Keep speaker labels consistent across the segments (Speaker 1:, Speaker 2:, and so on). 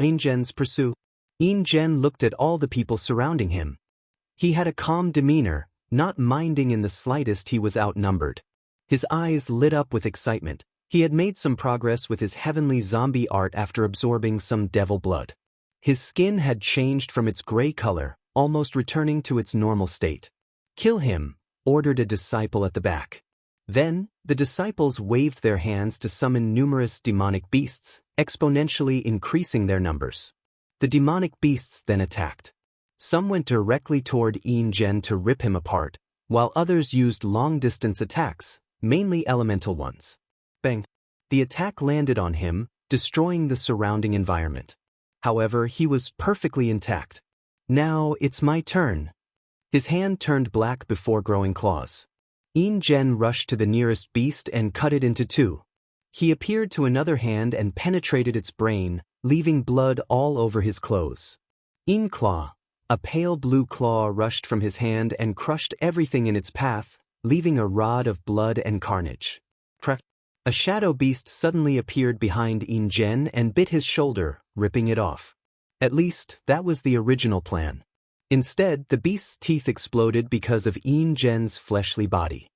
Speaker 1: Yin Zhen's pursuit. Yin Zhen looked at all the people surrounding him. He had a calm demeanor, not minding in the slightest he was outnumbered. His eyes lit up with excitement. He had made some progress with his heavenly zombie art after absorbing some devil blood. His skin had changed from its gray color, almost returning to its normal state. "Kill him," ordered a disciple at the back. Then, the disciples waved their hands to summon numerous demonic beasts, exponentially increasing their numbers. The demonic beasts then attacked. Some went directly toward Yin Zhen to rip him apart, while others used long-distance attacks, mainly elemental ones. Bang! The attack landed on him, destroying the surrounding environment. However, he was perfectly intact. "Now, it's my turn." His hand turned black before growing claws. Yin Zhen rushed to the nearest beast and cut it into two. He appeared to another hand and penetrated its brain, leaving blood all over his clothes. Yin Claw, a pale blue claw rushed from his hand and crushed everything in its path, leaving a rod of blood and carnage. A shadow beast suddenly appeared behind Yin Zhen and bit his shoulder, ripping it off. At least, that was the original plan. Instead, the beast's teeth exploded because of Yin Zhen's fleshly body.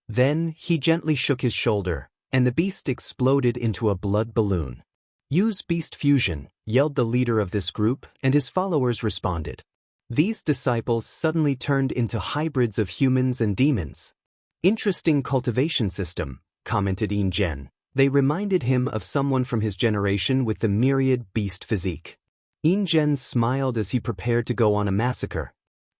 Speaker 1: Then, he gently shook his shoulder, and the beast exploded into a blood balloon. "Use beast fusion," yelled the leader of this group, and his followers responded. These disciples suddenly turned into hybrids of humans and demons. "Interesting cultivation system," commented Yin Zhen. They reminded him of someone from his generation with the myriad beast physique. Yin Zhen smiled as he prepared to go on a massacre.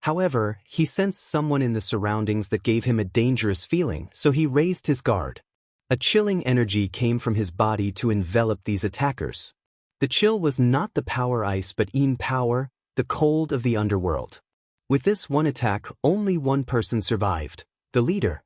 Speaker 1: However, he sensed someone in the surroundings that gave him a dangerous feeling, so he raised his guard. A chilling energy came from his body to envelop these attackers. The chill was not the power ice but Yin power, the cold of the underworld. With this one attack, only one person survived, the leader.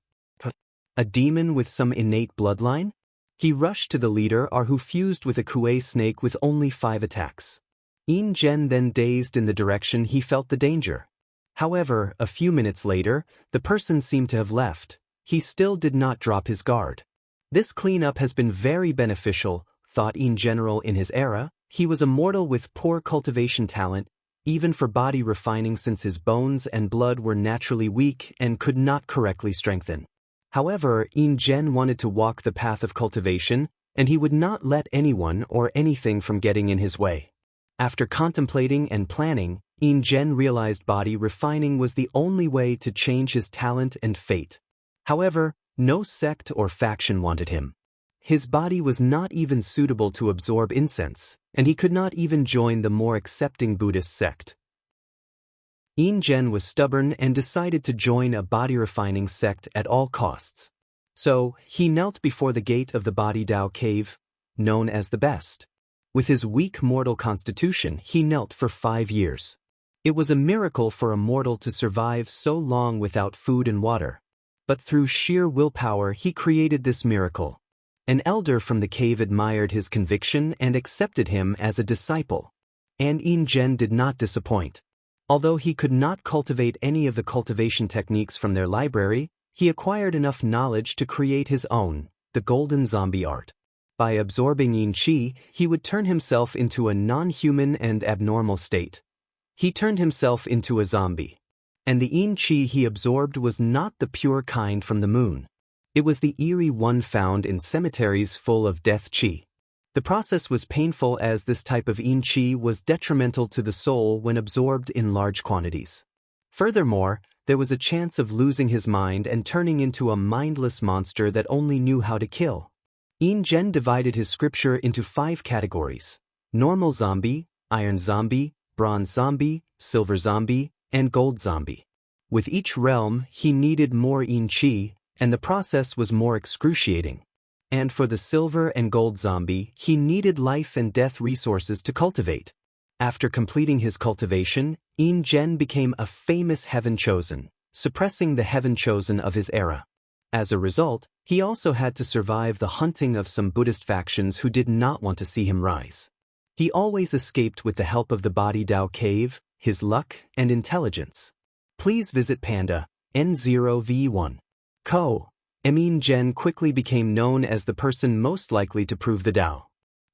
Speaker 1: A demon with some innate bloodline? He rushed to the leader who fused with a kuei snake with only 5 attacks. Yin Zhen then dazed in the direction he felt the danger. However, a few minutes later, the person seemed to have left. He still did not drop his guard. This cleanup has been very beneficial, thought Yin General in his era. He was a mortal with poor cultivation talent, even for body refining since his bones and blood were naturally weak and could not correctly strengthen. However, Yin Zhen wanted to walk the path of cultivation, and he would not let anyone or anything from getting in his way. After contemplating and planning, Yin Zhen realized body refining was the only way to change his talent and fate. However, no sect or faction wanted him. His body was not even suitable to absorb incense, and he could not even join the more accepting Buddhist sect. Yin Zhen was stubborn and decided to join a body-refining sect at all costs. So, he knelt before the gate of the Body Dao cave, known as the best. With his weak mortal constitution, he knelt for 5 years. It was a miracle for a mortal to survive so long without food and water. But through sheer willpower, he created this miracle. An elder from the cave admired his conviction and accepted him as a disciple. And Yin Zhen did not disappoint. Although he could not cultivate any of the cultivation techniques from their library, he acquired enough knowledge to create his own, the golden zombie art. By absorbing Yin Qi, he would turn himself into a non-human and abnormal state. He turned himself into a zombie. And the Yin Qi he absorbed was not the pure kind from the moon. It was the eerie one found in cemeteries full of death qi. The process was painful as this type of Yin Qi was detrimental to the soul when absorbed in large quantities. Furthermore, there was a chance of losing his mind and turning into a mindless monster that only knew how to kill. Yin Zhen divided his scripture into 5 categories: normal zombie, iron zombie, bronze zombie, silver zombie, and gold zombie. With each realm, he needed more Yin Qi, and the process was more excruciating. And for the silver and gold zombie, he needed life and death resources to cultivate. After completing his cultivation, Yin Zhen became a famous heaven chosen, suppressing the heaven chosen of his era. As a result, he also had to survive the hunting of some Buddhist factions who did not want to see him rise. He always escaped with the help of the Body Dao cave, his luck, and intelligence. Please visit Panda, N0V1. Yin Zhen quickly became known as the person most likely to prove the Dao.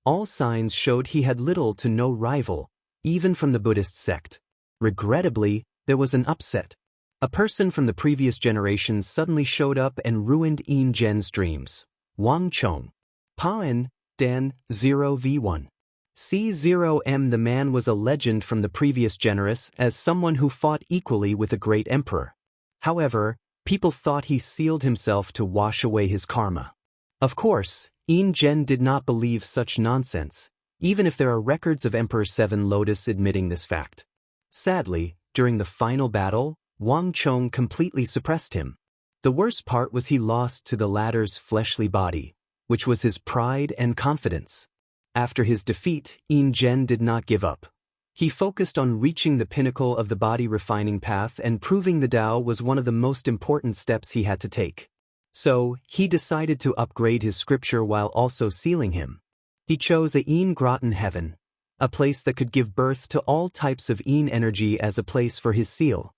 Speaker 1: All signs showed he had little to no rival, even from the Buddhist sect. Regrettably, there was an upset. A person from the previous generation suddenly showed up and ruined Yin Zhen's dreams. Wang Chong. Paen, Dan, 0v1. C0m. The man was a legend from the previous generation as someone who fought equally with a great emperor. However, people thought he sealed himself to wash away his karma. Of course, Yin Zhen did not believe such nonsense, even if there are records of Emperor Seven Lotus admitting this fact. Sadly, during the final battle, Wang Chong completely suppressed him. The worst part was he lost to the latter's fleshly body, which was his pride and confidence. After his defeat, Yin Zhen did not give up. He focused on reaching the pinnacle of the body refining path, and proving the Tao was one of the most important steps he had to take. So, he decided to upgrade his scripture while also sealing him. He chose a Yin Groton heaven, a place that could give birth to all types of Yin energy as a place for his seal.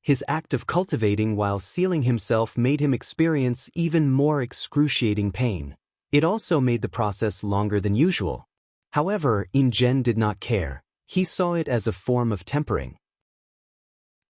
Speaker 1: His act of cultivating while sealing himself made him experience even more excruciating pain. It also made the process longer than usual. However, Yin Zhen did not care. He saw it as a form of tempering.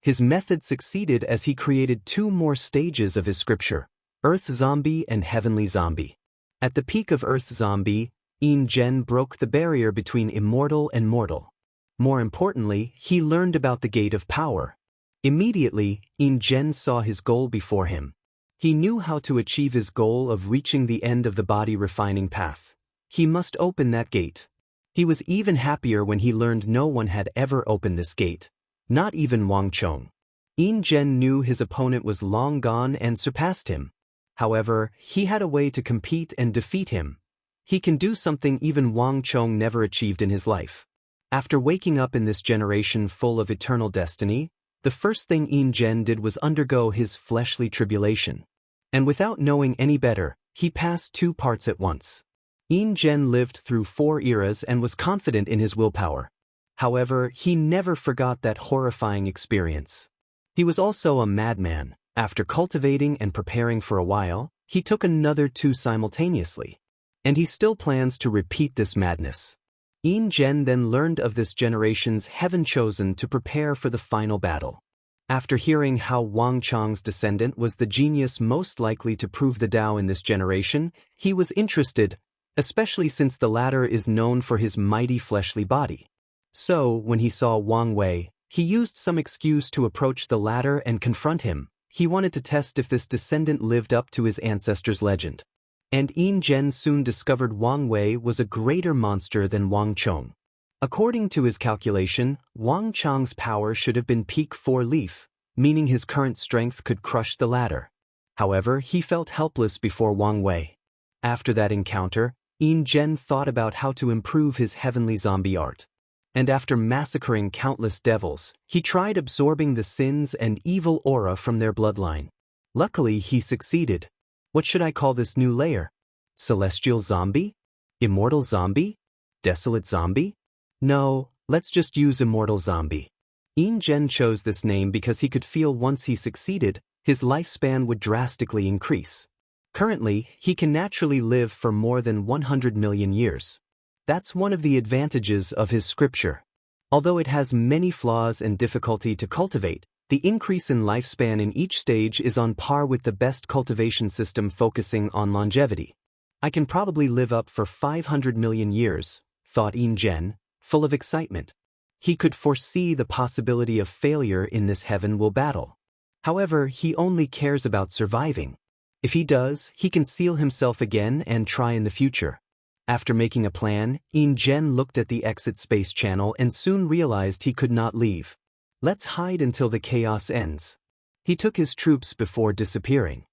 Speaker 1: His method succeeded as he created two more stages of his scripture, Earth Zombie and Heavenly Zombie. At the peak of Earth Zombie, Yin Zhen broke the barrier between immortal and mortal. More importantly, he learned about the Gate of Power. Immediately, Yin Zhen saw his goal before him. He knew how to achieve his goal of reaching the end of the body refining path. He must open that gate. He was even happier when he learned no one had ever opened this gate, not even Wang Chong. Yin Zhen knew his opponent was long gone and surpassed him. However, he had a way to compete and defeat him. He can do something even Wang Chong never achieved in his life. After waking up in this generation full of eternal destiny, the first thing Yin Zhen did was undergo his fleshly tribulation. And without knowing any better, he passed two parts at once. Yin Zhen lived through 4 eras and was confident in his willpower. However, he never forgot that horrifying experience. He was also a madman. After cultivating and preparing for a while, he took another 2 simultaneously. And he still plans to repeat this madness. Yin Zhen then learned of this generation's heaven chosen to prepare for the final battle. After hearing how Wang Chong's descendant was the genius most likely to prove the Tao in this generation, he was interested, especially since the latter is known for his mighty fleshly body. So, when he saw Wang Wei, he used some excuse to approach the latter and confront him. He wanted to test if this descendant lived up to his ancestor's legend. And Yin Zhen soon discovered Wang Wei was a greater monster than Wang Chong. According to his calculation, Wang Chong's power should have been peak 4 leaf, meaning his current strength could crush the latter. However, he felt helpless before Wang Wei. After that encounter, Yin Zhen thought about how to improve his heavenly zombie art. And after massacring countless devils, he tried absorbing the sins and evil aura from their bloodline. Luckily, he succeeded. What should I call this new layer? Celestial Zombie? Immortal Zombie? Desolate Zombie? No, let's just use Immortal Zombie. Yin Zhen chose this name because he could feel once he succeeded, his lifespan would drastically increase. Currently, he can naturally live for more than 100 million years. That's one of the advantages of his scripture. Although it has many flaws and difficulty to cultivate, the increase in lifespan in each stage is on par with the best cultivation system focusing on longevity. I can probably live up for 500 million years, thought Yin Zhen, full of excitement. He could foresee the possibility of failure in this heaven-will battle. However, he only cares about surviving. If he does, he can seal himself again and try in the future. After making a plan, Yin Zhen looked at the exit space channel and soon realized he could not leave. Let's hide until the chaos ends. He took his troops before disappearing.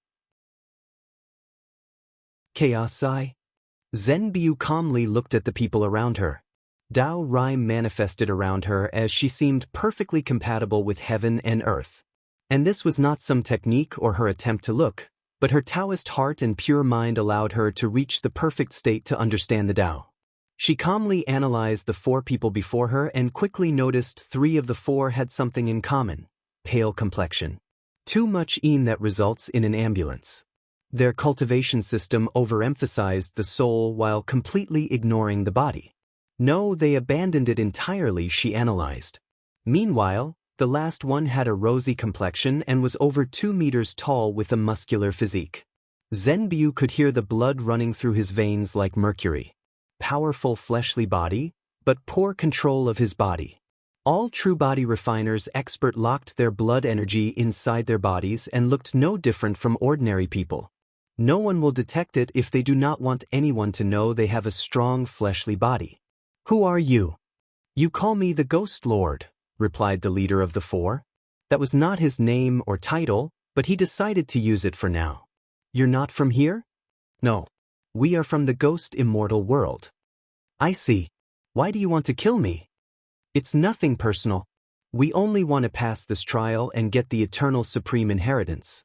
Speaker 1: Chaos Sai. Zhenbiu calmly looked at the people around her. Dao Rime manifested around her as she seemed perfectly compatible with heaven and earth. And this was not some technique or her attempt to look, but her Taoist heart and pure mind allowed her to reach the perfect state to understand the Tao. She calmly analyzed the 4 people before her and quickly noticed 3 of the 4 had something in common: pale complexion. Too much Yin that results in an ambulance. Their cultivation system overemphasized the soul while completely ignoring the body. No, they abandoned it entirely, she analyzed. Meanwhile, the last one had a rosy complexion and was over 2 meters tall with a muscular physique. Zhenbu could hear the blood running through his veins like mercury. Powerful fleshly body, but poor control of his body. All true body refiners expert locked their blood energy inside their bodies and looked no different from ordinary people. No one will detect it if they do not want anyone to know they have a strong fleshly body. Who are you? You call me the Ghost Lord, replied the leader of the four. That was not his name or title, but he decided to use it for now. You're not from here? No. We are from the Ghost Immortal world. I see. Why do you want to kill me? It's nothing personal. We only want to pass this trial and get the eternal supreme inheritance.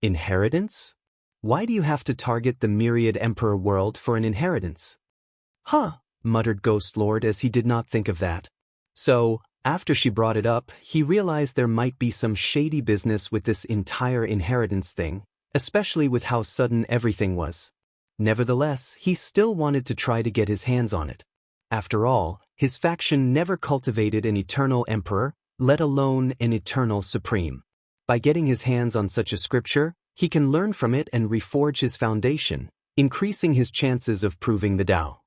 Speaker 1: Inheritance? Why do you have to target the myriad emperor world for an inheritance? Huh, muttered Ghost Lord as he did not think of that. So, after she brought it up, he realized there might be some shady business with this entire inheritance thing, especially with how sudden everything was. Nevertheless, he still wanted to try to get his hands on it. After all, his faction never cultivated an eternal emperor, let alone an eternal supreme. By getting his hands on such a scripture, he can learn from it and reforge his foundation, increasing his chances of proving the Tao.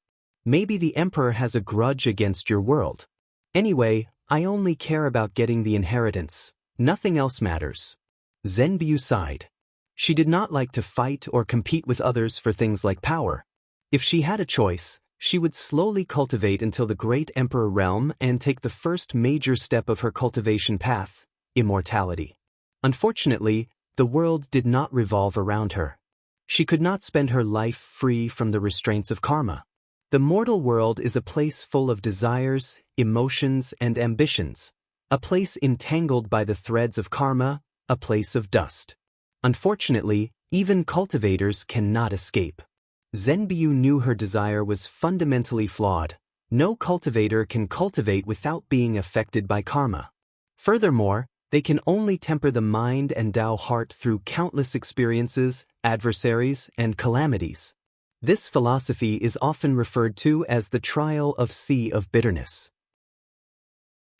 Speaker 1: Maybe the emperor has a grudge against your world. Anyway, I only care about getting the inheritance. Nothing else matters. Zhenbu sighed. She did not like to fight or compete with others for things like power. If she had a choice, she would slowly cultivate until the great emperor realm and take the first major step of her cultivation path, immortality. Unfortunately, the world did not revolve around her. She could not spend her life free from the restraints of karma. The mortal world is a place full of desires, emotions, and ambitions, a place entangled by the threads of karma, a place of dust. Unfortunately, even cultivators cannot escape. Zhenbu knew her desire was fundamentally flawed. No cultivator can cultivate without being affected by karma. Furthermore, they can only temper the mind and Tao heart through countless experiences, adversaries, and calamities. This philosophy is often referred to as the trial of sea of bitterness.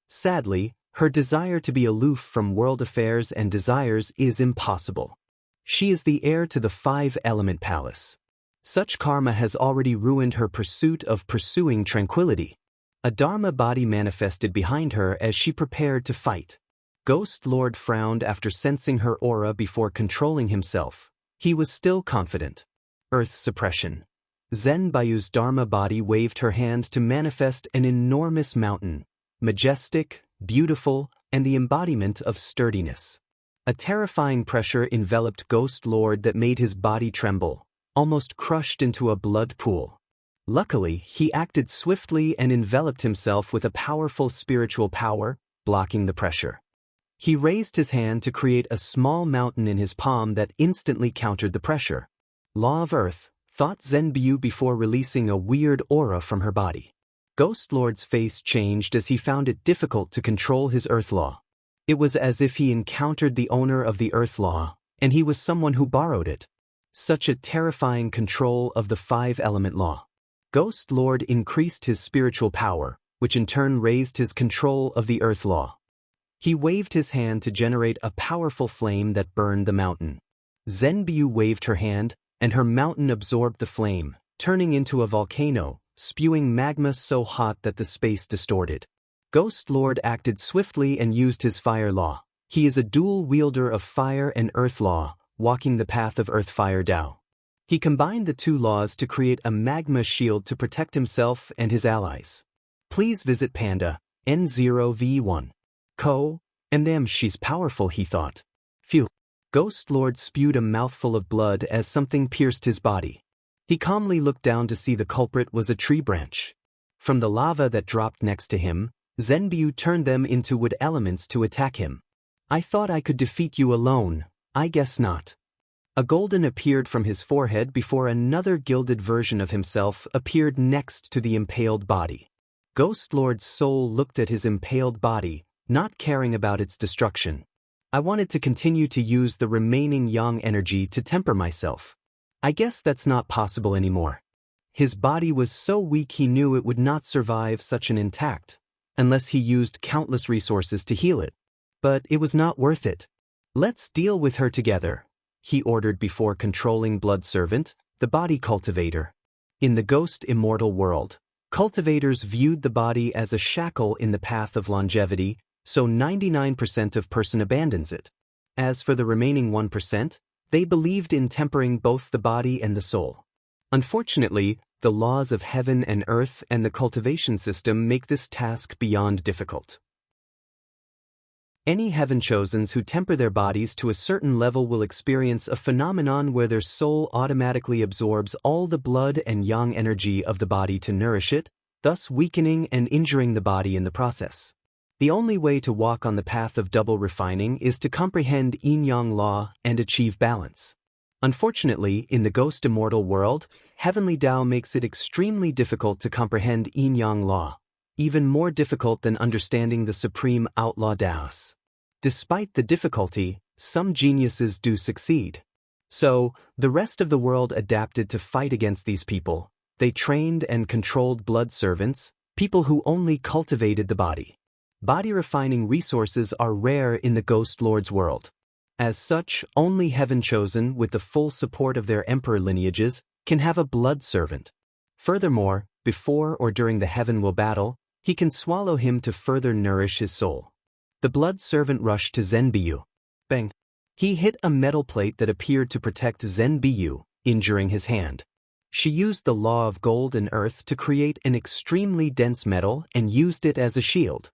Speaker 1: Sadly, her desire to be aloof from world affairs and desires is impossible. She is the heir to the 5-element palace. Such karma has already ruined her pursuit of pursuing tranquility. A Dharma body manifested behind her as she prepared to fight. Ghost Lord frowned after sensing her aura before controlling himself. He was still confident. Earth suppression. Zhenbu's Dharma body waved her hand to manifest an enormous mountain, majestic, beautiful, and the embodiment of sturdiness. A terrifying pressure enveloped Ghost Lord that made his body tremble, almost crushed into a blood pool. Luckily, he acted swiftly and enveloped himself with a powerful spiritual power, blocking the pressure. He raised his hand to create a small mountain in his palm that instantly countered the pressure. Law of Earth, thought Zhenbu before releasing a weird aura from her body. Ghost Lord's face changed as he found it difficult to control his Earth Law. It was as if he encountered the owner of the Earth Law, and he was someone who borrowed it. Such a terrifying control of the 5-element law. Ghost Lord increased his spiritual power, which in turn raised his control of the Earth Law. He waved his hand to generate a powerful flame that burned the mountain. Zhenbu waved her hand, and her mountain absorbed the flame, turning into a volcano, spewing magma so hot that the space distorted. Ghost Lord acted swiftly and used his fire law. He is a dual wielder of fire and earth law, walking the path of earth-fire Tao. He combined the two laws to create a magma shield to protect himself and his allies. Please visit Panda, N0V1. She's powerful, he thought. Phew. Ghost Lord spewed a mouthful of blood as something pierced his body. He calmly looked down to see the culprit was a tree branch. From the lava that dropped next to him, Zhenbu turned them into wood elements to attack him. I thought I could defeat you alone, I guess not. A golden appeared from his forehead before another gilded version of himself appeared next to the impaled body. Ghost Lord's soul looked at his impaled body, not caring about its destruction. I wanted to continue to use the remaining yang energy to temper myself. I guess that's not possible anymore. His body was so weak he knew it would not survive such an intact, unless he used countless resources to heal it. But it was not worth it. Let's deal with her together, he ordered before controlling Blood Servant, the body cultivator. In the ghost immortal world, cultivators viewed the body as a shackle in the path of longevity, so 99% of person abandons it. As for the remaining 1%, they believed in tempering both the body and the soul. Unfortunately, the laws of heaven and earth and the cultivation system make this task beyond difficult. Any heaven-chosens who temper their bodies to a certain level will experience a phenomenon where their soul automatically absorbs all the blood and yang energy of the body to nourish it, thus weakening and injuring the body in the process. The only way to walk on the path of double refining is to comprehend yin-yang law and achieve balance. Unfortunately, in the ghost immortal world, heavenly Tao makes it extremely difficult to comprehend yin-yang law, even more difficult than understanding the supreme outlaw Daoist. Despite the difficulty, some geniuses do succeed. So, the rest of the world adapted to fight against these people. They trained and controlled blood servants, people who only cultivated the body. Body refining resources are rare in the Ghost Lord's world. As such, only heaven-chosen with the full support of their emperor lineages can have a blood servant. Furthermore, before or during the heaven will battle, he can swallow him to further nourish his soul. The blood servant rushed to Zenbiyu. Bang! He hit a metal plate that appeared to protect Zenbiyu, injuring his hand. She used the law of gold and earth to create an extremely dense metal and used it as a shield.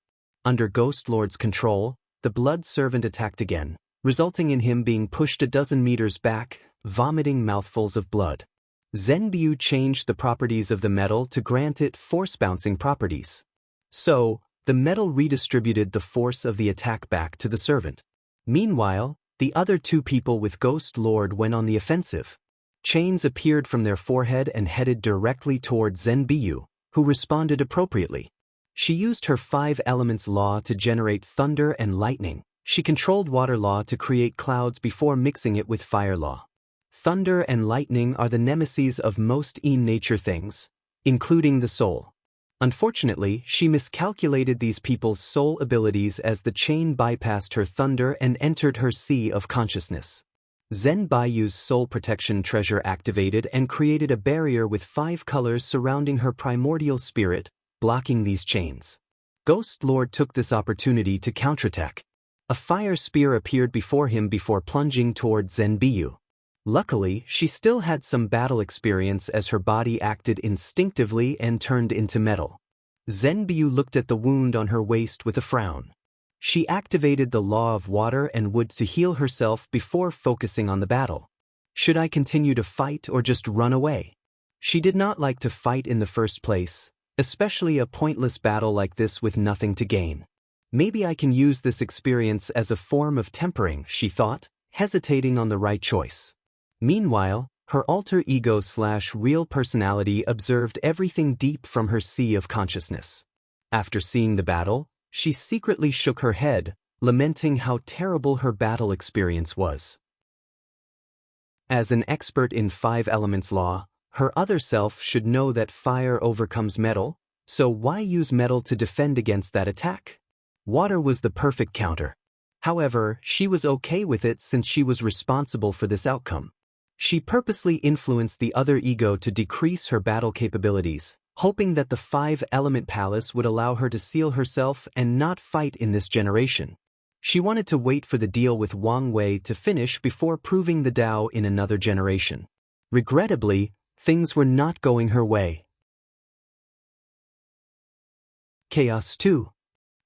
Speaker 1: Under Ghost Lord's control, the blood servant attacked again, resulting in him being pushed a dozen meters back, vomiting mouthfuls of blood. Zenbiyu changed the properties of the metal to grant it force-bouncing properties. So, the metal redistributed the force of the attack back to the servant. Meanwhile, the other two people with Ghost Lord went on the offensive. Chains appeared from their forehead and headed directly toward Zenbiyu, who responded appropriately. She used her 5 elements law to generate thunder and lightning. She controlled water law to create clouds before mixing it with fire law. Thunder and lightning are the nemeses of most in-nature things, including the soul. Unfortunately, she miscalculated these people's soul abilities as the chain bypassed her thunder and entered her sea of consciousness. Zenbiyu's soul protection treasure activated and created a barrier with 5 colors surrounding her primordial spirit, blocking these chains. Ghost Lord took this opportunity to counterattack. A fire spear appeared before him before plunging toward Zenbiyu. Luckily, she still had some battle experience as her body acted instinctively and turned into metal. Zenbiyu looked at the wound on her waist with a frown. She activated the law of water and wood to heal herself before focusing on the battle. Should I continue to fight or just run away? She did not like to fight in the first place, especially a pointless battle like this with nothing to gain. Maybe I can use this experience as a form of tempering, she thought, hesitating on the right choice. Meanwhile, her alter ego/real personality observed everything deep from her sea of consciousness. After seeing the battle, she secretly shook her head, lamenting how terrible her battle experience was. As an expert in 5 elements law, her other self should know that fire overcomes metal, so why use metal to defend against that attack? Water was the perfect counter. However, she was okay with it since she was responsible for this outcome. She purposely influenced the other ego to decrease her battle capabilities, hoping that the 5-element palace would allow her to seal herself and not fight in this generation. She wanted to wait for the deal with Wang Wei to finish before proving the Tao in another generation. Regrettably, things were not going her way. Chaos 2.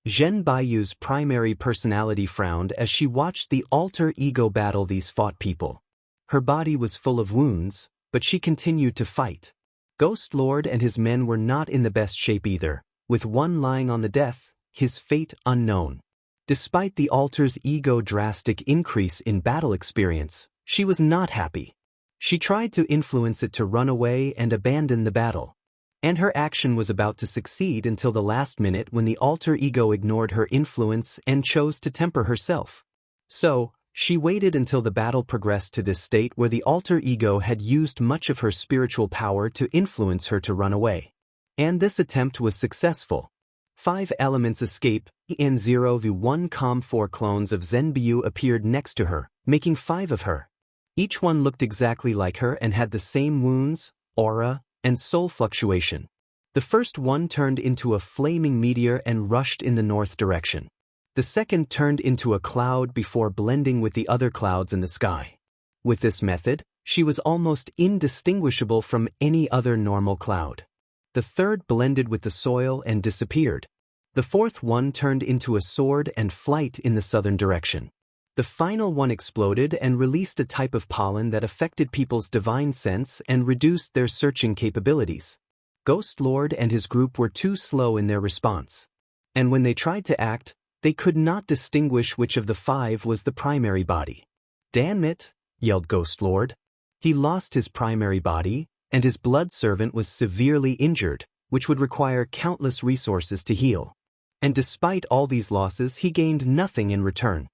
Speaker 1: Zenbiyu's primary personality frowned as she watched the alter ego battle these fought people. Her body was full of wounds, but she continued to fight. Ghost Lord and his men were not in the best shape either, with one lying on the death, his fate unknown. Despite the altar's ego drastic increase in battle experience, she was not happy. She tried to influence it to run away and abandon the battle. And her action was about to succeed until the last minute when the alter ego ignored her influence and chose to temper herself. So, she waited until the battle progressed to this state where the alter ego had used much of her spiritual power to influence her to run away. And this attempt was successful. 5 elements escape, and 0v1 calm 4 clones of Zenbiu appeared next to her, making 5 of her. Each one looked exactly like her and had the same wounds, aura, and soul fluctuation. The first one turned into a flaming meteor and rushed in the north direction. The second turned into a cloud before blending with the other clouds in the sky. With this method, she was almost indistinguishable from any other normal cloud. The third blended with the soil and disappeared. The fourth one turned into a sword and flight in the southern direction. The final one exploded and released a type of pollen that affected people's divine sense and reduced their searching capabilities. Ghost Lord and his group were too slow in their response. And when they tried to act, they could not distinguish which of the 5 was the primary body. "Damn it," yelled Ghost Lord. He lost his primary body, and his blood servant was severely injured, which would require countless resources to heal. And despite all these losses, he gained nothing in return.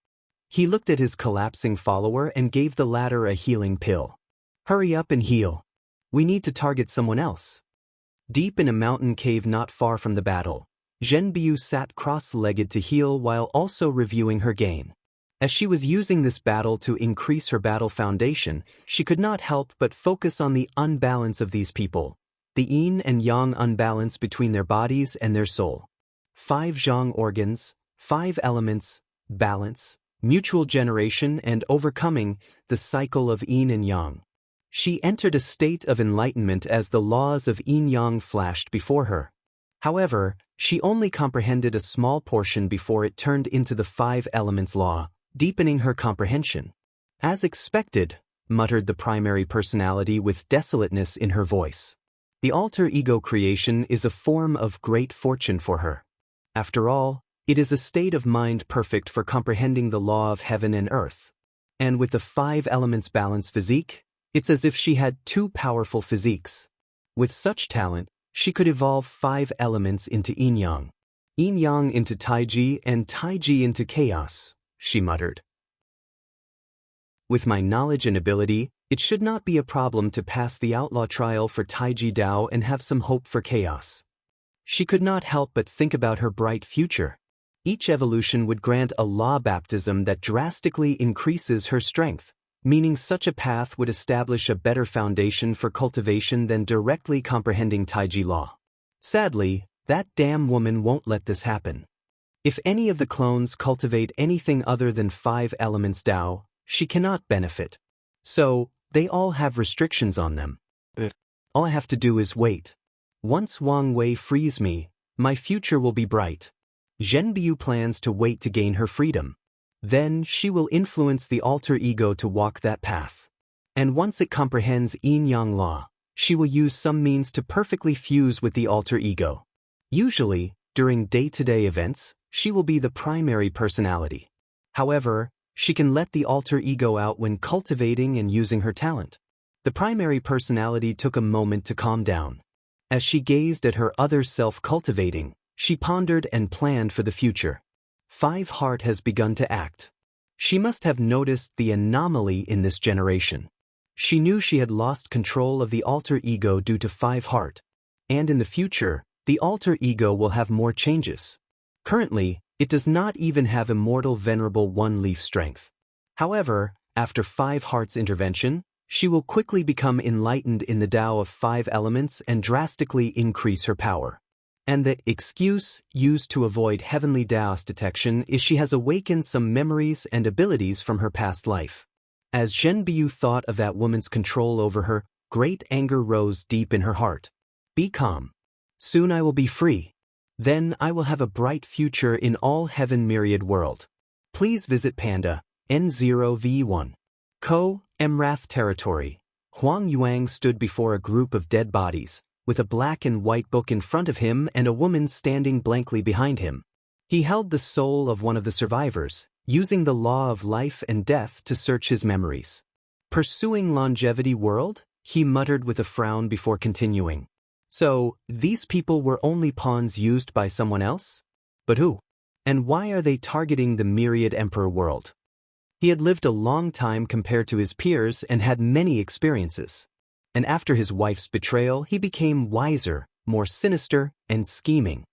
Speaker 1: He looked at his collapsing follower and gave the latter a healing pill. "Hurry up and heal. We need to target someone else." Deep in a mountain cave not far from the battle, Zhenbiu sat cross-legged to heal while also reviewing her gain. As she was using this battle to increase her battle foundation, she could not help but focus on the unbalance of these people, the yin and yang unbalance between their bodies and their soul. 5 zhang organs, 5 elements, balance, mutual generation and overcoming the cycle of yin and yang. She entered a state of enlightenment as the laws of yin-yang flashed before her. However, she only comprehended a small portion before it turned into the 5 elements law, deepening her comprehension. "As expected," muttered the primary personality with desolateness in her voice. The alter ego creation is a form of great fortune for her. After all, it is a state of mind perfect for comprehending the law of heaven and earth. And with the 5 elements balance physique, it's as if she had 2 powerful physiques. With such talent, she could evolve 5 elements into yin-yang. Yin-yang into taiji and taiji into chaos, she muttered. "With my knowledge and ability, it should not be a problem to pass the outlaw trial for taiji Dao and have some hope for chaos." She could not help but think about her bright future. Each evolution would grant a law baptism that drastically increases her strength, meaning such a path would establish a better foundation for cultivation than directly comprehending taiji law. Sadly, that damn woman won't let this happen. If any of the clones cultivate anything other than 5 elements Dao, she cannot benefit. So, they all have restrictions on them. All I have to do is wait. Once Wang Wei frees me, my future will be bright. Zhenbiu plans to wait to gain her freedom. Then she will influence the alter ego to walk that path. And once it comprehends yin-yang law, she will use some means to perfectly fuse with the alter ego. Usually, during day-to-day events, she will be the primary personality. However, she can let the alter ego out when cultivating and using her talent. The primary personality took a moment to calm down. As she gazed at her other self cultivating, she pondered and planned for the future. 5 Heart has begun to act. She must have noticed the anomaly in this generation. She knew she had lost control of the alter ego due to 5 Heart. And in the future, the alter ego will have more changes. Currently, it does not even have immortal venerable 1-leaf strength. However, after 5 Heart's intervention, she will quickly become enlightened in the Tao of 5 elements and drastically increase her power. And the excuse used to avoid heavenly Daoist detection is she has awakened some memories and abilities from her past life. As Zhenbiu thought of that woman's control over her, great anger rose deep in her heart. "Be calm. Soon I will be free. Then I will have a bright future in all heaven myriad world. Please visit Panda, N0V1. Emrath territory." Huang Yuang stood before a group of dead bodies, with a black and white book in front of him and a woman standing blankly behind him. He held the soul of one of the survivors, using the law of life and death to search his memories. "Pursuing longevity world?" he muttered with a frown before continuing. "So, these people were only pawns used by someone else? But who? And why are they targeting the myriad emperor world?" He had lived a long time compared to his peers and had many experiences. And after his wife's betrayal, he became wiser, more sinister, and scheming.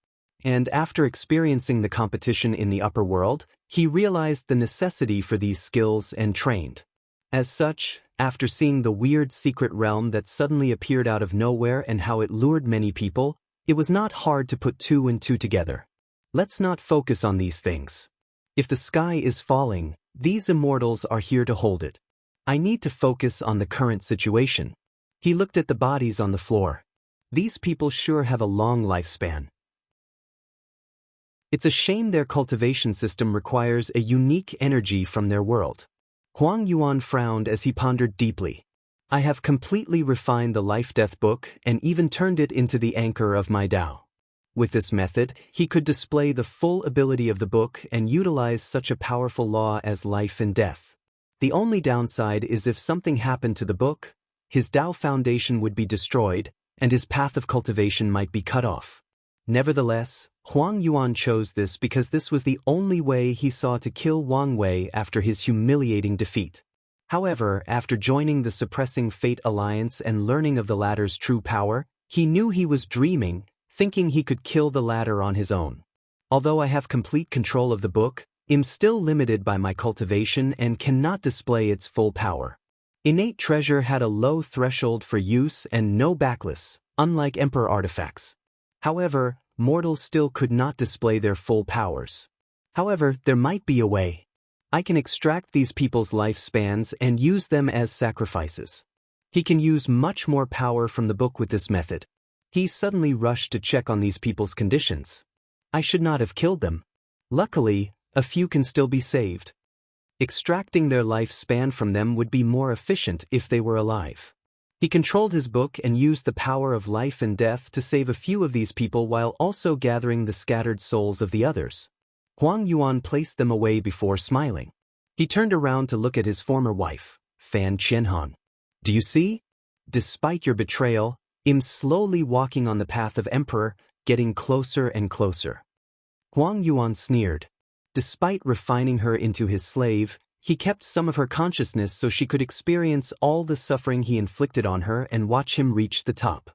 Speaker 1: And after experiencing the competition in the upper world, he realized the necessity for these skills and trained. As such, after seeing the weird secret realm that suddenly appeared out of nowhere and how it lured many people, it was not hard to put two and two together. Let's not focus on these things. If the sky is falling, these immortals are here to hold it. I need to focus on the current situation. He looked at the bodies on the floor. These people sure have a long lifespan. It's a shame their cultivation system requires a unique energy from their world. Huang Yuan frowned as he pondered deeply. I have completely refined the life-death book and even turned it into the anchor of my Tao. With this method, he could display the full ability of the book and utilize such a powerful law as life and death. The only downside is if something happened to the book, his Tao foundation would be destroyed, and his path of cultivation might be cut off. Nevertheless, Huang Yuan chose this because this was the only way he saw to kill Wang Wei after his humiliating defeat. However, after joining the Suppressing Fate Alliance and learning of the latter's true power, he knew he was dreaming, thinking he could kill the latter on his own. Although I have complete control of the book, I'm still limited by my cultivation and cannot display its full power. Innate treasure had a low threshold for use and no backlist, unlike Emperor artifacts. However, mortals still could not display their full powers. However, there might be a way. I can extract these people's lifespans and use them as sacrifices. He can use much more power from the book with this method. He suddenly rushed to check on these people's conditions. I should not have killed them. Luckily, a few can still be saved. Extracting their lifespan from them would be more efficient if they were alive. He controlled his book and used the power of life and death to save a few of these people while also gathering the scattered souls of the others. Huang Yuan placed them away before smiling. He turned around to look at his former wife, Fan Qianhan. Do you see? Despite your betrayal, I'm slowly walking on the path of Emperor, getting closer and closer. Huang Yuan sneered. Despite refining her into his slave, he kept some of her consciousness so she could experience all the suffering he inflicted on her and watch him reach the top.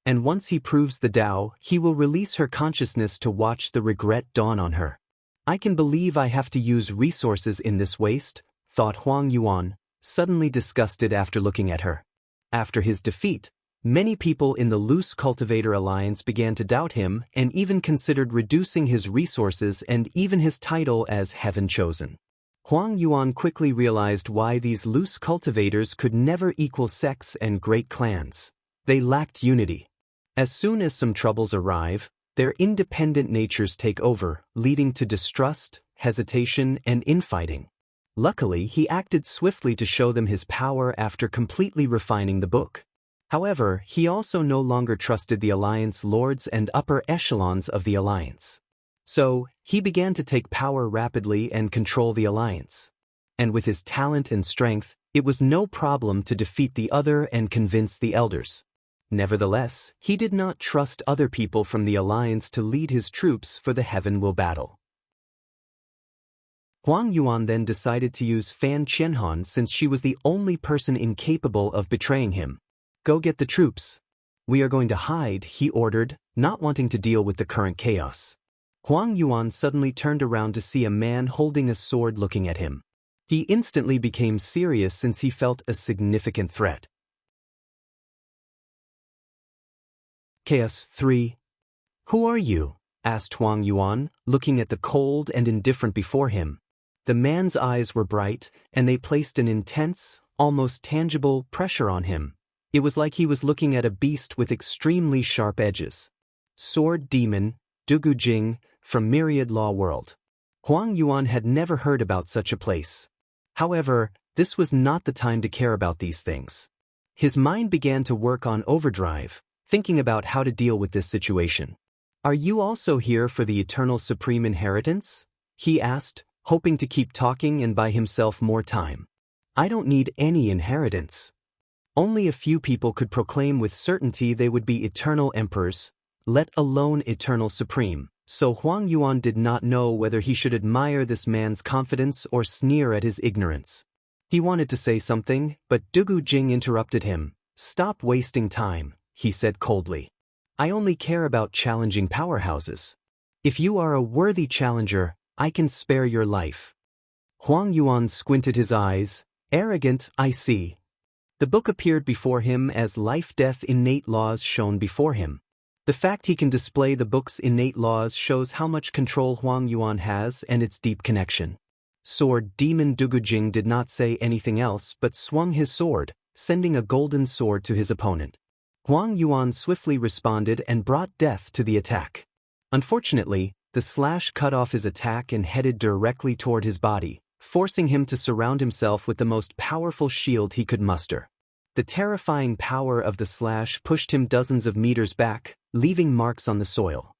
Speaker 1: And once he proves the Tao, he will release her consciousness to watch the regret dawn on her. I can believe I have to use resources in this waste, thought Huang Yuan, suddenly disgusted after looking at her. After his defeat, many people in the Loose Cultivator Alliance began to doubt him and even considered reducing his resources and even his title as Heaven Chosen. Huang Yuan quickly realized why these loose cultivators could never equal sects and great clans. They lacked unity. As soon as some troubles arrive, their independent natures take over, leading to distrust, hesitation, and infighting. Luckily, he acted swiftly to show them his power after completely refining the book. However, he also no longer trusted the Alliance lords and upper echelons of the Alliance. So, he began to take power rapidly and control the Alliance. And with his talent and strength, it was no problem to defeat the other and convince the elders. Nevertheless, he did not trust other people from the Alliance to lead his troops for the Heaven Will battle. Huang Yuan then decided to use Fan Qianhan since she was the only person incapable of betraying him. Go get the troops. We are going to hide, he ordered, not wanting to deal with the current chaos. Huang Yuan suddenly turned around to see a man holding a sword looking at him. He instantly became serious since he felt a significant threat. Chaos 3. Who are you? Asked Huang Yuan, looking at the cold and indifferent before him. The man's eyes were bright, and they placed an intense, almost tangible pressure on him. It was like he was looking at a beast with extremely sharp edges. Sword Demon, Dugu Jing, from Myriad Law World. Huang Yuan had never heard about such a place. However, this was not the time to care about these things. His mind began to work on overdrive, thinking about how to deal with this situation. Are you also here for the eternal supreme inheritance? He asked, hoping to keep talking and buy himself more time. I don't need any inheritance. Only a few people could proclaim with certainty they would be eternal emperors, let alone eternal supreme. So Huang Yuan did not know whether he should admire this man's confidence or sneer at his ignorance. He wanted to say something, but Dugu Jing interrupted him. "Stop wasting time," he said coldly. "I only care about challenging powerhouses. If you are a worthy challenger, I can spare your life." Huang Yuan squinted his eyes. "Arrogant, I see." The book appeared before him as life-death innate laws shone before him. The fact he can display the book's innate laws shows how much control Huang Yuan has and its deep connection. Sword Demon Dugujing did not say anything else but swung his sword, sending a golden sword to his opponent. Huang Yuan swiftly responded and brought death to the attack. Unfortunately, the slash cut off his attack and headed directly toward his body, forcing him to surround himself with the most powerful shield he could muster. The terrifying power of the slash pushed him dozens of meters back, leaving marks on the soil.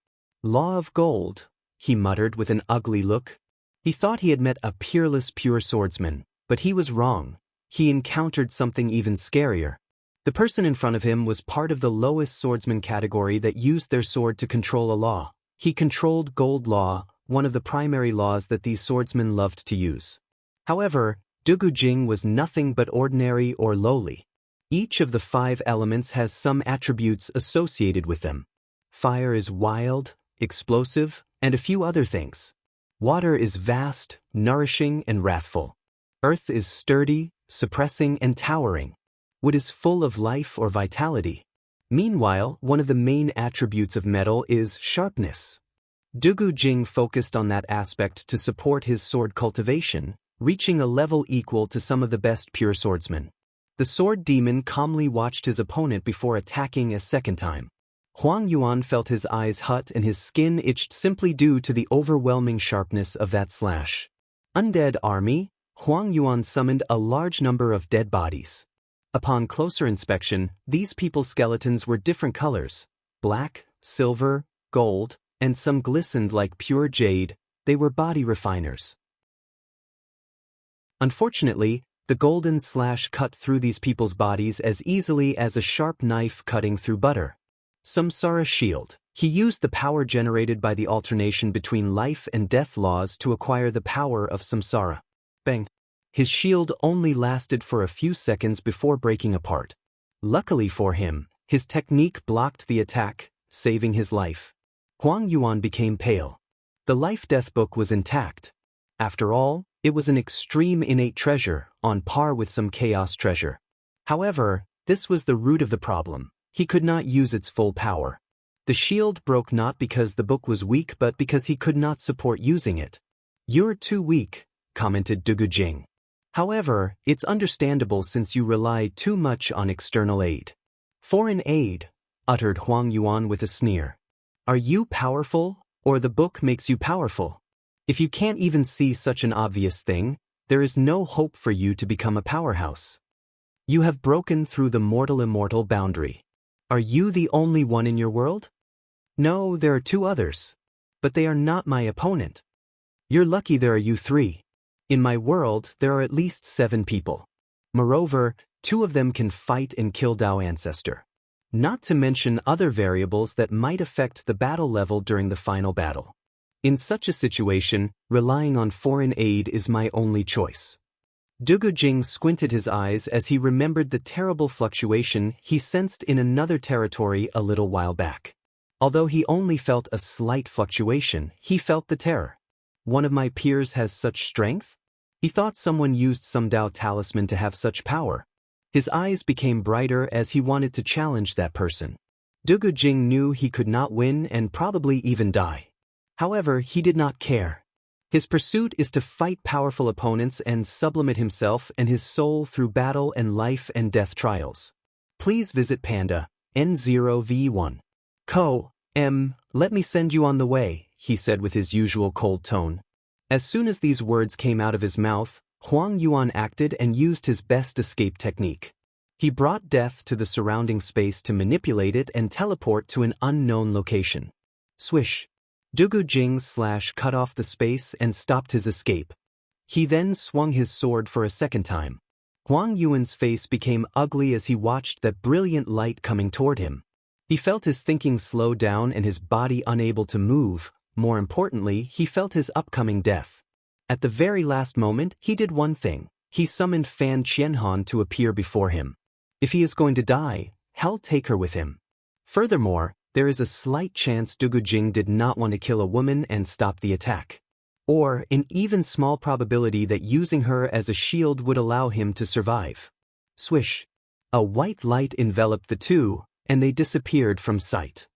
Speaker 1: "Law of gold," he muttered with an ugly look. He thought he had met a peerless pure swordsman, but he was wrong. He encountered something even scarier. The person in front of him was part of the lowest swordsman category that used their sword to control a law. He controlled gold law, one of the primary laws that these swordsmen loved to use. However, Dugu Jing was nothing but ordinary or lowly. Each of the 5 elements has some attributes associated with them. Fire is wild, explosive, and a few other things. Water is vast, nourishing, and wrathful. Earth is sturdy, suppressing, and towering. Wood is full of life or vitality. Meanwhile, one of the main attributes of metal is sharpness. Dugu Jing focused on that aspect to support his sword cultivation, reaching a level equal to some of the best pure swordsmen. The sword demon calmly watched his opponent before attacking a second time. Huang Yuan felt his eyes hot and his skin itched simply due to the overwhelming sharpness of that slash. Undead army, Huang Yuan summoned a large number of dead bodies. Upon closer inspection, these people's skeletons were different colors: black, silver, gold, and some glistened like pure jade. They were body refiners. Unfortunately, the golden slash cut through these people's bodies as easily as a sharp knife cutting through butter. Samsara shield. He used the power generated by the alternation between life and death laws to acquire the power of samsara. Bang! His shield only lasted for a few seconds before breaking apart. Luckily for him, his technique blocked the attack, saving his life. Huang Yuan became pale. The life-death book was intact. After all, it was an extreme innate treasure, on par with some chaos treasure. However, this was the root of the problem. He could not use its full power. The shield broke not because the book was weak but because he could not support using it. "You're too weak," commented Dugu Jing. "However, it's understandable since you rely too much on external aid." "Foreign aid," uttered Huang Yuan with a sneer. "Are you powerful, or the book makes you powerful? If you can't even see such an obvious thing, there is no hope for you to become a powerhouse. You have broken through the mortal-immortal boundary. Are you the only one in your world? No, there are 2 others. But they are not my opponent. You're lucky there are you 3. In my world, there are at least 7 people. Moreover, 2 of them can fight and kill Dao Ancestor. Not to mention other variables that might affect the battle level during the final battle. In such a situation, relying on foreign aid is my only choice." Dugu Jing squinted his eyes as he remembered the terrible fluctuation he sensed in another territory a little while back. Although he only felt a slight fluctuation, he felt the terror. One of my peers has such strength? He thought someone used some Dao talisman to have such power. His eyes became brighter as he wanted to challenge that person. Dugu Jing knew he could not win and probably even die. However, he did not care. His pursuit is to fight powerful opponents and sublimate himself and his soul through battle and life and death trials. Please visit Panda, N0V1. Let me send you on the way, he said with his usual cold tone. As soon as these words came out of his mouth, Huang Yuan acted and used his best escape technique. He brought death to the surrounding space to manipulate it and teleport to an unknown location. Swish! Dugu Jing's slash cut off the space and stopped his escape. He then swung his sword for a second time. Huang Yuan's face became ugly as he watched that brilliant light coming toward him. He felt his thinking slow down and his body unable to move, more importantly, he felt his upcoming death. At the very last moment, he did one thing. He summoned Fan Qianhan to appear before him. If he is going to die, hell take her with him. Furthermore, there is a slight chance Dugu Jing did not want to kill a woman and stop the attack. Or an even small probability that using her as a shield would allow him to survive. Swish. A white light enveloped the two, and they disappeared from sight.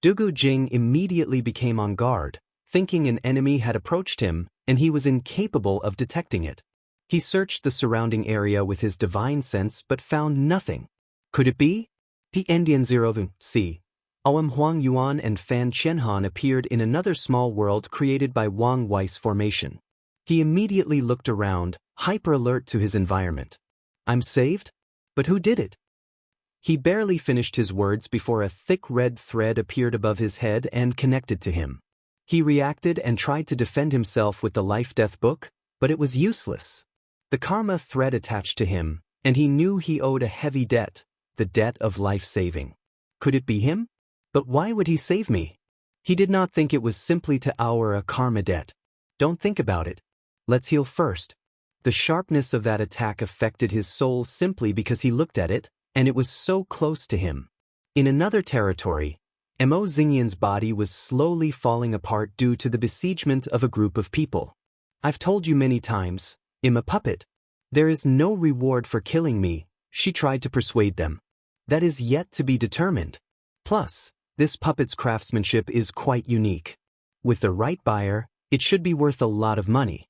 Speaker 1: Dugu Jing immediately became on guard, thinking an enemy had approached him, and he was incapable of detecting it. He searched the surrounding area with his divine sense but found nothing. Could it be? The Endian C. Huang Yuan and Fan Qianhan appeared in another small world created by Wang Weiss formation. He immediately looked around, hyper-alert to his environment. I'm saved? But who did it? He barely finished his words before a thick red thread appeared above his head and connected to him. He reacted and tried to defend himself with the life-death book, but it was useless. The karma thread attached to him, and he knew he owed a heavy debt, the debt of life-saving. Could it be him? But why would he save me? He did not think it was simply to our a karma debt. Don't think about it. Let's heal first. The sharpness of that attack affected his soul simply because he looked at it, and it was so close to him. In another territory, Mo Xingyan's body was slowly falling apart due to the besiegement of a group of people. I've told you many times, I'm a puppet. There is no reward for killing me, she tried to persuade them. That is yet to be determined. Plus, this puppet's craftsmanship is quite unique. With the right buyer, it should be worth a lot of money.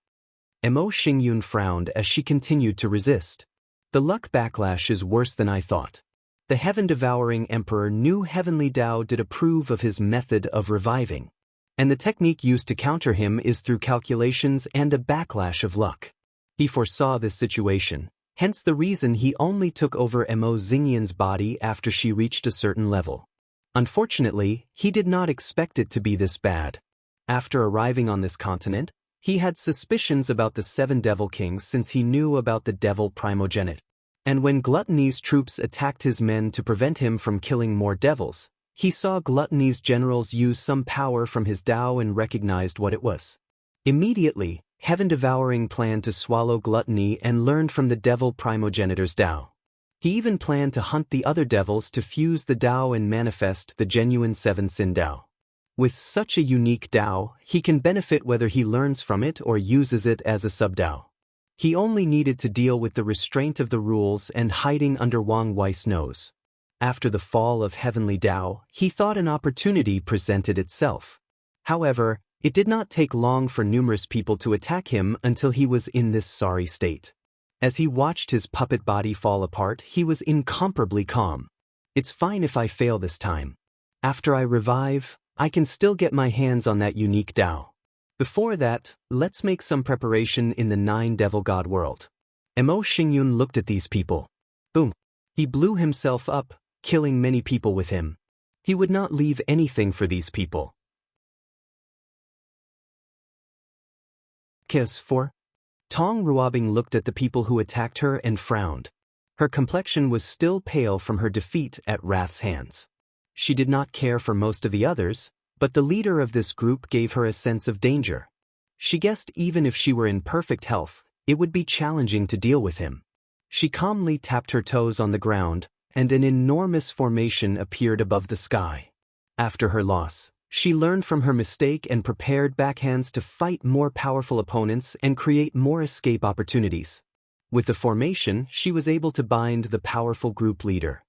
Speaker 1: Mo Xingyun frowned as she continued to resist. The luck backlash is worse than I thought. The heaven-devouring emperor knew Heavenly Dao did approve of his method of reviving. And the technique used to counter him is through calculations and a backlash of luck. He foresaw this situation, hence the reason he only took over Mo Xingyan's body after she reached a certain level. Unfortunately, he did not expect it to be this bad. After arriving on this continent, he had suspicions about the 7 devil kings since he knew about the devil primogenitor. And when Gluttony's troops attacked his men to prevent him from killing more devils, he saw Gluttony's generals use some power from his Dao and recognized what it was. Immediately, Heaven Devouring planned to swallow Gluttony and learned from the devil primogenitor's Dao. He even planned to hunt the other devils to fuse the Dao and manifest the genuine 7 Sin Dao. With such a unique Dao, he can benefit whether he learns from it or uses it as a sub-Dao. He only needed to deal with the restraint of the rules and hiding under Wang Weiss' nose. After the fall of Heavenly Dao, he thought an opportunity presented itself. However, it did not take long for numerous people to attack him until he was in this sorry state. As he watched his puppet body fall apart, he was incomparably calm. It's fine if I fail this time. After I revive, I can still get my hands on that unique Dao. Before that, let's make some preparation in the 9 devil god world. Mo Xingyun looked at these people. Boom. He blew himself up, killing many people with him. He would not leave anything for these people. Kiss 4. Tong Ruobing looked at the people who attacked her and frowned. Her complexion was still pale from her defeat at Wrath's hands. She did not care for most of the others, but the leader of this group gave her a sense of danger. She guessed even if she were in perfect health, it would be challenging to deal with him. She calmly tapped her toes on the ground, and an enormous formation appeared above the sky. After her loss, she learned from her mistake and prepared backhands to fight more powerful opponents and create more escape opportunities. With the formation, she was able to bind the powerful group leader.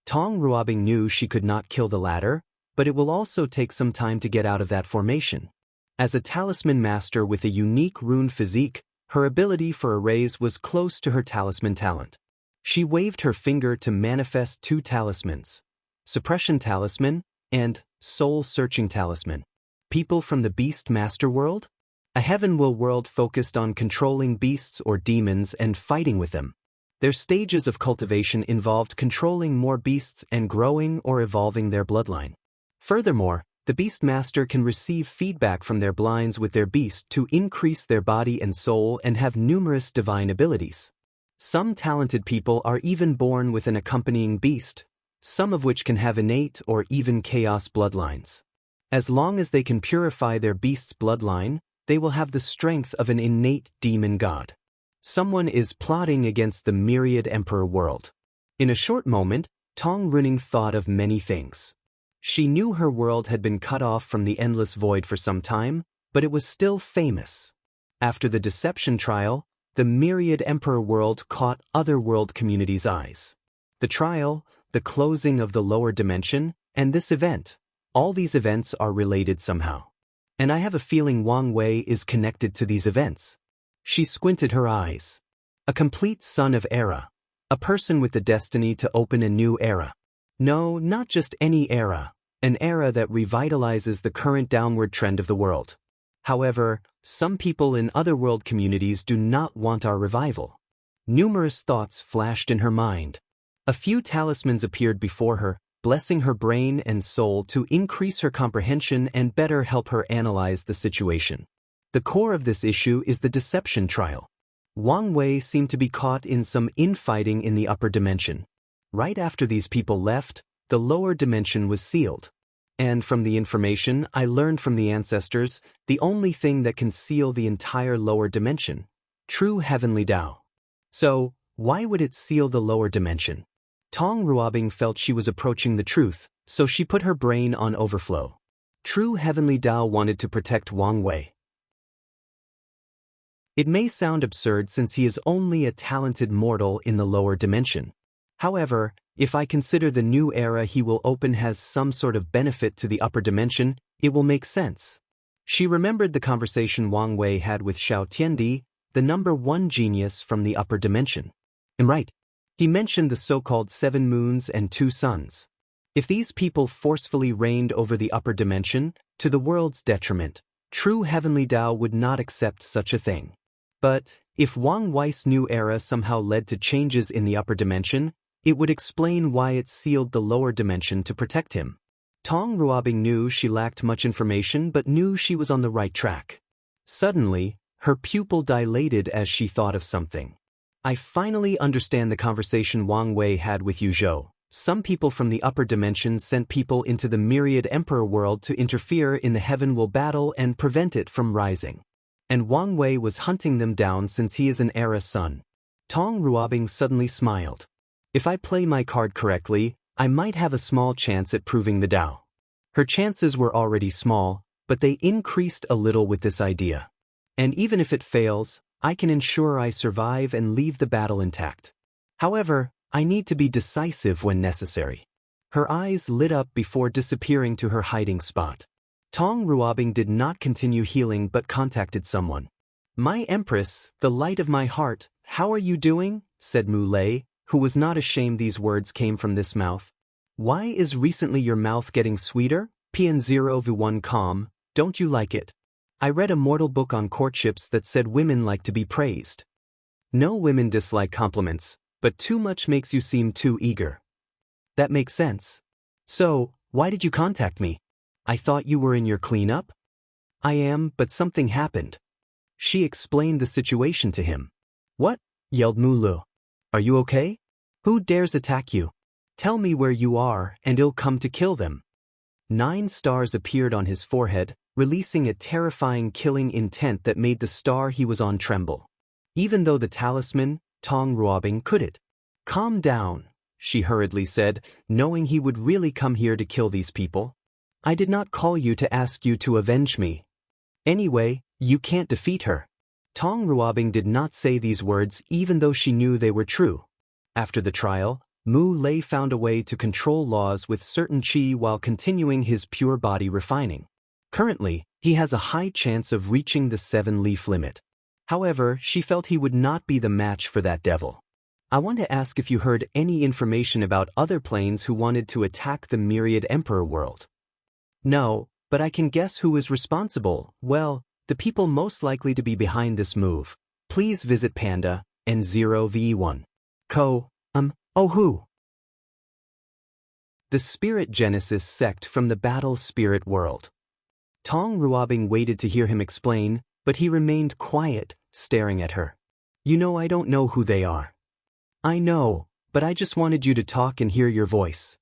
Speaker 1: Tong Ruobing knew she could not kill the latter, but it will also take some time to get out of that formation. As a talisman master with a unique rune physique, her ability for a raise was close to her talisman talent. She waved her finger to manifest 2 talismans, Suppression Talisman and Soul-Searching Talisman. People from the Beast Master World? A Heaven-Will world focused on controlling beasts or demons and fighting with them. Their stages of cultivation involved controlling more beasts and growing or evolving their bloodline. Furthermore, the Beast Master can receive feedback from their blinds with their beast to increase their body and soul and have numerous divine abilities. Some talented people are even born with an accompanying beast, some of which can have innate or even chaos bloodlines. As long as they can purify their beast's bloodline, they will have the strength of an innate demon god. Someone is plotting against the myriad emperor world. In a short moment, Tong Runing thought of many things. She knew her world had been cut off from the endless void for some time, but it was still famous. After the deception trial, the myriad emperor world caught other world communities' eyes. The trial, the closing of the lower dimension, and this event, all these events are related somehow. And I have a feeling Wang Wei is connected to these events. She squinted her eyes. A complete son of era. A person with the destiny to open a new era. No, not just any era. An era that revitalizes the current downward trend of the world. However, some people in other world communities do not want our revival. Numerous thoughts flashed in her mind. A few talismans appeared before her, blessing her brain and soul to increase her comprehension and better help her analyze the situation. The core of this issue is the deception trial. Wang Wei seemed to be caught in some infighting in the upper dimension. Right after these people left, the lower dimension was sealed. And from the information I learned from the ancestors, the only thing that can seal the entire lower dimension, true heavenly Tao. So, why would it seal the lower dimension? Tong Ruabing felt she was approaching the truth, so she put her brain on overflow. True heavenly Tao wanted to protect Wang Wei. It may sound absurd since he is only a talented mortal in the lower dimension. However, if I consider the new era he will open has some sort of benefit to the upper dimension, it will make sense. She remembered the conversation Wang Wei had with Xiao Tiandi, the number 1 genius from the upper dimension. I'm right. He mentioned the so-called 7 moons and 2 suns. If these people forcefully reigned over the upper dimension, to the world's detriment, true heavenly Tao would not accept such a thing. But, if Wang Wei's new era somehow led to changes in the upper dimension, it would explain why it sealed the lower dimension to protect him. Tong Ruabing knew she lacked much information but knew she was on the right track. Suddenly, her pupil dilated as she thought of something. I finally understand the conversation Wang Wei had with Yu Zhou. Some people from the upper dimension sent people into the myriad emperor world to interfere in the heaven will battle and prevent it from rising. And Wang Wei was hunting them down since he is an era son. Tong Ruabing suddenly smiled. If I play my card correctly, I might have a small chance at proving the Tao. Her chances were already small, but they increased a little with this idea. And even if it fails, I can ensure I survive and leave the battle intact. However, I need to be decisive when necessary. Her eyes lit up before disappearing to her hiding spot. Tong Ruabing did not continue healing but contacted someone. My Empress, the light of my heart, how are you doing? Said Mu Lei, who was not ashamed these words came from this mouth. Why is recently your mouth getting sweeter? PN0V1 calm, don't you like it? I read a mortal book on courtships that said women like to be praised. No women dislike compliments, but too much makes you seem too eager. That makes sense. So, why did you contact me? I thought you were in your cleanup? I am, but something happened. She explained the situation to him. What? Yelled Mu Lu. Are you okay? Who dares attack you? Tell me where you are, and I'll come to kill them. 9 stars appeared on his forehead, releasing a terrifying killing intent that made the star he was on tremble. Even though the talisman, Tong Ruabing couldn't. Calm down, she hurriedly said, knowing he would really come here to kill these people. I did not call you to ask you to avenge me. Anyway, you can't defeat her. Tong Ruabing did not say these words even though she knew they were true. After the trial, Mu Lei found a way to control laws with certain qi while continuing his pure body refining. Currently, he has a high chance of reaching the 7-leaf limit. However, she felt he would not be the match for that devil. I want to ask if you heard any information about other planes who wanted to attack the myriad emperor world. No, but I can guess who is responsible. Well, the people most likely to be behind this move. Please visit Panda, N0V1. Who? The Spirit Genesis sect from the Battle Spirit world. Tong Ruabing waited to hear him explain, but he remained quiet, staring at her. You know I don't know who they are. I know, but I just wanted you to talk and hear your voice.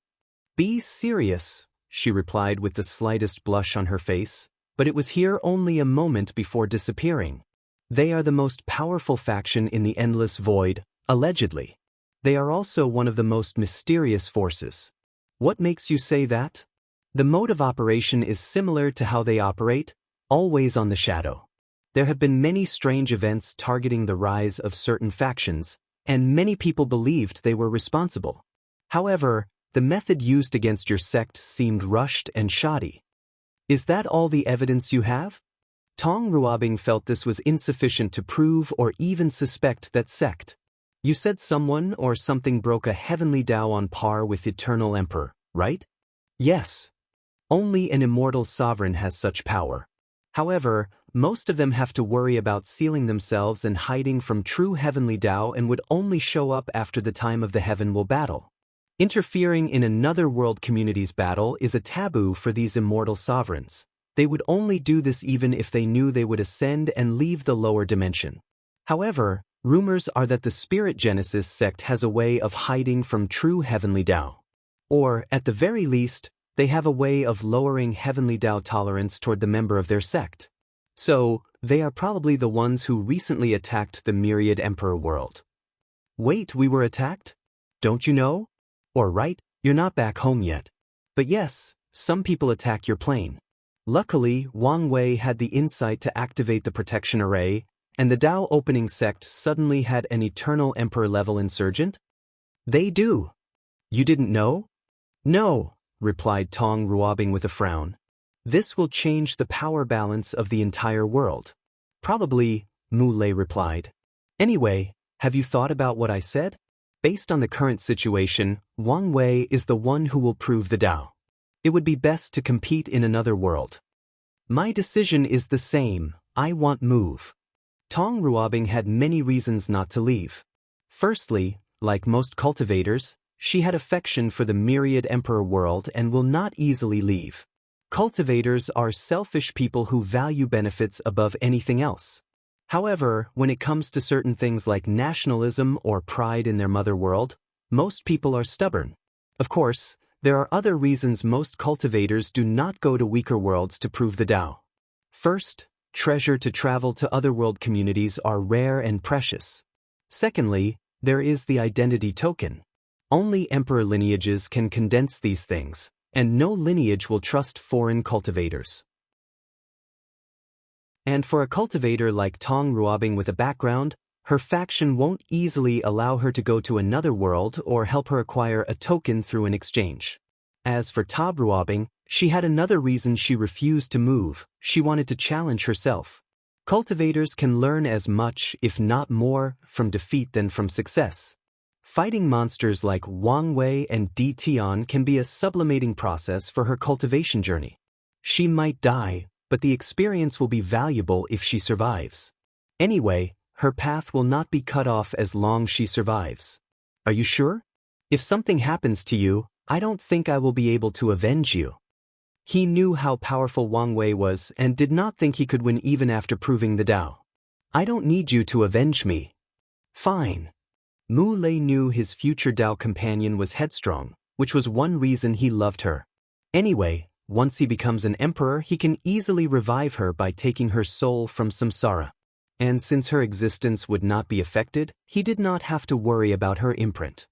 Speaker 1: Be serious, she replied with the slightest blush on her face, but it was here only a moment before disappearing. They are the most powerful faction in the endless void, allegedly. They are also one of the most mysterious forces. What makes you say that? The mode of operation is similar to how they operate, always on the shadow. There have been many strange events targeting the rise of certain factions, and many people believed they were responsible. However, the method used against your sect seemed rushed and shoddy. Is that all the evidence you have? Tong Ruobing felt this was insufficient to prove or even suspect that sect. You said someone or something broke a heavenly Tao on par with Eternal Emperor, right? Yes. Only an immortal sovereign has such power. However, most of them have to worry about sealing themselves and hiding from true heavenly Tao and would only show up after the time of the heavenly battle. Interfering in another world community's battle is a taboo for these immortal sovereigns. They would only do this even if they knew they would ascend and leave the lower dimension. However, rumors are that the Spirit Genesis sect has a way of hiding from true heavenly Tao. Or, at the very least, they have a way of lowering heavenly Tao tolerance toward the member of their sect. So, they are probably the ones who recently attacked the Myriad Emperor world. Wait, we were attacked? Don't you know? Or right, you're not back home yet. But yes, some people attack your plane. Luckily, Wang Wei had the insight to activate the protection array, and the Tao opening sect suddenly had an Eternal Emperor level insurgent? They do. You didn't know? No, replied Tong Ruobing with a frown. This will change the power balance of the entire world. Probably, Mu Lei replied. Anyway, have you thought about what I said? Based on the current situation, Wang Wei is the one who will prove the Tao. It would be best to compete in another world. My decision is the same, I want move. Tong Ruobing had many reasons not to leave. Firstly, like most cultivators, she had affection for the Myriad Emperor world and will not easily leave. Cultivators are selfish people who value benefits above anything else. However, when it comes to certain things like nationalism or pride in their mother world, most people are stubborn. Of course, there are other reasons most cultivators do not go to weaker worlds to prove the Tao. First, treasure to travel to other world communities are rare and precious. Secondly, there is the identity token. Only emperor lineages can condense these things, and no lineage will trust foreign cultivators. And for a cultivator like Tong Ruobing with a background, her faction won't easily allow her to go to another world or help her acquire a token through an exchange. As for Tab Ruobing, she had another reason she refused to move. She wanted to challenge herself. Cultivators can learn as much, if not more, from defeat than from success. Fighting monsters like Wang Wei and Di Tian can be a sublimating process for her cultivation journey. She might die, but the experience will be valuable if she survives. Anyway, her path will not be cut off as long as she survives. Are you sure? If something happens to you, I don't think I will be able to avenge you. He knew how powerful Wang Wei was and did not think he could win even after proving the Tao. I don't need you to avenge me. Fine. Mu Lei knew his future Tao companion was headstrong, which was one reason he loved her. Anyway, once he becomes an emperor, he can easily revive her by taking her soul from samsara. And since her existence would not be affected, he did not have to worry about her imprint.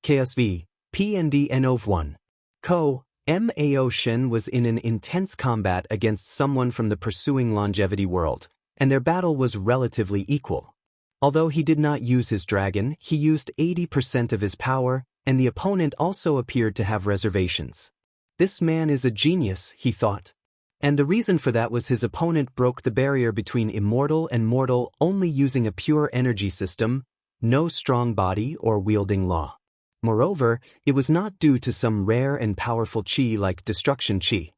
Speaker 1: KSV, PND NOV1. Ko, Mao Shen was in an intense combat against someone from the pursuing longevity world, and their battle was relatively equal. Although he did not use his dragon, he used 80% of his power, and the opponent also appeared to have reservations. This man is a genius, he thought. And the reason for that was his opponent broke the barrier between immortal and mortal only using a pure energy system, no strong body or wielding law. Moreover, it was not due to some rare and powerful chi like destruction chi.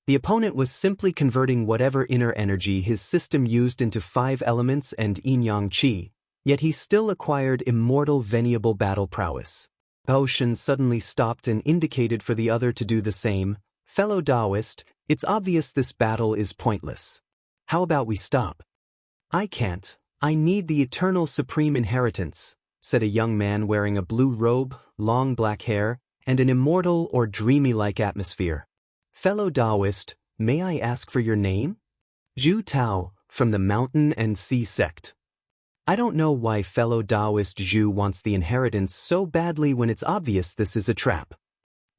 Speaker 1: The opponent was simply converting whatever inner energy his system used into 5 elements and yin-yang chi, yet he still acquired immortal veniable battle prowess. Ocean suddenly stopped and indicated for the other to do the same. Fellow Daoist, it's obvious this battle is pointless. How about we stop? I can't. I need the eternal supreme inheritance, said a young man wearing a blue robe, long black hair, and an immortal or dreamy-like atmosphere. Fellow Daoist, may I ask for your name? Zhu Tao, from the Mountain and Sea sect. I don't know why fellow Daoist Zhu wants the inheritance so badly when it's obvious this is a trap.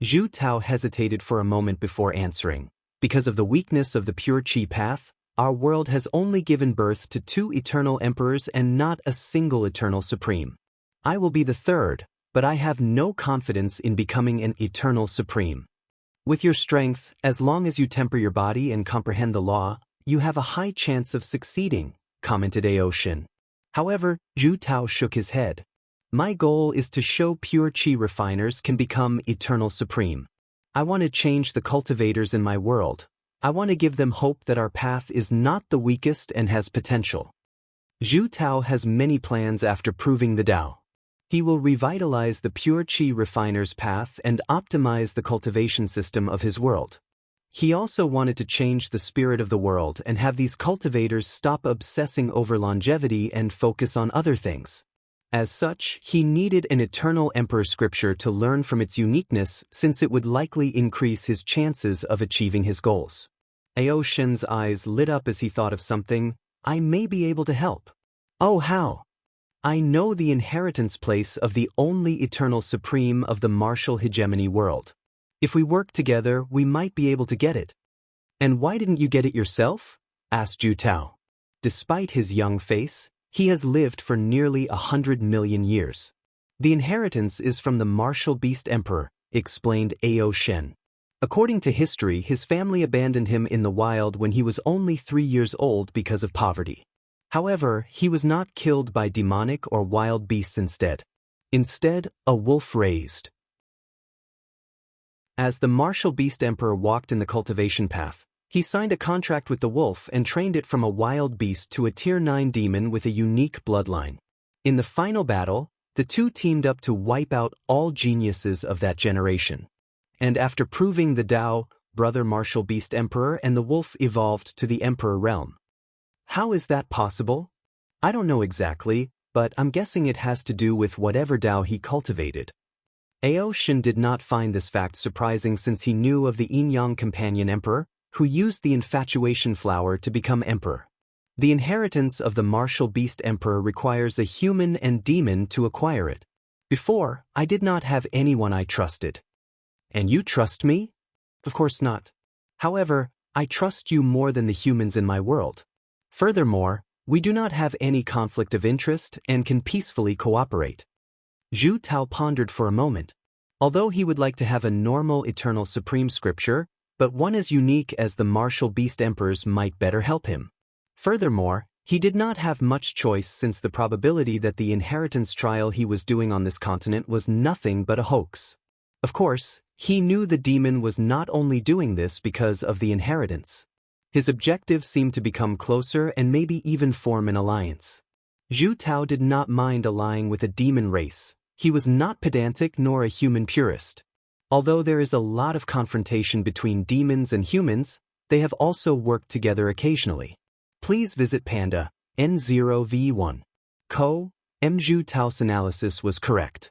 Speaker 1: Zhu Tao hesitated for a moment before answering. Because of the weakness of the pure qi path, our world has only given birth to 2 eternal emperors and not a single eternal supreme. I will be the third, but I have no confidence in becoming an eternal supreme. With your strength, as long as you temper your body and comprehend the law, you have a high chance of succeeding, commented Aoshin. However, Zhu Tao shook his head. My goal is to show pure qi refiners can become eternal supreme. I want to change the cultivators in my world. I want to give them hope that our path is not the weakest and has potential. Zhu Tao has many plans after proving the Tao. He will revitalize the pure qi refiner's path and optimize the cultivation system of his world. He also wanted to change the spirit of the world and have these cultivators stop obsessing over longevity and focus on other things. As such, he needed an eternal emperor scripture to learn from its uniqueness since it would likely increase his chances of achieving his goals. Aoshin's eyes lit up as he thought of something. I may be able to help. Oh, how? I know the inheritance place of the only eternal supreme of the martial hegemony world. If we work together, we might be able to get it. And why didn't you get it yourself? Asked Zhu Tao. Despite his young face, he has lived for nearly 100 million years. The inheritance is from the martial beast emperor, explained Aoshin. According to history, his family abandoned him in the wild when he was only 3 years old because of poverty. However, he was not killed by demonic or wild beasts instead. Instead, a wolf raised. As the martial beast emperor walked in the cultivation path, he signed a contract with the wolf and trained it from a wild beast to a Tier 9 demon with a unique bloodline. In the final battle, the two teamed up to wipe out all geniuses of that generation. And after proving the Tao, brother martial beast emperor and the wolf evolved to the emperor realm. How is that possible? I don't know exactly, but I'm guessing it has to do with whatever Tao he cultivated. Aoshin did not find this fact surprising since he knew of the Yin-Yang companion emperor, who used the infatuation flower to become emperor. The inheritance of the martial beast emperor requires a human and demon to acquire it. Before, I did not have anyone I trusted. And you trust me? Of course not. However, I trust you more than the humans in my world. Furthermore, we do not have any conflict of interest and can peacefully cooperate. Zhu Tao pondered for a moment. Although he would like to have a normal eternal supreme scripture, but one as unique as the martial beast emperors might better help him. Furthermore, he did not have much choice since the probability that the inheritance trial he was doing on this continent was nothing but a hoax. Of course, he knew the demon was not only doing this because of the inheritance. His objective seemed to become closer and maybe even form an alliance. Zhu Tao did not mind allying with a demon race. He was not pedantic nor a human purist. Although there is a lot of confrontation between demons and humans, they have also worked together occasionally. Please visit Panda, N0V1. Zhu Tao's analysis was correct.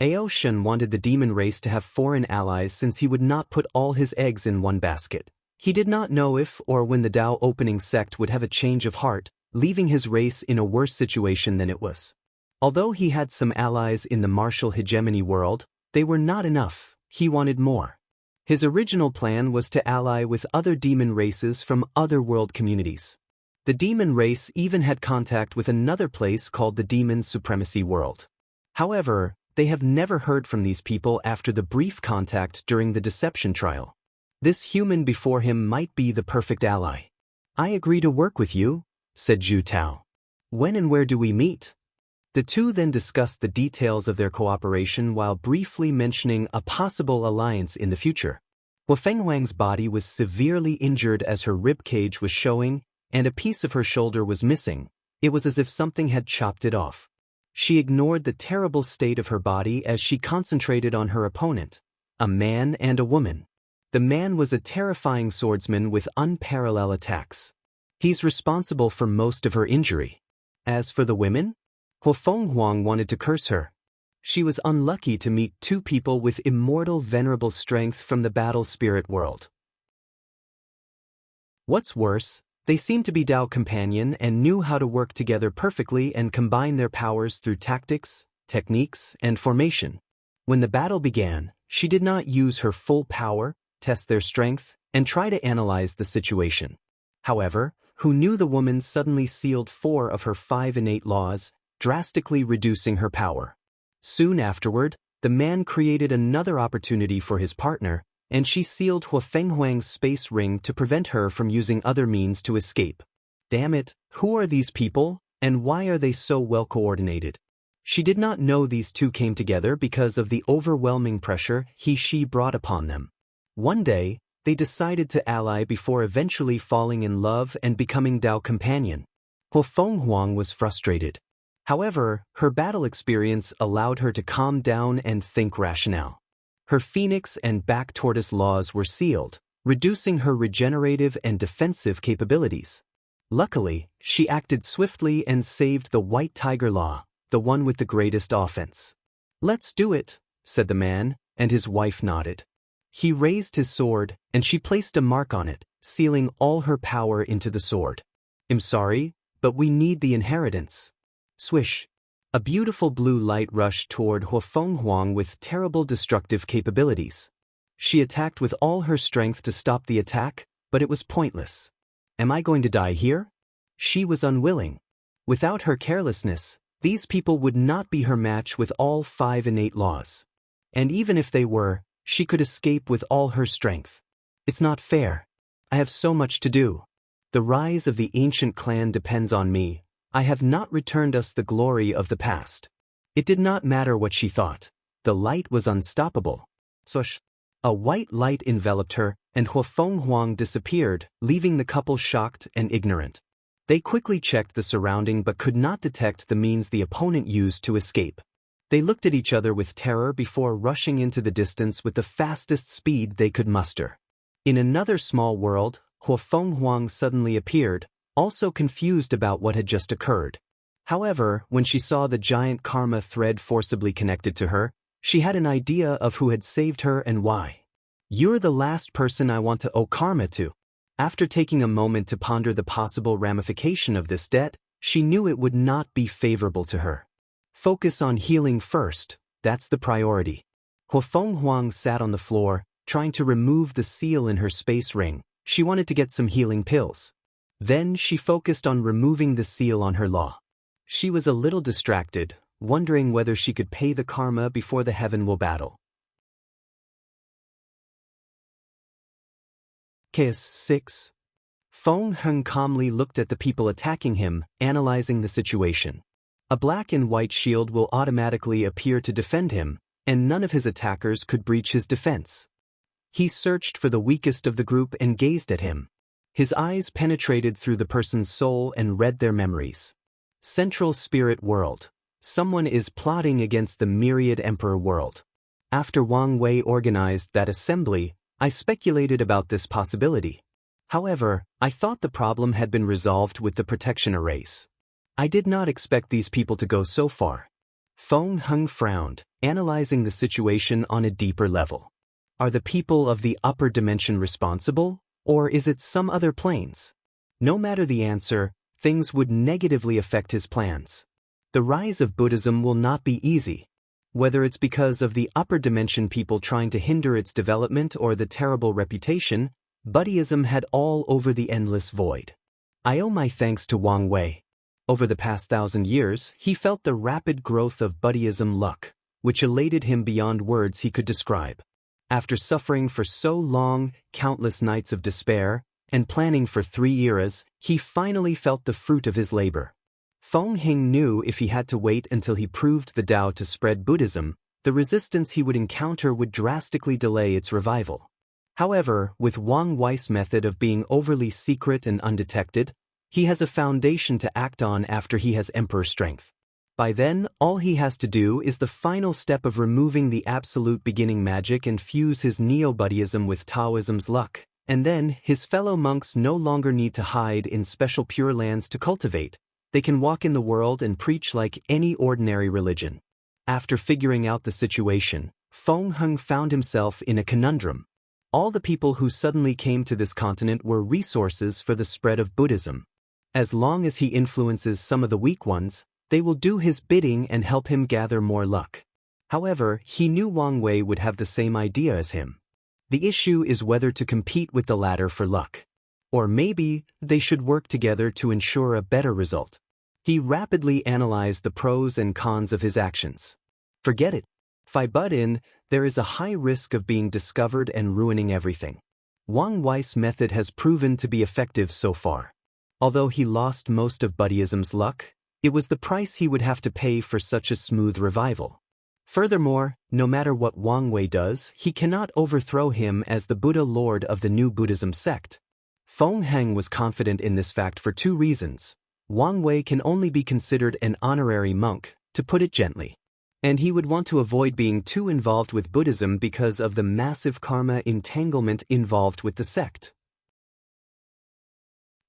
Speaker 1: Aoshin wanted the demon race to have foreign allies since he would not put all his eggs in one basket. He did not know if or when the Tao opening sect would have a change of heart, leaving his race in a worse situation than it was. Although he had some allies in the martial hegemony world, they were not enough. He wanted more. His original plan was to ally with other demon races from other world communities. The demon race even had contact with another place called the Demon Supremacy World. However, they have never heard from these people after the brief contact during the deception trial. This human before him might be the perfect ally. I agree to work with you, said Zhu Tao. When and where do we meet? The two then discussed the details of their cooperation while briefly mentioning a possible alliance in the future. Fenghuang's body was severely injured as her rib cage was showing, and a piece of her shoulder was missing. It was as if something had chopped it off. She ignored the terrible state of her body as she concentrated on her opponent, a man and a woman. The man was a terrifying swordsman with unparalleled attacks. He's responsible for most of her injury. As for the women, Fenghuang wanted to curse her. She was unlucky to meet two people with immortal venerable strength from the battle spirit world. What's worse, they seemed to be Dao companion and knew how to work together perfectly and combine their powers through tactics, techniques, and formation. When the battle began, she did not use her full power, test their strength, and try to analyze the situation. However, who knew the woman suddenly sealed 4 of her 5 innate laws, drastically reducing her power. Soon afterward, the man created another opportunity for his partner, and she sealed Huafenghuang's space ring to prevent her from using other means to escape. Damn it, who are these people, and why are they so well coordinated? She did not know these two came together because of the overwhelming pressure she brought upon them. One day, they decided to ally before eventually falling in love and becoming Dao companion. Huafenghuang was frustrated. However, her battle experience allowed her to calm down and think rationale. Her phoenix and back tortoise laws were sealed, reducing her regenerative and defensive capabilities. Luckily, she acted swiftly and saved the white tiger law, the one with the greatest offense. "Let's do it," said the man, and his wife nodded. He raised his sword, and she placed a mark on it, sealing all her power into the sword. "I'm sorry, but we need the inheritance." Swish. A beautiful blue light rushed toward Huafenghuang with terrible destructive capabilities. She attacked with all her strength to stop the attack, but it was pointless. "Am I going to die here?" She was unwilling. Without her carelessness, these people would not be her match with all 5 innate laws. And even if they were, she could escape with all her strength. "It's not fair. I have so much to do. The rise of the ancient clan depends on me. I have not returned us the glory of the past." It did not matter what she thought. The light was unstoppable. Swish. A white light enveloped her, and Huafenghuang disappeared, leaving the couple shocked and ignorant. They quickly checked the surrounding but could not detect the means the opponent used to escape. They looked at each other with terror before rushing into the distance with the fastest speed they could muster. In another small world, Huafenghuang suddenly appeared, also confused about what had just occurred. However, when she saw the giant karma thread forcibly connected to her, she had an idea of who had saved her and why. "You're the last person I want to owe karma to." After taking a moment to ponder the possible ramification of this debt, she knew it would not be favorable to her. Focus on healing first, that's the priority. Huafenghuang sat on the floor, trying to remove the seal in her space ring. She wanted to get some healing pills. Then she focused on removing the seal on her law. She was a little distracted, wondering whether she could pay the karma before the heaven will battle. Case 6. Feng Heng calmly looked at the people attacking him, analyzing the situation. A black and white shield will automatically appear to defend him, and none of his attackers could breach his defense. He searched for the weakest of the group and gazed at him. His eyes penetrated through the person's soul and read their memories. Central Spirit World. Someone is plotting against the Myriad Emperor world. After Wang Wei organized that assembly, I speculated about this possibility. However, I thought the problem had been resolved with the protection arrays. I did not expect these people to go so far. Feng Heng frowned, analyzing the situation on a deeper level. Are the people of the upper dimension responsible? Or is it some other planes? No matter the answer, things would negatively affect his plans. The rise of Buddhism will not be easy. Whether it's because of the upper dimension people trying to hinder its development or the terrible reputation, Buddhism had all over the endless void. I owe my thanks to Wang Wei. Over the past 1,000 years, he felt the rapid growth of Buddhism luck, which elated him beyond words he could describe. After suffering for so long, countless nights of despair, and planning for 3 eras, he finally felt the fruit of his labor. Feng Heng knew if he had to wait until he proved the Tao to spread Buddhism, the resistance he would encounter would drastically delay its revival. However, with Wang Wei's method of being overly secret and undetected, he has a foundation to act on after he has emperor strength. By then, all he has to do is the final step of removing the absolute beginning magic and fuse his Neo-Buddhism with Taoism's luck, and then his fellow monks no longer need to hide in special pure lands to cultivate. They can walk in the world and preach like any ordinary religion. After figuring out the situation, Feng Heng found himself in a conundrum. All the people who suddenly came to this continent were resources for the spread of Buddhism. As long as he influences some of the weak ones, they will do his bidding and help him gather more luck. However, he knew Wang Wei would have the same idea as him. The issue is whether to compete with the latter for luck. Or maybe they should work together to ensure a better result. He rapidly analyzed the pros and cons of his actions. Forget it. If I butt in, there is a high risk of being discovered and ruining everything. Wang Wei's method has proven to be effective so far. Although he lost most of Buddhism's luck, it was the price he would have to pay for such a smooth revival. Furthermore, no matter what Wang Wei does, he cannot overthrow him as the Buddha Lord of the new Buddhism sect. Feng Heng was confident in this fact for two reasons. Wang Wei can only be considered an honorary monk, to put it gently. And he would want to avoid being too involved with Buddhism because of the massive karma entanglement involved with the sect.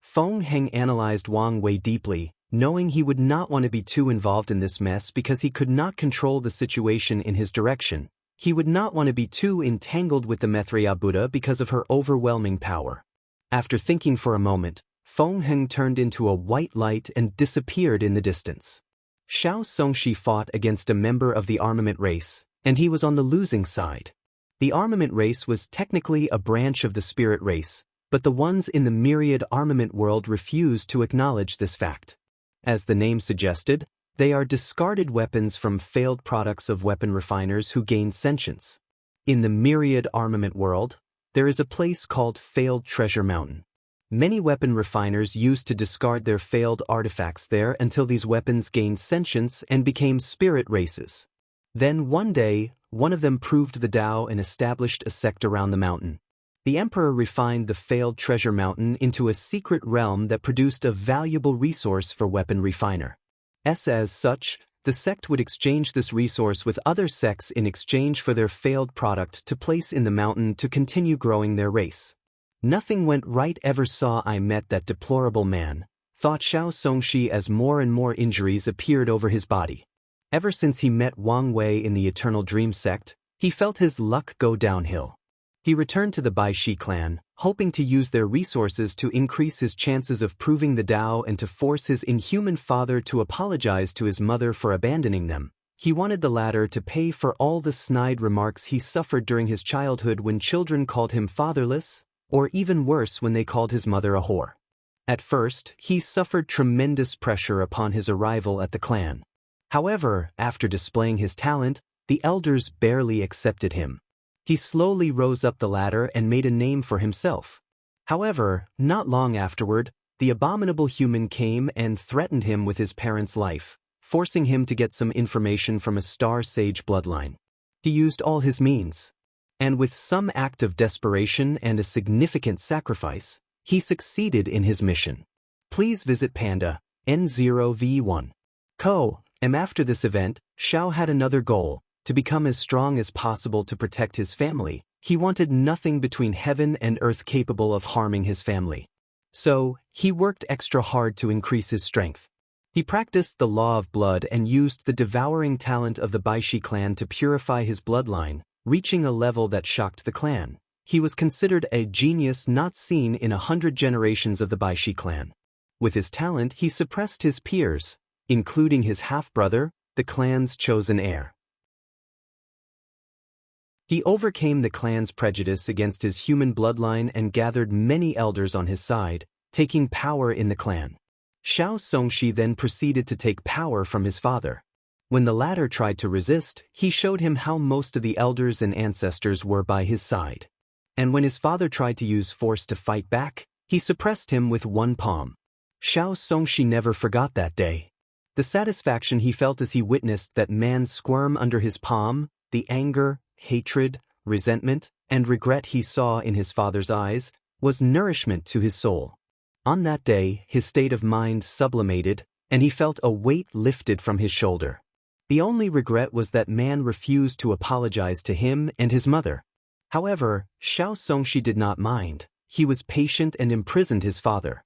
Speaker 1: Feng Heng analyzed Wang Wei deeply, knowing he would not want to be too involved in this mess because he could not control the situation in his direction. He would not want to be too entangled with the Maitreya Buddha because of her overwhelming power. After thinking for a moment, Feng Heng turned into a white light and disappeared in the distance. Xianxia fought against a member of the armament race, and he was on the losing side. The armament race was technically a branch of the spirit race, but the ones in the myriad armament world refused to acknowledge this fact. As the name suggested, they are discarded weapons from failed products of weapon refiners who gain sentience. In the myriad armament world, there is a place called Failed Treasure Mountain. Many weapon refiners used to discard their failed artifacts there until these weapons gained sentience and became spirit races. Then one day, one of them proved the Tao and established a sect around the mountain. The emperor refined the Failed Treasure Mountain into a secret realm that produced a valuable resource for weapon refiner. As such, the sect would exchange this resource with other sects in exchange for their failed product to place in the mountain to continue growing their race. Nothing went right ever saw I met that deplorable man, thought Xianxia as more and more injuries appeared over his body. Ever since he met Wang Wei in the Eternal Dream sect, he felt his luck go downhill. He returned to the Baishi clan, hoping to use their resources to increase his chances of proving the Tao and to force his inhuman father to apologize to his mother for abandoning them. He wanted the latter to pay for all the snide remarks he suffered during his childhood when children called him fatherless, or even worse when they called his mother a whore. At first, he suffered tremendous pressure upon his arrival at the clan. However, after displaying his talent, the elders barely accepted him. He slowly rose up the ladder and made a name for himself. However, not long afterward, the abominable human came and threatened him with his parents' life, forcing him to get some information from a star sage bloodline. He used all his means. And with some act of desperation and a significant sacrifice, he succeeded in his mission. Please visit Panda, N0V1. After this event, Xiao had another goal, to become as strong as possible to protect his family. He wanted nothing between heaven and earth capable of harming his family. So, he worked extra hard to increase his strength. He practiced the law of blood and used the devouring talent of the Baishi clan to purify his bloodline, reaching a level that shocked the clan. He was considered a genius not seen in 100 generations of the Baishi clan. With his talent, he suppressed his peers, including his half-brother, the clan's chosen heir. He overcame the clan's prejudice against his human bloodline and gathered many elders on his side, taking power in the clan. Xianxia then proceeded to take power from his father. When the latter tried to resist, he showed him how most of the elders and ancestors were by his side. And when his father tried to use force to fight back, he suppressed him with one palm. Xianxia never forgot that day. The satisfaction he felt as he witnessed that man squirm under his palm, the anger, hatred, resentment, and regret he saw in his father's eyes, was nourishment to his soul. On that day, his state of mind sublimated, and he felt a weight lifted from his shoulder. The only regret was that man refused to apologize to him and his mother. However, Xianxia did not mind. He was patient and imprisoned his father.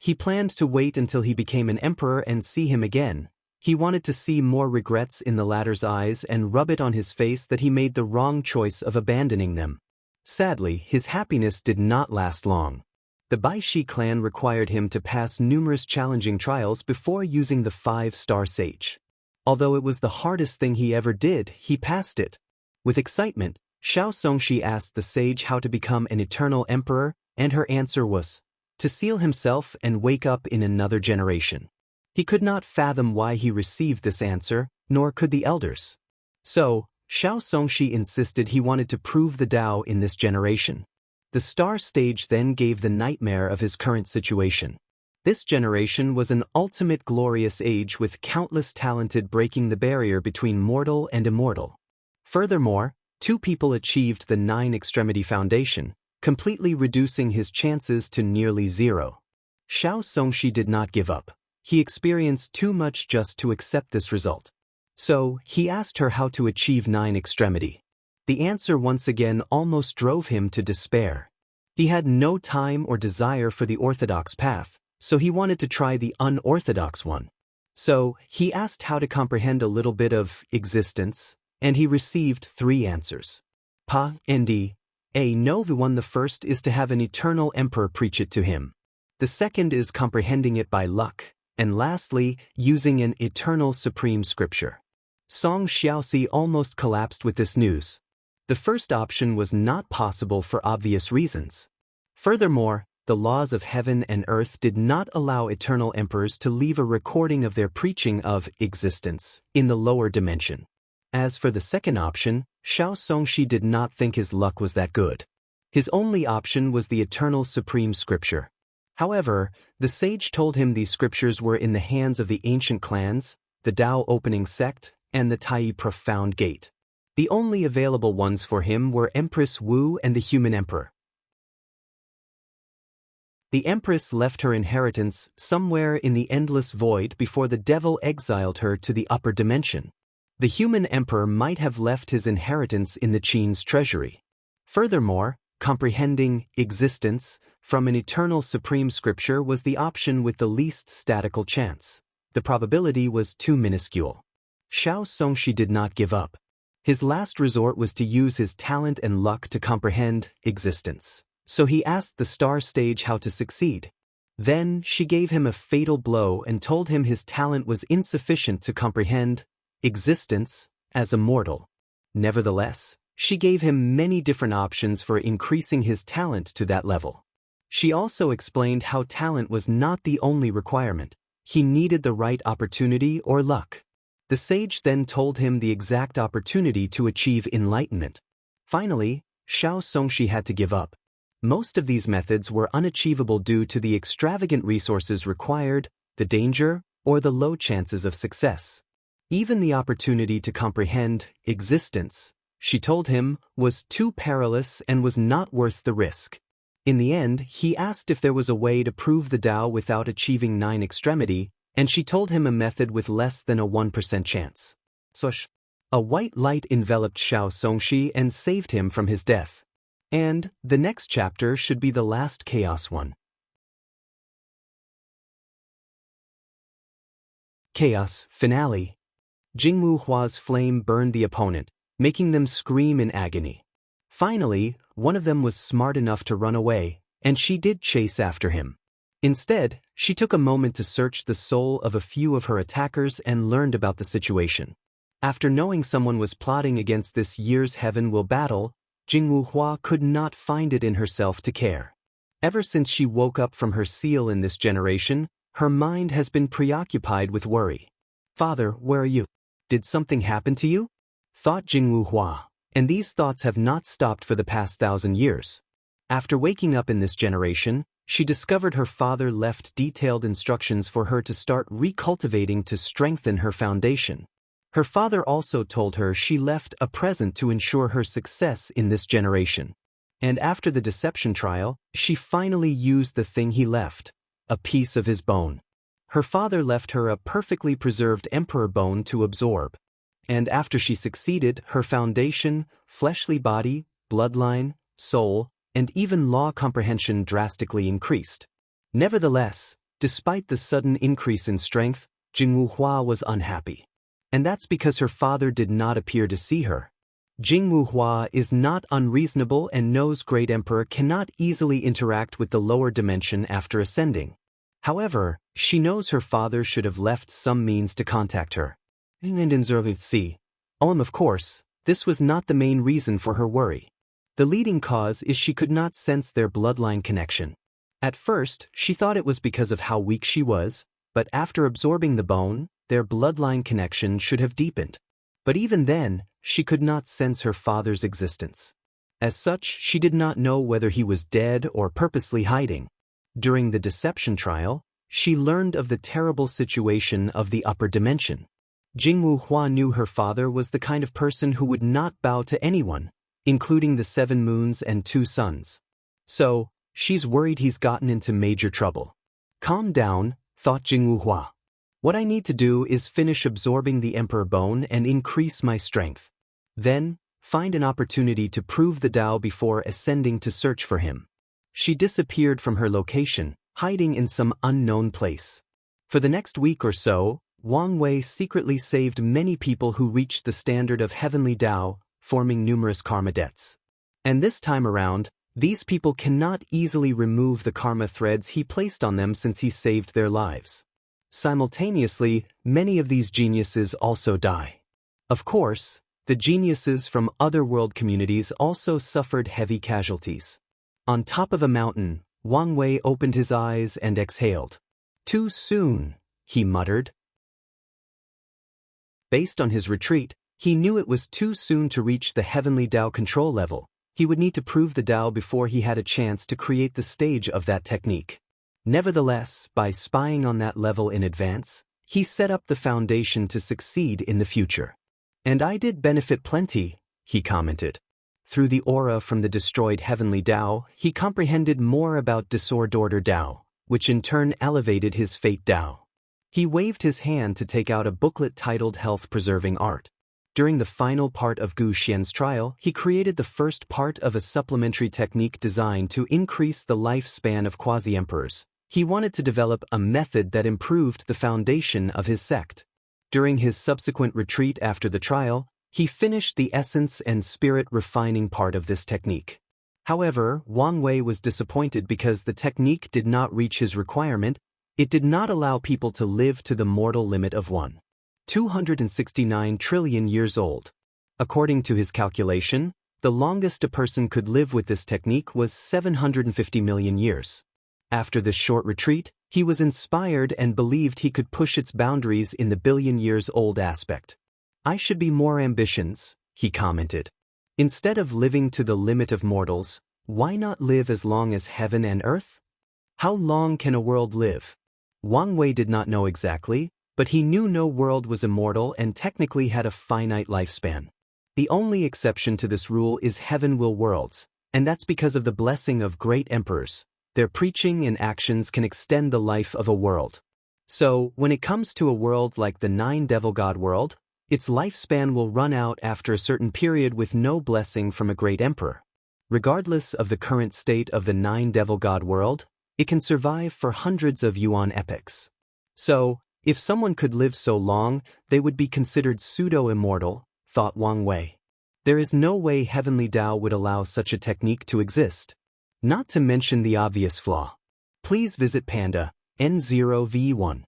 Speaker 1: He planned to wait until he became an emperor and see him again, He wanted to see more regrets in the latter's eyes and rub it on his face that he made the wrong choice of abandoning them. Sadly, his happiness did not last long. The Baishi clan required him to pass numerous challenging trials before using the 5-star sage. Although it was the hardest thing he ever did, he passed it. With excitement, Xianxia asked the sage how to become an eternal emperor, and her answer was, to seal himself and wake up in another generation. He could not fathom why he received this answer, nor could the elders. So, Xianxia insisted he wanted to prove the Tao in this generation. The star stage then gave the nightmare of his current situation. This generation was an ultimate glorious age with countless talented breaking the barrier between mortal and immortal. Furthermore, 2 people achieved the 9-extremity foundation, completely reducing his chances to nearly 0. Xianxia did not give up. He experienced too much just to accept this result. So, he asked her how to achieve 9-extremity. The answer once again almost drove him to despair. He had no time or desire for the orthodox path, so he wanted to try the unorthodox one. So, he asked how to comprehend a little bit of existence, and he received 3 answers. Pa, Nd, A. No, the one. The first is to have an eternal emperor preach it to him. The second is comprehending it by luck, and lastly, using an eternal supreme scripture. Song Xiaoxi almost collapsed with this news. The first option was not possible for obvious reasons. Furthermore, the laws of heaven and earth did not allow eternal emperors to leave a recording of their preaching of existence in the lower dimension. As for the second option, Xiaoxi did not think his luck was that good. His only option was the eternal supreme scripture. However, the sage told him these scriptures were in the hands of the ancient clans, the Tao opening sect, and the Tai profound gate. The only available ones for him were Empress Wu and the human emperor. The empress left her inheritance somewhere in the endless void before the devil exiled her to the upper dimension. The human emperor might have left his inheritance in the Qin's treasury. Furthermore, comprehending existence from an eternal supreme scripture was the option with the least statical chance. The probability was too minuscule. Xiaoxi did not give up. His last resort was to use his talent and luck to comprehend existence. So he asked the star stage how to succeed. Then she gave him a fatal blow and told him his talent was insufficient to comprehend existence as immortal. Nevertheless, she gave him many different options for increasing his talent to that level. She also explained how talent was not the only requirement. He needed the right opportunity or luck. The sage then told him the exact opportunity to achieve enlightenment. Finally, Xiaoxi had to give up. Most of these methods were unachievable due to the extravagant resources required, the danger, or the low chances of success. Even the opportunity to comprehend existence, she told him, was too perilous and was not worth the risk. In the end, he asked if there was a way to prove the Tao without achieving 9-extremity, and she told him a method with less than a 1% chance. Sush. A white light enveloped Xiaoxi and saved him from his death. And the next chapter should be the last chaos one. Chaos Finale. Jingwu Hua's flame burned the opponent, making them scream in agony. Finally, one of them was smart enough to run away, and she did chase after him. Instead, she took a moment to search the soul of a few of her attackers and learned about the situation. After knowing someone was plotting against this year's heaven will battle, Jingwu Hua could not find it in herself to care. Ever since she woke up from her seal in this generation, her mind has been preoccupied with worry. Father, where are you? Did something happen to you? Thought Jingwu Hua, and these thoughts have not stopped for the past 1,000 years. After waking up in this generation, she discovered her father left detailed instructions for her to start recultivating to strengthen her foundation. Her father also told her she left a present to ensure her success in this generation. And after the deception trial, she finally used the thing he left, a piece of his bone. Her father left her a perfectly preserved emperor bone to absorb. And after she succeeded, her foundation, fleshly body, bloodline, soul, and even law comprehension drastically increased. Nevertheless, despite the sudden increase in strength, Jingwu Hua was unhappy. And that's because her father did not appear to see her. Jingwu Hua is not unreasonable and knows Great Emperor cannot easily interact with the lower dimension after ascending. However, she knows her father should have left some means to contact her. Of course, this was not the main reason for her worry. The leading cause is she could not sense their bloodline connection. At first, she thought it was because of how weak she was, but after absorbing the bone, their bloodline connection should have deepened. But even then, she could not sense her father's existence. As such, she did not know whether he was dead or purposely hiding. During the deception trial, she learned of the terrible situation of the upper dimension. Jingwu Hua knew her father was the kind of person who would not bow to anyone, including the 7 moons and 2 suns. So, she's worried he's gotten into major trouble. Calm down, thought Jingwu Hua. What I need to do is finish absorbing the Emperor Bone and increase my strength. Then, find an opportunity to prove the Tao before ascending to search for him. She disappeared from her location, hiding in some unknown place. For the next week or so, Wang Wei secretly saved many people who reached the standard of heavenly Tao, forming numerous karma debts. And this time around, these people cannot easily remove the karma threads he placed on them since he saved their lives. Simultaneously, many of these geniuses also die. Of course, the geniuses from other world communities also suffered heavy casualties. On top of a mountain, Wang Wei opened his eyes and exhaled. Too soon, he muttered. Based on his retreat, he knew it was too soon to reach the heavenly Tao control level. He would need to prove the Tao before he had a chance to create the stage of that technique. Nevertheless, by spying on that level in advance, he set up the foundation to succeed in the future. And I did benefit plenty, he commented. Through the aura from the destroyed heavenly Tao, he comprehended more about disordered Tao, which in turn elevated his fate Tao. He waved his hand to take out a booklet titled Health-Preserving Art. During the final part of Gu Xian's trial, he created the first part of a supplementary technique designed to increase the lifespan of quasi-emperors. He wanted to develop a method that improved the foundation of his sect. During his subsequent retreat after the trial, he finished the essence and spirit refining part of this technique. However, Wang Wei was disappointed because the technique did not reach his requirement. It did not allow people to live to the mortal limit of 269 trillion years old. According to his calculation, the longest a person could live with this technique was 750 million years. After this short retreat, he was inspired and believed he could push its boundaries in the billion-years-old aspect. I should be more ambitious, he commented. Instead of living to the limit of mortals, why not live as long as heaven and earth? How long can a world live? Wang Wei did not know exactly, but he knew no world was immortal and technically had a finite lifespan. The only exception to this rule is heaven will worlds, and that's because of the blessing of great emperors. Their preaching and actions can extend the life of a world. So, when it comes to a world like the 9 Devil God world, its lifespan will run out after a certain period with no blessing from a great emperor. Regardless of the current state of the 9 Devil God world, it can survive for hundreds of yuan epochs. So, if someone could live so long, they would be considered pseudo-immortal, thought Wang Wei. There is no way heavenly Tao would allow such a technique to exist. Not to mention the obvious flaw. Please visit Panda, N0V1.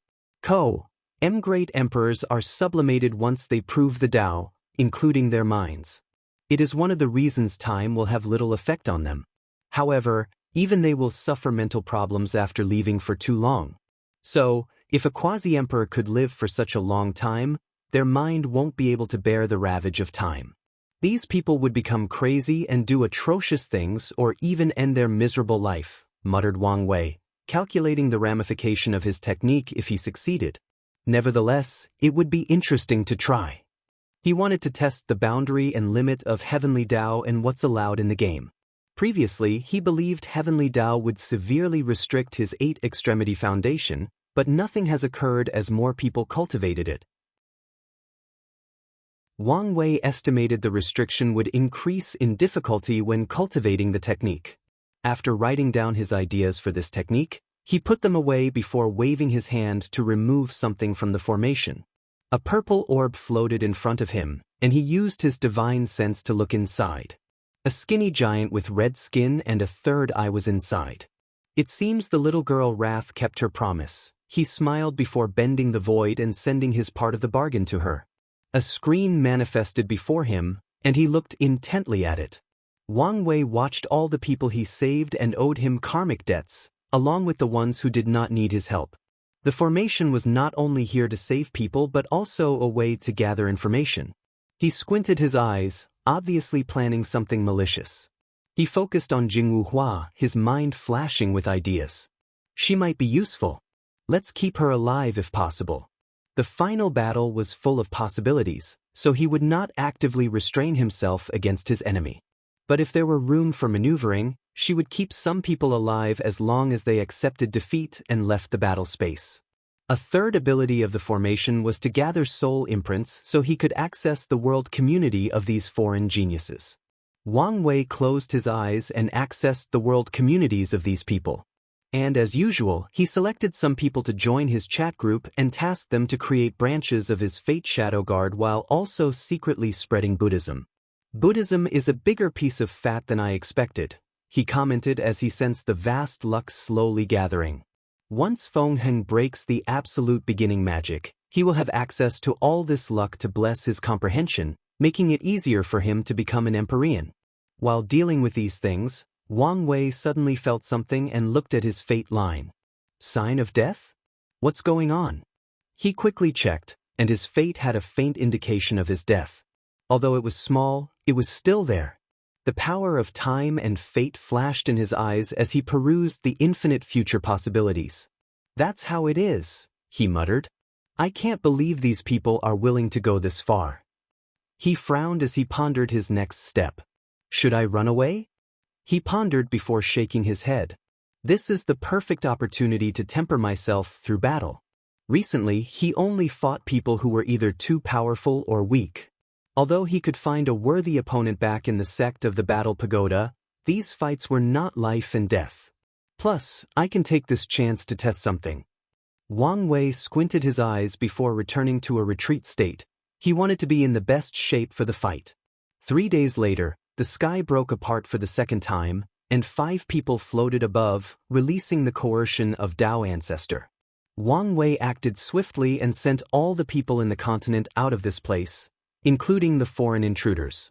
Speaker 1: Great emperors are sublimated once they prove the Tao, including their minds. It is one of the reasons time will have little effect on them. However, even they will suffer mental problems after leaving for too long. So, if a quasi-emperor could live for such a long time, their mind won't be able to bear the ravage of time. These people would become crazy and do atrocious things or even end their miserable life, muttered Wang Wei, calculating the ramification of his technique if he succeeded. Nevertheless, it would be interesting to try. He wanted to test the boundary and limit of heavenly Tao and what's allowed in the game. Previously, he believed heavenly Tao would severely restrict his 8-extremity foundation, but nothing has occurred as more people cultivated it. Wang Wei estimated the restriction would increase in difficulty when cultivating the technique. After writing down his ideas for this technique, He put them away before waving his hand to remove something from the formation. A purple orb floated in front of him, and he used his divine sense to look inside. A skinny giant with red skin and a third eye was inside. It seems the little girl Wrath kept her promise. He smiled before bending the void and sending his part of the bargain to her. A screen manifested before him, and he looked intently at it. Wang Wei watched all the people he saved and owed him karmic debts, along with the ones who did not need his help. The formation was not only here to save people but also a way to gather information. He squinted his eyes, obviously planning something malicious. He focused on Jingwu Hua, his mind flashing with ideas. She might be useful. Let's keep her alive if possible. The final battle was full of possibilities, so he would not actively restrain himself against his enemy. But if there were room for maneuvering, she would keep some people alive as long as they accepted defeat and left the battle space. A third ability of the formation was to gather soul imprints so he could access the world community of these foreign geniuses. Wang Wei closed his eyes and accessed the world communities of these people. And as usual, he selected some people to join his chat group and tasked them to create branches of his Fate Shadow Guard while also secretly spreading Buddhism. Buddhism is a bigger piece of fat than I expected, he commented as he sensed the vast luck slowly gathering. Once Feng Heng breaks the absolute beginning magic, he will have access to all this luck to bless his comprehension, making it easier for him to become an Empyrean. While dealing with these things, Wang Wei suddenly felt something and looked at his fate line. Sign of death? What's going on? He quickly checked, and his fate had a faint indication of his death. Although it was small, it was still there. The power of time and fate flashed in his eyes as he perused the infinite future possibilities. That's how it is, he muttered. I can't believe these people are willing to go this far. He frowned as he pondered his next step. Should I run away? He pondered before shaking his head. This is the perfect opportunity to temper myself through battle. Recently, he only fought people who were either too powerful or weak. Although he could find a worthy opponent back in the sect of the Battle Pagoda, these fights were not life and death. Plus, I can take this chance to test something. Wang Wei squinted his eyes before returning to a retreat state. He wanted to be in the best shape for the fight. 3 days later, the sky broke apart for the second time, and 5 people floated above, releasing the coercion of Dao Ancestor. Wang Wei acted swiftly and sent all the people in the continent out of this place, including the foreign intruders.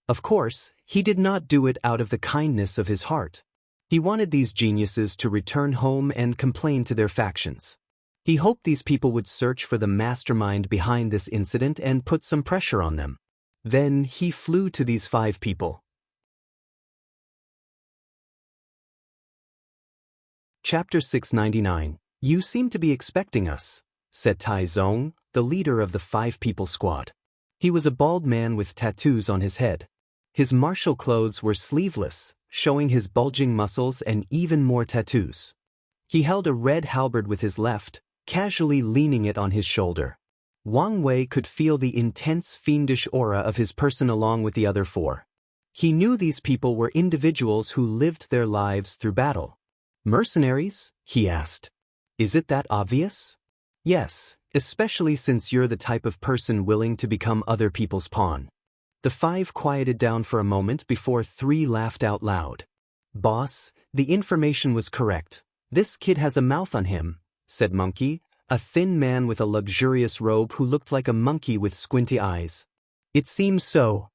Speaker 1: Of course, he did not do it out of the kindness of his heart. He wanted these geniuses to return home and complain to their factions. He hoped these people would search for the mastermind behind this incident and put some pressure on them. Then he flew to these 5 people. Chapter 699. You seem to be expecting us, said Tai Zong, the leader of the 5-people squad. He was a bald man with tattoos on his head. His martial clothes were sleeveless, showing his bulging muscles and even more tattoos. He held a red halberd with his left, casually leaning it on his shoulder. Wang Wei could feel the intense fiendish aura of his person along with the other 4. He knew these people were individuals who lived their lives through battle. Mercenaries? He asked. Is it that obvious? Yes, especially since you're the type of person willing to become other people's pawn. The 5 quieted down for a moment before 3 laughed out loud. Boss, the information was correct. This kid has a mouth on him, said Monkey, a thin man with a luxurious robe who looked like a monkey with squinty eyes. It seems so.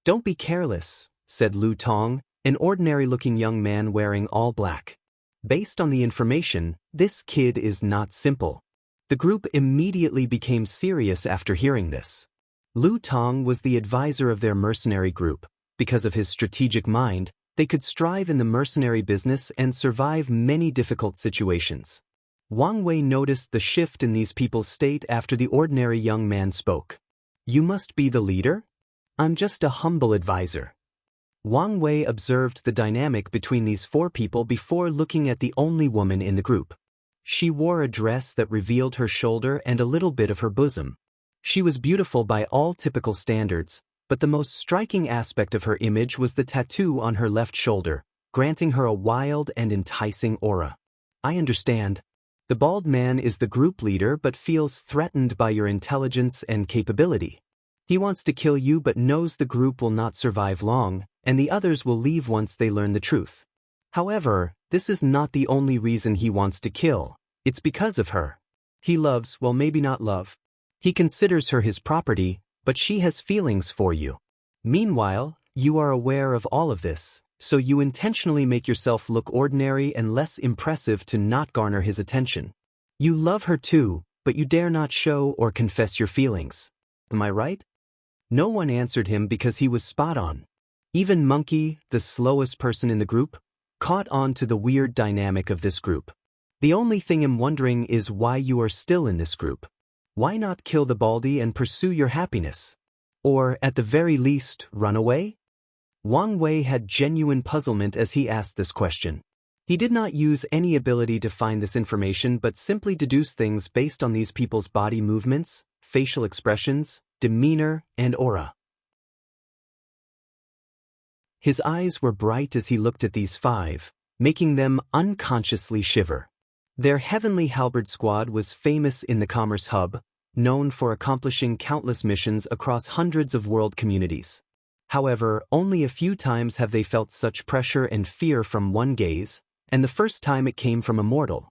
Speaker 1: Don't be careless, said Lu Tong, an ordinary-looking young man wearing all black. Based on the information, this kid is not simple. The group immediately became serious after hearing this. Lu Tong was the advisor of their mercenary group. Because of his strategic mind, they could strive in the mercenary business and survive many difficult situations. Wang Wei noticed the shift in these people's state after the ordinary young man spoke. You must be the leader? I'm just a humble advisor. Wang Wei observed the dynamic between these 4 people before looking at the only woman in the group. She wore a dress that revealed her shoulder and a little bit of her bosom. She was beautiful by all typical standards, but the most striking aspect of her image was the tattoo on her left shoulder, granting her a wild and enticing aura. I understand. The bald man is the group leader but feels threatened by your intelligence and capability. He wants to kill you but knows the group will not survive long, and the others will leave once they learn the truth. However, this is not the only reason he wants to kill. It's because of her. He loves, well, maybe not love. He considers her his property, but she has feelings for you. Meanwhile, you are aware of all of this, so you intentionally make yourself look ordinary and less impressive to not garner his attention. You love her too, but you dare not show or confess your feelings. Am I right? No one answered him because he was spot on. Even Monkey, the slowest person in the group, caught on to the weird dynamic of this group. The only thing I'm wondering is why you are still in this group. Why not kill the Baldy and pursue your happiness? Or, at the very least, run away? Wang Wei had genuine puzzlement as he asked this question. He did not use any ability to find this information but simply deduced things based on these people's body movements, facial expressions, demeanor, and aura. His eyes were bright as he looked at these five, making them unconsciously shiver. Their heavenly halberd squad was famous in the Commerce Hub, known for accomplishing countless missions across hundreds of world communities. However, only a few times have they felt such pressure and fear from one gaze, and the first time it came from Immortal.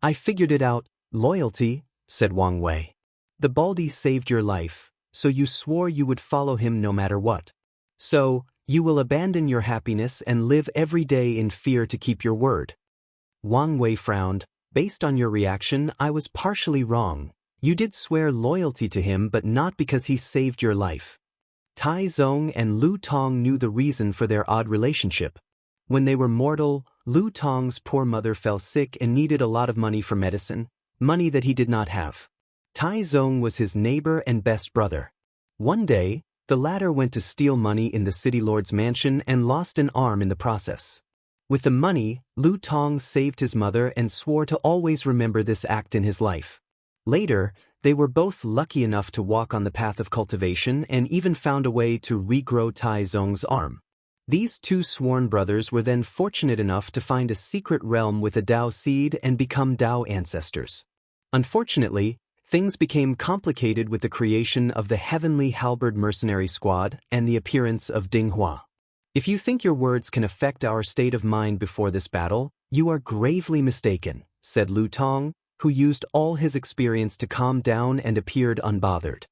Speaker 1: I figured it out, loyalty, said Wang Wei. The Baldy saved your life, so you swore you would follow him no matter what. So, you will abandon your happiness and live every day in fear to keep your word. Wang Wei frowned. Based on your reaction, I was partially wrong. You did swear loyalty to him but not because he saved your life. Tai Zong and Lu Tong knew the reason for their odd relationship. When they were mortal, Lu Tong's poor mother fell sick and needed a lot of money for medicine, money that he did not have. Tai Zong was his neighbor and best brother. One day, the latter went to steal money in the city lord's mansion and lost an arm in the process. With the money, Lu Tong saved his mother and swore to always remember this act in his life. Later, they were both lucky enough to walk on the path of cultivation and even found a way to regrow Tai Zong's arm. These two sworn brothers were then fortunate enough to find a secret realm with a Dao seed and become Dao ancestors. Unfortunately, things became complicated with the creation of the Heavenly Halberd Mercenary Squad and the appearance of Ding Hua. If you think your words can affect our state of mind before this battle, you are gravely mistaken, said Lu Tong, who used all his experience to calm down and appeared unbothered.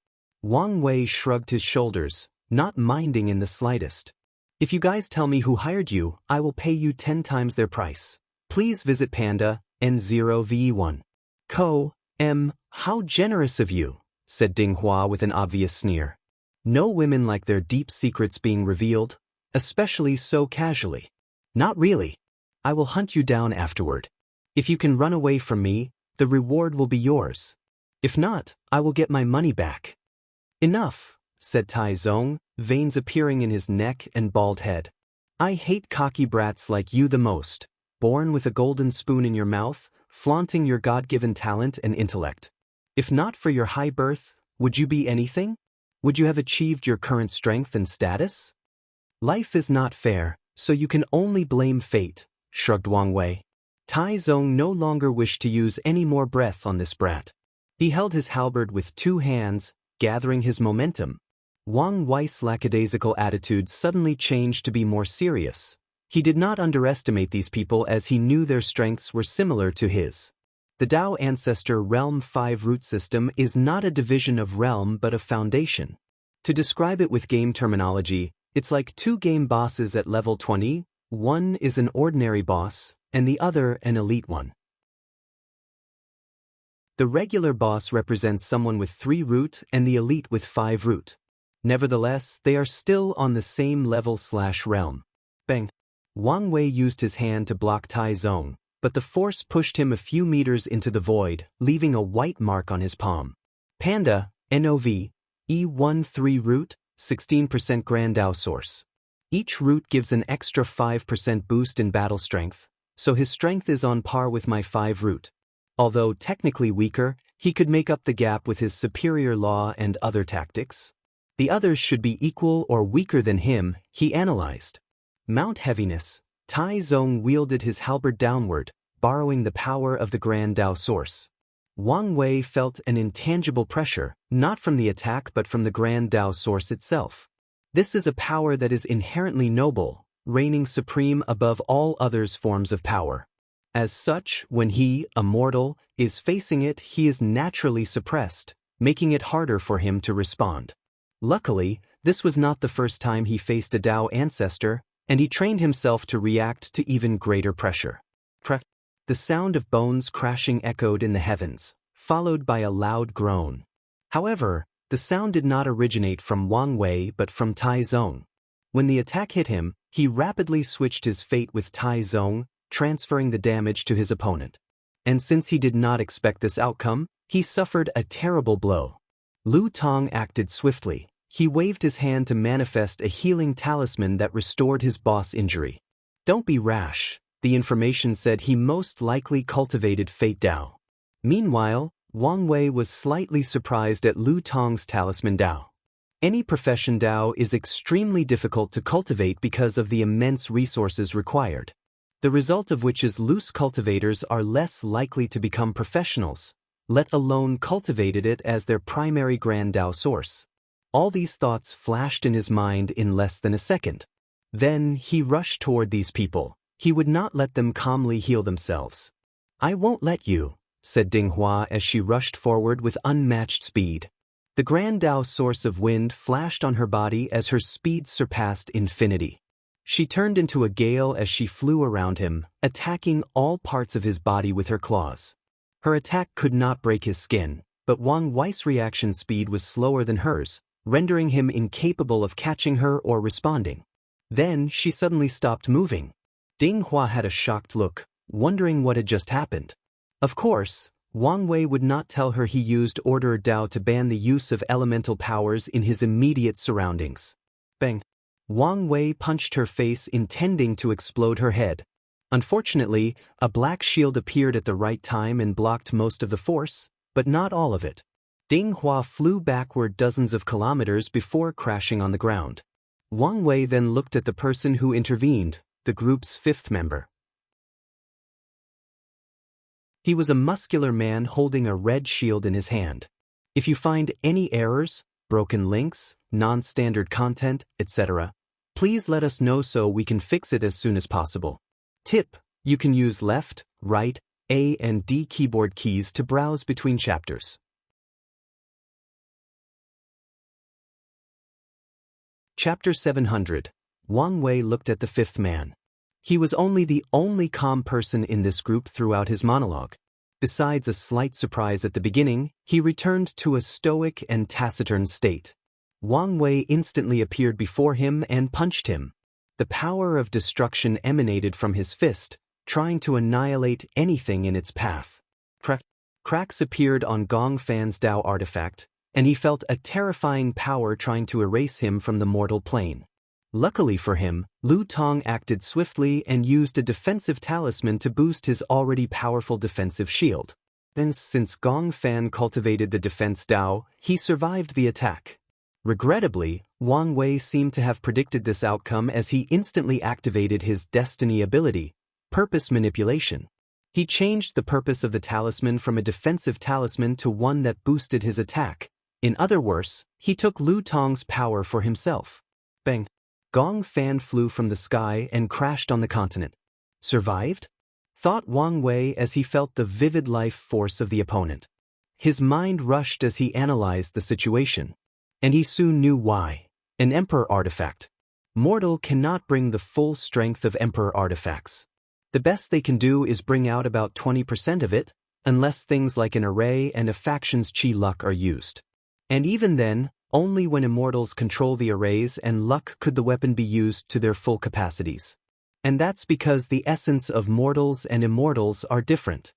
Speaker 1: Wang Wei shrugged his shoulders, not minding in the slightest. If you guys tell me who hired you, I will pay you 10 times their price. Please visit Panda, N0VE1. How generous of you, said Ding Hua with an obvious sneer. No women like their deep secrets being revealed, especially so casually. Not really. I will hunt you down afterward. If you can run away from me, the reward will be yours. If not, I will get my money back. Enough, said Tai Zong, veins appearing in his neck and bald head. I hate cocky brats like you the most, born with a golden spoon in your mouth, flaunting your God-given talent and intellect. If not for your high birth, would you be anything? Would you have achieved your current strength and status? Life is not fair, so you can only blame fate, shrugged Wang Wei. Tai Zong no longer wished to use any more breath on this brat. He held his halberd with 2 hands, gathering his momentum. Wang Wei's lackadaisical attitude suddenly changed to be more serious. He did not underestimate these people as he knew their strengths were similar to his. The Dao Ancestor Realm 5 root system is not a division of realm but a foundation. To describe it with game terminology, it's like 2 game bosses at level 20, one is an ordinary boss, and the other an elite one. The regular boss represents someone with 3 root and the elite with 5 root. Nevertheless, they are still on the same level/realm. Bang! Wang Wei used his hand to block Tai Zong, but the force pushed him a few meters into the void, leaving a white mark on his palm. Panda, NOV, E13 root, 16% Grand Dao source. Each root gives an extra 5% boost in battle strength, so his strength is on par with my 5 root. Although technically weaker, he could make up the gap with his superior law and other tactics. The others should be equal or weaker than him, he analyzed. Mount heaviness, Tai Zong wielded his halberd downward, borrowing the power of the Grand Dao source. Wang Wei felt an intangible pressure, not from the attack but from the Grand Dao source itself. This is a power that is inherently noble, reigning supreme above all others' forms of power. As such, when he, Immortal, is facing it, he is naturally suppressed, making it harder for him to respond. Luckily, this was not the first time he faced a Dao ancestor, and he trained himself to react to even greater pressure. The sound of bones crashing echoed in the heavens, followed by a loud groan. However, the sound did not originate from Wang Wei but from Tai Zong. When the attack hit him, he rapidly switched his fate with Tai Zong, transferring the damage to his opponent. And since he did not expect this outcome, he suffered a terrible blow. Lu Tong acted swiftly. He waved his hand to manifest a healing talisman that restored his boss injury. Don't be rash, the information said. He most likely cultivated Fate Dao. Meanwhile, Wang Wei was slightly surprised at Lu Tong's talisman Dao. Any profession Dao is extremely difficult to cultivate because of the immense resources required. The result of which is loose cultivators are less likely to become professionals, let alone cultivated it as their primary Grand Dao source. All these thoughts flashed in his mind in less than a second. Then he rushed toward these people. He would not let them calmly heal themselves. I won't let you, said Ding Hua as she rushed forward with unmatched speed. The Grand Dao source of wind flashed on her body as her speed surpassed infinity. She turned into a gale as she flew around him, attacking all parts of his body with her claws. Her attack could not break his skin, but Wang Wei's reaction speed was slower than hers, rendering him incapable of catching her or responding. Then she suddenly stopped moving. Ding Hua had a shocked look, wondering what had just happened. Of course, Wang Wei would not tell her he used Order Dao to ban the use of elemental powers in his immediate surroundings. Bang! Wang Wei punched her face, intending to explode her head. Unfortunately, a black shield appeared at the right time and blocked most of the force, but not all of it. Ding Hua flew backward dozens of kilometers before crashing on the ground. Wang Wei then looked at the person who intervened, the group's fifth member. He was a muscular man holding a red shield in his hand. If you find any errors, broken links, non-standard content, etc., please let us know so we can fix it as soon as possible. Tip: you can use left, right, A and D keyboard keys to browse between chapters. Chapter 700. Wang Wei looked at the fifth man. He was the only calm person in this group throughout his monologue. Besides a slight surprise at the beginning, he returned to a stoic and taciturn state. Wang Wei instantly appeared before him and punched him. The power of destruction emanated from his fist, trying to annihilate anything in its path. Cracks appeared on Gong Fan's Dao artifact, and he felt a terrifying power trying to erase him from the mortal plane. Luckily for him, Lu Tong acted swiftly and used a defensive talisman to boost his already powerful defensive shield. Then, since Gong Fan cultivated the defense Dao, he survived the attack. Regrettably, Wang Wei seemed to have predicted this outcome as he instantly activated his destiny ability, purpose manipulation. He changed the purpose of the talisman from a defensive talisman to one that boosted his attack. In other words, he took Lu Tong's power for himself. Bang! Gong Fan flew from the sky and crashed on the continent. Survived? Thought Wang Wei as he felt the vivid life force of the opponent. His mind rushed as he analyzed the situation. And he soon knew why. An Emperor artifact. Mortal cannot bring the full strength of Emperor artifacts. The best they can do is bring out about 20% of it, unless things like an array and a faction's chi luck are used. And even then, only when immortals control the arrays and luck could the weapon be used to their full capacities. And that's because the essence of mortals and immortals are different.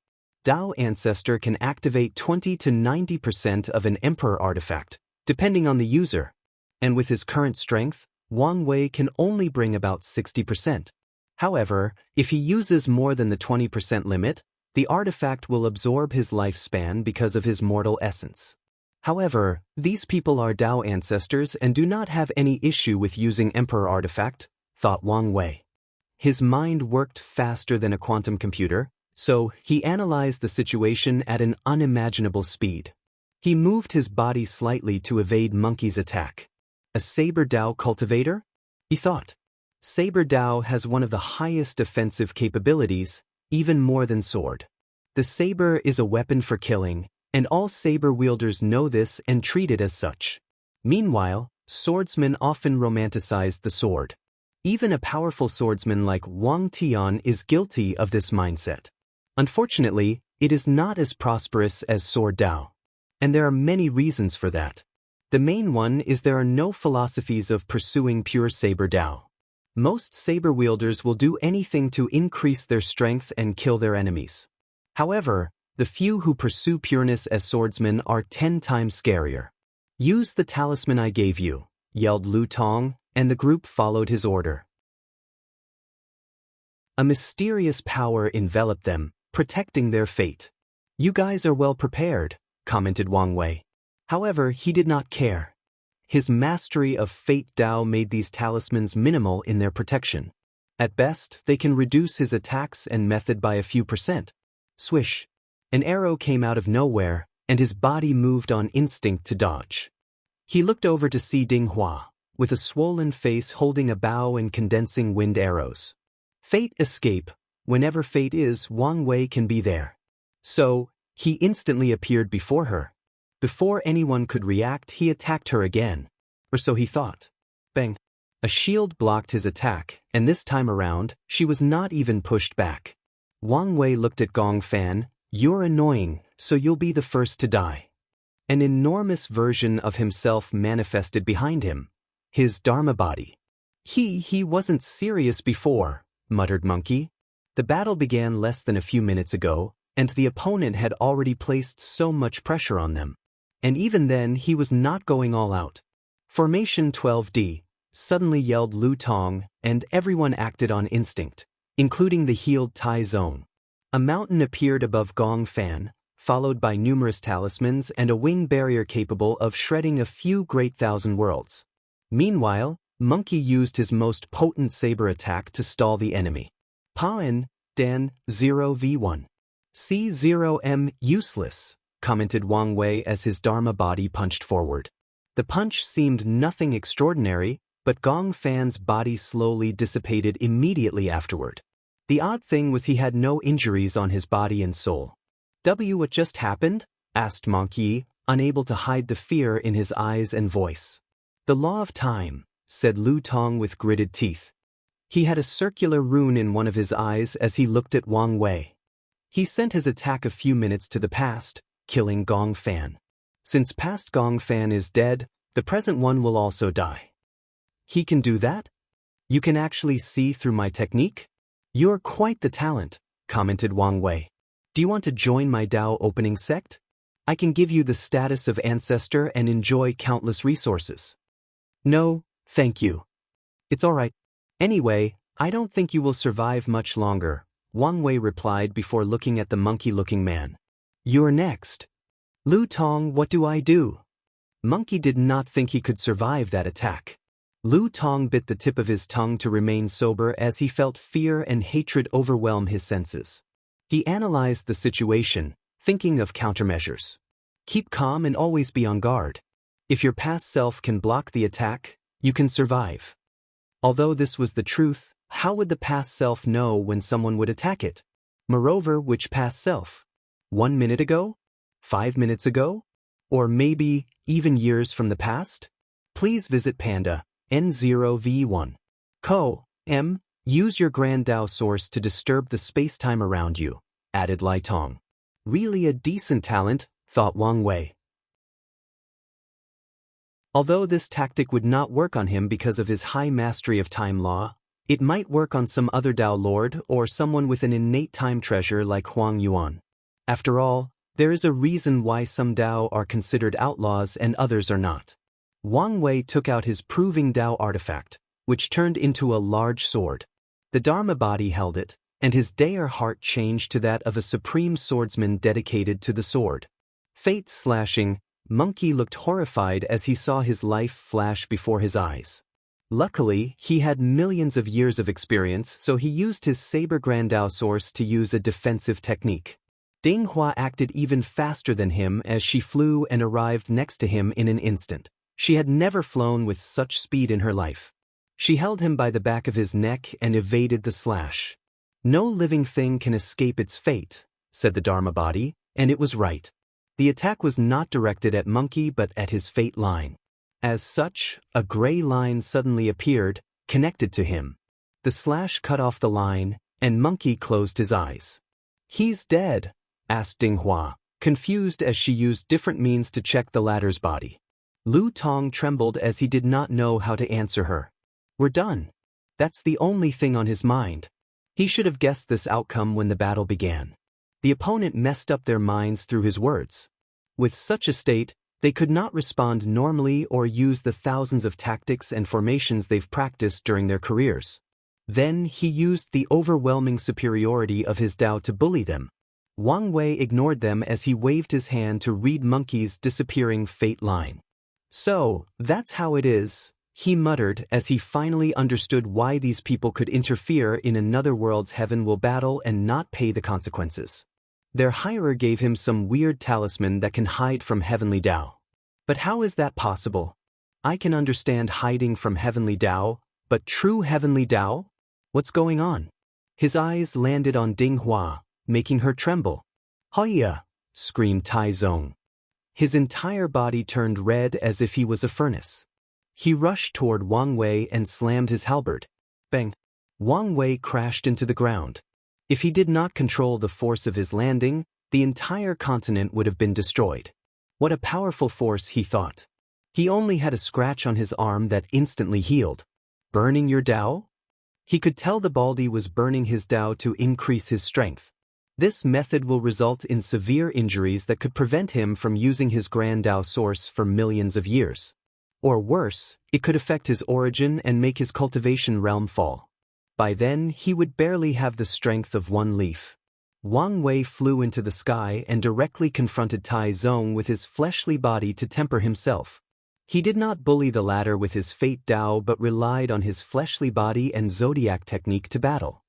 Speaker 1: Dao Ancestor can activate 20 to 90% of an Emperor artifact, depending on the user. And with his current strength, Wang Wei can only bring about 60%. However, if he uses more than the 20% limit, the artifact will absorb his lifespan because of his mortal essence. However, these people are Dao ancestors and do not have any issue with using Emperor artifact, thought Wang Wei. His mind worked faster than a quantum computer, so he analyzed the situation at an unimaginable speed. He moved his body slightly to evade Monkey's attack. A Saber Dao cultivator? He thought. Saber Dao has one of the highest defensive capabilities, even more than sword. The saber is a weapon for killing, and all saber wielders know this and treat it as such. Meanwhile, swordsmen often romanticize the sword. Even a powerful swordsman like Wang Tian is guilty of this mindset. Unfortunately, it is not as prosperous as sword Dao. And there are many reasons for that. The main one is there are no philosophies of pursuing pure saber Dao. Most saber wielders will do anything to increase their strength and kill their enemies. However, the few who pursue pureness as swordsmen are 10 times scarier. Use the talisman I gave you, yelled Lu Tong, and the group followed his order. A mysterious power enveloped them, protecting their fate. You guys are well prepared, commented Wang Wei. However, he did not care. His mastery of Fate Dao made these talismans minimal in their protection. At best, they can reduce his attacks and method by a few %. Swish. An arrow came out of nowhere, and his body moved on instinct to dodge. He looked over to see Ding Hua, with a swollen face holding a bow and condensing wind arrows. Fate escape. Whenever fate is, Wang Wei can be there. So, he instantly appeared before her. Before anyone could react, he attacked her again. Or so he thought. Bang. A shield blocked his attack, and this time around, she was not even pushed back. Wang Wei looked at Gong Fan. You're annoying, so you'll be the first to die. An enormous version of himself manifested behind him. His Dharma body. He wasn't serious before, muttered Monkey. The battle began less than a few minutes ago, and the opponent had already placed so much pressure on them. And even then he was not going all out. Formation 12D, suddenly yelled Lu Tong, and everyone acted on instinct, including the healed Tai Zone. A mountain appeared above Gong Fan, followed by numerous talismans and a wing barrier capable of shredding a few great thousand worlds. Meanwhile, Monkey used his most potent saber attack to stall the enemy. Paen, Dan, 0v1. C0M useless, commented Wang Wei as his Dharma body punched forward. The punch seemed nothing extraordinary, but Gong Fan's body slowly dissipated immediately afterward. The odd thing was he had no injuries on his body and soul. What just happened? Asked Monkey, unable to hide the fear in his eyes and voice. The law of time, said Lu Tong with gritted teeth. He had a circular rune in one of his eyes as he looked at Wang Wei. He sent his attack a few minutes to the past, killing Gong Fan. Since past Gong Fan is dead, the present one will also die. He can do that? You can actually see through my technique? You're quite the talent, commented Wang Wei. Do you want to join my Dao opening sect? I can give you the status of ancestor and enjoy countless resources. No, thank you. It's all right. Anyway, I don't think you will survive much longer, Wang Wei replied before looking at the monkey-looking man. You're next. Lu Tong, what do I do? Monkey did not think he could survive that attack. Lu Tong bit the tip of his tongue to remain sober as he felt fear and hatred overwhelm his senses. He analyzed the situation, thinking of countermeasures. Keep calm and always be on guard. If your past self can block the attack, you can survive. Although this was the truth, how would the past self know when someone would attack it? Moreover, which past self? 1 minute ago? 5 minutes ago? Or maybe even years from the past? Please visit Panda, N0v1. Use your Grand Dao source to disturb the space-time around you, added Lai Tong. Really a decent talent, thought Wang Wei. Although this tactic would not work on him because of his high mastery of time law, it might work on some other Dao Lord or someone with an innate time treasure like Huang Yuan. After all, there is a reason why some Dao are considered outlaws and others are not. Wang Wei took out his proving Dao artifact, which turned into a large sword. The Dharma body held it, and his Daer heart changed to that of a supreme swordsman dedicated to the sword. Fate slashing, Monkey looked horrified as he saw his life flash before his eyes. Luckily, he had millions of years of experience, so he used his saber grandao source to use a defensive technique. Ding Hua acted even faster than him as she flew and arrived next to him in an instant. She had never flown with such speed in her life. She held him by the back of his neck and evaded the slash. "No living thing can escape its fate," said the Dharma body, and it was right. The attack was not directed at Monkey but at his fate line. As such, a gray line suddenly appeared, connected to him. The slash cut off the line, and Monkey closed his eyes. "He's dead?" asked Ding Hua, confused as she used different means to check the latter's body. Lu Tong trembled as he did not know how to answer her. "We're done." That's the only thing on his mind. He should have guessed this outcome when the battle began. The opponent messed up their minds through his words. With such a state, they could not respond normally or use the thousands of tactics and formations they've practiced during their careers. Then he used the overwhelming superiority of his Tao to bully them. Wang Wei ignored them as he waved his hand to read Monkey's disappearing fate line. "So, that's how it is," he muttered as he finally understood why these people could interfere in another world's heaven will battle and not pay the consequences. Their hirer gave him some weird talisman that can hide from heavenly Tao. But how is that possible? I can understand hiding from heavenly Tao, but true heavenly Tao? What's going on? His eyes landed on Ding Hua, making her tremble. "Hoya!" screamed Tai Zong. His entire body turned red as if he was a furnace. He rushed toward Wang Wei and slammed his halberd. Bang! Wang Wei crashed into the ground. If he did not control the force of his landing, the entire continent would have been destroyed. What a powerful force, he thought. He only had a scratch on his arm that instantly healed. Burning your Tao? He could tell the Baldy was burning his Tao to increase his strength. This method will result in severe injuries that could prevent him from using his Grand Tao source for millions of years. Or worse, it could affect his origin and make his cultivation realm fall. By then, he would barely have the strength of one leaf. Wang Wei flew into the sky and directly confronted Tai Zong with his fleshly body to temper himself. He did not bully the latter with his fate Tao but relied on his fleshly body and zodiac technique to battle.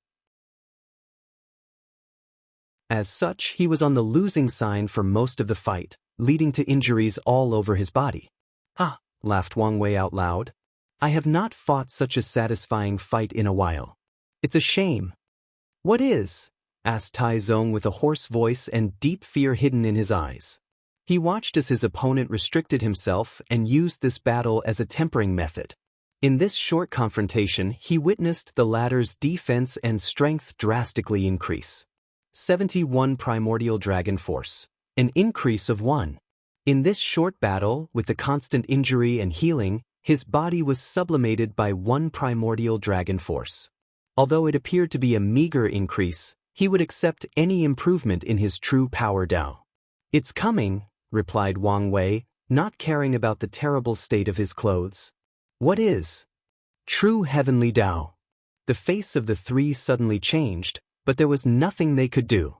Speaker 1: As such, he was on the losing sign for most of the fight, leading to injuries all over his body. "Ha!" laughed Wang Wei out loud. "I have not fought such a satisfying fight in a while. It's a shame." "What is?" asked Tai Zong with a hoarse voice and deep fear hidden in his eyes. He watched as his opponent restricted himself and used this battle as a tempering method. In this short confrontation, he witnessed the latter's defense and strength drastically increase. 71 primordial dragon force, an increase of 1. In this short battle, with the constant injury and healing, his body was sublimated by 1 primordial dragon force. Although it appeared to be a meager increase, he would accept any improvement in his true power Tao. "It's coming," replied Wang Wei, not caring about the terrible state of his clothes. "What is?" "True heavenly Tao." The face of the three suddenly changed, but there was nothing they could do.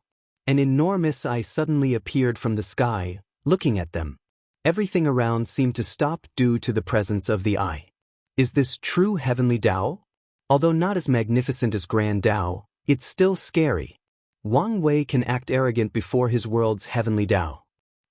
Speaker 1: An enormous eye suddenly appeared from the sky, looking at them. Everything around seemed to stop due to the presence of the eye. Is this true heavenly Tao? Although not as magnificent as Grand Tao, it's still scary. Wang Wei can act arrogant before his world's heavenly Tao.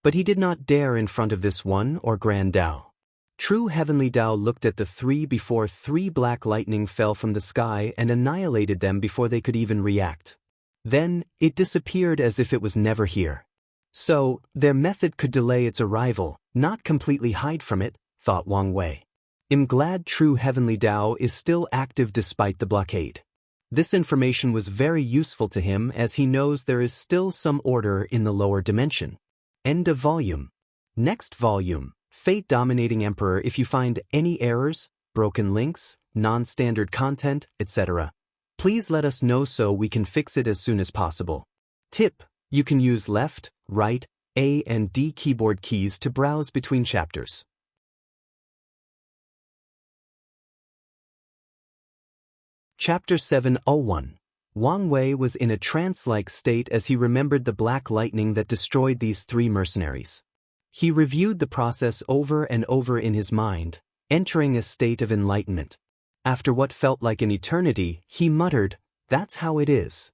Speaker 1: But he did not dare in front of this one or Grand Tao. True heavenly Tao looked at the three before 3 black lightning fell from the sky and annihilated them before they could even react. Then, it disappeared as if it was never here. So, their method could delay its arrival, not completely hide from it, thought Wang Wei. I'm glad true heavenly Tao is still active despite the blockade. This information was very useful to him as he knows there is still some order in the lower dimension. End of volume. Next volume, Fate Dominating Emperor. If you find any errors, broken links, non-standard content, etc., please let us know so we can fix it as soon as possible. Tip: you can use left, right, A and D keyboard keys to browse between chapters. Chapter 701. Wang Wei was in a trance-like state as he remembered the black lightning that destroyed these 3 mercenaries. He reviewed the process over and over in his mind, entering a state of enlightenment. After what felt like an eternity, he muttered, "That's how it is."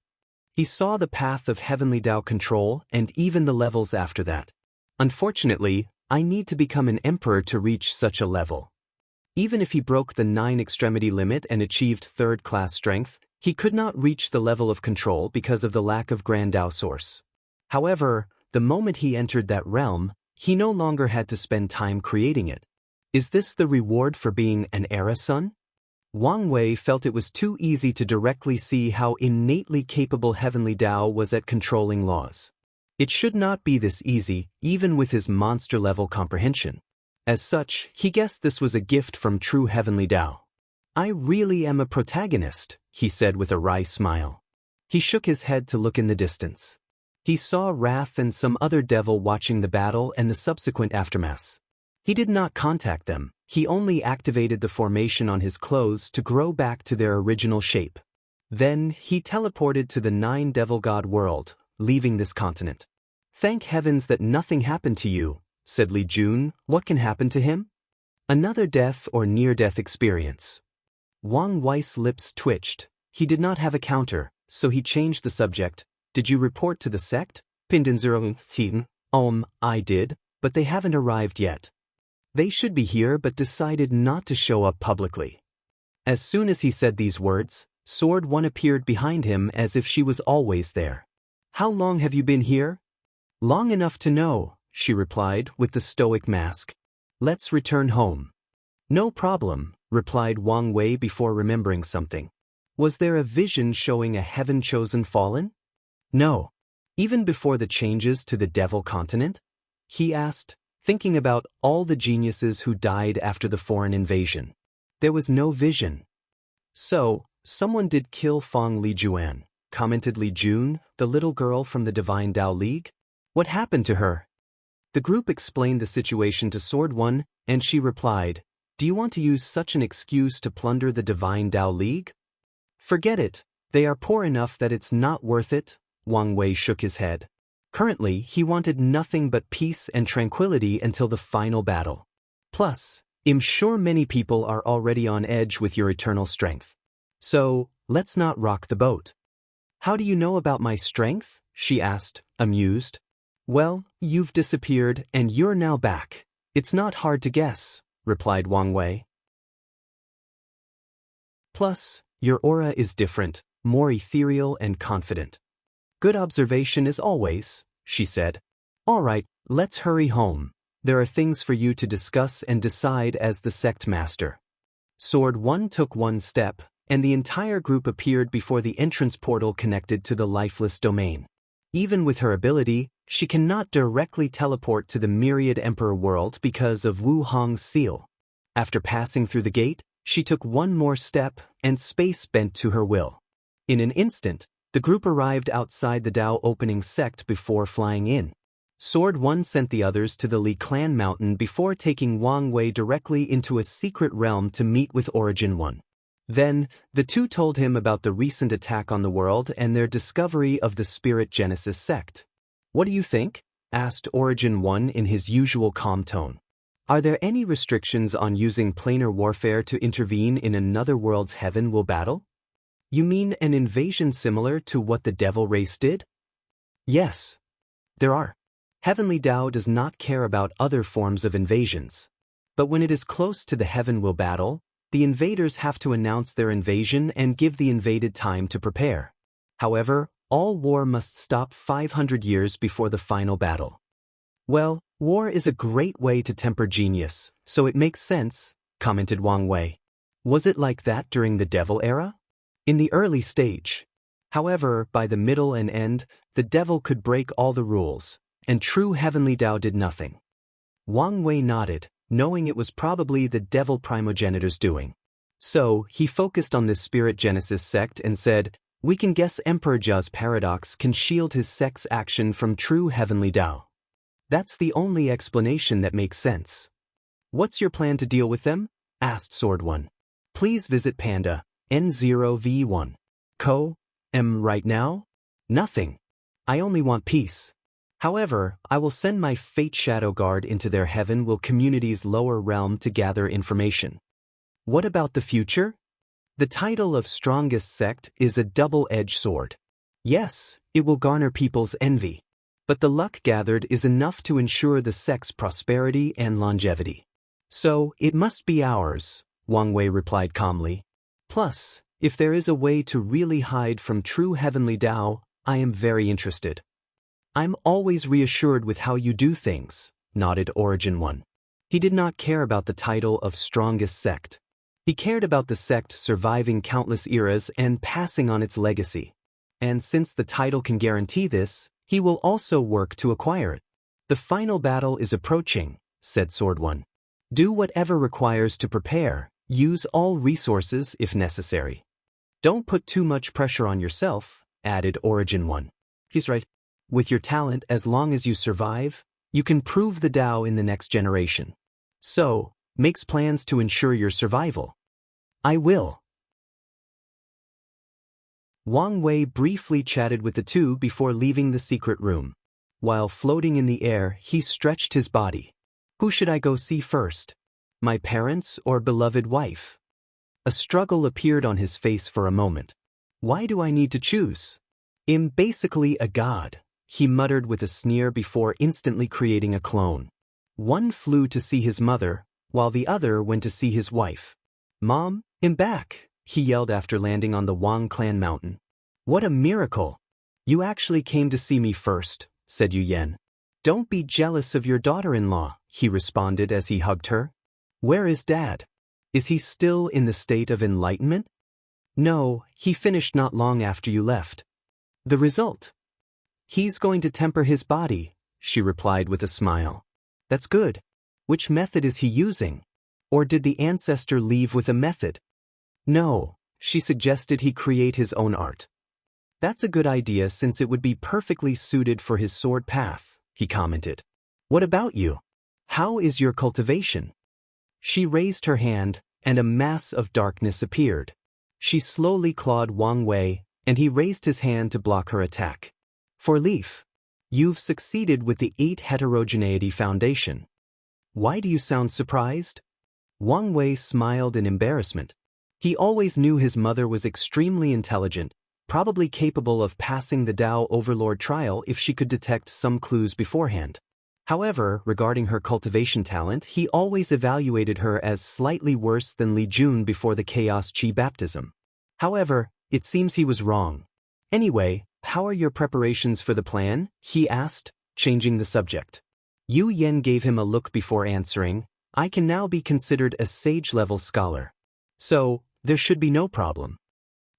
Speaker 1: He saw the path of heavenly Tao control and even the levels after that. Unfortunately, I need to become an emperor to reach such a level. Even if he broke the 9-extremity limit and achieved third-class strength, he could not reach the level of control because of the lack of Grand Tao source. However, the moment he entered that realm, he no longer had to spend time creating it. Is this the reward for being an era son? Wang Wei felt it was too easy to directly see how innately capable heavenly Tao was at controlling laws. It should not be this easy, even with his monster-level comprehension. As such, he guessed this was a gift from true heavenly Tao. "I really am a protagonist," he said with a wry smile. He shook his head to look in the distance. He saw Wrath and some other devil watching the battle and the subsequent aftermaths. He did not contact them, he only activated the formation on his clothes to grow back to their original shape. Then, he teleported to the 9-devil god world, leaving this continent. "Thank heavens that nothing happened to you," said Li Jun. "What can happen to him?" "Another death or near-death experience." Wang Wei's lips twitched. He did not have a counter, so he changed the subject. "Did you report to the sect?" I did, but they haven't arrived yet. They should be here but decided not to show up publicly." As soon as he said these words, Sword One appeared behind him as if she was always there. "How long have you been here?" "Long enough to know," she replied with the stoic mask. "Let's return home." "No problem," replied Wang Wei before remembering something. "Was there a vision showing a heaven-chosen fallen?" "No." "Even before the changes to the Devil Continent?" he asked, thinking about all the geniuses who died after the foreign invasion. "There was no vision." "So, someone did kill Feng Lijuan," commented Li Jun, the little girl from the Divine Tao League. "What happened to her?" The group explained the situation to Sword One, and she replied, "Do you want to use such an excuse to plunder the Divine Tao League?" "Forget it. They are poor enough that it's not worth it." Wang Wei shook his head. Currently, he wanted nothing but peace and tranquility until the final battle. "Plus, I'm sure many people are already on edge with your eternal strength. So, let's not rock the boat." "How do you know about my strength?" she asked, amused. "Well, you've disappeared and you're now back. It's not hard to guess," replied Wang Wei. "Plus, your aura is different, more ethereal and confident." "Good observation as always," she said. "All right, let's hurry home. There are things for you to discuss and decide as the sect master." Sword One took one step, and the entire group appeared before the entrance portal connected to the lifeless domain. Even with her ability, she cannot directly teleport to the Myriad Emperor world because of Wu Hong's seal. After passing through the gate, she took one more step, and space bent to her will. In an instant, the group arrived outside the Dao opening sect before flying in. Sword One sent the others to the Li Clan Mountain before taking Wang Wei directly into a secret realm to meet with Origin One. Then, the two told him about the recent attack on the world and their discovery of the Spirit Genesis sect. "What do you think?" asked Origin One in his usual calm tone. "Are there any restrictions on using planar warfare to intervene in another world's heaven will battle?" "You mean an invasion similar to what the devil race did?" "Yes. There are. Heavenly Tao does not care about other forms of invasions. But when it is close to the heaven will battle, the invaders have to announce their invasion and give the invaded time to prepare. However, all war must stop 500 years before the final battle." "Well, war is a great way to temper genius, so it makes sense," commented Wang Wei. "Was it like that during the Devil era?" "In the early stage. However, by the middle and end, the devil could break all the rules, and true heavenly Tao did nothing." Wang Wei nodded, knowing it was probably the devil primogenitor's doing. So, he focused on this Spirit Genesis sect and said, "We can guess Emperor Jia's paradox can shield his sect's action from true heavenly Tao. That's the only explanation that makes sense." "What's your plan to deal with them?" asked Sword One. "Please visit Panda, N0V1. Right now? Nothing. I only want peace. However, I will send my Fate Shadow Guard into their heaven will community's lower realm to gather information." "What about the future?" The title of strongest sect is a double-edged sword. Yes, it will garner people's envy. But the luck gathered is enough to ensure the sect's prosperity and longevity. So, it must be ours, Wang Wei replied calmly. Plus, if there is a way to really hide from true heavenly Tao, I am very interested. I'm always reassured with how you do things, nodded Origin One. He did not care about the title of strongest sect. He cared about the sect surviving countless eras and passing on its legacy. And since the title can guarantee this, he will also work to acquire it. The final battle is approaching, said Sword One. Do whatever requires to prepare, use all resources if necessary. Don't put too much pressure on yourself, added Origin One. He's right. With your talent, as long as you survive, you can prove the Tao in the next generation. So, makes plans to ensure your survival. I will. Wang Wei briefly chatted with the two before leaving the secret room. While floating in the air, he stretched his body. Who should I go see first? My parents or beloved wife? A struggle appeared on his face for a moment. Why do I need to choose? I'm basically a god, he muttered with a sneer before instantly creating a clone. One flew to see his mother, while the other went to see his wife. Mom, I'm back, he yelled after landing on the Wang clan mountain. What a miracle! You actually came to see me first, said Yu Yan. Don't be jealous of your daughter-in-law, he responded as he hugged her. Where is Dad? Is he still in the state of enlightenment? No, he finished not long after you left. The result? He's going to temper his body, she replied with a smile. That's good. Which method is he using? Or did the ancestor leave with a method? No, she suggested he create his own art. That's a good idea since it would be perfectly suited for his sword path, he commented. What about you? How is your cultivation? She raised her hand, and a mass of darkness appeared. She slowly clawed Wang Wei, and he raised his hand to block her attack. For Leaf, you've succeeded with the 8 heterogeneity foundation. Why do you sound surprised? Wang Wei smiled in embarrassment. He always knew his mother was extremely intelligent, probably capable of passing the Tao Overlord trial if she could detect some clues beforehand. However, regarding her cultivation talent, he always evaluated her as slightly worse than Li Jun before the Chaos Chi baptism. However, it seems he was wrong. Anyway, how are your preparations for the plan? He asked, changing the subject. Yu Yan gave him a look before answering. I can now be considered a sage-level scholar. So, there should be no problem.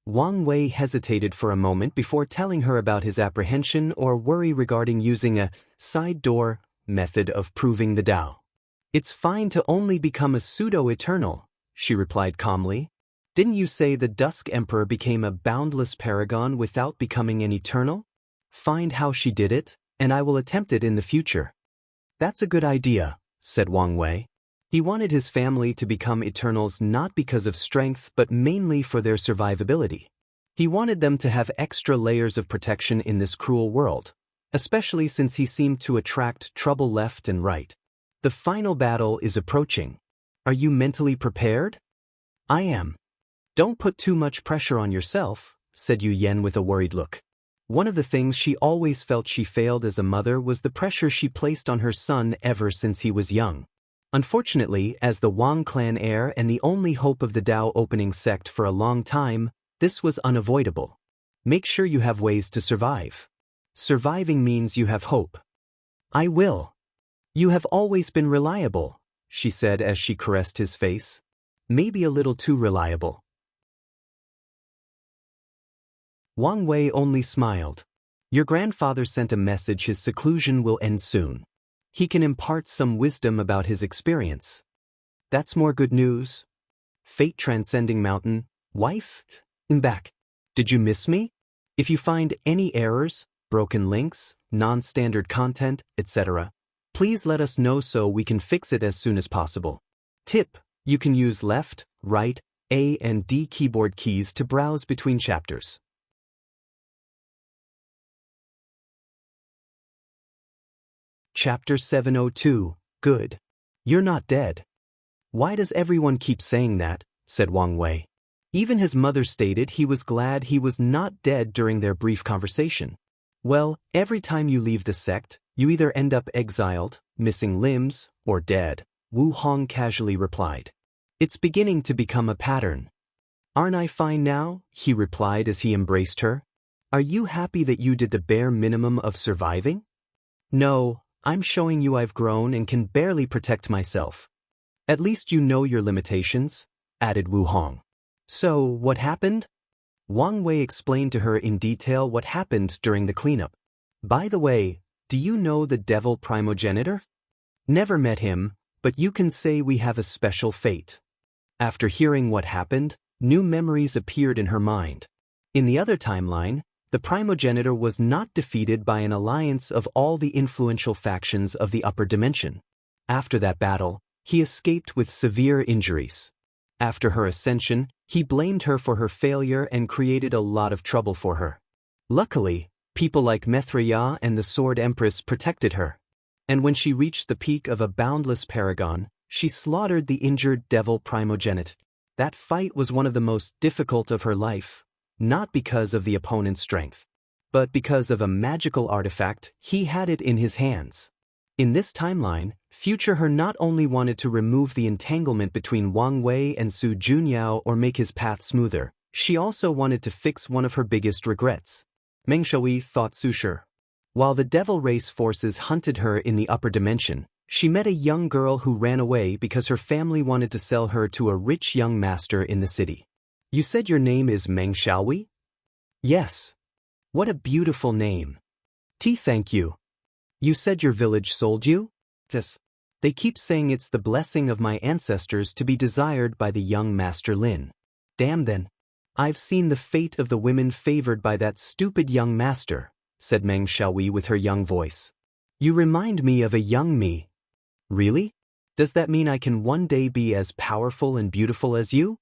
Speaker 1: Wang Wei hesitated for a moment before telling her about his apprehension or worry regarding using a side door method of proving the Tao. It's fine to only become a pseudo-eternal, she replied calmly. Didn't you say the Dusk Emperor became a boundless paragon without becoming an eternal? Find how she did it, and I will attempt it in the future. That's a good idea, said Wang Wei. He wanted his family to become eternals not because of strength but mainly for their survivability. He wanted them to have extra layers of protection in this cruel world, especially since he seemed to attract trouble left and right. The final battle is approaching. Are you mentally prepared? I am. Don't put too much pressure on yourself, said Yu Yan with a worried look. One of the things she always felt she failed as a mother was the pressure she placed on her son ever since he was young. Unfortunately, as the Wang clan heir and the only hope of the Tao opening sect for a long time, this was unavoidable. Make sure you have ways to survive. Surviving means you have hope. I will. You have always been reliable, she said as she caressed his face. Maybe a little too reliable. Wang Wei only smiled. Your grandfather sent a message his seclusion will end soon. He can impart some wisdom about his experience. That's more good news. Fate transcending mountain, wife, I'm back. Did you miss me? If you find any errors, broken links, non-standard content, etc., please let us know so we can fix it as soon as possible. Tip: you can use left, right, A and D keyboard keys to browse between chapters. Chapter 702, Good. You're not dead. Why does everyone keep saying that? Said Wang Wei. Even his mother stated he was glad he was not dead during their brief conversation. Well, every time you leave the sect, you either end up exiled, missing limbs, or dead, Wu Hong casually replied. It's beginning to become a pattern. Aren't I fine now? He replied as he embraced her. Are you happy that you did the bare minimum of surviving? No, I'm showing you I've grown and can barely protect myself. At least you know your limitations, added Wu Hong. So, what happened? Wang Wei explained to her in detail what happened during the cleanup. By the way, do you know the devil primogenitor? Never met him, but you can say we have a special fate. After hearing what happened, new memories appeared in her mind. In the other timeline, the primogenitor was not defeated by an alliance of all the influential factions of the upper dimension. After that battle, he escaped with severe injuries. After her ascension, he blamed her for her failure and created a lot of trouble for her. Luckily, people like Mithriya and the Sword Empress protected her. And when she reached the peak of a boundless paragon, she slaughtered the injured devil primogenite. That fight was one of the most difficult of her life, not because of the opponent's strength, but because of a magical artifact he had it in his hands. In this timeline, future her not only wanted to remove the entanglement between Wang Wei and Su Junyao or make his path smoother, she also wanted to fix one of her biggest regrets. Meng Shui thought Susher. While the devil race forces hunted her in the upper dimension, she met a young girl who ran away because her family wanted to sell her to a rich young master in the city. You said your name is Meng Shui? Yes. What a beautiful name. Thank you. You said your village sold you? Yes. They keep saying it's the blessing of my ancestors to be desired by the young Master Lin. Damn then. I've seen the fate of the women favored by that stupid young master, said Meng Shui with her young voice. You remind me of a young me. Really? Does that mean I can one day be as powerful and beautiful as you?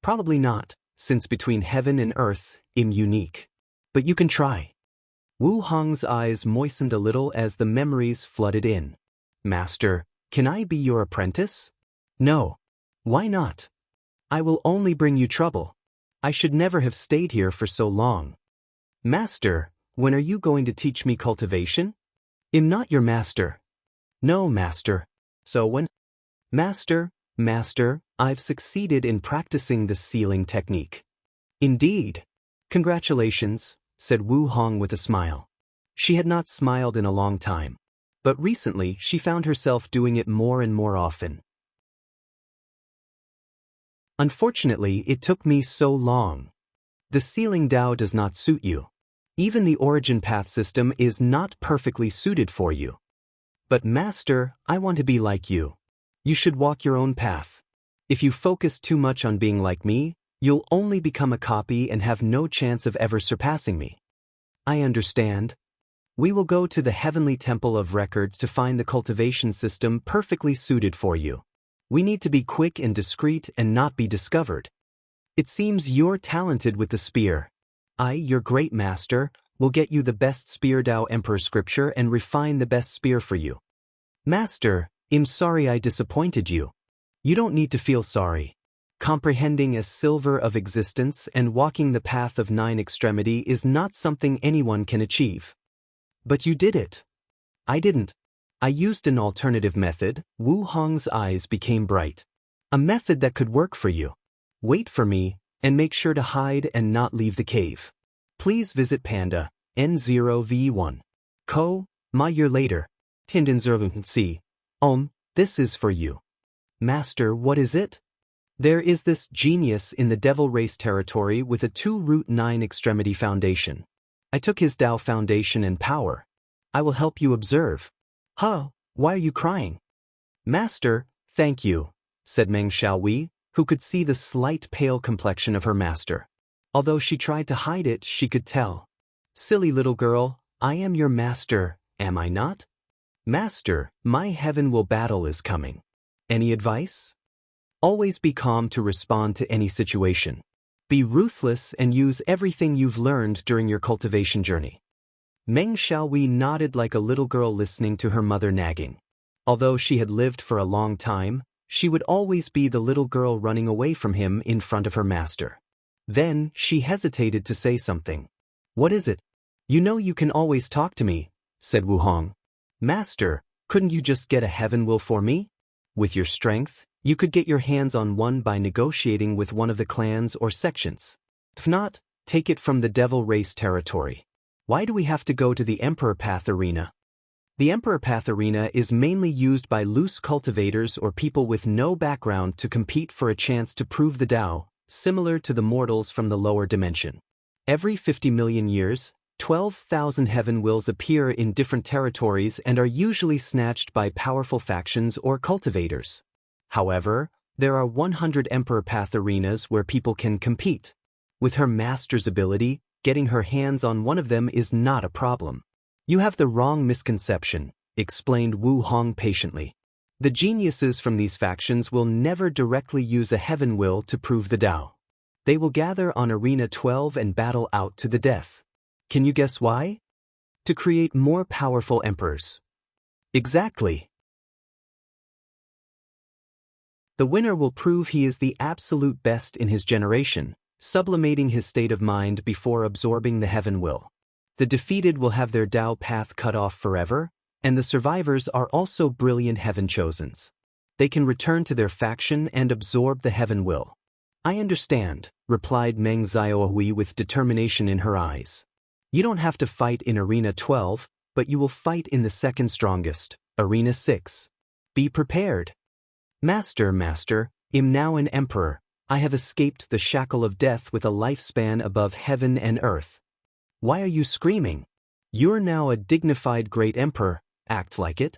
Speaker 1: Probably not, since between heaven and earth, I'm unique. But you can try. Wu Hong's eyes moistened a little as the memories flooded in. Master, can I be your apprentice? No. Why not? I will only bring you trouble. I should never have stayed here for so long. Master, when are you going to teach me cultivation? I'm not your master. No, master. So when? Master, I've succeeded in practicing the sealing technique. Indeed. Congratulations, said Wu Hong with a smile. She had not smiled in a long time, but recently she found herself doing it more and more often. Unfortunately, it took me so long. The sealing Dao does not suit you. Even the origin path system is not perfectly suited for you. But Master, I want to be like you. You should walk your own path. If you focus too much on being like me, you'll only become a copy and have no chance of ever surpassing me. I understand. We will go to the Heavenly Temple of Record to find the cultivation system perfectly suited for you. We need to be quick and discreet and not be discovered. It seems you're talented with the spear. I, your great master, will get you the best spear Dao Emperor scripture and refine the best spear for you. Master, I'm sorry I disappointed you. You don't need to feel sorry. Comprehending a silver of existence and walking the path of 9 extremity is not something anyone can achieve. But you did it. I didn't. I used an alternative method. Wu Hong's eyes became bright. A method that could work for you. Wait for me, and make sure to hide and not leave the cave. Please visit Panda, N0V1. Ko, ma year later. Tinden C. This is for you. Master, what is it? There is this genius in the devil race territory with a 2-root 9 extremity foundation. I took his Dao foundation and power. I will help you observe. Huh, why are you crying? Master, thank you, said Meng Shui, who could see the slight pale complexion of her master. Although she tried to hide it, she could tell. Silly little girl, I am your master, am I not? Master, my heaven will battle is coming. Any advice? Always be calm to respond to any situation. Be ruthless and use everything you've learned during your cultivation journey. Meng Shui nodded like a little girl listening to her mother nagging. Although she had lived for a long time, She would always be the little girl running away from him in front of her master. Then, she hesitated to say something. "What is it?" "You know you can always talk to me," said Wu Hong. "Master, couldn't you just get a heaven will for me? With your strength, you could get your hands on one by negotiating with one of the clans or sections. If not, take it from the devil race territory. Why do we have to go to the Emperor Path Arena?" The Emperor Path Arena is mainly used by loose cultivators or people with no background to compete for a chance to prove the Tao, similar to the mortals from the lower dimension. Every 50 million years, 12,000 heaven wills appear in different territories and are usually snatched by powerful factions or cultivators. However, there are 100 Emperor Path arenas where people can compete. With her master's ability, getting her hands on one of them is not a problem. "You have the wrong misconception," explained Wu Hong patiently. "The geniuses from these factions will never directly use a heaven will to prove the Tao. They will gather on Arena 12 and battle out to the death. Can you guess why? To create more powerful emperors." "Exactly. The winner will prove he is the absolute best in his generation, sublimating his state of mind before absorbing the heaven will. The defeated will have their Tao path cut off forever, and the survivors are also brilliant heaven chosens. They can return to their faction and absorb the heaven will." "I understand," replied Meng Xiaohui with determination in her eyes. "You don't have to fight in Arena 12, but you will fight in the second strongest, Arena 6. Be prepared." Master, I'm now an emperor. I have escaped the shackle of death with a lifespan above heaven and earth." "Why are you screaming? You're now a dignified great emperor, act like it."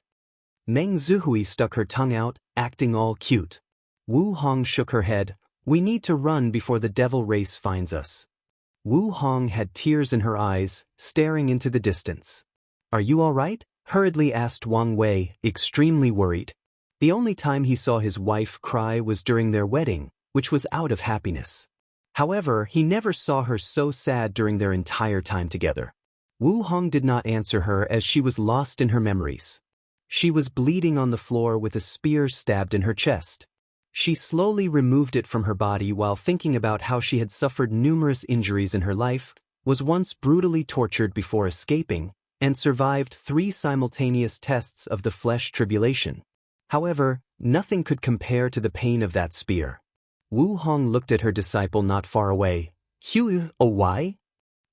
Speaker 1: Meng Zuhui stuck her tongue out, acting all cute. Wu Hong shook her head. "We need to run before the devil race finds us." Wu Hong had tears in her eyes, staring into the distance. "Are you all right?" hurriedly asked Wang Wei, extremely worried. The only time he saw his wife cry was during their wedding, which was out of happiness. However, he never saw her so sad during their entire time together. Wu Hong did not answer her as she was lost in her memories. She was bleeding on the floor with a spear stabbed in her chest. She slowly removed it from her body while thinking about how she had suffered numerous injuries in her life, was once brutally tortured before escaping, and survived 3 simultaneous tests of the flesh tribulation. However, nothing could compare to the pain of that spear. Wu Hong looked at her disciple not far away. "Oh, why?"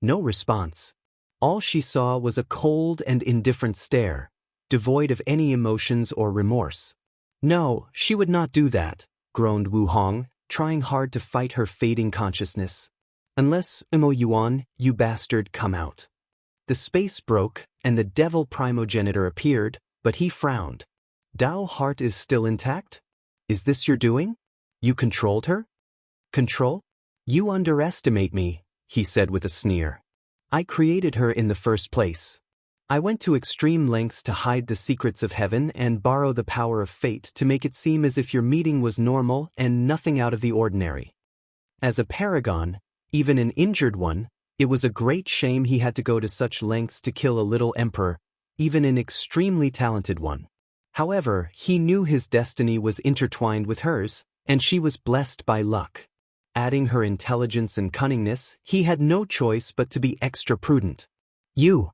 Speaker 1: No response. All she saw was a cold and indifferent stare, devoid of any emotions or remorse. "No, she would not do that," groaned Wu Hong, trying hard to fight her fading consciousness. "Unless, Yuan, you bastard, come out." The space broke, and the devil primogenitor appeared, but he frowned. "Dao heart is still intact? Is this your doing? You controlled her?" "Control? You underestimate me," he said with a sneer. "I created her in the first place. I went to extreme lengths to hide the secrets of heaven and borrow the power of fate to make it seem as if your meeting was normal and nothing out of the ordinary. As a paragon, even an injured one, it was a great shame he had to go to such lengths to kill a little emperor, even an extremely talented one. However, he knew his destiny was intertwined with hers, and she was blessed by luck. Adding her intelligence and cunningness, he had no choice but to be extra prudent. "You!"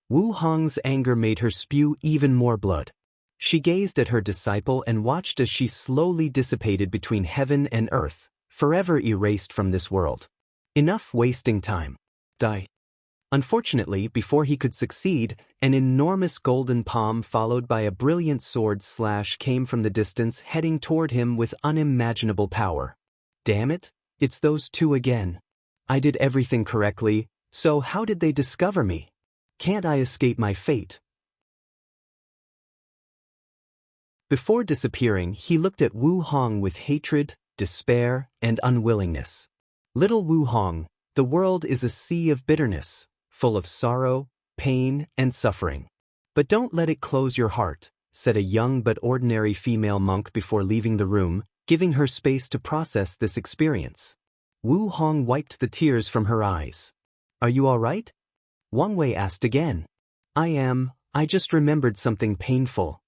Speaker 1: Wu Hong's anger made her spew even more blood. She gazed at her disciple and watched as she slowly dissipated between heaven and earth, forever erased from this world. Enough wasting time. Die. Unfortunately, before he could succeed, an enormous golden palm followed by a brilliant sword slash came from the distance, heading toward him with unimaginable power. "Damn it, it's those two again. I did everything correctly, so how did they discover me? Can't I escape my fate?" Before disappearing, he looked at Wu Hong with hatred, despair, and unwillingness. "Little Wu Hong, the world is a sea of bitterness, full of sorrow, pain, and suffering. But don't let it close your heart," said a young but ordinary female monk before leaving the room, giving her space to process this experience. Wu Hong wiped the tears from her eyes. "Are you all right?" Wang Wei asked again. "I am. I just remembered something painful."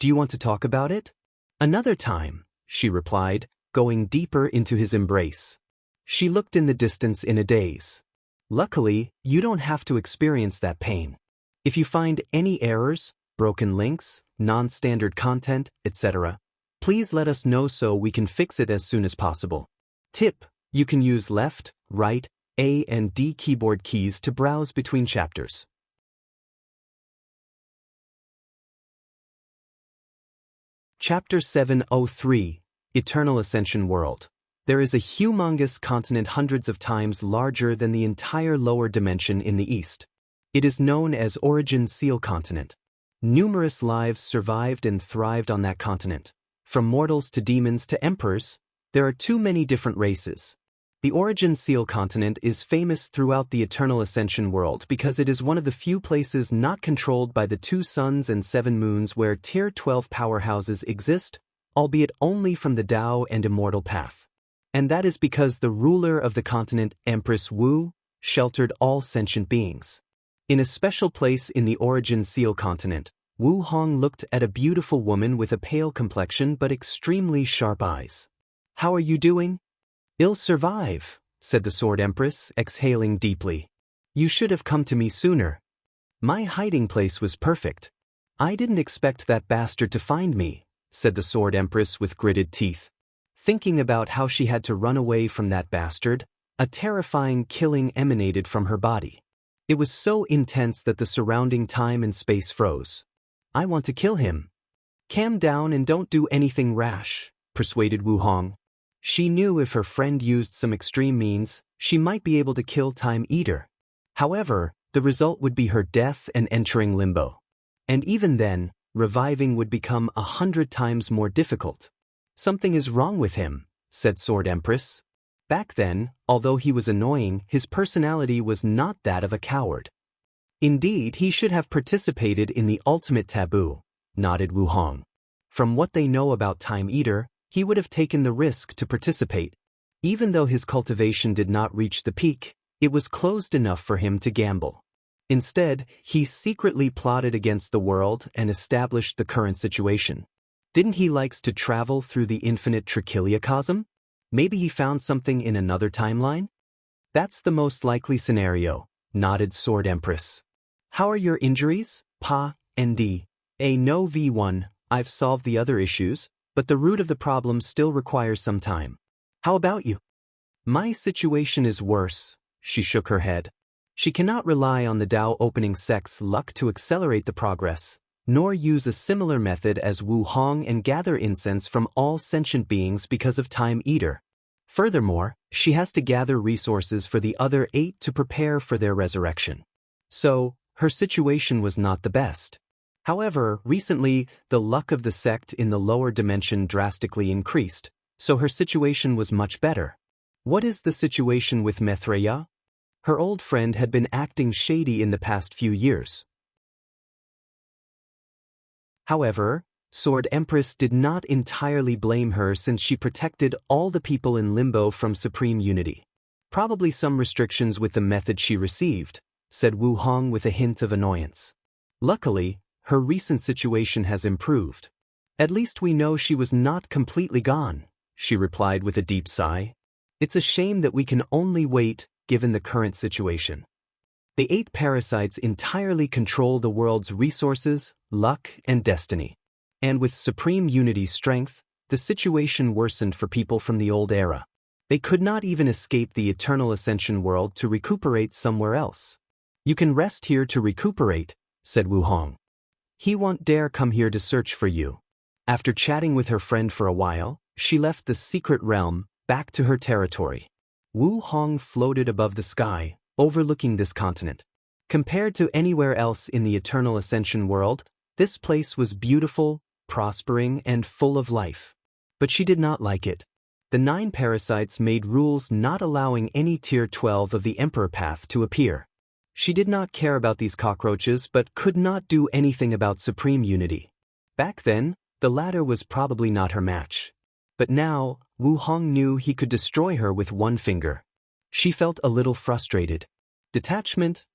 Speaker 1: "Do you want to talk about it?" "Another time," she replied, going deeper into his embrace. She looked in the distance in a daze. Luckily, you don't have to experience that pain. If you find any errors, broken links, non-standard content, etc., please let us know so we can fix it as soon as possible. Tip: you can use left, right, A and D keyboard keys to browse between chapters. Chapter 703, Eternal Ascension World. There is a humongous continent hundreds of times larger than the entire lower dimension in the east. It is known as Origin Seal Continent. Numerous lives survived and thrived on that continent. From mortals to demons to emperors, there are too many different races. The Origin Seal Continent is famous throughout the Eternal Ascension world because it is one of the few places not controlled by the 2 suns and 7 moons where Tier 12 powerhouses exist, albeit only from the Dao and Immortal path. And that is because the ruler of the continent, Empress Wu, sheltered all sentient beings. In a special place in the Origin Seal Continent, Wu Hong looked at a beautiful woman with a pale complexion but extremely sharp eyes. "How are you doing?" "I'll survive," said the Sword Empress, exhaling deeply. "You should have come to me sooner. My hiding place was perfect. I didn't expect that bastard to find me," said the Sword Empress with gritted teeth. Thinking about how she had to run away from that bastard, a terrifying killing emanated from her body. It was so intense that the surrounding time and space froze. "I want to kill him." "Calm down and don't do anything rash," persuaded Wu Hong. She knew if her friend used some extreme means, she might be able to kill Time Eater. However, the result would be her death and entering limbo. And even then, reviving would become 100 times more difficult. "Something is wrong with him," said Sword Empress. Back then, although he was annoying, his personality was not that of a coward. "Indeed, he should have participated in the ultimate taboo," nodded Wu Hong. "From what they know about Time Eater, he would have taken the risk to participate. Even though his cultivation did not reach the peak, it was closed enough for him to gamble. Instead, he secretly plotted against the world and established the current situation. Didn't he likes to travel through the infinite trichiliocosm? Maybe he found something in another timeline?" "That's the most likely scenario," nodded Sword Empress. "How are your injuries, Pa, ND? No V1, I've solved the other issues, but the root of the problem still requires some time. How about you?" "My situation is worse," she shook her head. She cannot rely on the Dao opening sect's luck to accelerate the progress, nor use a similar method as Wu Hong and gather incense from all sentient beings because of Time Eater. Furthermore, she has to gather resources for the other 8 to prepare for their resurrection. So, her situation was not the best. However, recently, the luck of the sect in the lower dimension drastically increased, so her situation was much better. What is the situation with Methreya? Her old friend had been acting shady in the past few years. However, Sword Empress did not entirely blame her since she protected all the people in Limbo from supreme unity. "Probably some restrictions with the method she received," said Wu Hong with a hint of annoyance. "Luckily, her recent situation has improved. At least we know she was not completely gone," she replied with a deep sigh. "It's a shame that we can only wait, given the current situation. The 8 parasites entirely control the world's resources, luck, and destiny. And with supreme unity's strength, the situation worsened for people from the old era. They could not even escape the Eternal Ascension world to recuperate somewhere else. You can rest here to recuperate, said Wu Hong. He won't dare come here to search for you. After chatting with her friend for a while, she left the secret realm, back to her territory. Wu Hong floated above the sky, overlooking this continent. Compared to anywhere else in the Eternal Ascension world, this place was beautiful, prospering, and full of life. But she did not like it. The 9 parasites made rules not allowing any Tier 12 of the Emperor path to appear. She did not care about these cockroaches but could not do anything about supreme unity. Back then, the latter was probably not her match. But now, Wu Hong knew he could destroy her with one finger. She felt a little frustrated. Detachment,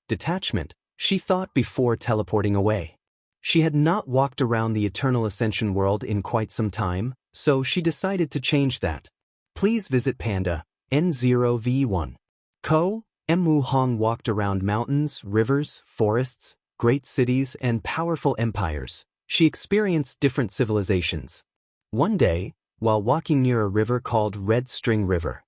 Speaker 1: she thought before teleporting away. She had not walked around the Eternal Ascension world in quite some time, so she decided to change that. Please visit Panda, N0V1. Wu Hong walked around mountains, rivers, forests, great cities, and powerful empires. She experienced different civilizations. One day, while walking near a river called Red String River,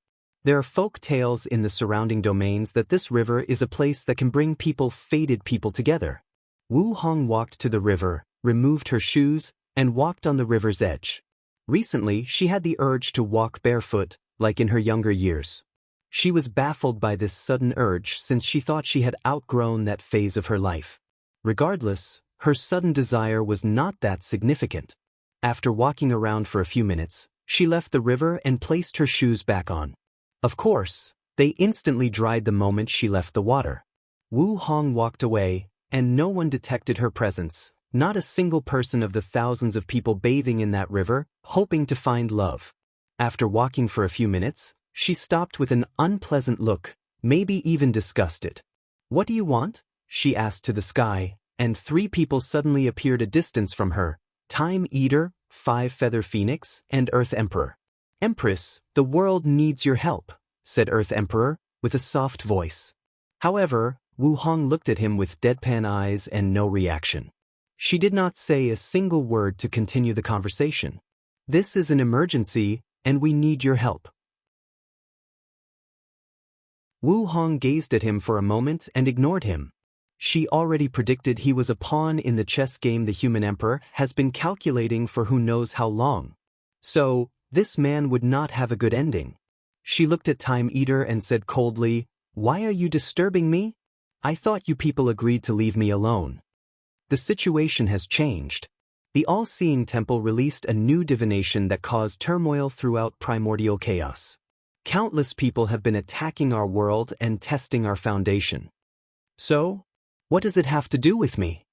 Speaker 1: there are folk tales in the surrounding domains that this river is a place that can bring fated people together. Wu Hong walked to the river, removed her shoes, and walked on the river's edge. Recently, she had the urge to walk barefoot, like in her younger years. She was baffled by this sudden urge since she thought she had outgrown that phase of her life. Regardless, her sudden desire was not that significant. After walking around for a few minutes, she left the river and placed her shoes back on. Of course, they instantly dried the moment she left the water. Wu Hong walked away, and no one detected her presence, not a single person of the thousands of people bathing in that river, hoping to find love. After walking for a few minutes, she stopped with an unpleasant look, maybe even disgusted. "What do you want?" she asked to the sky, and 3 people suddenly appeared a distance from her: Time Eater, 5-Feather Phoenix, and Earth Emperor. "Empress, the world needs your help," said Earth Emperor, with a soft voice. However, Wu Hong looked at him with deadpan eyes and no reaction. She did not say a single word to continue the conversation. "This is an emergency, and we need your help." Wu Hong gazed at him for a moment and ignored him. She already predicted he was a pawn in the chess game the human emperor has been calculating for who knows how long. So, this man would not have a good ending. She looked at Time Eater and said coldly, "Why are you disturbing me? I thought you people agreed to leave me alone." The situation has changed. The all-seeing temple released a new divination that caused turmoil throughout primordial chaos. Countless people have been attacking our world and testing our foundation. So, what does it have to do with me?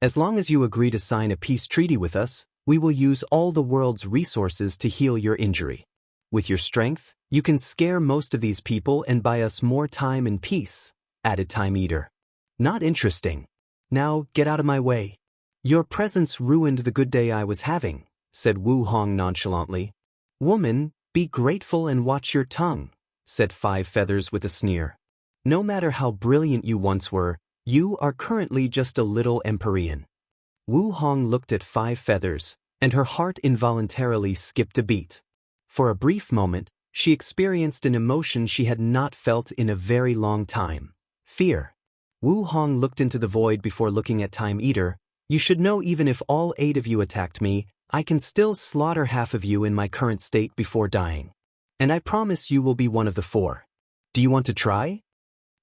Speaker 1: As long as you agree to sign a peace treaty with us, we will use all the world's resources to heal your injury. With your strength, you can scare most of these people and buy us more time and peace, added Time Eater. Not interesting. Now, get out of my way. Your presence ruined the good day I was having, said Wu Hong nonchalantly. Woman, be grateful and watch your tongue, said 5-Feathers with a sneer. No matter how brilliant you once were, you are currently just a little Empyrean. Wu Hong looked at 5-Feathers, and her heart involuntarily skipped a beat. For a brief moment, she experienced an emotion she had not felt in a very long time: fear. Wu Hong looked into the void before looking at Time Eater. You should know, even if all 8 of you attacked me, I can still slaughter half of you in my current state before dying. And I promise you will be one of the 4. Do you want to try?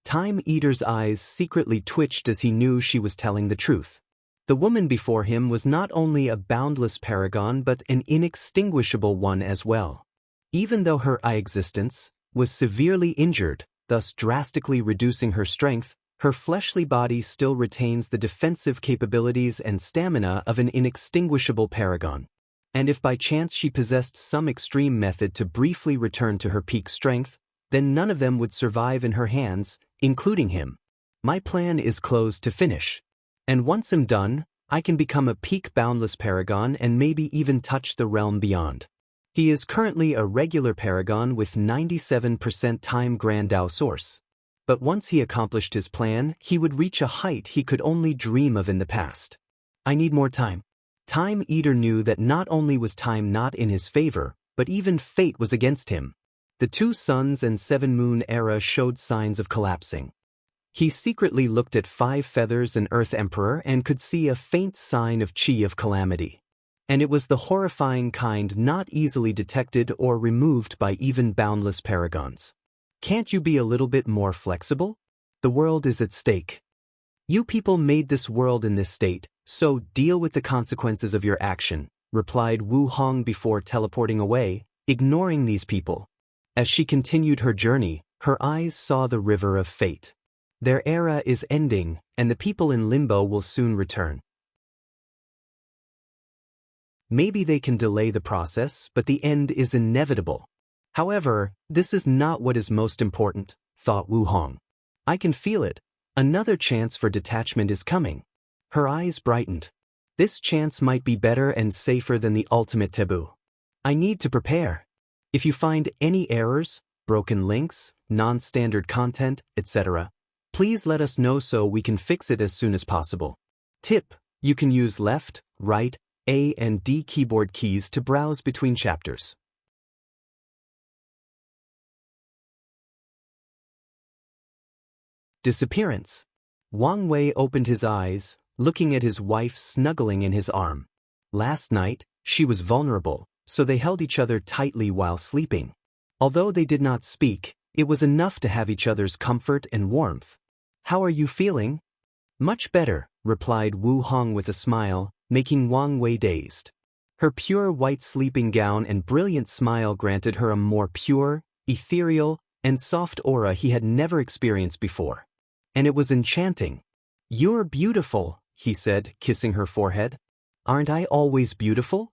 Speaker 1: Time Eater's eyes secretly twitched as he knew she was telling the truth. The woman before him was not only a boundless paragon but an inextinguishable one as well. Even though her existence was severely injured, thus drastically reducing her strength, her fleshly body still retains the defensive capabilities and stamina of an inextinguishable paragon. And if by chance she possessed some extreme method to briefly return to her peak strength, then none of them would survive in her hands, including him. My plan is closed to finish. And once I'm done, I can become a peak boundless paragon and maybe even touch the realm beyond. He is currently a regular paragon with 97% time Grand Dao source. But once he accomplished his plan, he would reach a height he could only dream of in the past. I need more time. Time Eater knew that not only was time not in his favor, but even fate was against him. The 2 suns and 7 moon era showed signs of collapsing. He secretly looked at 5-Feathers and Earth Emperor and could see a faint sign of chi of calamity. And it was the horrifying kind not easily detected or removed by even boundless paragons. Can't you be a little bit more flexible? The world is at stake. You people made this world in this state, so deal with the consequences of your action, replied Wu Hong before teleporting away, ignoring these people. As she continued her journey, her eyes saw the river of fate. Their era is ending, and the people in limbo will soon return. Maybe they can delay the process, but the end is inevitable. However, this is not what is most important, thought Wu Hong. I can feel it. Another chance for detachment is coming. Her eyes brightened. This chance might be better and safer than the ultimate taboo. I need to prepare. If you find any errors, broken links, non-standard content, etc., please let us know so we can fix it as soon as possible. Tip: you can use left, right, A and D keyboard keys to browse between chapters. Disappearance. Wang Wei opened his eyes, looking at his wife snuggling in his arm. Last night, she was vulnerable, so they held each other tightly while sleeping. Although they did not speak, it was enough to have each other's comfort and warmth. How are you feeling? Much better, replied Wu Hong with a smile, making Wang Wei dazed. Her pure white sleeping gown and brilliant smile granted her a more pure, ethereal, and soft aura he had never experienced before. And it was enchanting. You're beautiful, he said, kissing her forehead. Aren't I always beautiful?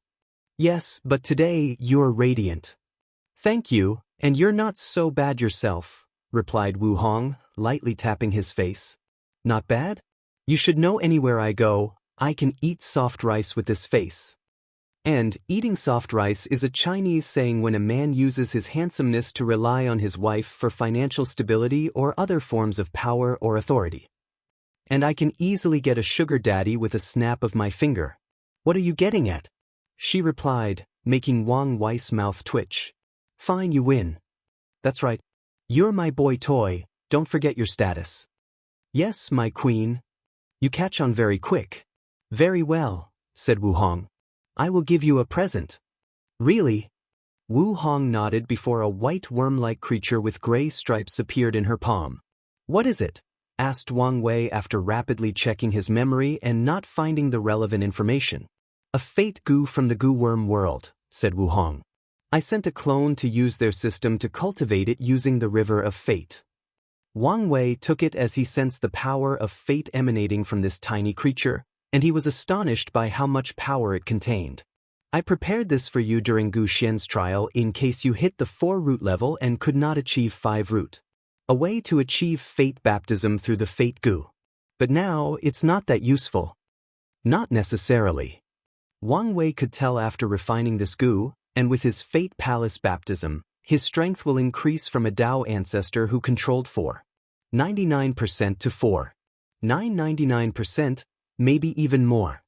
Speaker 1: Yes, but today you're radiant. Thank you, and you're not so bad yourself, replied Wu Hong, lightly tapping his face. Not bad? You should know anywhere I go, I can eat soft rice with this face. And eating soft rice is a Chinese saying when a man uses his handsomeness to rely on his wife for financial stability or other forms of power or authority. And I can easily get a sugar daddy with a snap of my finger. What are you getting at? She replied, making Wang Wei's mouth twitch. Fine, you win. That's right. You're my boy toy, don't forget your status. Yes, my queen. You catch on very quick. Very well, said Wu Hong. I will give you a present. Really? Wu Hong nodded before a white worm-like creature with gray stripes appeared in her palm. What is it? Asked Wang Wei after rapidly checking his memory and not finding the relevant information. A fate goo from the goo worm world, said Wu Hong. I sent a clone to use their system to cultivate it using the river of fate. Wang Wei took it as he sensed the power of fate emanating from this tiny creature, and he was astonished by how much power it contained. I prepared this for you during Gu Xian's trial in case you hit the 4 root level and could not achieve 5 root. A way to achieve fate baptism through the fate Gu. But now, it's not that useful. Not necessarily. Wang Wei could tell after refining this Gu, and with his fate palace baptism, his strength will increase from a Dao ancestor who controlled 4.99% to 4.999%, maybe even more.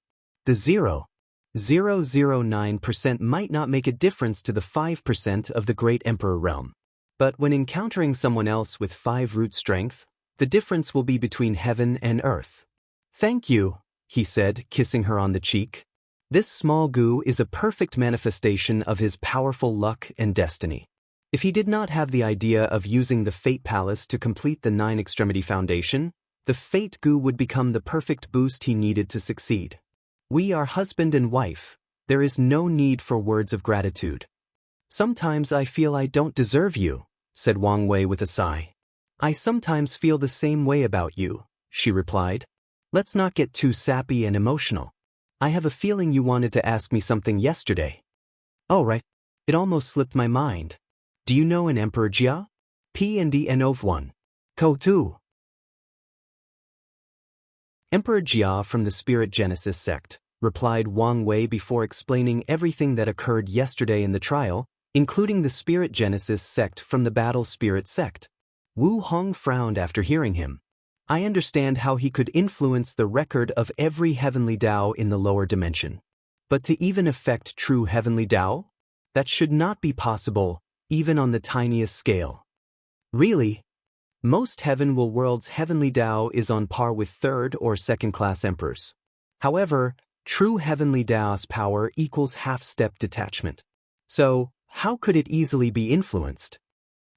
Speaker 1: The 0.009% might not make a difference to the 5% of the Great Emperor realm. But when encountering someone else with 5 root strength, the difference will be between heaven and earth. Thank you, he said, kissing her on the cheek. This small Gu is a perfect manifestation of his powerful luck and destiny. If he did not have the idea of using the Fate Palace to complete the 9 Extremity Foundation, the Fate Gu would become the perfect boost he needed to succeed. We are husband and wife. There is no need for words of gratitude. Sometimes I feel I don't deserve you, said Wang Wei with a sigh. I sometimes feel the same way about you, she replied. Let's not get too sappy and emotional. I have a feeling you wanted to ask me something yesterday. Oh right, it almost slipped my mind. Do you know an Emperor Jia? P&D Nov 1. Co 2. Emperor Jia from the Spirit Genesis sect, replied Wang Wei before explaining everything that occurred yesterday in the trial, including the Spirit Genesis sect from the Battle Spirit sect. Wu Hong frowned after hearing him. I understand how he could influence the record of every heavenly Dao in the lower dimension. But to even affect true heavenly Dao? That should not be possible, even on the tiniest scale. Really? Most heaven-will world's heavenly Dao is on par with 3rd or 2nd-class emperors. However, true heavenly Dao's power equals half-step detachment. So, how could it easily be influenced?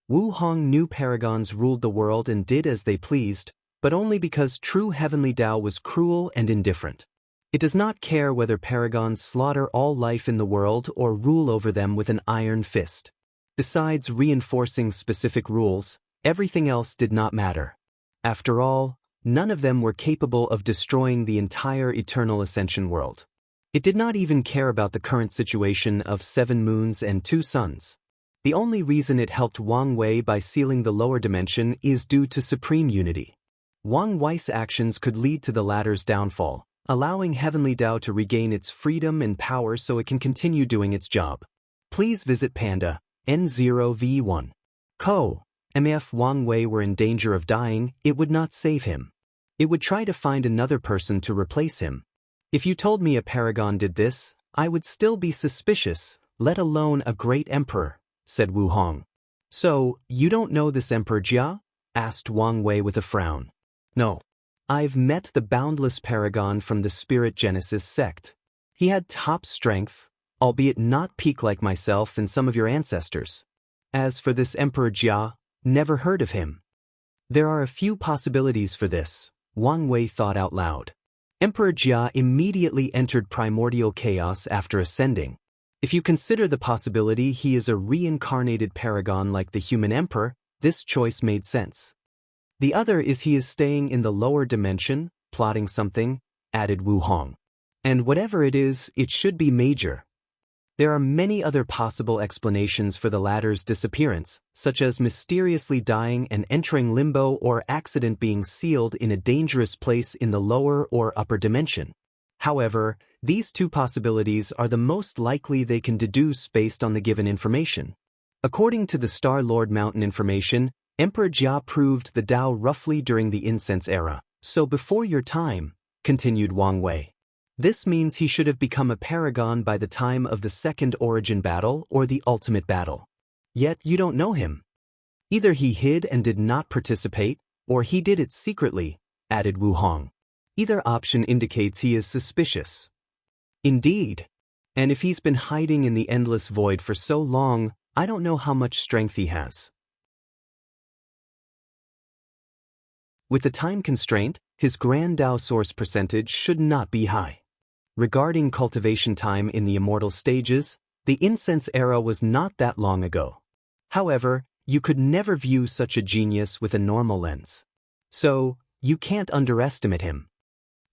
Speaker 1: Wu Hong knew paragons ruled the world and did as they pleased, but only because true heavenly Dao was cruel and indifferent. It does not care whether paragons slaughter all life in the world or rule over them with an iron fist. Besides reinforcing specific rules, everything else did not matter. After all, none of them were capable of destroying the entire eternal ascension world. It did not even care about the current situation of 7 moons and 2 suns. The only reason it helped Wang Wei by sealing the lower dimension is due to supreme unity. Wang Wei's actions could lead to the latter's downfall, allowing heavenly Dao to regain its freedom and power so it can continue doing its job. Please visit Panda, N0V1. If Wang Wei were in danger of dying, it would not save him. It would try to find another person to replace him. If you told me a paragon did this, I would still be suspicious, let alone a great emperor, said Wu Hong. So, you don't know this Emperor Jia? Asked Wang Wei with a frown. No. I've met the boundless paragon from the Spirit Genesis sect. He had top strength, albeit not peak like myself and some of your ancestors. As for this Emperor Jia, never heard of him. There are a few possibilities for this, Wang Wei thought out loud. Emperor Jia immediately entered primordial chaos after ascending. If you consider the possibility he is a reincarnated paragon like the human emperor, this choice made sense. The other is he is staying in the lower dimension, plotting something, added Wu Hong. And whatever it is, it should be major. There are many other possible explanations for the latter's disappearance, such as mysteriously dying and entering limbo or accident being sealed in a dangerous place in the lower or upper dimension. However, these two possibilities are the most likely they can deduce based on the given information. According to the Star Lord Mountain information, Emperor Jia proved the Tao roughly during the incense era, so before your time, continued Wang Wei. This means he should have become a paragon by the time of the second origin battle or the ultimate battle. Yet you don't know him. Either he hid and did not participate, or he did it secretly, added Wu Hong. Either option indicates he is suspicious. Indeed. And if he's been hiding in the endless void for so long, I don't know how much strength he has. With the time constraint, his Grand Tao source percentage should not be high. Regarding cultivation time in the immortal stages, the incense era was not that long ago. However, you could never view such a genius with a normal lens. So, you can't underestimate him.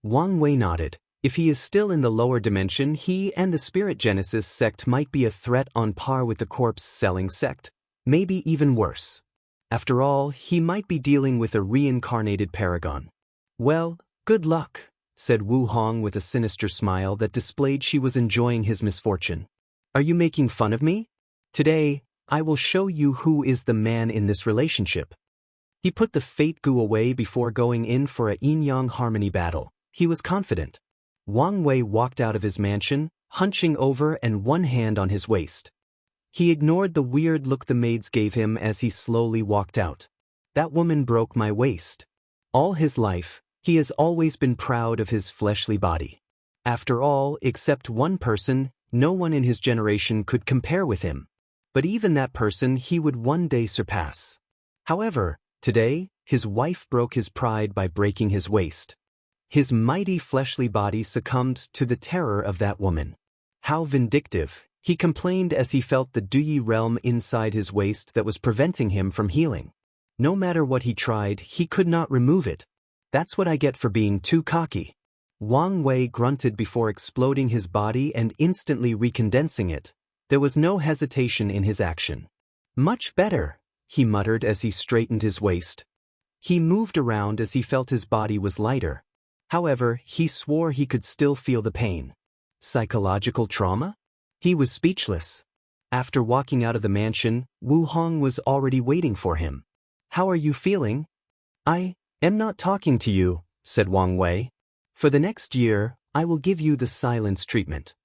Speaker 1: Wang Wei nodded. If he is still in the lower dimension, he and the Spirit Genesis sect might be a threat on par with the corpse-selling sect, maybe even worse. After all, he might be dealing with a reincarnated paragon. Well, good luck, said Wu Hong with a sinister smile that displayed she was enjoying his misfortune. Are you making fun of me? Today, I will show you who is the man in this relationship. He put the fate goo away before going in for a yin-yang harmony battle. He was confident. Wang Wei walked out of his mansion, hunching over and one hand on his waist. He ignored the weird look the maids gave him as he slowly walked out. That woman broke my waist. All his life, he has always been proud of his fleshly body. After all, except one person, no one in his generation could compare with him. But even that person he would one day surpass. However, today, his wife broke his pride by breaking his waist. His mighty fleshly body succumbed to the terror of that woman. How vindictive, he complained as he felt the Duyi realm inside his waist that was preventing him from healing. No matter what he tried, he could not remove it. That's what I get for being too cocky. Wang Wei grunted before exploding his body and instantly recondensing it. There was no hesitation in his action. Much better, he muttered as he straightened his waist. He moved around as he felt his body was lighter. However, he swore he could still feel the pain. Psychological trauma? He was speechless. After walking out of the mansion, Wu Hong was already waiting for him. How are you feeling? I am not talking to you, said Wang Wei. For the next year, I will give you the silence treatment.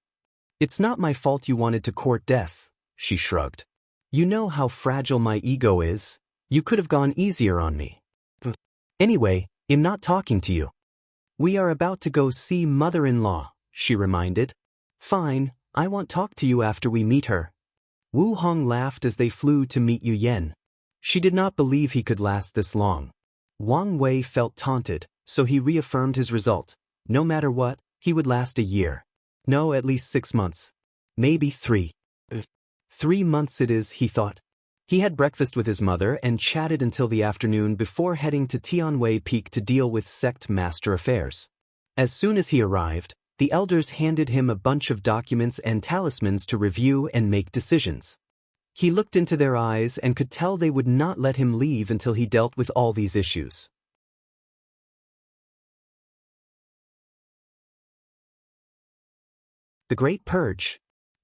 Speaker 1: It's not my fault you wanted to court death, she shrugged. You know how fragile my ego is. You could have gone easier on me. Anyway, I'm not talking to you. We are about to go see mother-in-law, she reminded. Fine, I won't talk to you after we meet her. Wu Hong laughed as they flew to meet Yu Yen. She did not believe he could last this long. Wang Wei felt taunted, so he reaffirmed his result. No matter what, he would last a year. No, at least 6 months. Maybe 3. 3 months it is, he thought. He had breakfast with his mother and chatted until the afternoon before heading to Tianwei Peak to deal with sect master affairs. As soon as he arrived, the elders handed him a bunch of documents and talismans to review and make decisions. He looked into their eyes and could tell they would not let him leave until he dealt with all these issues. The Great Purge.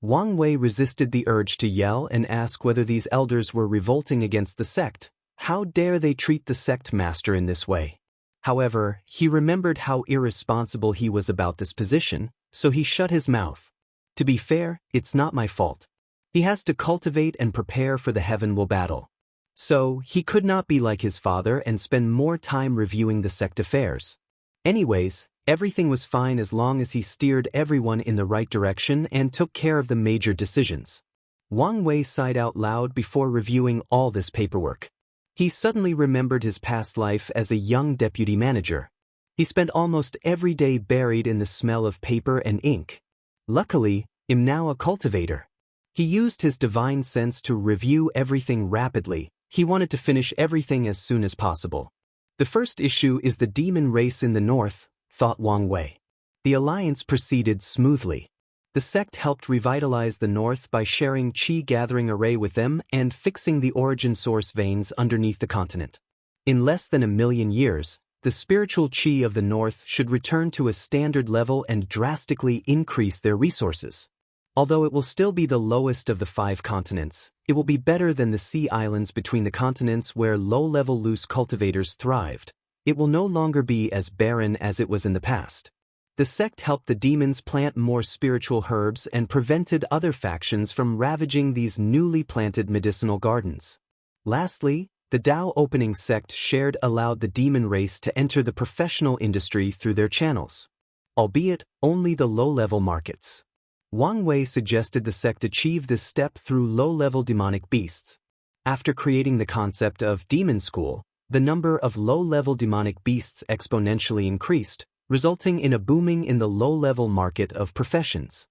Speaker 1: Wang Wei resisted the urge to yell and ask whether these elders were revolting against the sect. How dare they treat the sect master in this way? However, he remembered how irresponsible he was about this position, so he shut his mouth. To be fair, it's not my fault. He has to cultivate and prepare for the heavenly battle. So, he could not be like his father and spend more time reviewing the sect affairs. Anyways, everything was fine as long as he steered everyone in the right direction and took care of the major decisions. Wang Wei sighed out loud before reviewing all this paperwork. He suddenly remembered his past life as a young deputy manager. He spent almost every day buried in the smell of paper and ink. Luckily, I'm now a cultivator. He used his divine sense to review everything rapidly. He wanted to finish everything as soon as possible. The first issue is the demon race in the north, thought Wang Wei. The alliance proceeded smoothly. The sect helped revitalize the north by sharing qi gathering array with them and fixing the origin source veins underneath the continent. In less than 1,000,000 years, the spiritual qi of the north should return to a standard level and drastically increase their resources. Although it will still be the lowest of the 5 continents, it will be better than the sea islands between the continents where low-level loose cultivators thrived. It will no longer be as barren as it was in the past. The sect helped the demons plant more spiritual herbs and prevented other factions from ravaging these newly planted medicinal gardens. Lastly, the Dao opening sect shared allowed the demon race to enter the professional industry through their channels, albeit only the low-level markets. Wang Wei suggested the sect achieve this step through low-level demonic beasts. After creating the concept of demon school, the number of low-level demonic beasts exponentially increased, resulting in a booming in the low-level market of professions.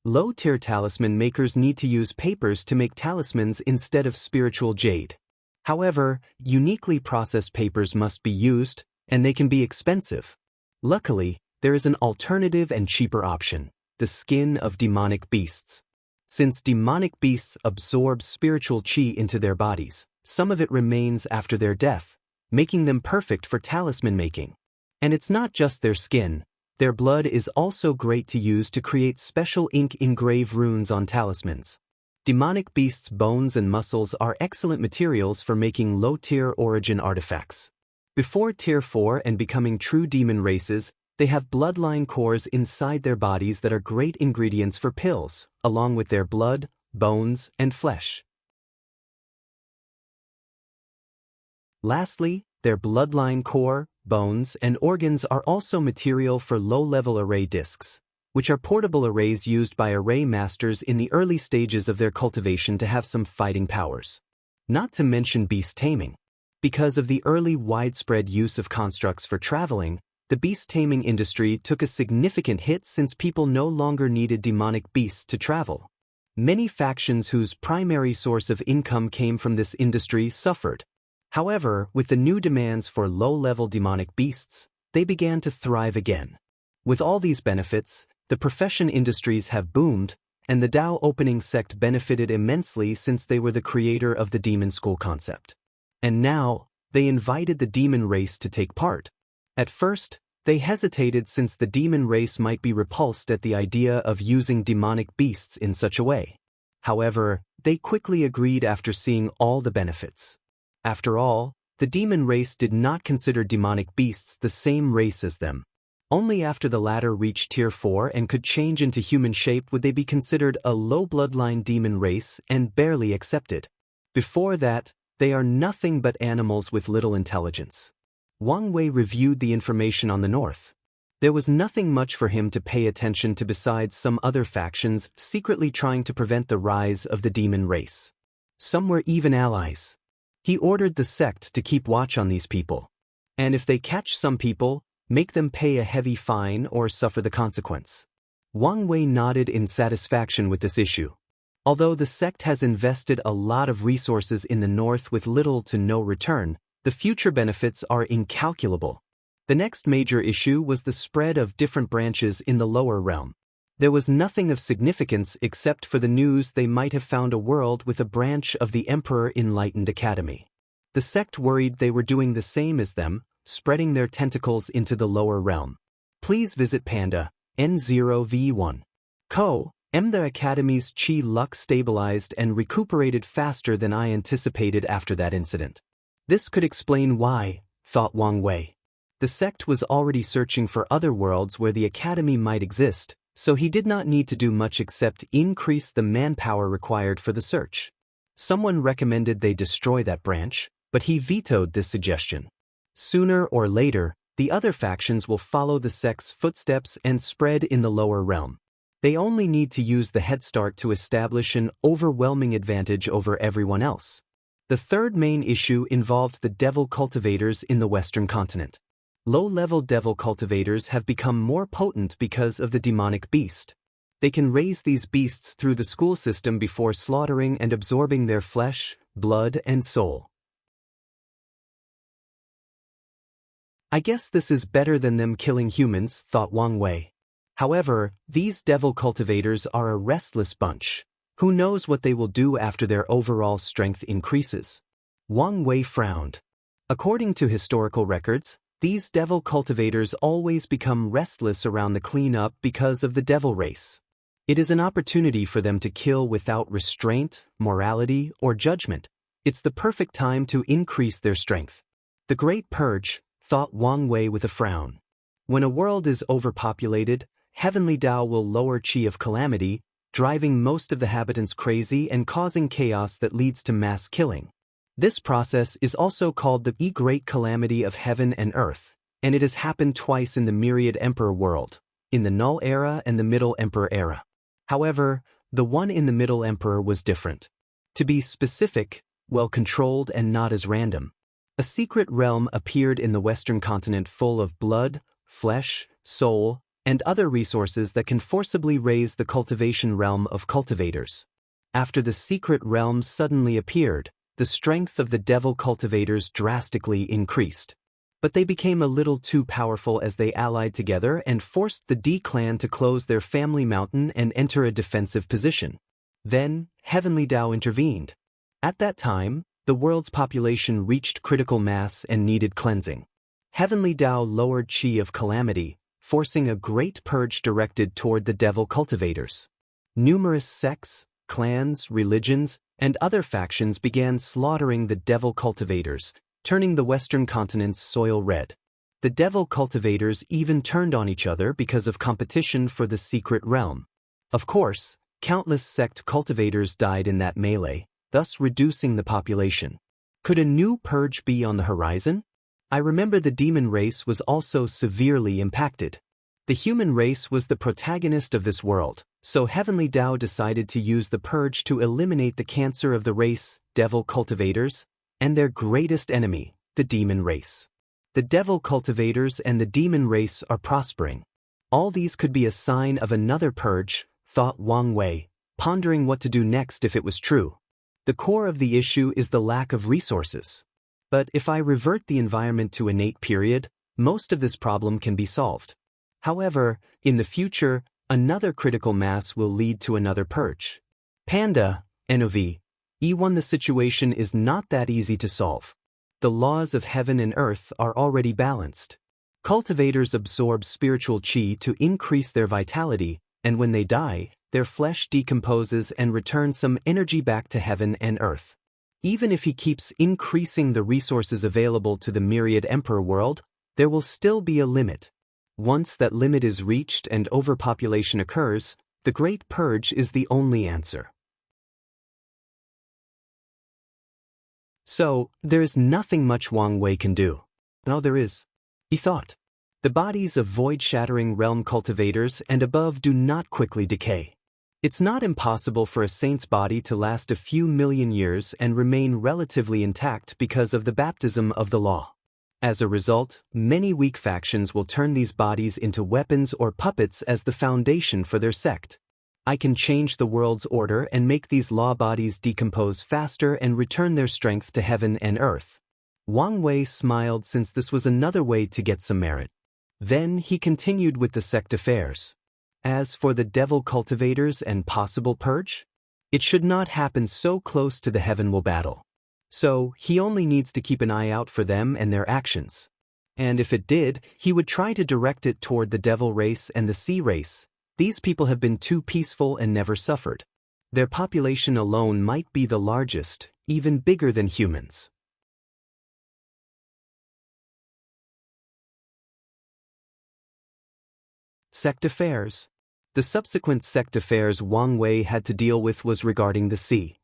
Speaker 1: Low-tier talisman makers need to use papers to make talismans instead of spiritual jade. However, uniquely processed papers must be used, and they can be expensive. Luckily, there is an alternative and cheaper option: the skin of demonic beasts. Since demonic beasts absorb spiritual qi into their bodies, some of it remains after their death, making them perfect for talisman making. And it's not just their skin. Their blood is also great to use to create special ink engrave runes on talismans. Demonic beasts' bones and muscles are excellent materials for making low-tier origin artifacts. Before Tier 4 and becoming true demon races, they have bloodline cores inside their bodies that are great ingredients for pills, along with their blood, bones, and flesh. Lastly, their bloodline core, bones, and organs are also material for low-level array discs, which are portable arrays used by array masters in the early stages of their cultivation to have some fighting powers. Not to mention beast taming. Because of the early widespread use of constructs for traveling, the beast taming industry took a significant hit since people no longer needed demonic beasts to travel. Many factions whose primary source of income came from this industry suffered. However, with the new demands for low-level demonic beasts, they began to thrive again. With all these benefits, the profession industries have boomed, and the Dao opening sect benefited immensely since they were the creator of the demon school concept. And now, they invited the demon race to take part. At first, they hesitated since the demon race might be repulsed at the idea of using demonic beasts in such a way. However, they quickly agreed after seeing all the benefits. After all, the demon race did not consider demonic beasts the same race as them. Only after the latter reached Tier 4 and could change into human shape would they be considered a low bloodline demon race and barely accepted. Before that, they are nothing but animals with little intelligence. Wang Wei reviewed the information on the north. There was nothing much for him to pay attention to besides some other factions secretly trying to prevent the rise of the demon race. Some were even allies. He ordered the sect to keep watch on these people. And if they catch some people, make them pay a heavy fine or suffer the consequence. Wang Wei nodded in satisfaction with this issue. Although the sect has invested a lot of resources in the north with little to no return, the future benefits are incalculable. The next major issue was the spread of different branches in the lower realm. There was nothing of significance except for the news they might have found a world with a branch of the Emperor Enlightened Academy. The sect worried they were doing the same as them, spreading their tentacles into the lower realm. Please visit Panda N0V1 Co. The Academy's chi luck stabilized and recuperated faster than I anticipated after that incident. This could explain why, thought Wang Wei. The sect was already searching for other worlds where the Academy might exist, so he did not need to do much except increase the manpower required for the search. Someone recommended they destroy that branch, but he vetoed this suggestion. Sooner or later, the other factions will follow the sect's footsteps and spread in the lower realm. They only need to use the head start to establish an overwhelming advantage over everyone else. The third main issue involved the devil cultivators in the Western continent. Low-level devil cultivators have become more potent because of the demonic beast. They can raise these beasts through the school system before slaughtering and absorbing their flesh, blood, and soul. I guess this is better than them killing humans, thought Wang Wei. However, these devil cultivators are a restless bunch. Who knows what they will do after their overall strength increases? Wang Wei frowned. According to historical records, these devil cultivators always become restless around the cleanup because of the devil race. It is an opportunity for them to kill without restraint, morality, or judgment. It's the perfect time to increase their strength. The Great Purge, thought Wang Wei with a frown. When a world is overpopulated, Heavenly Tao will lower Qi of calamity, driving most of the habitants crazy and causing chaos that leads to mass killing. This process is also called the Great Calamity of Heaven and Earth, and it has happened twice in the Myriad Emperor world, in the Null Era and the Middle Emperor Era. However, the one in the Middle Emperor was different. To be specific, well-controlled and not as random. A secret realm appeared in the Western continent full of blood, flesh, soul, and other resources that can forcibly raise the cultivation realm of cultivators. After the secret realm suddenly appeared, the strength of the devil cultivators drastically increased. But they became a little too powerful as they allied together and forced the D clan to close their family mountain and enter a defensive position. Then, Heavenly Tao intervened. At that time, the world's population reached critical mass and needed cleansing. Heavenly Tao lowered Qi of calamity, forcing a great purge directed toward the devil cultivators. Numerous sects, clans, religions, and other factions began slaughtering the devil cultivators, turning the Western continent's soil red. The devil cultivators even turned on each other because of competition for the secret realm. Of course, countless sect cultivators died in that melee, thus reducing the population. Could a new purge be on the horizon? I remember the demon race was also severely impacted. The human race was the protagonist of this world, so Heavenly Tao decided to use the purge to eliminate the cancer of the race, devil cultivators, and their greatest enemy, the demon race. The devil cultivators and the demon race are prospering. All these could be a sign of another purge, thought Wang Wei, pondering what to do next if it was true. The core of the issue is the lack of resources. But if I revert the environment to innate period, most of this problem can be solved. However, in the future, another critical mass will lead to another purge. Panda, NOV, E1 The situation is not that easy to solve. The laws of heaven and earth are already balanced. Cultivators absorb spiritual qi to increase their vitality, and when they die, their flesh decomposes and returns some energy back to heaven and earth. Even if he keeps increasing the resources available to the Myriad Emperor world, there will still be a limit. Once that limit is reached and overpopulation occurs, the Great Purge is the only answer. So, there is nothing much Wang Wei can do. No, there is. He thought. The bodies of void-shattering realm cultivators and above do not quickly decay. It's not impossible for a saint's body to last a few million years and remain relatively intact because of the baptism of the law. As a result, many weak factions will turn these bodies into weapons or puppets as the foundation for their sect. I can change the world's order and make these law bodies decompose faster and return their strength to heaven and earth. Wang Wei smiled since this was another way to get some merit. Then he continued with the sect affairs. As for the devil cultivators and possible purge, it should not happen so close to the heavenward battle. So, he only needs to keep an eye out for them and their actions. And if it did, he would try to direct it toward the devil race and the sea race. These people have been too peaceful and never suffered. Their population alone might be the largest, even bigger than humans. Sect affairs. The subsequent sect affairs Wang Wei had to deal with was regarding the sea.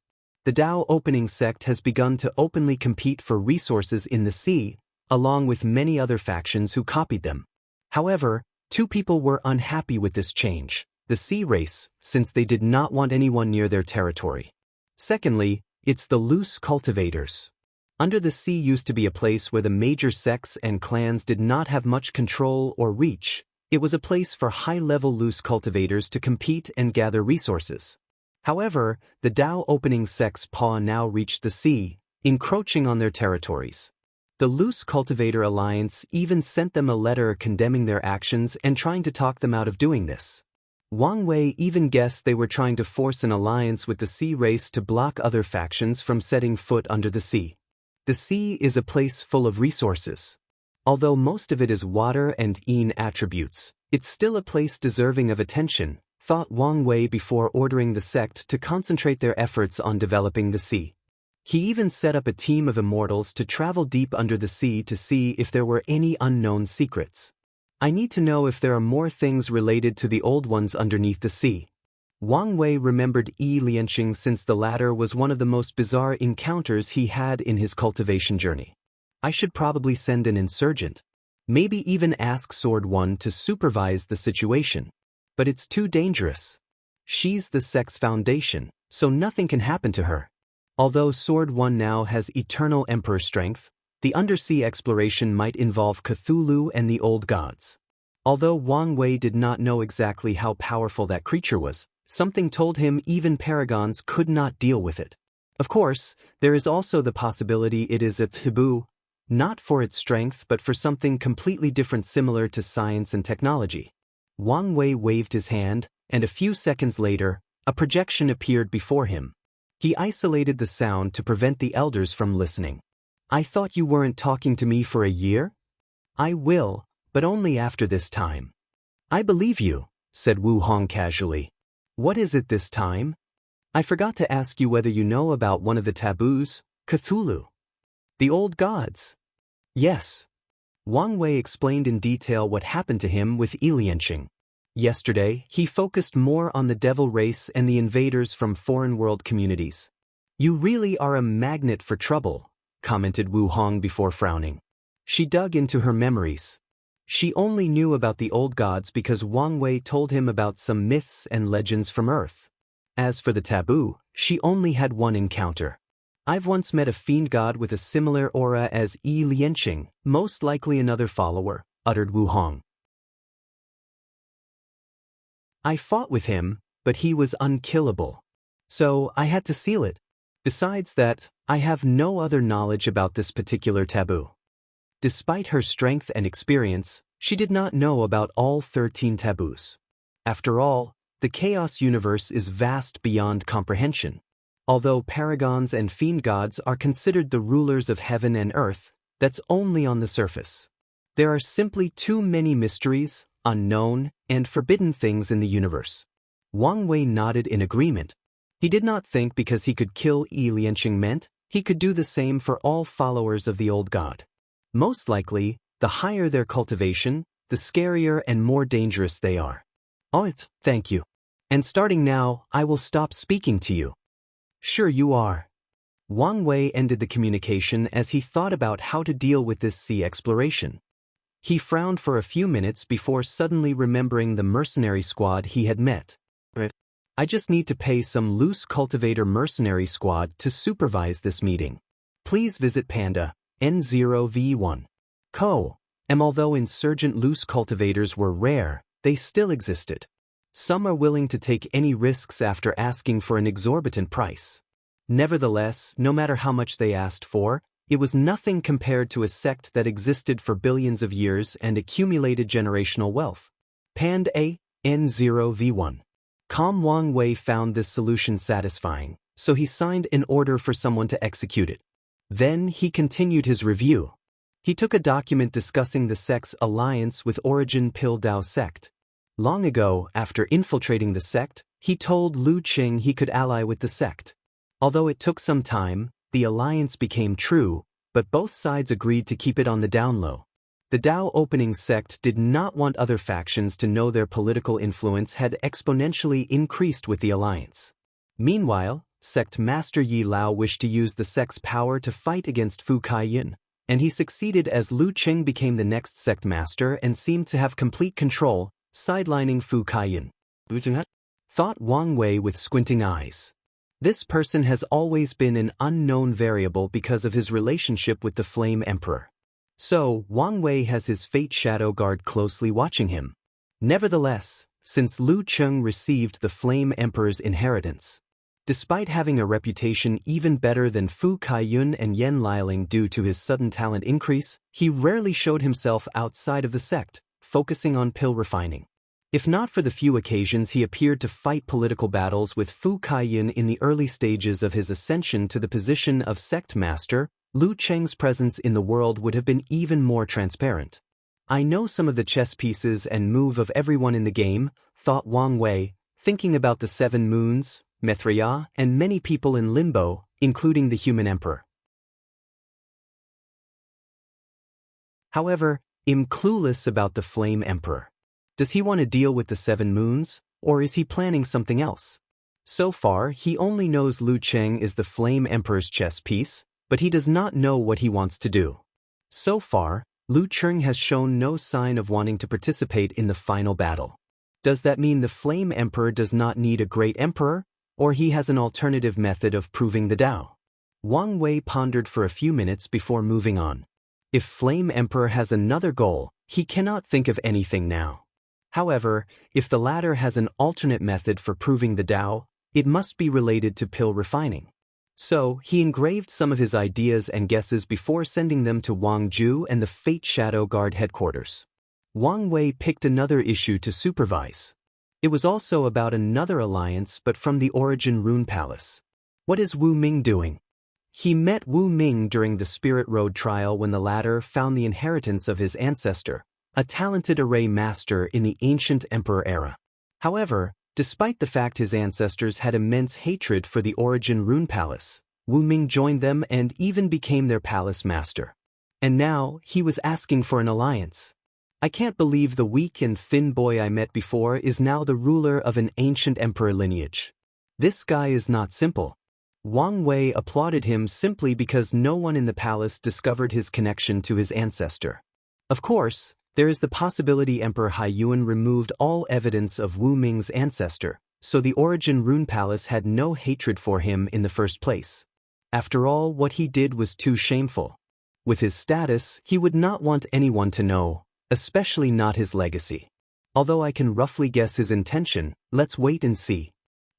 Speaker 1: The Dao opening sect has begun to openly compete for resources in the sea, along with many other factions who copied them. However, two people were unhappy with this change: the sea race, since they did not want anyone near their territory. Secondly, it's the loose cultivators. Under the sea used to be a place where the major sects and clans did not have much control or reach. It was a place for high-level loose cultivators to compete and gather resources. However, the Dao opening sect's paw now reached the sea, encroaching on their territories. The Loose Cultivator Alliance even sent them a letter condemning their actions and trying to talk them out of doing this. Wang Wei even guessed they were trying to force an alliance with the sea race to block other factions from setting foot under the sea. The sea is a place full of resources. Although most of it is water and yin attributes, it's still a place deserving of attention, thought Wang Wei before ordering the sect to concentrate their efforts on developing the sea. He even set up a team of immortals to travel deep under the sea to see if there were any unknown secrets. I need to know if there are more things related to the old ones underneath the sea. Wang Wei remembered Yi Lianqing since the latter was one of the most bizarre encounters he had in his cultivation journey. I should probably send an insurgent. Maybe even ask Sword One to supervise the situation. But it's too dangerous. She's the sect's foundation, so nothing can happen to her. Although Sword One now has eternal emperor strength, the undersea exploration might involve Cthulhu and the old gods. Although Wang Wei did not know exactly how powerful that creature was, something told him even paragons could not deal with it. Of course, there is also the possibility it is a taboo, not for its strength but for something completely different similar to science and technology. Wang Wei waved his hand, and a few seconds later, a projection appeared before him. He isolated the sound to prevent the elders from listening. I thought you weren't talking to me for a year? I will, but only after this time. I believe you, said Wu Hong casually. What is it this time? I forgot to ask you whether you know about one of the taboos, Cthulhu. The old gods. Yes. Wang Wei explained in detail what happened to him with Yi Lianqing. Yesterday, he focused more on the devil race and the invaders from foreign world communities. You really are a magnet for trouble, commented Wu Hong before frowning. She dug into her memories. She only knew about the old gods because Wang Wei told him about some myths and legends from Earth. As for the taboo, she only had one encounter. I've once met a fiend god with a similar aura as Yi Lianqing, most likely another follower, uttered Wu Hong. I fought with him, but he was unkillable. So I had to seal it. Besides that, I have no other knowledge about this particular taboo. Despite her strength and experience, she did not know about all 13 taboos. After all, the chaos universe is vast beyond comprehension. Although paragons and fiend gods are considered the rulers of heaven and earth, that's only on the surface. There are simply too many mysteries, unknown, and forbidden things in the universe. Wang Wei nodded in agreement. He did not think because he could kill Yi Lianqing meant he could do the same for all followers of the old god. Most likely, the higher their cultivation, the scarier and more dangerous they are. Oh, thank you. And starting now, I will stop speaking to you. Sure you are. Wang Wei ended the communication as he thought about how to deal with this sea exploration. He frowned for a few minutes before suddenly remembering the mercenary squad he had met. I just need to pay some loose cultivator mercenary squad to supervise this meeting. Please visit Panda, N0V1. Although insurgent loose cultivators were rare, they still existed. Some are willing to take any risks after asking for an exorbitant price. Nevertheless, no matter how much they asked for, it was nothing compared to a sect that existed for billions of years and accumulated generational wealth. Pand A, N0V1. Wang Wei found this solution satisfying, so he signed an order for someone to execute it. Then he continued his review. He took a document discussing the sect's alliance with Origin Pill Dao sect. Long ago, after infiltrating the sect, he told Lu Qing he could ally with the sect. Although it took some time, the alliance became true, but both sides agreed to keep it on the down low. The Dao opening sect did not want other factions to know their political influence had exponentially increased with the alliance. Meanwhile, sect master Yi Lao wished to use the sect's power to fight against Fu Kaiyan, and he succeeded as Lu Qing became the next sect master and seemed to have complete control, sidelining Fu Kaiyan. Thought Wang Wei with squinting eyes. This person has always been an unknown variable because of his relationship with the Flame Emperor. So, Wang Wei has his fate shadow guard closely watching him. Nevertheless, since Lu Qing received the Flame Emperor's inheritance, despite having a reputation even better than Fu Kaiyun and Yen Liling due to his sudden talent increase, he rarely showed himself outside of the sect, focusing on pill refining. If not for the few occasions he appeared to fight political battles with Fu Kaiyan in the early stages of his ascension to the position of sect master, Lu Qing's presence in the world would have been even more transparent. I know some of the chess pieces and move of everyone in the game, thought Wang Wei, thinking about the 7 moons, Mithriya, and many people in Limbo, including the human emperor. However, I'm clueless about the Flame Emperor. Does he want to deal with the 7 moons, or is he planning something else? So far, he only knows Lu Qing is the Flame Emperor's chess piece, but he does not know what he wants to do. So far, Lu Qing has shown no sign of wanting to participate in the final battle. Does that mean the Flame Emperor does not need a great emperor, or he has an alternative method of proving the Dao? Wang Wei pondered for a few minutes before moving on. If Flame Emperor has another goal, he cannot think of anything now. However, if the latter has an alternate method for proving the Dao, it must be related to pill refining. So, he engraved some of his ideas and guesses before sending them to Wang Ju and the Fate Shadow Guard headquarters. Wang Wei picked another issue to supervise. It was also about another alliance but from the Origin Rune Palace. What is Wu Ming doing? He met Wu Ming during the Spirit Road trial when the latter found the inheritance of his ancestor, a talented array master in the ancient emperor era. However, despite the fact his ancestors had immense hatred for the Origin Rune Palace, Wu Ming joined them and even became their palace master. And now, he was asking for an alliance. I can't believe the weak and thin boy I met before is now the ruler of an ancient emperor lineage. This guy is not simple. Wang Wei applauded him simply because no one in the palace discovered his connection to his ancestor. Of course, there is the possibility Emperor Haiyuan removed all evidence of Wu Ming's ancestor, so the Origin Rune Palace had no hatred for him in the first place. After all, what he did was too shameful. With his status, he would not want anyone to know, especially not his legacy. Although I can roughly guess his intention, let's wait and see.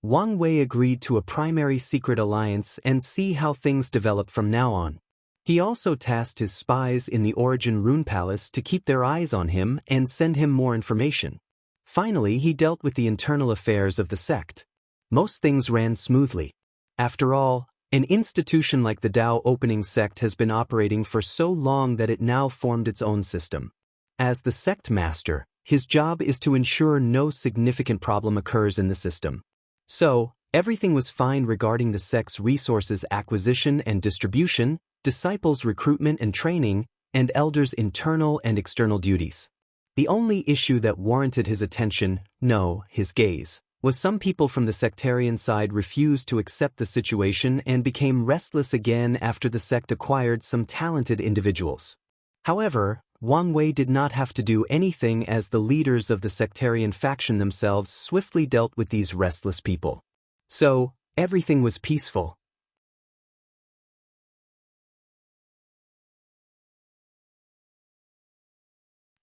Speaker 1: Wang Wei agreed to a primary secret alliance and see how things develop from now on. He also tasked his spies in the Origin Rune Palace to keep their eyes on him and send him more information. Finally, he dealt with the internal affairs of the sect. Most things ran smoothly. After all, an institution like the Dao opening sect has been operating for so long that it now formed its own system. As the sect master, his job is to ensure no significant problem occurs in the system. So, everything was fine regarding the sect's resources acquisition and distribution, disciples' recruitment and training, and elders' internal and external duties. The only issue that warranted his attention, no, his gaze, was some people from the sectarian side refused to accept the situation and became restless again after the sect acquired some talented individuals. However, Wang Wei did not have to do anything as the leaders of the sectarian faction themselves swiftly dealt with these restless people. So, everything was peaceful.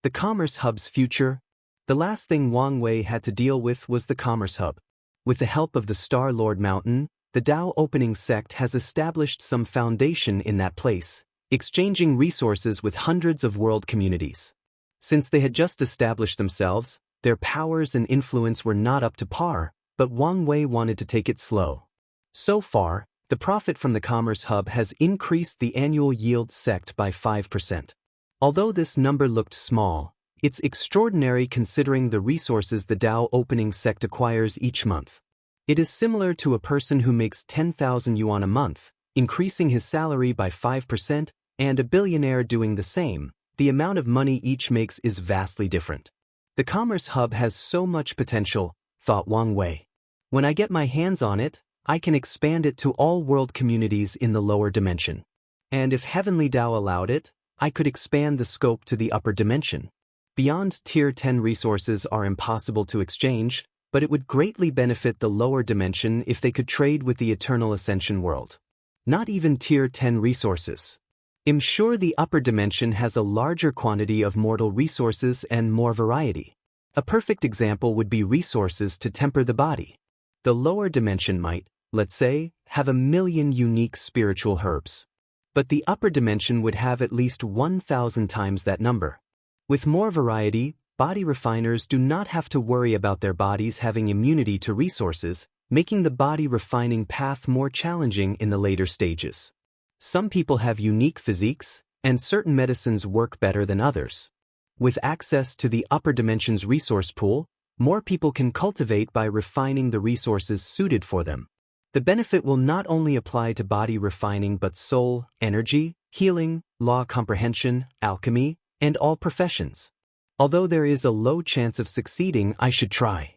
Speaker 1: The Commerce Hub's future. The last thing Wang Wei had to deal with was the Commerce Hub. With the help of the Star Lord Mountain, the Dao opening sect has established some foundation in that place, exchanging resources with hundreds of world communities. Since they had just established themselves, their powers and influence were not up to par, but Wang Wei wanted to take it slow. So far, the profit from the Commerce Hub has increased the annual yield sect by 5%. Although this number looked small, It's extraordinary considering the resources the Dao opening sect acquires each month. It is similar to a person who makes 10,000 yuan a month, increasing his salary by 5%, and a billionaire doing the same. The amount of money each makes is vastly different. The commerce hub has so much potential, thought Wang Wei. When I get my hands on it, I can expand it to all world communities in the lower dimension. And if Heavenly Dao allowed it, I could expand the scope to the upper dimension. Beyond Tier 10 resources are impossible to exchange, but it would greatly benefit the lower dimension if they could trade with the Eternal Ascension world. Not even Tier 10 resources. I'm sure the upper dimension has a larger quantity of mortal resources and more variety. A perfect example would be resources to temper the body. The lower dimension might, let's say, have 1,000,000 unique spiritual herbs. But the upper dimension would have at least 1,000 times that number. With more variety, body refiners do not have to worry about their bodies having immunity to resources, making the body refining path more challenging in the later stages. Some people have unique physiques, and certain medicines work better than others. With access to the upper dimension's resource pool, more people can cultivate by refining the resources suited for them. The benefit will not only apply to body refining but soul, energy, healing, law comprehension, alchemy, and all professions. Although there is a low chance of succeeding, I should try.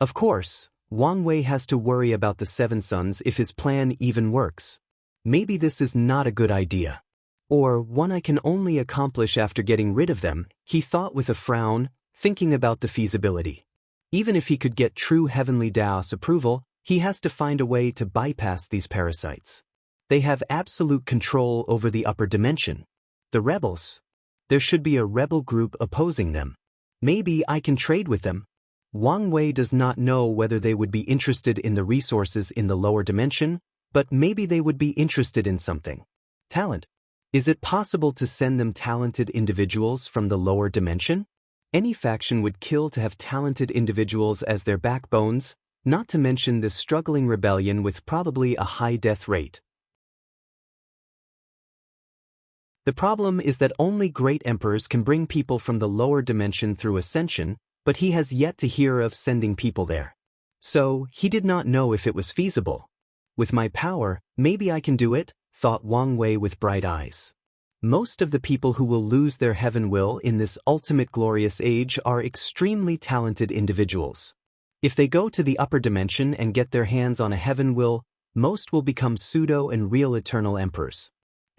Speaker 1: Of course, Wang Wei has to worry about the Seven Sons if his plan even works. Maybe this is not a good idea. Or one I can only accomplish after getting rid of them, he thought with a frown, thinking about the feasibility. Even if he could get true Heavenly Daoist approval, he has to find a way to bypass these parasites. They have absolute control over the upper dimension. The rebels. There should be a rebel group opposing them. Maybe I can trade with them. Wang Wei does not know whether they would be interested in the resources in the lower dimension, but maybe they would be interested in something. Talent. Is it possible to send them talented individuals from the lower dimension? Any faction would kill to have talented individuals as their backbones, not to mention this struggling rebellion with probably a high death rate. The problem is that only great emperors can bring people from the lower dimension through ascension, but he has yet to hear of sending people there. So, he did not know if it was feasible. With my power, maybe I can do it, thought Wang Wei with bright eyes. Most of the people who will lose their heaven will in this ultimate glorious age are extremely talented individuals. If they go to the upper dimension and get their hands on a heaven will, most will become pseudo and real eternal emperors.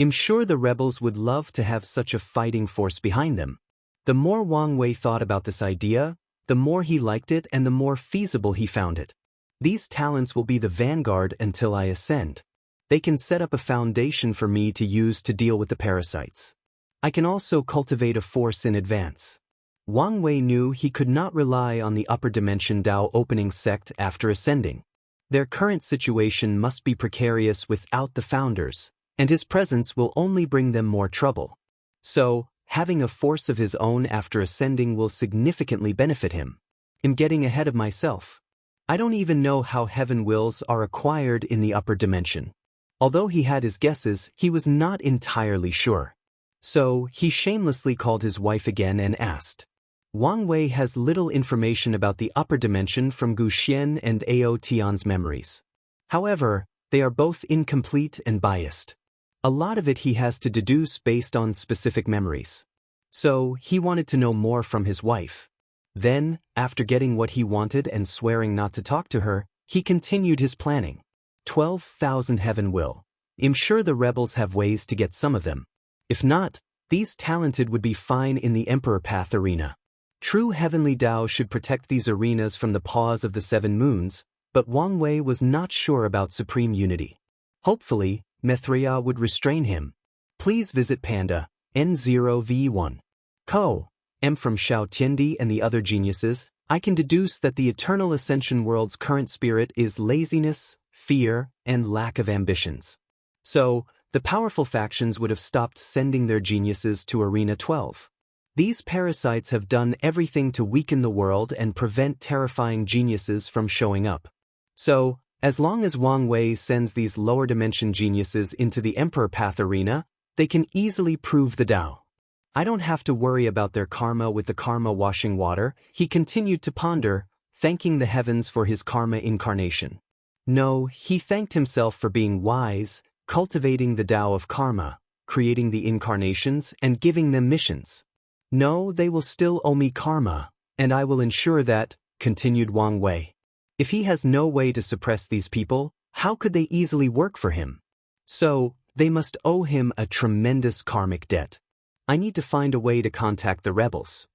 Speaker 1: I'm sure the rebels would love to have such a fighting force behind them. The more Wang Wei thought about this idea, the more he liked it and the more feasible he found it. These talents will be the vanguard until I ascend. They can set up a foundation for me to use to deal with the parasites. I can also cultivate a force in advance. Wang Wei knew he could not rely on the upper dimension Dao opening sect after ascending. Their current situation must be precarious without the founders, and his presence will only bring them more trouble. So, having a force of his own after ascending will significantly benefit him. I'm getting ahead of myself. I don't even know how heaven wills are acquired in the upper dimension. Although he had his guesses, he was not entirely sure. So, he shamelessly called his wife again and asked. Wang Wei has little information about the upper dimension from Gu Xian and Ao Tian's memories. However, they are both incomplete and biased. A lot of it he has to deduce based on specific memories. So, he wanted to know more from his wife. Then, after getting what he wanted and swearing not to talk to her, he continued his planning. 12,000 heaven will. I'm sure the rebels have ways to get some of them. If not, these talented would be fine in the Emperor Path arena. True Heavenly Dao should protect these arenas from the paws of the Seven Moons, but Wang Wei was not sure about Supreme Unity. Hopefully, Mithria would restrain him. Please visit Panda, N0V1. Co. M from Xiao Tiandi and the other geniuses, I can deduce that the Eternal Ascension world's current spirit is laziness, fear, and lack of ambitions. So, the powerful factions would have stopped sending their geniuses to Arena 12. These parasites have done everything to weaken the world and prevent terrifying geniuses from showing up. So, as long as Wang Wei sends these lower dimension geniuses into the Emperor Path arena, they can easily prove the Dao. I don't have to worry about their karma with the karma washing water, he continued to ponder, thanking the heavens for his karma incarnation. No, he thanked himself for being wise, cultivating the Tao of karma, creating the incarnations and giving them missions. No, they will still owe me karma, and I will ensure that, continued Wang Wei. If he has no way to suppress these people, how could they easily work for him? So, they must owe him a tremendous karmic debt. I need to find a way to contact the rebels.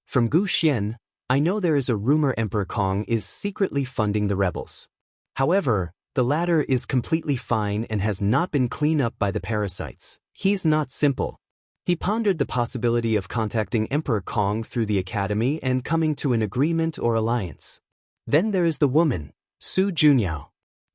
Speaker 1: From Gu Xian, I know there is a rumor Emperor Kong is secretly funding the rebels. However, the latter is completely fine and has not been cleaned up by the parasites. He's not simple. He pondered the possibility of contacting Emperor Kong through the academy and coming to an agreement or alliance. Then there is the woman, Su Junyao.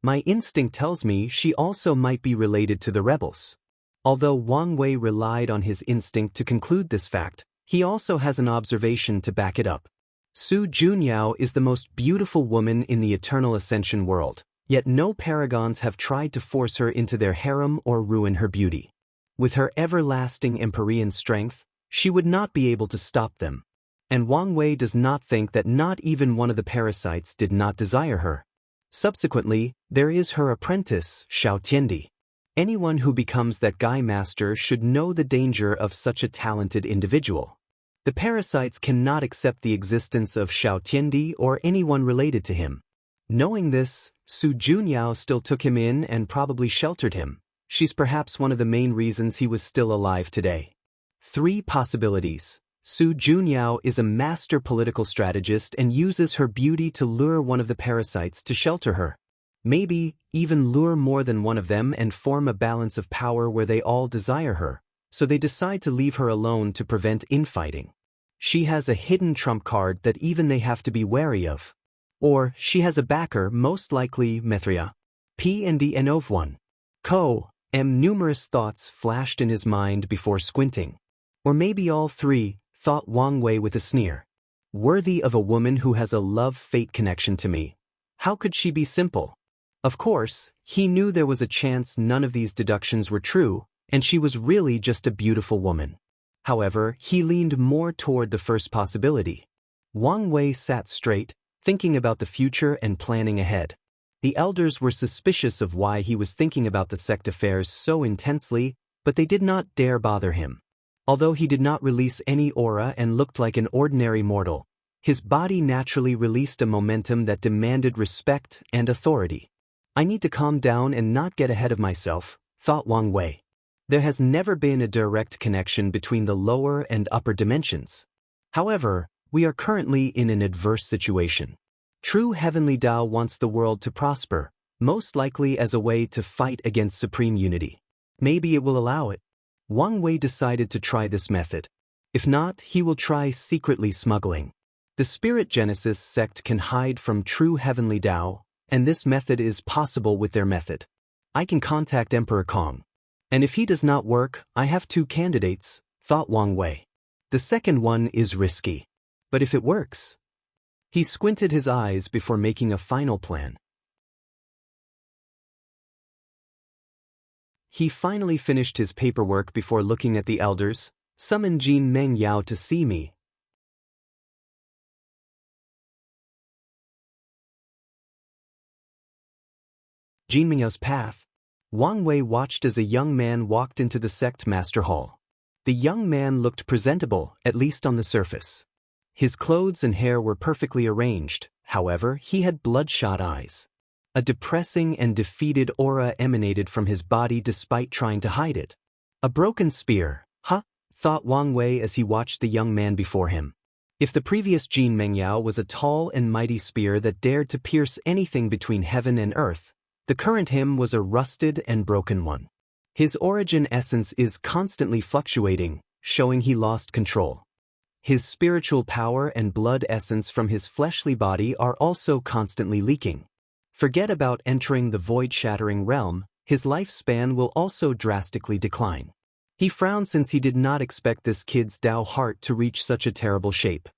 Speaker 1: My instinct tells me she also might be related to the rebels. Although Wang Wei relied on his instinct to conclude this fact, he also has an observation to back it up. Su Junyao is the most beautiful woman in the Eternal Ascension world, yet no paragons have tried to force her into their harem or ruin her beauty. With her everlasting Empyrean strength, she would not be able to stop them. And Wang Wei does not think that not even one of the parasites did not desire her. Subsequently, there is her apprentice, Xiao Tiandi. Anyone who becomes that Gai master should know the danger of such a talented individual. The parasites cannot accept the existence of Xiao Tiandi or anyone related to him. Knowing this, Su Junyao still took him in and probably sheltered him. She's perhaps one of the main reasons he was still alive today. 3 possibilities. Su Junyao is a master political strategist and uses her beauty to lure one of the parasites to shelter her. Maybe even lure more than one of them and form a balance of power where they all desire her, so they decide to leave her alone to prevent infighting. She has a hidden trump card that even they have to be wary of. Or she has a backer, most likely Mithria. P&D and of one. Numerous thoughts flashed in his mind before squinting. Or maybe all 3, thought Wang Wei with a sneer. Worthy of a woman who has a love-fate connection to me. How could she be simple? Of course, he knew there was a chance none of these deductions were true, and she was really just a beautiful woman. However, he leaned more toward the first possibility. Wang Wei sat straight, thinking about the future and planning ahead. The elders were suspicious of why he was thinking about the sect affairs so intensely, but they did not dare bother him. Although he did not release any aura and looked like an ordinary mortal, his body naturally released a momentum that demanded respect and authority. I need to calm down and not get ahead of myself, thought Wang Wei. There has never been a direct connection between the lower and upper dimensions. However, we are currently in an adverse situation. True heavenly Tao wants the world to prosper, most likely as a way to fight against supreme unity. Maybe it will allow it. Wang Wei decided to try this method. If not, he will try secretly smuggling. The Spirit Genesis sect can hide from true heavenly Tao, and this method is possible with their method. I can contact Emperor Kong. And if he does not work, I have 2 candidates, thought Wang Wei. The second one is risky. But if it works? He squinted his eyes before making a final plan. He finally finished his paperwork before looking at the elders. Summon Jin Meng Yao to see me. Jin Meng Yao's path. Wang Wei watched as a young man walked into the sect master hall. The young man looked presentable, at least on the surface. His clothes and hair were perfectly arranged, however, he had bloodshot eyes. A depressing and defeated aura emanated from his body despite trying to hide it. A broken spear, thought Wang Wei as he watched the young man before him. If the previous Jin Mengyao was a tall and mighty spear that dared to pierce anything between heaven and earth, the current him was a rusted and broken one. His origin essence is constantly fluctuating, showing he lost control. His spiritual power and blood essence from his fleshly body are also constantly leaking. Forget about entering the void-shattering realm, his lifespan will also drastically decline. He frowned since he did not expect this kid's Tao heart to reach such a terrible shape.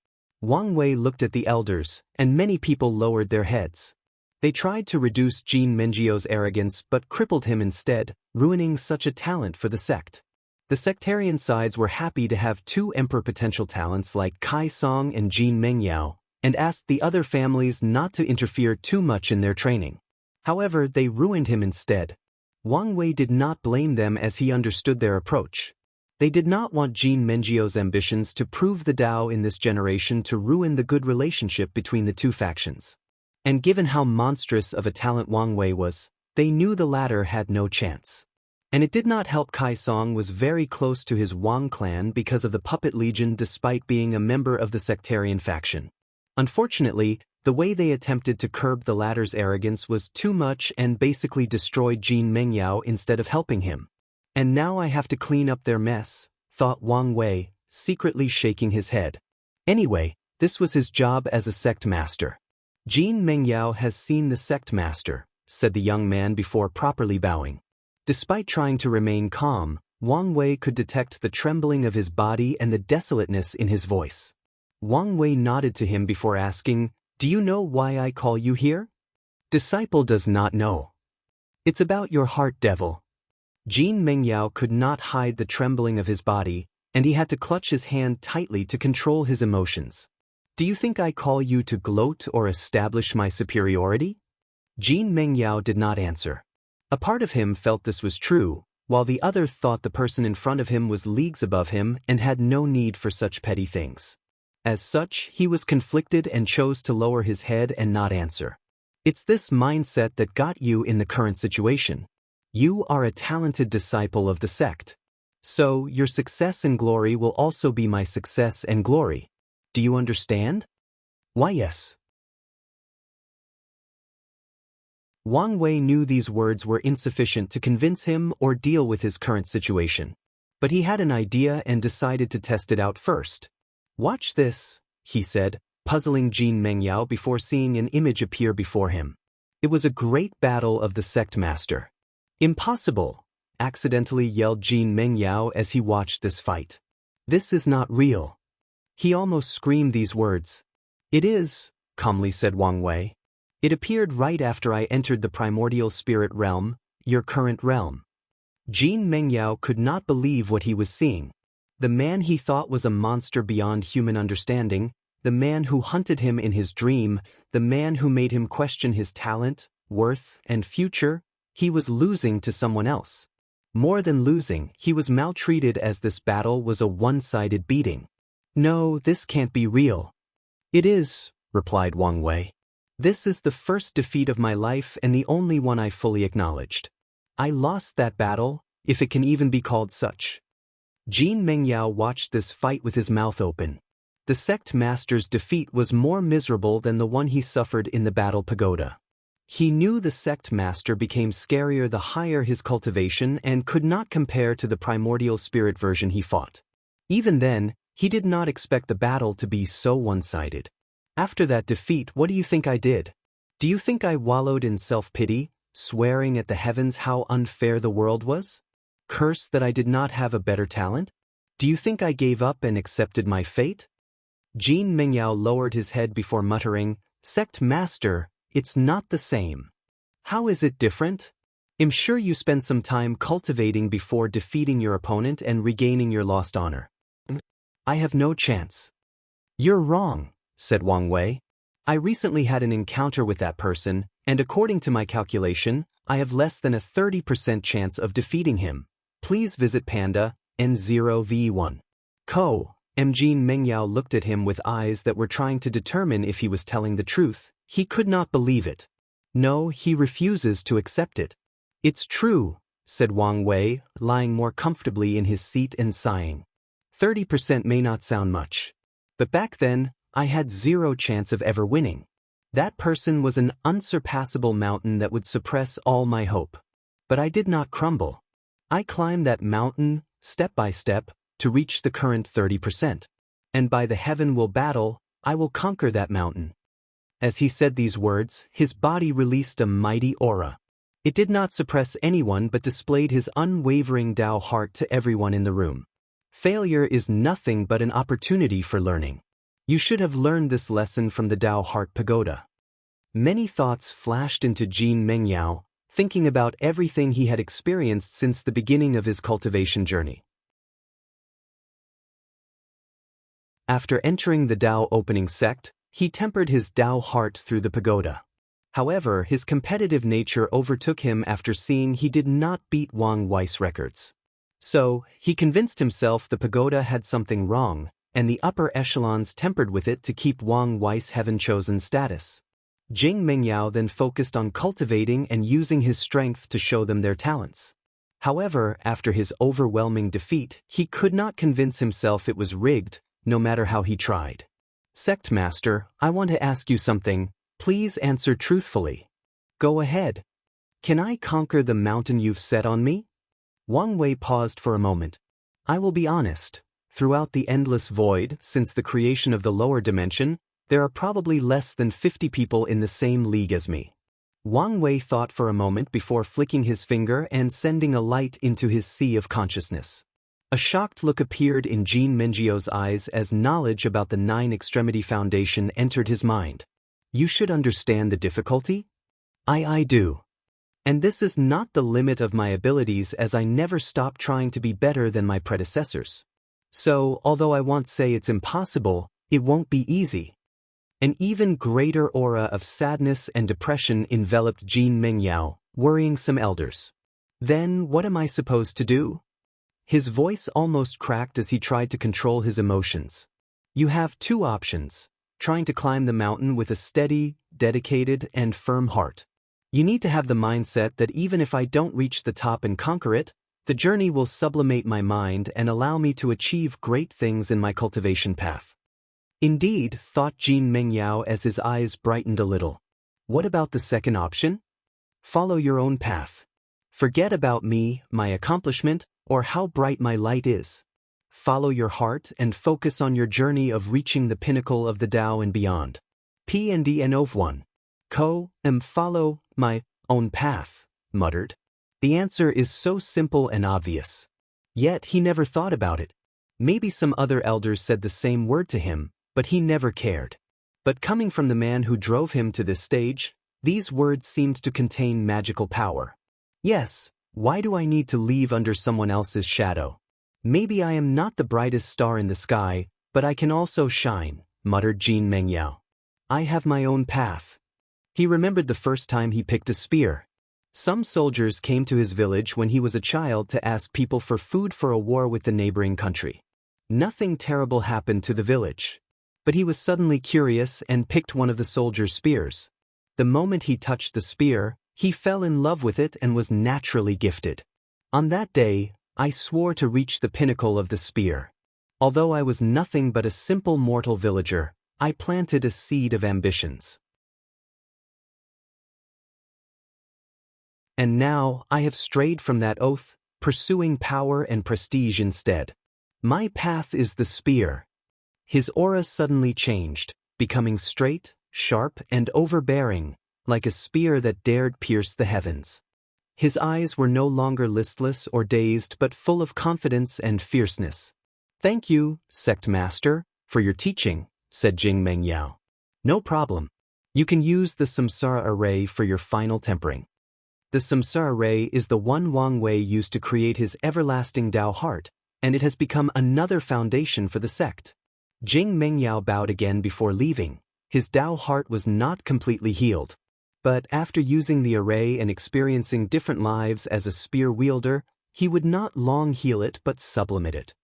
Speaker 1: Wang Wei looked at the elders, and many people lowered their heads. They tried to reduce Jin Mengio's arrogance but crippled him instead, ruining such a talent for the sect. The sectarian sides were happy to have two emperor potential talents like Kai Song and Jin Mengyao, and asked the other families not to interfere too much in their training. However, they ruined him instead. Wang Wei did not blame them as he understood their approach. They did not want Jin Mengio's ambitions to prove the Dao in this generation to ruin the good relationship between the two factions. And given how monstrous of a talent Wang Wei was, they knew the latter had no chance. And it did not help Kai Song was very close to his Wang clan because of the Puppet Legion despite being a member of the sectarian faction. Unfortunately, the way they attempted to curb the latter's arrogance was too much and basically destroyed Jin Mengyao instead of helping him. And now I have to clean up their mess, thought Wang Wei, secretly shaking his head. Anyway, this was his job as a sect master. Jin Mengyao has seen the sect master, said the young man before properly bowing. Despite trying to remain calm, Wang Wei could detect the trembling of his body and the desolateness in his voice. Wang Wei nodded to him before asking, "Do you know why I call you here?" Disciple does not know. It's about your heart, devil. Jin Mengyao could not hide the trembling of his body, and he had to clutch his hand tightly to control his emotions. Do you think I call you to gloat or establish my superiority? Jin Mengyao did not answer. A part of him felt this was true, while the other thought the person in front of him was leagues above him and had no need for such petty things. As such, he was conflicted and chose to lower his head and not answer. It's this mindset that got you in the current situation. You are a talented disciple of the sect. So, your success and glory will also be my success and glory. Do you understand? Why, yes. Wang Wei knew these words were insufficient to convince him or deal with his current situation. But he had an idea and decided to test it out first. Watch this, he said, puzzling Jin Mengyao before seeing an image appear before him. It was a great battle of the sect master. Impossible, accidentally yelled Jin Mengyao as he watched this fight. This is not real. He almost screamed these words. It is, calmly said Wang Wei. It appeared right after I entered the primordial spirit realm, your current realm. Jin Mengyao could not believe what he was seeing. The man he thought was a monster beyond human understanding, the man who hunted him in his dream, the man who made him question his talent, worth, and future, he was losing to someone else. More than losing, he was maltreated as this battle was a one-sided beating. No, this can't be real. It is, replied Wang Wei. This is the first defeat of my life and the only one I fully acknowledged. I lost that battle, if it can even be called such. Jin Mengyao watched this fight with his mouth open. The sect master's defeat was more miserable than the one he suffered in the battle pagoda. He knew the sect master became scarier the higher his cultivation and could not compare to the primordial spirit version he fought. Even then, he did not expect the battle to be so one-sided. After that defeat, what do you think I did? Do you think I wallowed in self-pity, swearing at the heavens how unfair the world was? Curse that I did not have a better talent? Do you think I gave up and accepted my fate? Jin Mengyao lowered his head before muttering, Sect Master, it's not the same. How is it different? I'm sure you spend some time cultivating before defeating your opponent and regaining your lost honor. I have no chance. You're wrong, said Wang Wei. I recently had an encounter with that person, and according to my calculation, I have less than a 30% chance of defeating him. Please visit Panda, N0V1. Jin Mengyao looked at him with eyes that were trying to determine if he was telling the truth. He could not believe it. No, he refuses to accept it. It's true, said Wang Wei, lying more comfortably in his seat and sighing. 30% may not sound much. But back then, I had zero chance of ever winning. That person was an unsurpassable mountain that would suppress all my hope. But I did not crumble. I climbed that mountain, step by step, to reach the current 30%. And by the heaven will battle, I will conquer that mountain. As he said these words, his body released a mighty aura. It did not suppress anyone but displayed his unwavering Tao heart to everyone in the room. Failure is nothing but an opportunity for learning. You should have learned this lesson from the Tao Heart Pagoda. Many thoughts flashed into Jin Mengyao, thinking about everything he had experienced since the beginning of his cultivation journey. After entering the Dao opening sect, he tempered his Dao heart through the pagoda. However, his competitive nature overtook him after seeing he did not beat Wang Wei's records. So, he convinced himself the pagoda had something wrong, and the upper echelons tempered with it to keep Wang Wei's heaven-chosen status. Jing Mengyao then focused on cultivating and using his strength to show them their talents. However, after his overwhelming defeat, he could not convince himself it was rigged, no matter how he tried. Sect Master, I want to ask you something, please answer truthfully. Go ahead. Can I conquer the mountain you've set on me? Wang Wei paused for a moment. I will be honest, throughout the endless void, since the creation of the lower dimension, there are probably less than 50 people in the same league as me. Wang Wei thought for a moment before flicking his finger and sending a light into his sea of consciousness. A shocked look appeared in Jin Mengyio's eyes as knowledge about the Nine Extremity Foundation entered his mind. You should understand the difficulty? I do. And this is not the limit of my abilities, as I never stop trying to be better than my predecessors. So, although I won't say it's impossible, it won't be easy. An even greater aura of sadness and depression enveloped Jin Mengyao, worrying some elders. Then, what am I supposed to do? His voice almost cracked as he tried to control his emotions. You have two options: trying to climb the mountain with a steady, dedicated, and firm heart. You need to have the mindset that even if I don't reach the top and conquer it, the journey will sublimate my mind and allow me to achieve great things in my cultivation path. Indeed, thought Jin Mengyao as his eyes brightened a little. What about the second option? Follow your own path. Forget about me, my accomplishment, or how bright my light is. Follow your heart and focus on your journey of reaching the pinnacle of the Tao and beyond. P&D of 1. Follow my own path, muttered. The answer is so simple and obvious. Yet he never thought about it. Maybe some other elders said the same word to him, but he never cared. But coming from the man who drove him to this stage, these words seemed to contain magical power. Yes, why do I need to leave under someone else's shadow? Maybe I am not the brightest star in the sky, but I can also shine, muttered Jin Mengyao. I have my own path. He remembered the first time he picked a spear. Some soldiers came to his village when he was a child to ask people for food for a war with the neighboring country. Nothing terrible happened to the village. But he was suddenly curious and picked one of the soldiers' spears. The moment he touched the spear, he fell in love with it and was naturally gifted. On that day, I swore to reach the pinnacle of the spear. Although I was nothing but a simple mortal villager, I planted a seed of ambitions. And now I have strayed from that oath, pursuing power and prestige instead. My path is the spear. His aura suddenly changed, becoming straight, sharp, and overbearing, like a spear that dared pierce the heavens. His eyes were no longer listless or dazed but full of confidence and fierceness. Thank you, Sect Master, for your teaching, said Jing Mengyao. No problem. You can use the Samsara Array for your final tempering. The Samsara Ray is the one Wang Wei used to create his everlasting Tao heart, and it has become another foundation for the sect. Jing Mengyao bowed again before leaving. His Tao heart was not completely healed. But after using the array and experiencing different lives as a spear wielder, he would not long heal it but sublimate it.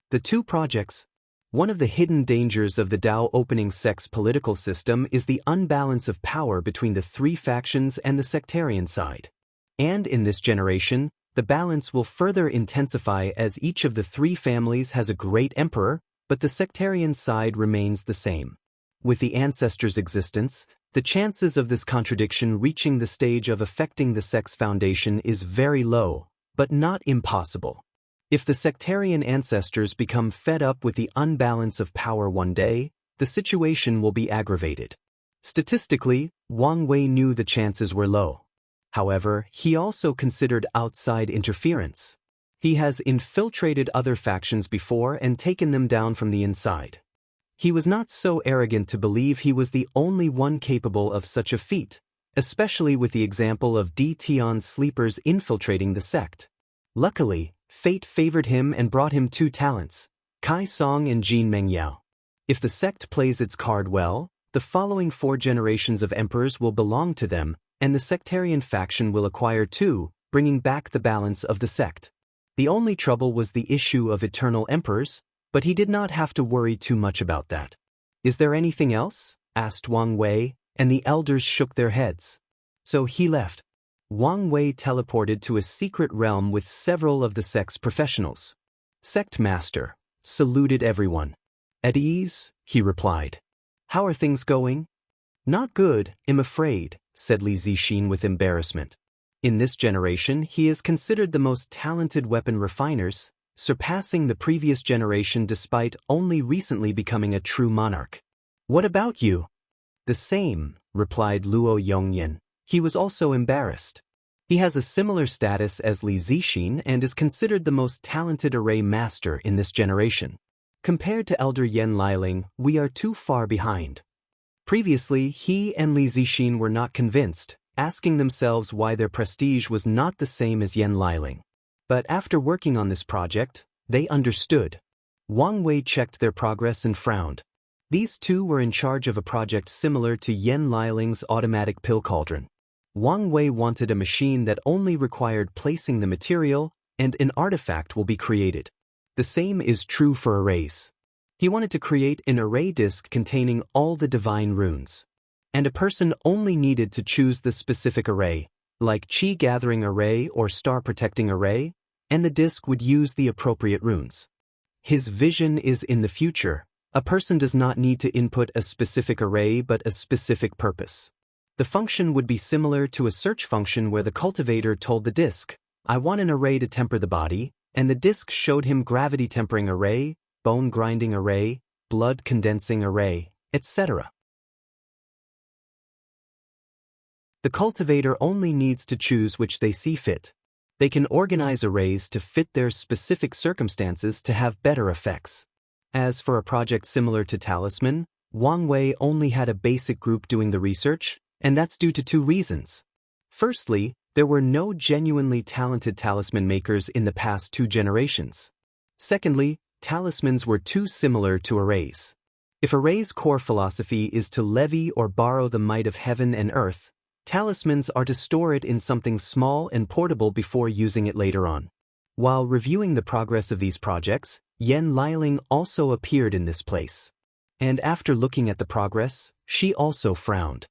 Speaker 1: The two projects. One of the hidden dangers of the Tao opening sect's political system is the unbalance of power between the three factions and the sectarian side. And in this generation, the balance will further intensify as each of the three families has a great emperor, but the sectarian side remains the same. With the ancestors' existence, the chances of this contradiction reaching the stage of affecting the sect's foundation is very low, but not impossible. If the sectarian ancestors become fed up with the unbalance of power one day, the situation will be aggravated. Statistically, Wang Wei knew the chances were low. However, he also considered outside interference. He has infiltrated other factions before and taken them down from the inside. He was not so arrogant to believe he was the only one capable of such a feat, especially with the example of Tion's sleepers infiltrating the sect. Luckily, fate favored him and brought him 2 talents, Kai Song and Jin Mengyao. If the sect plays its card well, the following 4 generations of emperors will belong to them, and the sectarian faction will acquire 2, bringing back the balance of the sect. The only trouble was the issue of eternal emperors, but he did not have to worry too much about that. "Is there anything else?" asked Wang Wei, and the elders shook their heads. So he left. Wang Wei teleported to a secret realm with several of the sect's professionals. Sect Master saluted everyone. "At ease," he replied. "How are things going?" "Not good, I'm afraid," said Li Zixin with embarrassment. In this generation, he is considered the most talented weapon refiners, surpassing the previous generation despite only recently becoming a true monarch. "What about you?" "The same," replied Luo Yongyan. He was also embarrassed. He has a similar status as Li Zixin and is considered the most talented array master in this generation. Compared to Elder Yen Liling, we are too far behind. Previously, he and Li Zixin were not convinced, asking themselves why their prestige was not the same as Yen Liling. But after working on this project, they understood. Wang Wei checked their progress and frowned. These 2 were in charge of a project similar to Yen Liling's automatic pill cauldron. Wang Wei wanted a machine that only required placing the material, and an artifact will be created. The same is true for arrays. He wanted to create an array disk containing all the divine runes. And a person only needed to choose the specific array, like Qi Gathering Array or Star Protecting Array, and the disk would use the appropriate runes. His vision is in the future. A person does not need to input a specific array but a specific purpose. The function would be similar to a search function where the cultivator told the disk, "I want an array to temper the body," and the disk showed him gravity tempering array, bone grinding array, blood condensing array, etc. The cultivator only needs to choose which they see fit. They can organize arrays to fit their specific circumstances to have better effects. As for a project similar to Talisman, Wang Wei only had a basic group doing the research, and that's due to 2 reasons. Firstly, there were no genuinely talented talisman makers in the past 2 generations. Secondly, talismans were too similar to arrays. If arrays' core philosophy is to levy or borrow the might of heaven and earth, talismans are to store it in something small and portable before using it later on. While reviewing the progress of these projects, Yen Liling also appeared in this place. And after looking at the progress, she also frowned.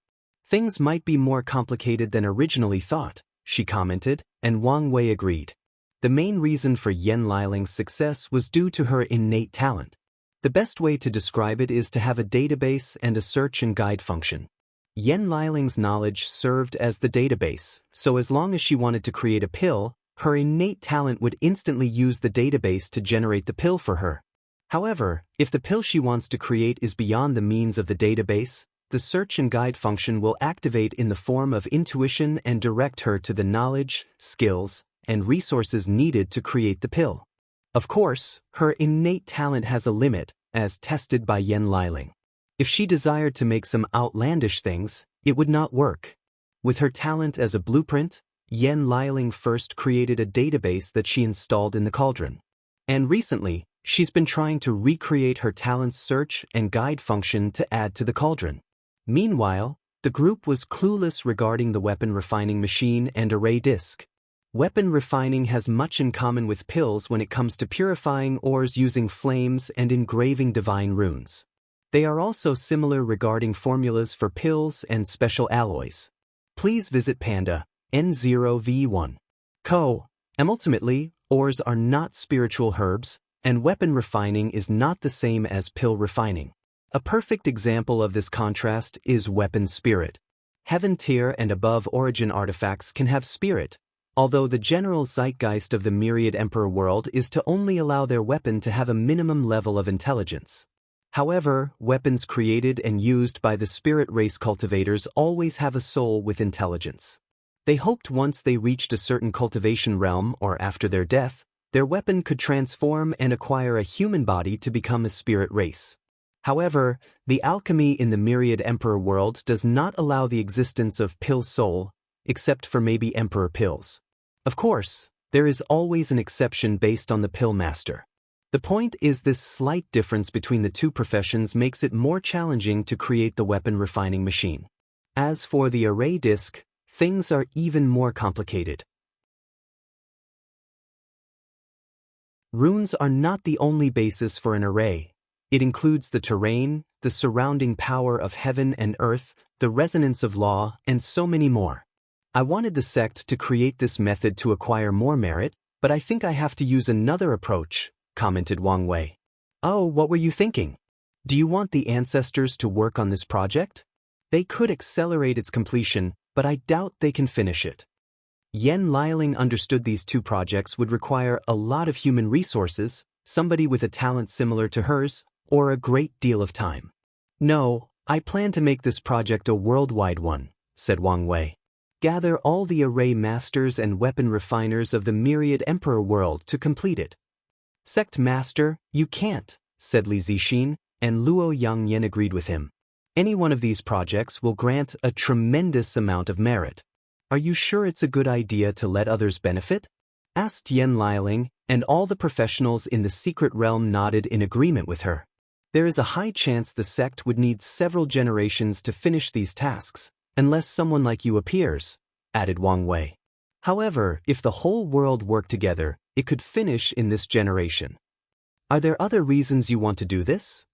Speaker 1: "Things might be more complicated than originally thought," she commented, and Wang Wei agreed. The main reason for Yen Liling's success was due to her innate talent. The best way to describe it is to have a database and a search and guide function. Yen Liling's knowledge served as the database, so as long as she wanted to create a pill, her innate talent would instantly use the database to generate the pill for her. However, if the pill she wants to create is beyond the means of the database, the search and guide function will activate in the form of intuition and direct her to the knowledge, skills, and resources needed to create the pill. Of course, her innate talent has a limit, as tested by Yen Liling. If she desired to make some outlandish things, it would not work. With her talent as a blueprint, Yen Liling first created a database that she installed in the cauldron. And recently, she's been trying to recreate her talent's search and guide function to add to the cauldron. Meanwhile, the group was clueless regarding the weapon refining machine and array disk. Weapon refining has much in common with pills when it comes to purifying ores using flames and engraving divine runes. They are also similar regarding formulas for pills and special alloys. Please visit Panda N0V1 Co. Ultimately, ores are not spiritual herbs, and weapon refining is not the same as pill refining. A perfect example of this contrast is weapon spirit. Heaven tier and above origin artifacts can have spirit, although the general zeitgeist of the myriad emperor world is to only allow their weapon to have a minimum level of intelligence. However, weapons created and used by the spirit race cultivators always have a soul with intelligence. They hoped once they reached a certain cultivation realm or after their death, Their weapon could transform and acquire a human body to become a spirit race. However, the alchemy in the Myriad Emperor world does not allow the existence of pill soul, except for maybe Emperor pills. Of course, there is always an exception based on the pill master. The point is this slight difference between the two professions makes it more challenging to create the weapon refining machine. As for the array disc, things are even more complicated. Runes are not the only basis for an array. It includes the terrain, the surrounding power of heaven and earth, the resonance of law, and so many more. I wanted the sect to create this method to acquire more merit, but I think I have to use another approach, commented Wang Wei. Oh, what were you thinking? Do you want the ancestors to work on this project? They could accelerate its completion, but I doubt they can finish it. Yan Liling understood these two projects would require a lot of human resources, somebody with a talent similar to hers, or a great deal of time. No, I plan to make this project a worldwide one, said Wang Wei. Gather all the array masters and weapon refiners of the Myriad Emperor world to complete it. Sect master, you can't, said Li Zixin, and Luo Yangyan agreed with him. Any one of these projects will grant a tremendous amount of merit. Are you sure it's a good idea to let others benefit? Asked Yan Liling, and all the professionals in the secret realm nodded in agreement with her. There is a high chance the sect would need several generations to finish these tasks, unless someone like you appears, added Wang Wei. However, if the whole world worked together, it could finish in this generation. Are there other reasons you want to do this?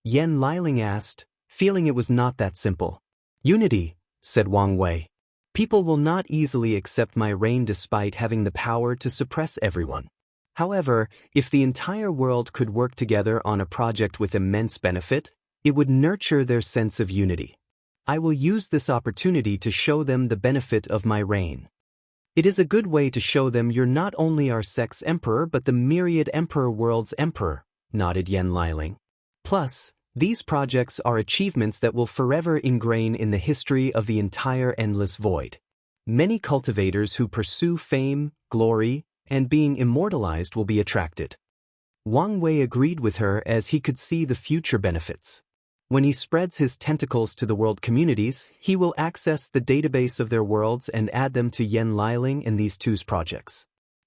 Speaker 1: Yan Liling asked, feeling it was not that simple. Unity, said Wang Wei. People will not easily accept my reign despite having the power to suppress everyone. However, if the entire world could work together on a project with immense benefit, it would nurture their sense of unity. I will use this opportunity to show them the benefit of my reign. It is a good way to show them you're not only our sect's emperor but the Myriad Emperor world's emperor, nodded Yan Liling. Plus, these projects are achievements that will forever ingrain in the history of the entire endless void. Many cultivators who pursue fame, glory, and being immortalized will be attracted. Wang Wei agreed with her as he could see the future benefits. When he spreads his tentacles to the world communities, he will access the database of their worlds and add them to Yan Liling and these two's projects.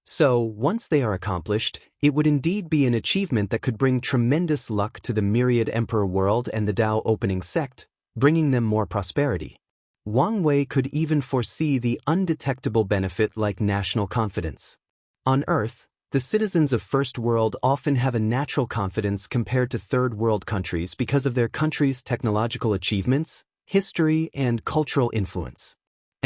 Speaker 1: So, once they are accomplished, it would indeed be an achievement that could bring tremendous luck to the Myriad Emperor world and the Dao opening sect, bringing them more prosperity. Wang Wei could even foresee the undetectable benefit like national confidence. On Earth, the citizens of First World often have a natural confidence compared to Third World countries because of their country's technological achievements, history, and cultural influence.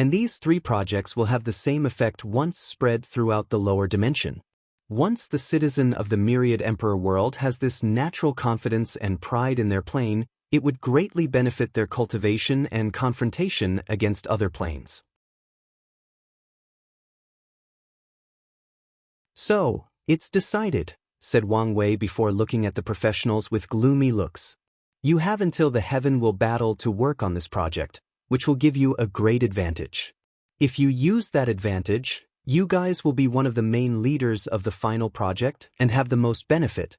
Speaker 1: And these three projects will have the same effect once spread throughout the lower dimension. Once the citizen of the Myriad Emperor world has this natural confidence and pride in their plane, it would greatly benefit their cultivation and confrontation against other planes. So, it's decided, said Wang Wei before looking at the professionals with gloomy looks. You have until the heaven will battle to work on this project, which will give you a great advantage. If you use that advantage, you guys will be one of the main leaders of the final project and have the most benefit.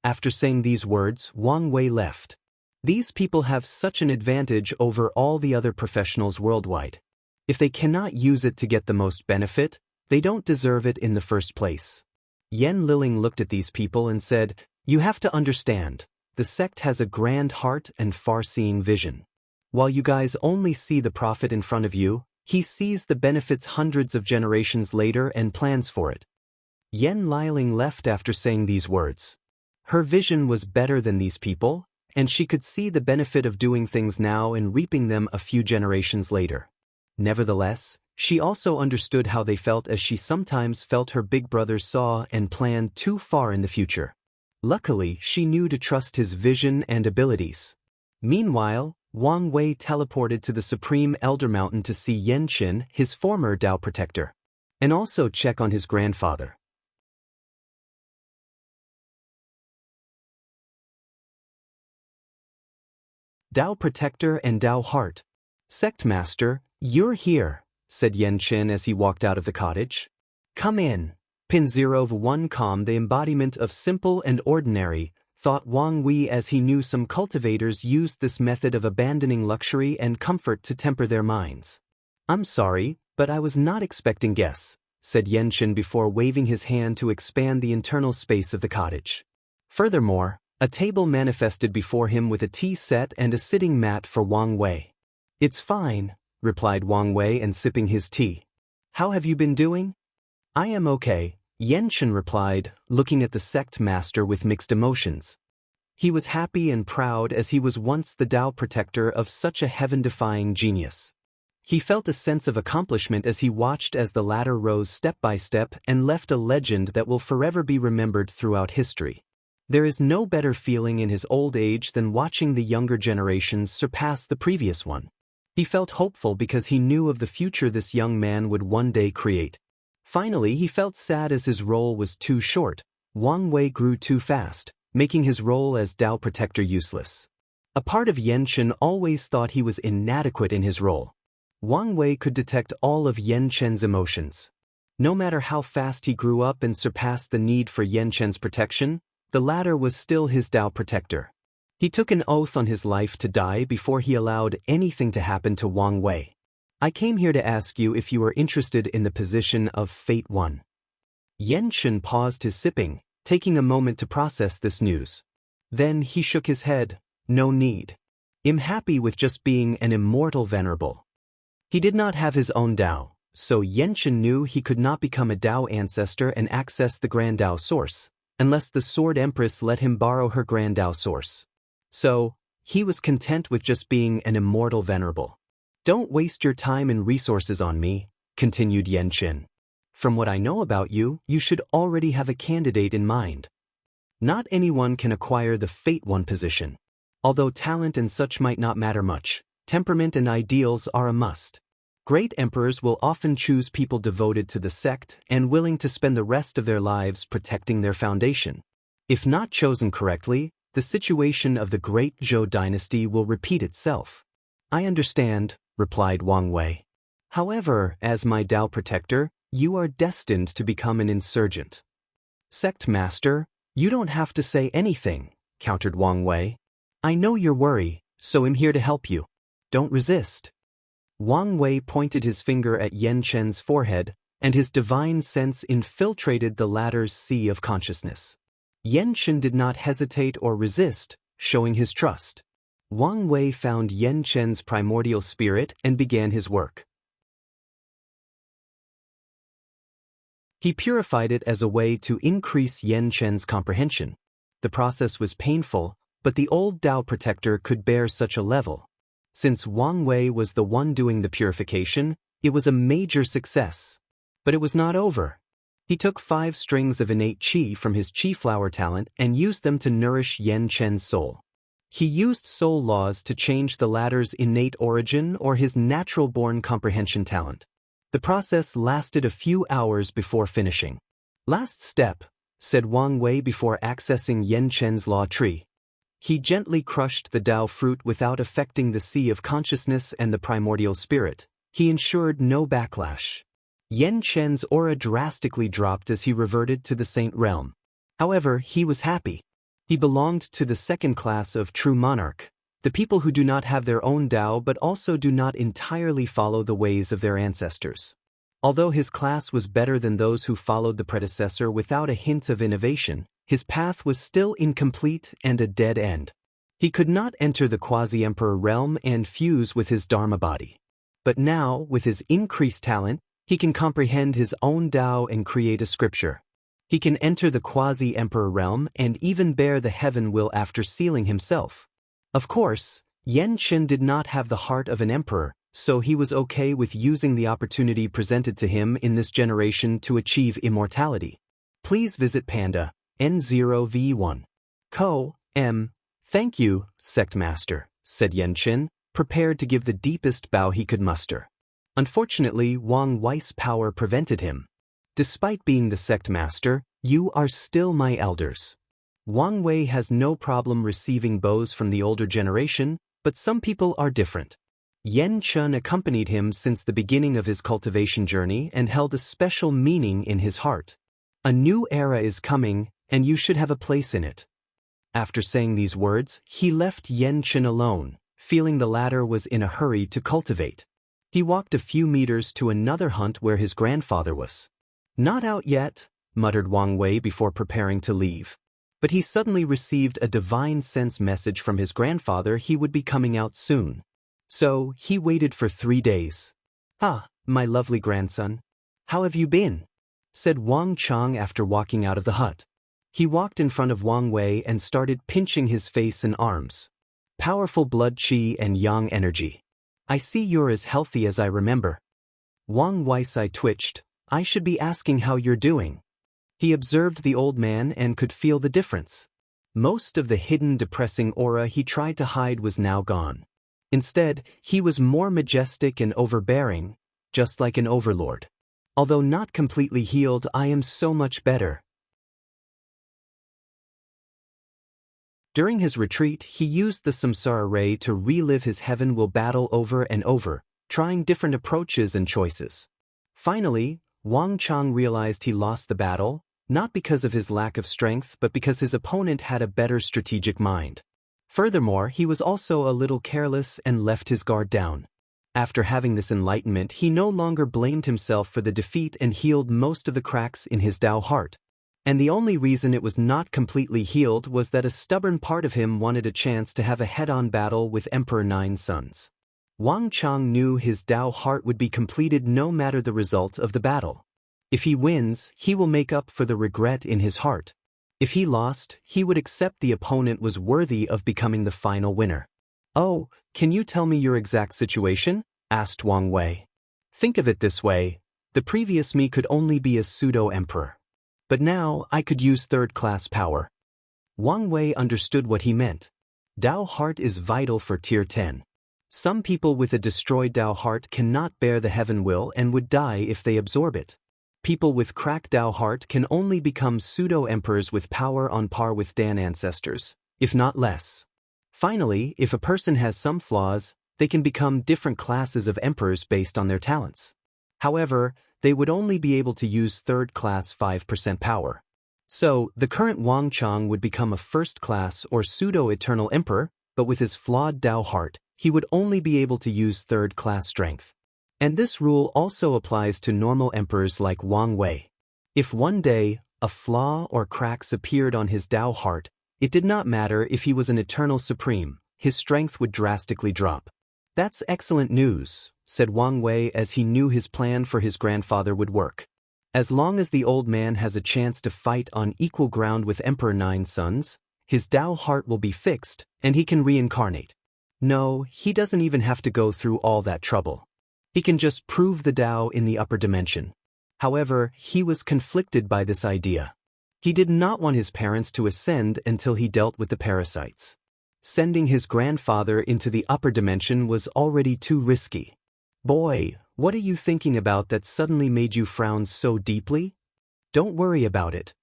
Speaker 1: After saying these words, Wang Wei left. These people have such an advantage over all the other professionals worldwide. If they cannot use it to get the most benefit, they don't deserve it in the first place. Yan Liling looked at these people and said, You have to understand, the sect has a grand heart and far-seeing vision. While you guys only see the profit in front of you, he sees the benefits hundreds of generations later and plans for it. Yan Liling left after saying these words. Her vision was better than these people, and she could see the benefit of doing things now and reaping them a few generations later. Nevertheless, she also understood how they felt as she sometimes felt her big brothers saw and planned too far in the future. Luckily, she knew to trust his vision and abilities. Meanwhile, Wang Wei teleported to the Supreme Elder Mountain to see Yan Qin, his former Dao protector, and also check on his grandfather. Dao protector and Dao heart. Sect master, you're here, said Yan Qin as he walked out of the cottage. Come in. Pin 0 calm, the embodiment of simple and ordinary, thought Wang Wei as he knew some cultivators used this method of abandoning luxury and comfort to temper their minds. I'm sorry, but I was not expecting guests, said Yanchen before waving his hand to expand the internal space of the cottage. Furthermore, a table manifested before him with a tea set and a sitting mat for Wang Wei. It's fine, replied Wang Wei and sipping his tea. How have you been doing? I am okay, Yanchen replied, looking at the sect master with mixed emotions. He was happy and proud as he was once the Tao protector of such a heaven-defying genius. He felt a sense of accomplishment as he watched as the latter rose step by step and left a legend that will forever be remembered throughout history. There is no better feeling in his old age than watching the younger generations surpass the previous one. He felt hopeful because he knew of the future this young man would one day create. Finally, he felt sad as his role was too short. Wang Wei grew too fast, making his role as Tao protector useless. A part of Yanchen always thought he was inadequate in his role. Wang Wei could detect all of Yanchen's emotions. No matter how fast he grew up and surpassed the need for Yanchen's protection, the latter was still his Tao protector. He took an oath on his life to die before he allowed anything to happen to Wang Wei. I came here to ask you if you are interested in the position of Fate 1. Yanchen paused his sipping, taking a moment to process this news. Then he shook his head. No need. I'm happy with just being an immortal venerable. He did not have his own Tao, so Yanchen knew he could not become a Tao ancestor and access the Grand Tao source, unless the Sword Empress let him borrow her Grand Tao source. So, he was content with just being an immortal venerable. Don't waste your time and resources on me, continued Yanchen. From what I know about you, you should already have a candidate in mind. Not anyone can acquire the Fate 1 position. Although talent and such might not matter much, temperament and ideals are a must. Great emperors will often choose people devoted to the sect and willing to spend the rest of their lives protecting their foundation. If not chosen correctly, the situation of the great Zhou dynasty will repeat itself. I understand, replied Wang Wei. However, as my Tao protector, you are destined to become an insurgent. Sect master, you don't have to say anything, countered Wang Wei. I know your worry, so I'm here to help you. Don't resist. Wang Wei pointed his finger at Yanchen's forehead, and his divine sense infiltrated the latter's sea of consciousness. Yanchen did not hesitate or resist, showing his trust. Wang Wei found Yanchen's primordial spirit and began his work. He purified it as a way to increase Yanchen's comprehension. The process was painful, but the old Tao protector could bear such a level. Since Wang Wei was the one doing the purification, it was a major success. But it was not over. He took 5 strings of innate qi from his qi flower talent and used them to nourish Yanchen's soul. He used soul laws to change the latter's innate origin or his natural-born comprehension talent. The process lasted a few hours before finishing. Last step, said Wang Wei before accessing Yanchen's law tree. He gently crushed the Tao fruit without affecting the sea of consciousness and the primordial spirit. He ensured no backlash. Yanchen's aura drastically dropped as he reverted to the Saint realm. However, he was happy. He belonged to the second class of true monarch, the people who do not have their own Tao but also do not entirely follow the ways of their ancestors. Although his class was better than those who followed the predecessor without a hint of innovation, his path was still incomplete and a dead end. He could not enter the quasi-emperor realm and fuse with his Dharma body. But now, with his increased talent, he can comprehend his own Tao and create a scripture. He can enter the quasi-emperor realm and even bear the heaven will after sealing himself. Of course, Yanchen did not have the heart of an emperor, so he was okay with using the opportunity presented to him in this generation to achieve immortality. Please visit Panda, N0V1. Thank you, Sect Master, said Yanchen, prepared to give the deepest bow he could muster. Unfortunately, Wang Wei's power prevented him. Despite being the Sect Master, you are still my elders. Wang Wei has no problem receiving bows from the older generation, but some people are different. Yanchen accompanied him since the beginning of his cultivation journey and held a special meaning in his heart. A new era is coming, and you should have a place in it. After saying these words, he left Xianxia alone, feeling the latter was in a hurry to cultivate. He walked a few meters to another hunt where his grandfather was. Not out yet, muttered Wang Wei before preparing to leave. But he suddenly received a divine sense message from his grandfather he would be coming out soon. So, he waited for 3 days. "Ah, my lovely grandson. How have you been?" said Wang Chang after walking out of the hut. He walked in front of Wang Wei and started pinching his face and arms. "Powerful blood qi and yang energy. I see you're as healthy as I remember." Wang Wei's eye twitched. "I should be asking how you're doing." He observed the old man and could feel the difference. Most of the hidden depressing aura he tried to hide was now gone. Instead, he was more majestic and overbearing, just like an overlord. "Although not completely healed, I am so much better." During his retreat, he used the samsara ray to relive his heaven will battle over and over, trying different approaches and choices. Finally, Wang Chang realized he lost the battle, not because of his lack of strength but because his opponent had a better strategic mind. Furthermore, he was also a little careless and left his guard down. After having this enlightenment, he no longer blamed himself for the defeat and healed most of the cracks in his Dao heart. And the only reason it was not completely healed was that a stubborn part of him wanted a chance to have a head-on battle with Emperor Nine Suns. Wang Chang knew his Dao heart would be completed no matter the result of the battle. If he wins, he will make up for the regret in his heart. If he lost, he would accept the opponent was worthy of becoming the final winner. "Oh, can you tell me your exact situation?" asked Wang Wei. "Think of it this way. The previous me could only be a pseudo-emperor. But now I could use third-class power." Wang Wei understood what he meant. Dao heart is vital for Tier 10. Some people with a destroyed Dao heart cannot bear the heaven will and would die if they absorb it. People with cracked Dao heart can only become pseudo-emperors with power on par with Dan ancestors, if not less. Finally, if a person has some flaws, they can become different classes of emperors based on their talents. However, they would only be able to use third-class 5% power. So, the current Wang Chang would become a first-class or pseudo-eternal emperor, but with his flawed Dao heart, he would only be able to use third-class strength. And this rule also applies to normal emperors like Wang Wei. If one day, a flaw or cracks appeared on his Dao heart, it did not matter if he was an eternal supreme, his strength would drastically drop. "That's excellent news," said Wang Wei as he knew his plan for his grandfather would work. As long as the old man has a chance to fight on equal ground with Emperor Nine Suns, his Dao heart will be fixed, and he can reincarnate. No, he doesn't even have to go through all that trouble. He can just prove the Dao in the upper dimension. However, he was conflicted by this idea. He did not want his parents to ascend until he dealt with the parasites. Sending his grandfather into the upper dimension was already too risky. "Boy, what are you thinking about that suddenly made you frown so deeply?" "Don't worry about it."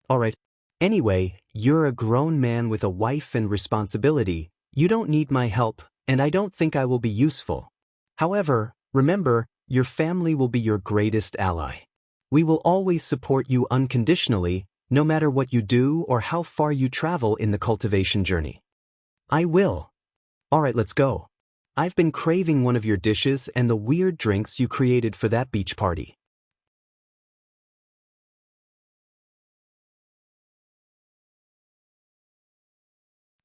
Speaker 1: "Alright. Anyway, you're a grown man with a wife and responsibility. You don't need my help, and I don't think I will be useful. However, remember, your family will be your greatest ally. We will always support you unconditionally, no matter what you do or how far you travel in the cultivation journey." "I will." "Alright, let's go. I've been craving one of your dishes and the weird drinks you created for that beach party."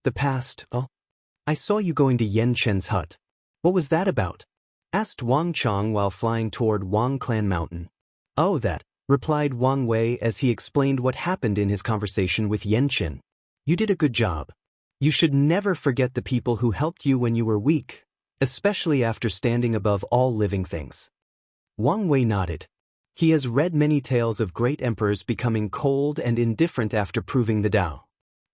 Speaker 1: The past. "Oh, I saw you going to Xianxia's hut. What was that about?" asked Wang Chang while flying toward Wang Clan Mountain. "Oh, that," replied Wang Wei as he explained what happened in his conversation with Xianxia. "You did a good job. You should never forget the people who helped you when you were weak, especially after standing above all living things." Wang Wei nodded. He has read many tales of great emperors becoming cold and indifferent after proving the Tao.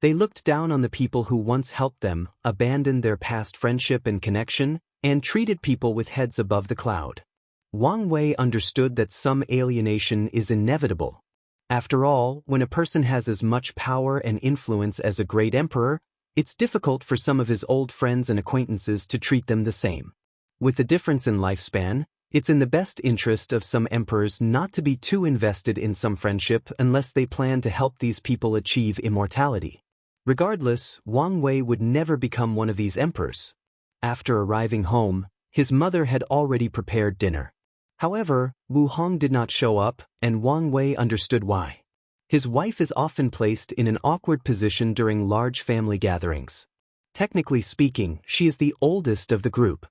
Speaker 1: They looked down on the people who once helped them, abandoned their past friendship and connection, and treated people with heads above the cloud. Wang Wei understood that some alienation is inevitable. After all, when a person has as much power and influence as a great emperor, it's difficult for some of his old friends and acquaintances to treat them the same. With the difference in lifespan, It's in the best interest of some emperors not to be too invested in some friendship unless they plan to help these people achieve immortality. Regardless, Wang Wei would never become one of these emperors. After arriving home, his mother had already prepared dinner. However, Wu Hong did not show up, and Wang Wei understood why. His wife is often placed in an awkward position during large family gatherings. Technically speaking, she is the oldest of the group.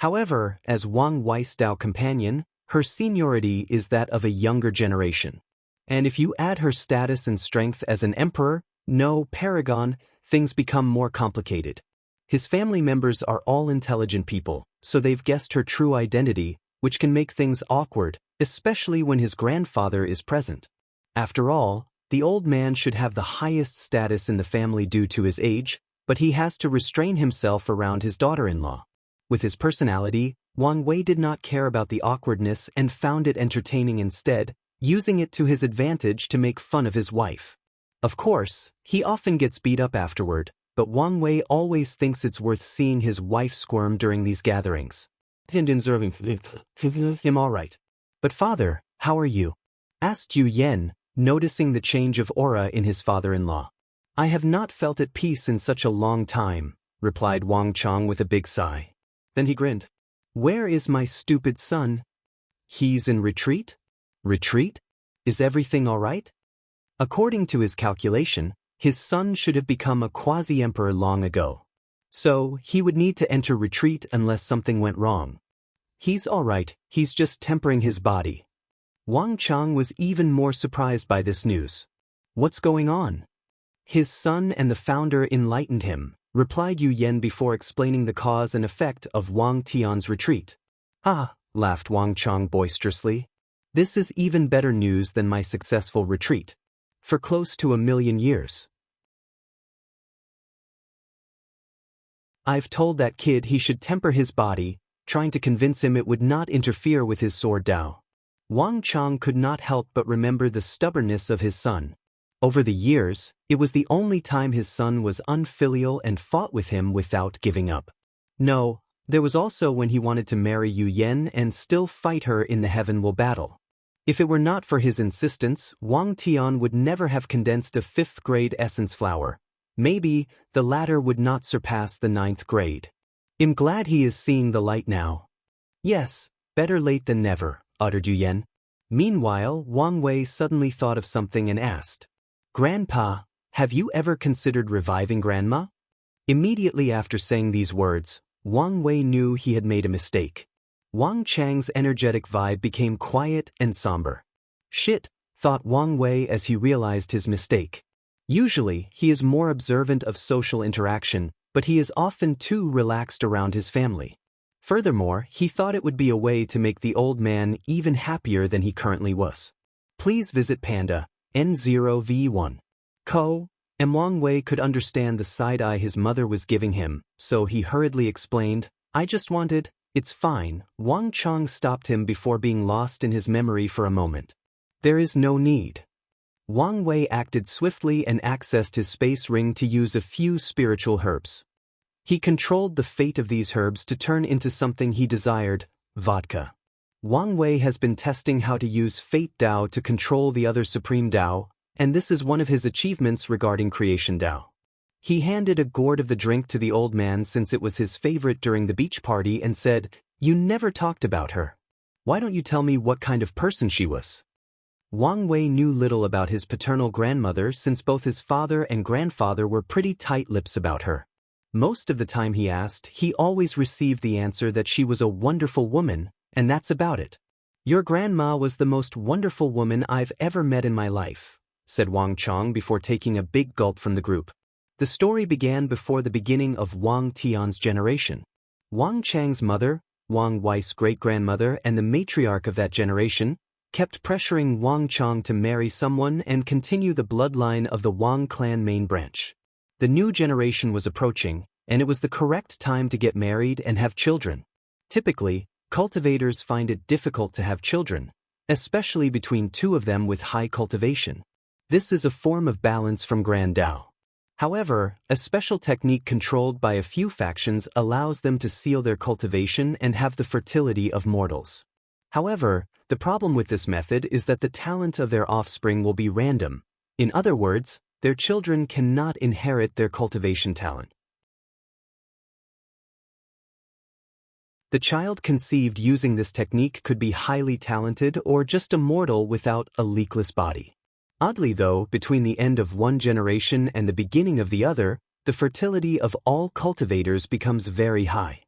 Speaker 1: However, as Wang Wei's Dao companion, her seniority is that of a younger generation. And if you add her status and strength as an emperor, no paragon, things become more complicated. His family members are all intelligent people, so they've guessed her true identity, which can make things awkward, especially when his grandfather is present. After all, the old man should have the highest status in the family due to his age, but he has to restrain himself around his daughter-in-law. With his personality, Wang Wei did not care about the awkwardness and found it entertaining instead, using it to his advantage to make fun of his wife. Of course, he often gets beat up afterward, but Wang Wei always thinks it's worth seeing his wife squirm during these gatherings. Him all right. But father, how are you? Asked Yu Yen, noticing the change of aura in his father-in-law. I have not felt at peace in such a long time, replied Wang Chong with a big sigh. Then he grinned. Where is my stupid son? He's in retreat? Retreat? Is everything all right? According to his calculation, his son should have become a quasi-emperor long ago. So, he would need to enter retreat unless something went wrong. He's all right, he's just tempering his body. Wang Chong was even more surprised by this news. What's going on? His son and the founder enlightened him, replied Yu Yen before explaining the cause and effect of Wang Tian's retreat. Ah, laughed Wang Chong boisterously. This is even better news than my successful retreat. For close to 1,000,000 years. I've told that kid he should temper his body, trying to convince him it would not interfere with his sword Dao. Wang Chong could not help but remember the stubbornness of his son. Over the years, it was the only time his son was unfilial and fought with him without giving up. No, there was also when he wanted to marry Yu Yen and still fight her in the Heavenwell battle. If it were not for his insistence, Wang Tian would never have condensed a 5th grade essence flower. Maybe, the latter would not surpass the 9th grade. I'm glad he is seeing the light now. Yes, better late than never, uttered Yu Yen. Meanwhile, Wang Wei suddenly thought of something and asked, Grandpa, have you ever considered reviving Grandma? Immediately after saying these words, Wang Wei knew he had made a mistake. Wang Chang's energetic vibe became quiet and somber. Shit, thought Wang Wei as he realized his mistake. Usually, he is more observant of social interaction, but he is often too relaxed around his family. Furthermore, he thought it would be a way to make the old man even happier than he currently was. Please visit Panda, N0V1. Wang Wei could understand the side-eye his mother was giving him, so he hurriedly explained, I just wanted, it's fine. Wang Chong stopped him before being lost in his memory for a moment. There is no need. Wang Wei acted swiftly and accessed his space ring to use a few spiritual herbs. He controlled the fate of these herbs to turn into something he desired, vodka. Wang Wei has been testing how to use Fate Dao to control the other Supreme Dao, and this is one of his achievements regarding Creation Dao. He handed a gourd of the drink to the old man since it was his favorite during the beach party and said, You never talked about her. Why don't you tell me what kind of person she was? Wang Wei knew little about his paternal grandmother since both his father and grandfather were pretty tight-lips about her. Most of the time he asked, he always received the answer that she was a wonderful woman, and that's about it. Your grandma was the most wonderful woman I've ever met in my life, said Wang Chong before taking a big gulp from the group. The story began before the beginning of Wang Tian's generation. Wang Chang's mother, Wang Wei's great-grandmother and the matriarch of that generation, kept pressuring Wang Chong to marry someone and continue the bloodline of the Wang clan main branch. The new generation was approaching, and it was the correct time to get married and have children. Typically, cultivators find it difficult to have children, especially between two of them with high cultivation. This is a form of balance from Grand Dao. However, a special technique controlled by a few factions allows them to seal their cultivation and have the fertility of mortals. However, the problem with this method is that the talent of their offspring will be random. In other words, their children cannot inherit their cultivation talent. The child conceived using this technique could be highly talented or just a mortal without a leakless body. Oddly though, between the end of one generation and the beginning of the other, the fertility of all cultivators becomes very high.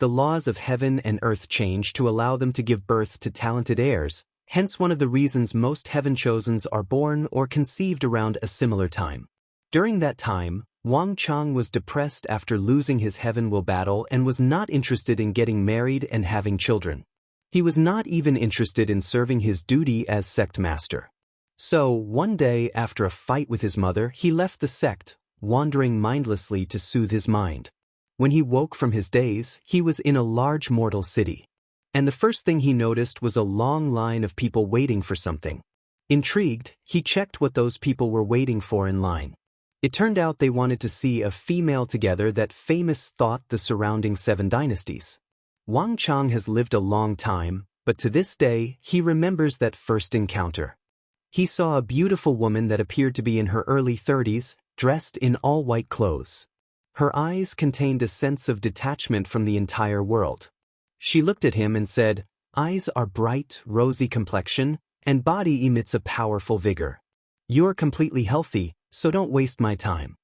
Speaker 1: The laws of heaven and earth change to allow them to give birth to talented heirs, hence one of the reasons most heaven-chosens are born or conceived around a similar time. During that time, Wang Chang was depressed after losing his heaven will battle and was not interested in getting married and having children. He was not even interested in serving his duty as sect master. So, one day after a fight with his mother, he left the sect, wandering mindlessly to soothe his mind. When he woke from his daze, he was in a large mortal city. And the first thing he noticed was a long line of people waiting for something. Intrigued, he checked what those people were waiting for in line. It turned out they wanted to see a female together that famous thought the surrounding 7 dynasties. Wang Chang has lived a long time, but to this day, he remembers that first encounter. He saw a beautiful woman that appeared to be in her early 30s, dressed in all white clothes. Her eyes contained a sense of detachment from the entire world. She looked at him and said, "Eyes are bright, rosy complexion, and body emits a powerful vigor. You're completely healthy, so don't waste my time."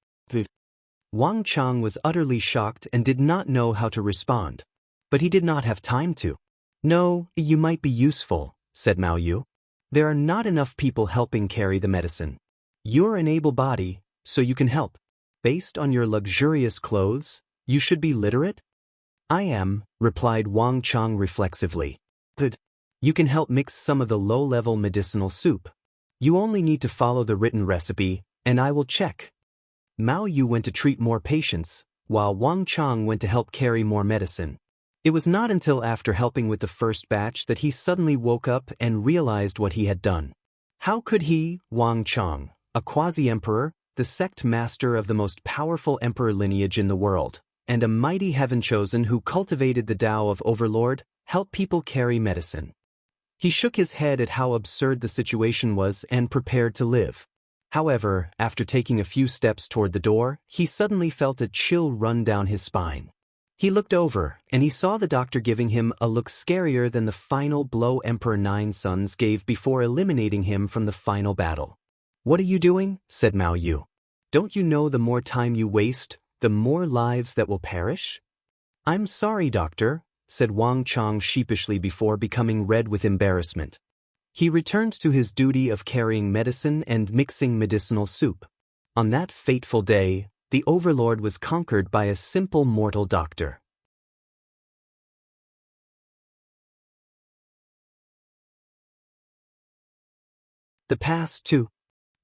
Speaker 1: Wang Chang was utterly shocked and did not know how to respond. But he did not have time to. "No, you might be useful," said Mao Yu. "There are not enough people helping carry the medicine. You're an able body, so you can help. Based on your luxurious clothes, you should be literate?" "I am," replied Wang Chang reflexively. "Good. You can help mix some of the low-level medicinal soup. You only need to follow the written recipe, and I will check." Mao Yu went to treat more patients, while Wang Chang went to help carry more medicine. It was not until after helping with the first batch that he suddenly woke up and realized what he had done. How could he, Wang Chang, a quasi-emperor, the sect master of the most powerful emperor lineage in the world, and a mighty heaven-chosen who cultivated the Tao of Overlord, help people carry medicine? He shook his head at how absurd the situation was and prepared to live. However, after taking a few steps toward the door, he suddenly felt a chill run down his spine. He looked over, and he saw the doctor giving him a look scarier than the final blow Emperor Nine Sons gave before eliminating him from the final battle. "What are you doing?" said Mao Yu. "Don't you know the more time you waste, the more lives that will perish?" "I'm sorry, doctor," said Wang Chang sheepishly before becoming red with embarrassment. He returned to his duty of carrying medicine and mixing medicinal soup. On that fateful day, the Overlord was conquered by a simple mortal doctor. The past too.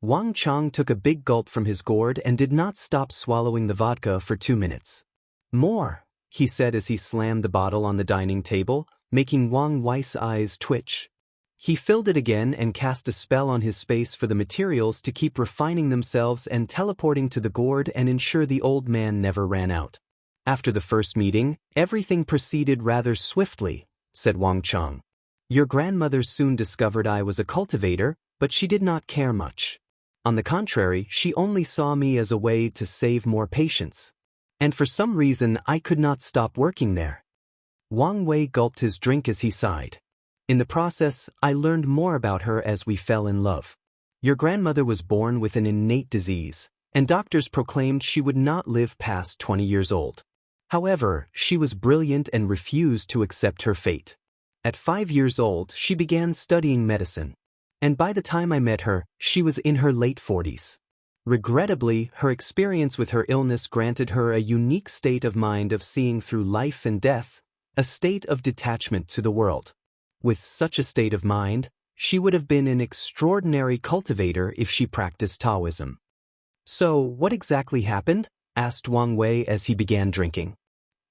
Speaker 1: Wang Chang took a big gulp from his gourd and did not stop swallowing the vodka for 2 minutes. "More," he said as he slammed the bottle on the dining table, making Wang Wei's eyes twitch. He filled it again and cast a spell on his space for the materials to keep refining themselves and teleporting to the gourd and ensure the old man never ran out. "After the first meeting, everything proceeded rather swiftly," said Wang Chang. "Your grandmother soon discovered I was a cultivator, but she did not care much. On the contrary, she only saw me as a way to save more patients. And for some reason I could not stop working there." Wang Wei gulped his drink as he sighed. "In the process, I learned more about her as we fell in love. Your grandmother was born with an innate disease, and doctors proclaimed she would not live past 20 years old. However, she was brilliant and refused to accept her fate. At 5 years old, she began studying medicine. And by the time I met her, she was in her late 40s. Regrettably, her experience with her illness granted her a unique state of mind of seeing through life and death, a state of detachment to the world. With such a state of mind, she would have been an extraordinary cultivator if she practiced Taoism." "So, what exactly happened?" asked Wang Wei as he began drinking.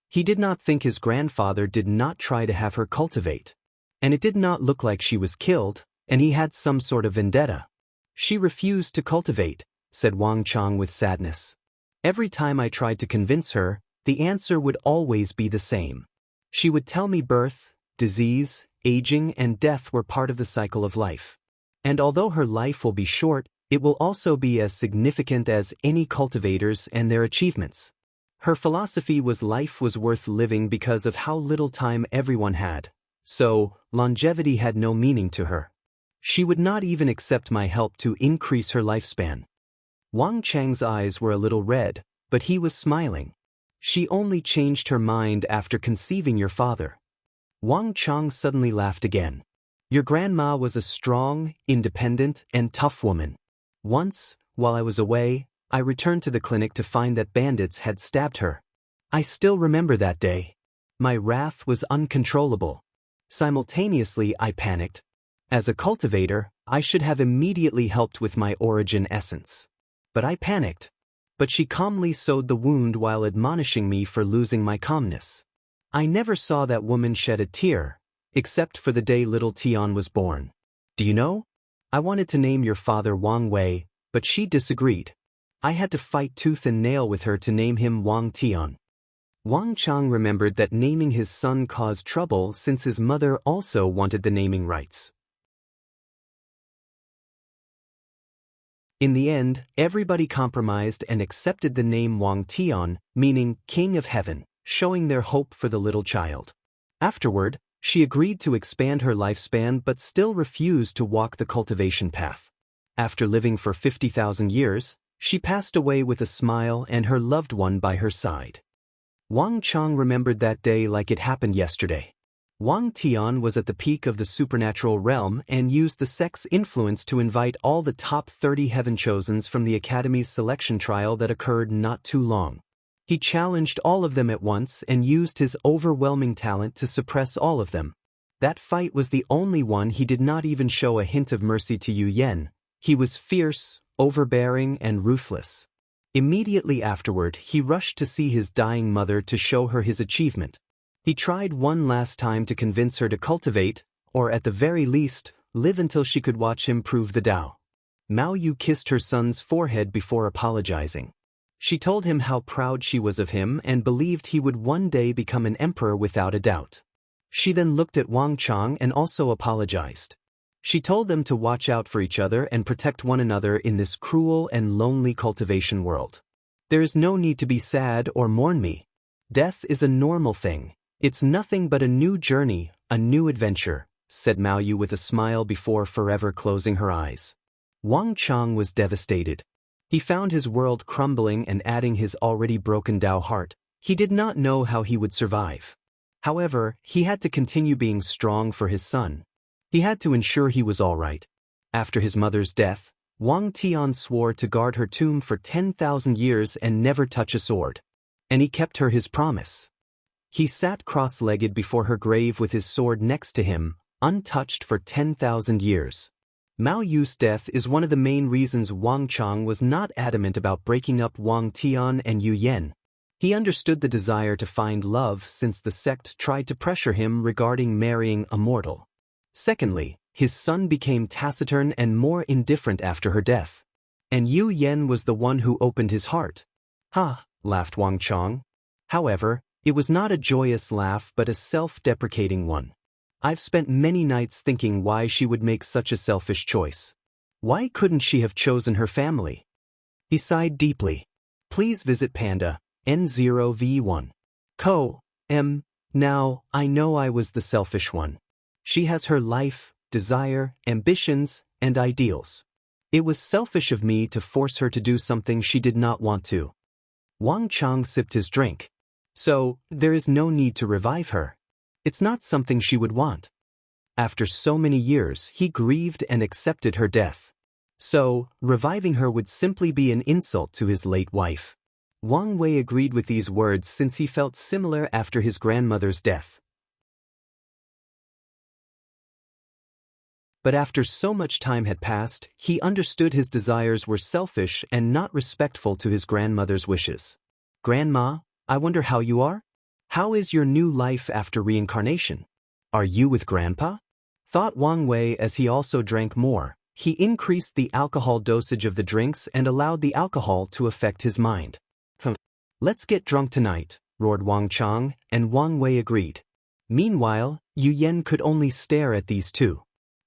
Speaker 1: He did not think his grandfather did not try to have her cultivate. And it did not look like she was killed, and he had some sort of vendetta. "She refused to cultivate," said Wang Chang with sadness. "Every time I tried to convince her, the answer would always be the same. She would tell me birth, disease, aging and death were part of the cycle of life. And although her life will be short, it will also be as significant as any cultivators and their achievements. Her philosophy was life was worth living because of how little time everyone had. So, longevity had no meaning to her. She would not even accept my help to increase her lifespan. Wang Chang's eyes were a little red, but he was smiling. She only changed her mind after conceiving your father. Wang Chang suddenly laughed again. Your grandma was a strong, independent, and tough woman. Once, while I was away, I returned to the clinic to find that bandits had stabbed her. I still remember that day. My wrath was uncontrollable. Simultaneously, I panicked. As a cultivator, I should have immediately helped with my origin essence. But I panicked. But she calmly sewed the wound while admonishing me for losing my calmness. I never saw that woman shed a tear, except for the day little Tian was born. Do you know? I wanted to name your father Wang Wei, but she disagreed. I had to fight tooth and nail with her to name him Wang Tian. Wang Chang remembered that naming his son caused trouble since his mother also wanted the naming rights. In the end, everybody compromised and accepted the name Wang Tian, meaning King of Heaven, showing their hope for the little child. Afterward, she agreed to expand her lifespan but still refused to walk the cultivation path. After living for 50,000 years, she passed away with a smile and her loved one by her side. Wang Chang remembered that day like it happened yesterday. Wang Tian was at the peak of the supernatural realm and used the sex influence to invite all the top 30 heaven chosens from the Academy's selection trial that occurred not too long. He challenged all of them at once and used his overwhelming talent to suppress all of them. That fight was the only one he did not even show a hint of mercy to Yu Yen. He was fierce, overbearing, and ruthless. Immediately afterward, he rushed to see his dying mother to show her his achievement. He tried one last time to convince her to cultivate, or at the very least, live until she could watch him prove the Tao. Mao Yu kissed her son's forehead before apologizing. She told him how proud she was of him and believed he would one day become an emperor without a doubt. She then looked at Wang Chang and also apologized. She told them to watch out for each other and protect one another in this cruel and lonely cultivation world. There is no need to be sad or mourn me. Death is a normal thing. It's nothing but a new journey, a new adventure, said Mao Yu with a smile before forever closing her eyes. Wang Chang was devastated. He found his world crumbling and adding his already broken Tao heart. He did not know how he would survive. However, he had to continue being strong for his son. He had to ensure he was all right. After his mother's death, Wang Tian swore to guard her tomb for 10,000 years and never touch a sword. And he kept her his promise. He sat cross-legged before her grave with his sword next to him, untouched for 10,000 years. Mao Yu's death is one of the main reasons Wang Chang was not adamant about breaking up Wang Tian and Yu Yen. He understood the desire to find love since the sect tried to pressure him regarding marrying Immortal. Secondly, his son became taciturn and more indifferent after her death. And Yu Yen was the one who opened his heart. Ha, laughed Wang Chang. However, it was not a joyous laugh but a self-deprecating one. I've spent many nights thinking why she would make such a selfish choice. Why couldn't she have chosen her family? He sighed deeply. Please visit Panda, N0V1. Now, I know I was the selfish one. She has her life, desire, ambitions, and ideals. It was selfish of me to force her to do something she did not want to. Wang Chang sipped his drink. So, there is no need to revive her. It's not something she would want. After so many years, he grieved and accepted her death. So, reviving her would simply be an insult to his late wife. Wang Wei agreed with these words since he felt similar after his grandmother's death. But after so much time had passed, he understood his desires were selfish and not respectful to his grandmother's wishes. Grandma, I wonder how you are? How is your new life after reincarnation? Are you with Grandpa? Thought Wang Wei as he also drank more. He increased the alcohol dosage of the drinks and allowed the alcohol to affect his mind. Let's get drunk tonight, roared Wang Chang, and Wang Wei agreed. Meanwhile, Yu Yen could only stare at these two.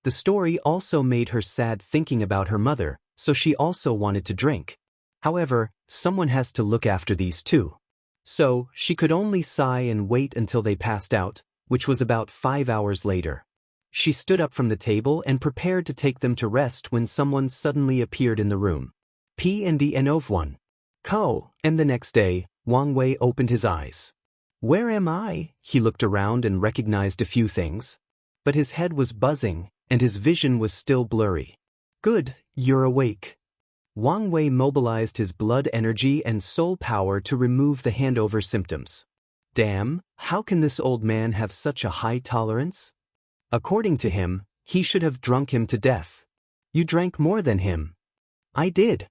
Speaker 1: The story also made her sad thinking about her mother, so she also wanted to drink. However, someone has to look after these two. So, she could only sigh and wait until they passed out, which was about 5 hours later. She stood up from the table and prepared to take them to rest when someone suddenly appeared in the room. P&D1. Ko, and the next day, Wang Wei opened his eyes. Where am I? He looked around and recognized a few things. But his head was buzzing, and his vision was still blurry. Good, you're awake. Wang Wei mobilized his blood energy and soul power to remove the handover symptoms. Damn, how can this old man have such a high tolerance? According to him, he should have drunk him to death. You drank more than him. I did.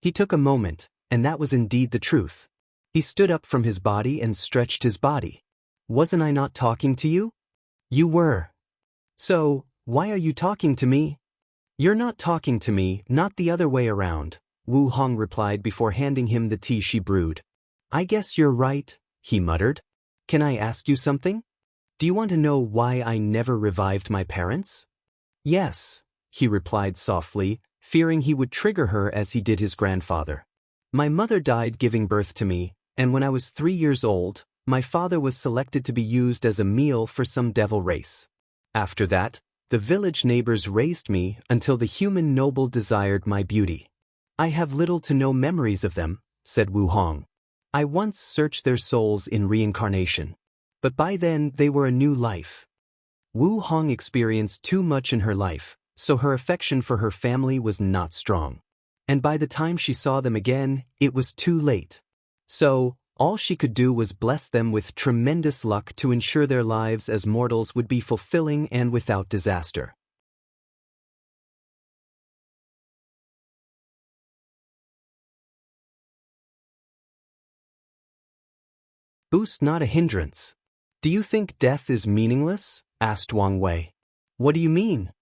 Speaker 1: He took a moment, and that was indeed the truth. He stood up from his body and stretched his body. Wasn't I not talking to you? You were. So, why are you talking to me? You're not talking to me, not the other way around, Wu Hong replied before handing him the tea she brewed. I guess you're right, he muttered. Can I ask you something? Do you want to know why I never revived my parents? Yes, he replied softly, fearing he would trigger her as he did his grandfather. My mother died giving birth to me, and when I was 3 years old, my father was selected to be used as a meal for some devil race. After that, the village neighbors raised me until the human noble desired my beauty. I have little to no memories of them, said Wu Hong. I once searched their souls in reincarnation. But by then they were a new life. Wu Hong experienced too much in her life, so her affection for her family was not strong. And by the time she saw them again, it was too late. So, all she could do was bless them with tremendous luck to ensure their lives as mortals would be fulfilling and without disaster. Boost not a hindrance. Do you think death is meaningless? Asked Wang Wei. What do you mean?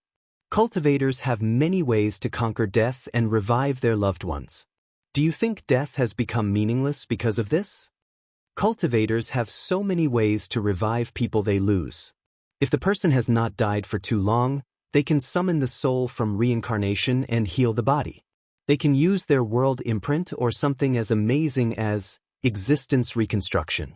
Speaker 1: Cultivators have many ways to conquer death and revive their loved ones. Do you think death has become meaningless because of this? Cultivators have so many ways to revive people they lose. If the person has not died for too long, they can summon the soul from reincarnation and heal the body. They can use their world imprint or something as amazing as existence reconstruction.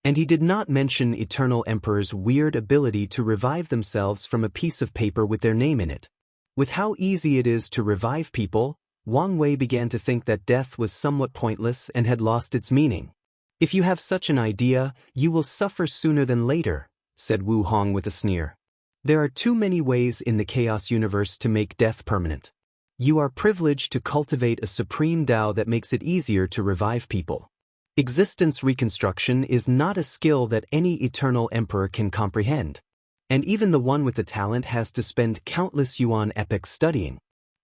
Speaker 1: And he did not mention Eternal Emperor's weird ability to revive themselves from a piece of paper with their name in it. With how easy it is to revive people, Wang Wei began to think that death was somewhat pointless and had lost its meaning. If you have such an idea, you will suffer sooner than later, said Wu Hong with a sneer. There are too many ways in the chaos universe to make death permanent. You are privileged to cultivate a supreme Tao that makes it easier to revive people. Existence reconstruction is not a skill that any eternal emperor can comprehend. And even the one with the talent has to spend countless yuan epochs studying.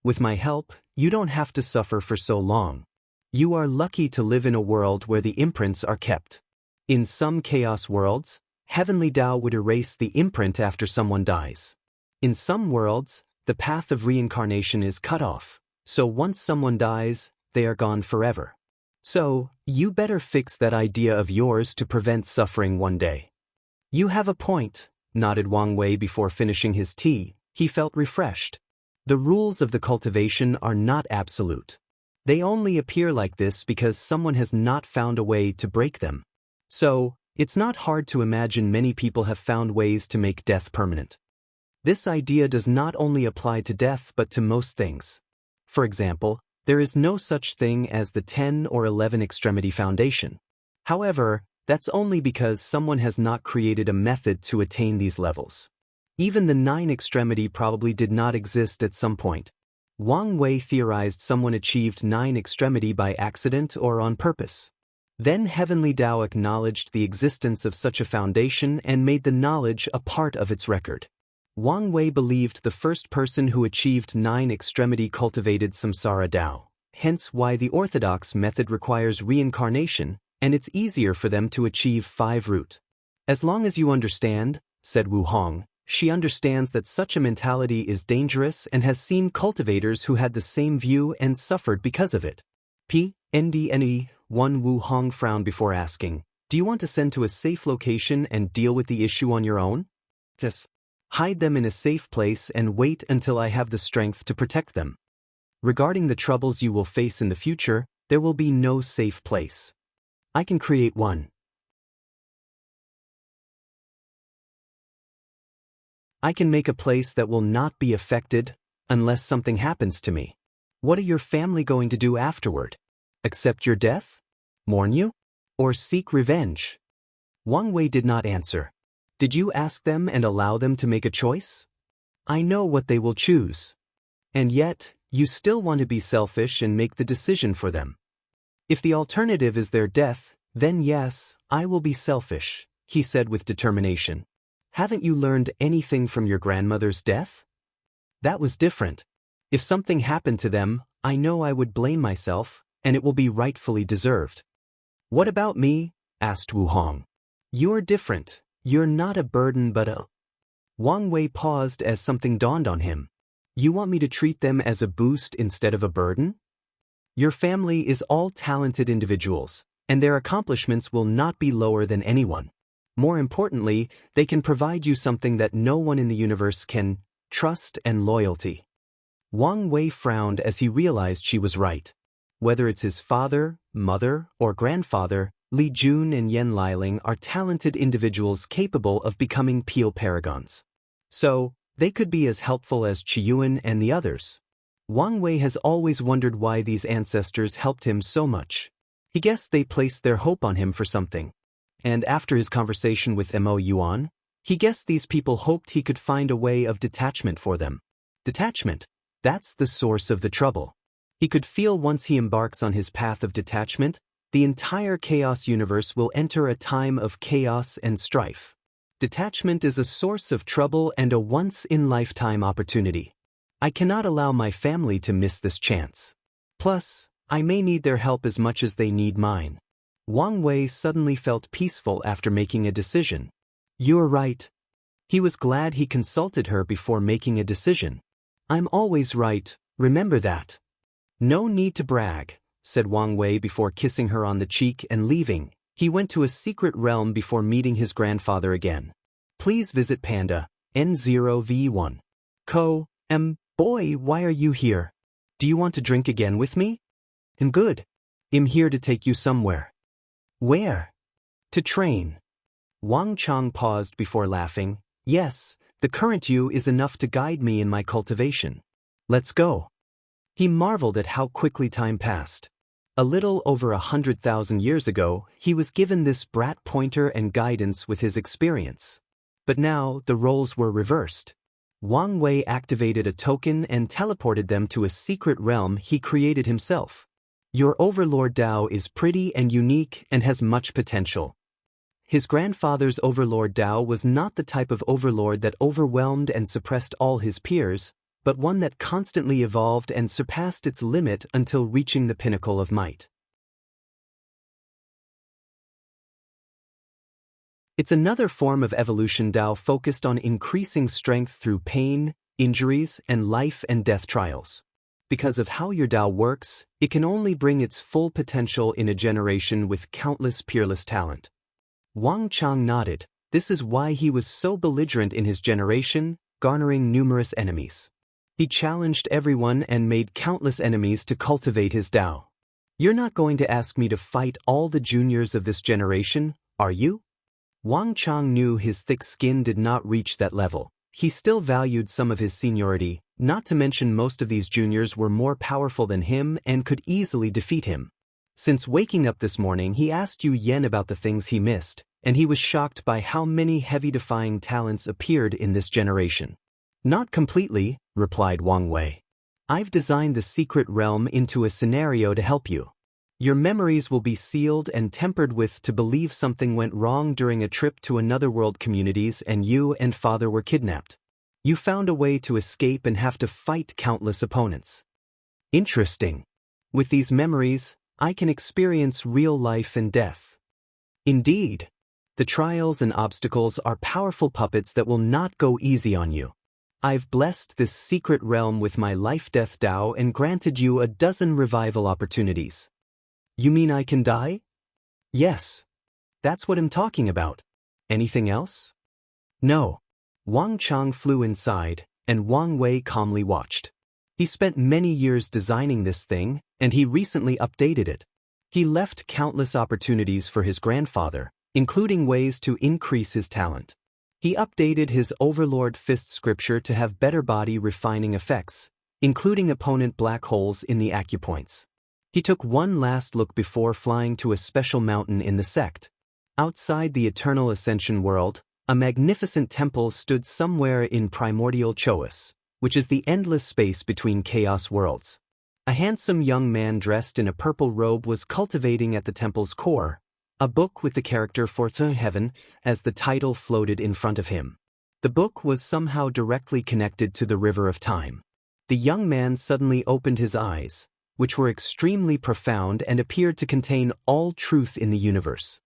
Speaker 1: With my help, you don't have to suffer for so long. You are lucky to live in a world where the imprints are kept. In some chaos worlds, heavenly Tao would erase the imprint after someone dies. In some worlds, the path of reincarnation is cut off, so once someone dies, they are gone forever. So, you better fix that idea of yours to prevent suffering one day. You have a point, nodded Wang Wei before finishing his tea. He felt refreshed. The rules of the cultivation are not absolute. They only appear like this because someone has not found a way to break them. So, it's not hard to imagine many people have found ways to make death permanent. This idea does not only apply to death but to most things. For example, there is no such thing as the 10 or 11 extremity foundation. However, that's only because someone has not created a method to attain these levels. Even the 9 extremity probably did not exist at some point. Wang Wei theorized someone achieved 9 extremity by accident or on purpose. Then Heavenly Tao acknowledged the existence of such a foundation and made the knowledge a part of its record. Wang Wei believed the first person who achieved 9 extremity cultivated samsara Tao, hence why the orthodox method requires reincarnation, and it's easier for them to achieve 5 root. As long as you understand, said Wu Hong, she understands that such a mentality is dangerous and has seen cultivators who had the same view and suffered because of it. P.N.D.N.E. Wu Hong frowned before asking, Do you want to send to a safe location and deal with the issue on your own? Yes. Hide them in a safe place and wait until I have the strength to protect them. Regarding the troubles you will face in the future, there will be no safe place. I can create one. I can make a place that will not be affected unless something happens to me. What are your family going to do afterward? Accept your death? Mourn you? Or seek revenge? Wang Wei did not answer. Did you ask them and allow them to make a choice? I know what they will choose. And yet, you still want to be selfish and make the decision for them. If the alternative is their death, then yes, I will be selfish, he said with determination. Haven't you learned anything from your grandmother's death? That was different. If something happened to them, I know I would blame myself, and it will be rightfully deserved. What about me? Asked Wu Hong. You're different. You're not a burden but a... Wang Wei paused as something dawned on him. You want me to treat them as a boost instead of a burden? Your family is all talented individuals, and their accomplishments will not be lower than anyone. More importantly, they can provide you something that no one in the universe can, trust and loyalty. Wang Wei frowned as he realized she was right. Whether it's his father, mother, or grandfather, Li Jun and Yan Liling are talented individuals capable of becoming Peel paragons. So, they could be as helpful as Qiyuan and the others. Wang Wei has always wondered why these ancestors helped him so much. He guessed they placed their hope on him for something. And after his conversation with Mo Yuan, he guessed these people hoped he could find a way of detachment for them. Detachment, that's the source of the trouble. He could feel once he embarks on his path of detachment, the entire chaos universe will enter a time of chaos and strife. Detachment is a source of trouble and a once-in-lifetime opportunity. I cannot allow my family to miss this chance. Plus, I may need their help as much as they need mine. Wang Wei suddenly felt peaceful after making a decision. You're right. He was glad he consulted her before making a decision. I'm always right, remember that. No need to brag, said Wang Wei before kissing her on the cheek and leaving. He went to a secret realm before meeting his grandfather again. Please visit Panda, N0V1. Boy, why are you here? Do you want to drink again with me? I'm good. I'm here to take you somewhere. Where? To train. Wang Chang paused before laughing. Yes, the current you is enough to guide me in my cultivation. Let's go. He marveled at how quickly time passed. A little over 100,000 years ago, he was given this brat pointer and guidance with his experience. But now, the roles were reversed. Wang Wei activated a token and teleported them to a secret realm he created himself. Your Overlord Dao is pretty and unique and has much potential. His grandfather's Overlord Dao was not the type of overlord that overwhelmed and suppressed all his peers, but one that constantly evolved and surpassed its limit until reaching the pinnacle of might. It's another form of evolution Dao focused on increasing strength through pain, injuries, and life and death trials. Because of how your Dao works, it can only bring its full potential in a generation with countless peerless talent. Wang Chang nodded. This is why he was so belligerent in his generation, garnering numerous enemies. He challenged everyone and made countless enemies to cultivate his Dao. You're not going to ask me to fight all the juniors of this generation, are you? Wang Chang knew his thick skin did not reach that level. He still valued some of his seniority, not to mention most of these juniors were more powerful than him and could easily defeat him. Since waking up this morning he asked Yu Yen about the things he missed, and he was shocked by how many heavy-defying talents appeared in this generation. Not completely, replied Wang Wei. I've designed the secret realm into a scenario to help you. Your memories will be sealed and tempered with to believe something went wrong during a trip to another world communities and you and father were kidnapped. You found a way to escape and have to fight countless opponents. Interesting. With these memories, I can experience real life and death. Indeed. The trials and obstacles are powerful puppets that will not go easy on you. I've blessed this secret realm with my life-death Dao and granted you a dozen revival opportunities. You mean I can die? Yes. That's what I'm talking about. Anything else? No. Wang Chang flew inside, and Wang Wei calmly watched. He spent many years designing this thing, and he recently updated it. He left countless opportunities for his grandfather, including ways to increase his talent. He updated his Overlord Fist scripture to have better body refining effects, including opponent black holes in the acupoints. He took one last look before flying to a special mountain in the sect. Outside the Eternal Ascension world, a magnificent temple stood somewhere in primordial Choas, which is the endless space between chaos worlds. A handsome young man dressed in a purple robe was cultivating at the temple's core, a book with the character Fortune Heaven as the title floated in front of him. The book was somehow directly connected to the river of time. The young man suddenly opened his eyes, which were extremely profound and appeared to contain all truth in the universe.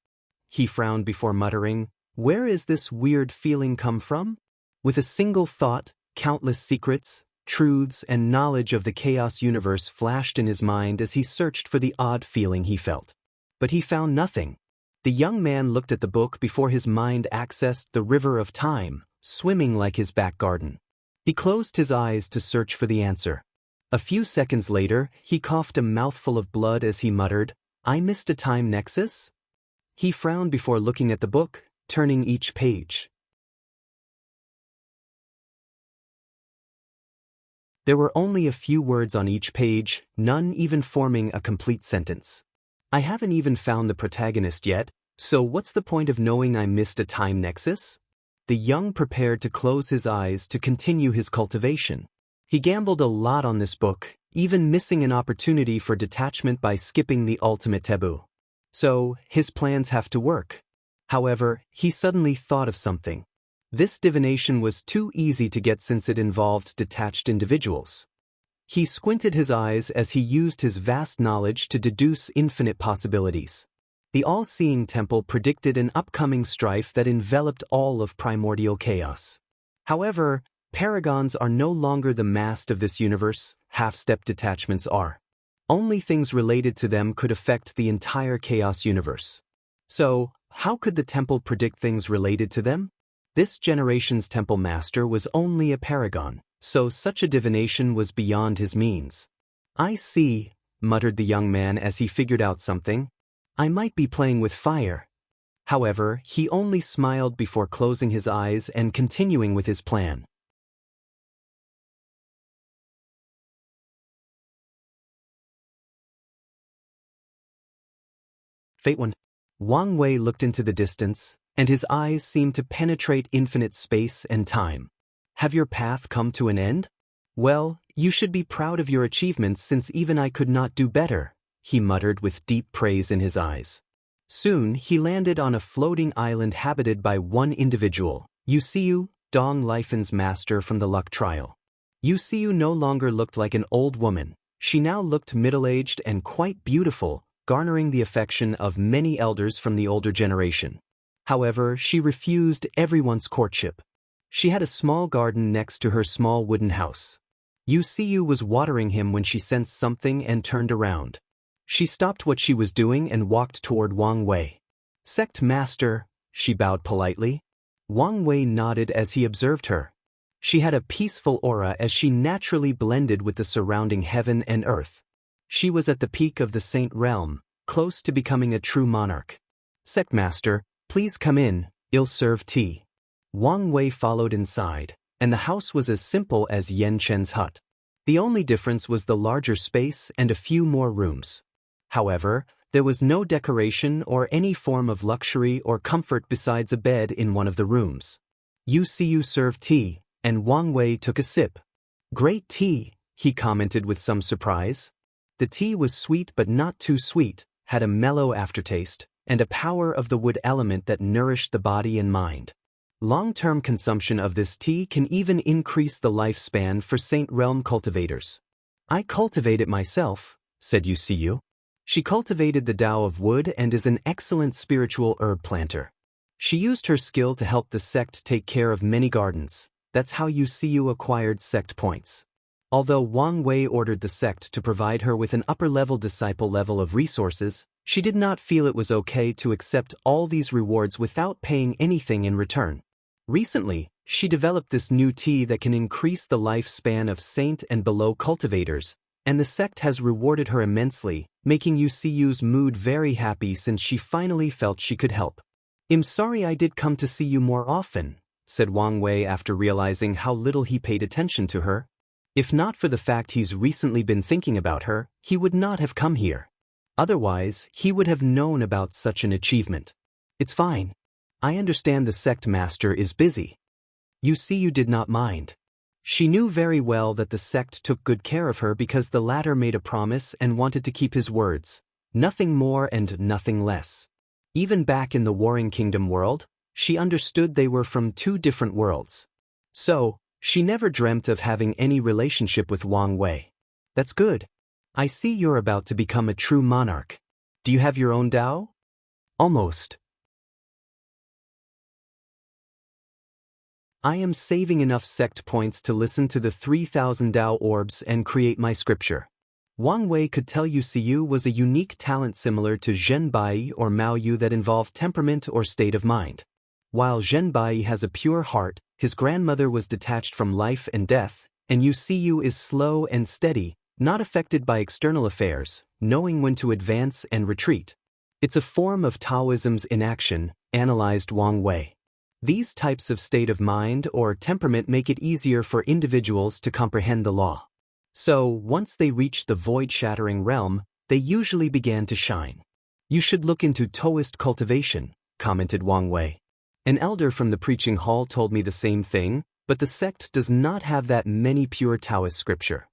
Speaker 1: He frowned before muttering, "Where is this weird feeling come from?" With a single thought, countless secrets, truths, and knowledge of the chaos universe flashed in his mind as he searched for the odd feeling he felt. But he found nothing. The young man looked at the book before his mind accessed the river of time, swimming like his back garden. He closed his eyes to search for the answer. A few seconds later, he coughed a mouthful of blood as he muttered, "I missed a time nexus?" He frowned before looking at the book, turning each page. There were only a few words on each page, none even forming a complete sentence. "I haven't even found the protagonist yet, so what's the point of knowing I missed a time nexus?" The young prepared to close his eyes to continue his cultivation. He gambled a lot on this book, even missing an opportunity for detachment by skipping the ultimate taboo. So, his plans have to work. However, he suddenly thought of something. This divination was too easy to get since it involved detached individuals. He squinted his eyes as he used his vast knowledge to deduce infinite possibilities. The all-seeing temple predicted an upcoming strife that enveloped all of primordial chaos. However, paragons are no longer the mast of this universe, half-step detachments are. Only things related to them could affect the entire chaos universe. So, how could the temple predict things related to them? This generation's temple master was only a paragon, so such a divination was beyond his means. "I see," muttered the young man as he figured out something. "I might be playing with fire." However, he only smiled before closing his eyes and continuing with his plan. Fate 1. Wang Wei looked into the distance, and his eyes seemed to penetrate infinite space and time. "Have your path come to an end? Well, you should be proud of your achievements since even I could not do better," he muttered with deep praise in his eyes. Soon, he landed on a floating island habited by one individual, Wuxia, Dong Lifen's master from the luck trial. Wuxia no longer looked like an old woman. She now looked middle-aged and quite beautiful, garnering the affection of many elders from the older generation. However, she refused everyone's courtship. She had a small garden next to her small wooden house. Wuxia was watering him when she sensed something and turned around. She stopped what she was doing and walked toward Wang Wei. "Sect Master," she bowed politely. Wang Wei nodded as he observed her. She had a peaceful aura as she naturally blended with the surrounding heaven and earth. She was at the peak of the Saint Realm, close to becoming a true monarch. "Sect Master, please come in, I'll serve tea." Wang Wei followed inside, and the house was as simple as Yan Chen's hut. The only difference was the larger space and a few more rooms. However, there was no decoration or any form of luxury or comfort besides a bed in one of the rooms. Wuxia served tea, and Wang Wei took a sip. "Great tea," he commented with some surprise. The tea was sweet but not too sweet, had a mellow aftertaste, and a power of the wood element that nourished the body and mind. Long-term consumption of this tea can even increase the lifespan for Saint Realm cultivators. "I cultivate it myself," said Wuxia. She cultivated the Tao of wood and is an excellent spiritual herb planter. She used her skill to help the sect take care of many gardens. That's how Wuxia acquired sect points. Although Wang Wei ordered the sect to provide her with an upper-level disciple level of resources, She did not feel it was okay to accept all these rewards without paying anything in return. Recently, she developed this new tea that can increase the lifespan of saint and below cultivators, and the sect has rewarded her immensely, making Yu's mood very happy since she finally felt she could help. "I'm sorry I did come to see you more often," said Wang Wei after realizing how little he paid attention to her. If not for the fact he's recently been thinking about her, he would not have come here. Otherwise, he would have known about such an achievement. "It's fine. I understand the sect master is busy." You did not mind. She knew very well that the sect took good care of her because the latter made a promise and wanted to keep his words, nothing more and nothing less. Even back in the Warring Kingdom world, she understood they were from two different worlds. So, she never dreamt of having any relationship with Wang Wei. "That's good. I see you're about to become a true monarch. Do you have your own Dao?" "Almost. I am saving enough sect points to listen to the 3,000 Dao orbs and create my scripture." Wang Wei could tell Yu was a unique talent similar to Zhen Bai or Mao Yu that involved temperament or state of mind. While Zhen Bai has a pure heart, his grandmother was detached from life and death, and Yu is slow and steady, not affected by external affairs, knowing when to advance and retreat. "It's a form of Taoism's inaction," analyzed Wang Wei. These types of state of mind or temperament make it easier for individuals to comprehend the law. So, once they reached the void-shattering realm, they usually began to shine. "You should look into Daoist cultivation," commented Wang Wei. "An elder from the preaching hall told me the same thing, but the sect does not have that many pure Taoist scripture."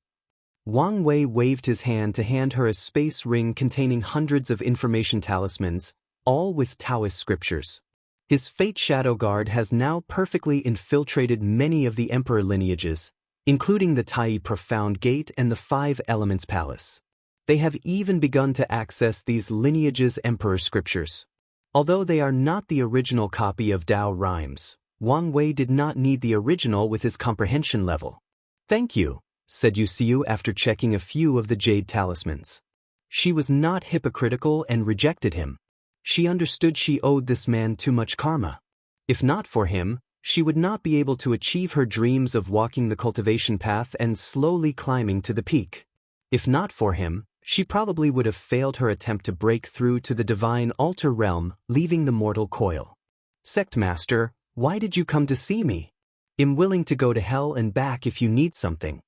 Speaker 1: Wang Wei waved his hand to hand her a space ring containing hundreds of information talismans, all with Taoist scriptures. His Fate Shadow Guard has now perfectly infiltrated many of the emperor lineages, including the Tai Profound Gate and the Five Elements Palace. They have even begun to access these lineages' emperor scriptures. Although they are not the original copy of Dao rhymes, Wang Wei did not need the original with his comprehension level. "Thank you," said Yu after checking a few of the jade talismans. She was not hypocritical and rejected him. She understood she owed this man too much karma. If not for him, she would not be able to achieve her dreams of walking the cultivation path and slowly climbing to the peak. If not for him, she probably would have failed her attempt to break through to the divine altar realm, leaving the mortal coil. "Sect Master, why did you come to see me? I'm willing to go to hell and back if you need something."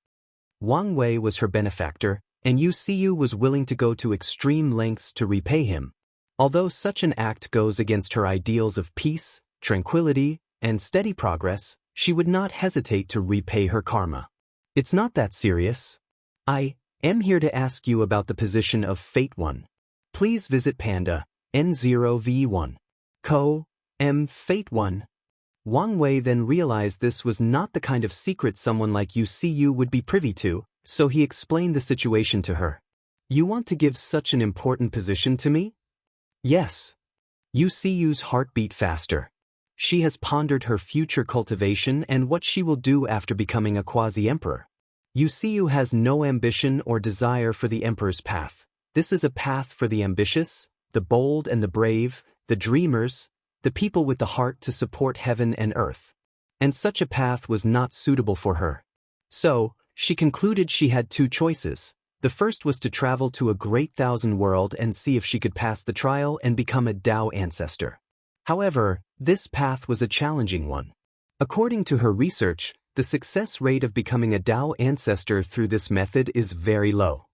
Speaker 1: Wang Wei was her benefactor, and Yu was willing to go to extreme lengths to repay him. Although such an act goes against her ideals of peace, tranquility, and steady progress, she would not hesitate to repay her karma. "It's not that serious. I am here to ask you about the position of Fate 1. Please visit Panda, N0V1. Co. M. Fate 1. Wang Wei then realized this was not the kind of secret someone like Yu would be privy to, so he explained the situation to her. "You want to give such an important position to me?" "Yes." Yu's heart beat faster. She has pondered her future cultivation and what she will do after becoming a quasi-emperor. Yu has no ambition or desire for the emperor's path. This is a path for the ambitious, the bold and the brave, the dreamers, the people with the heart to support heaven and earth. And such a path was not suitable for her. So, she concluded she had two choices. The first was to travel to a great thousand world and see if she could pass the trial and become a Dao ancestor. However, this path was a challenging one. According to her research, the success rate of becoming a Dao ancestor through this method is very low.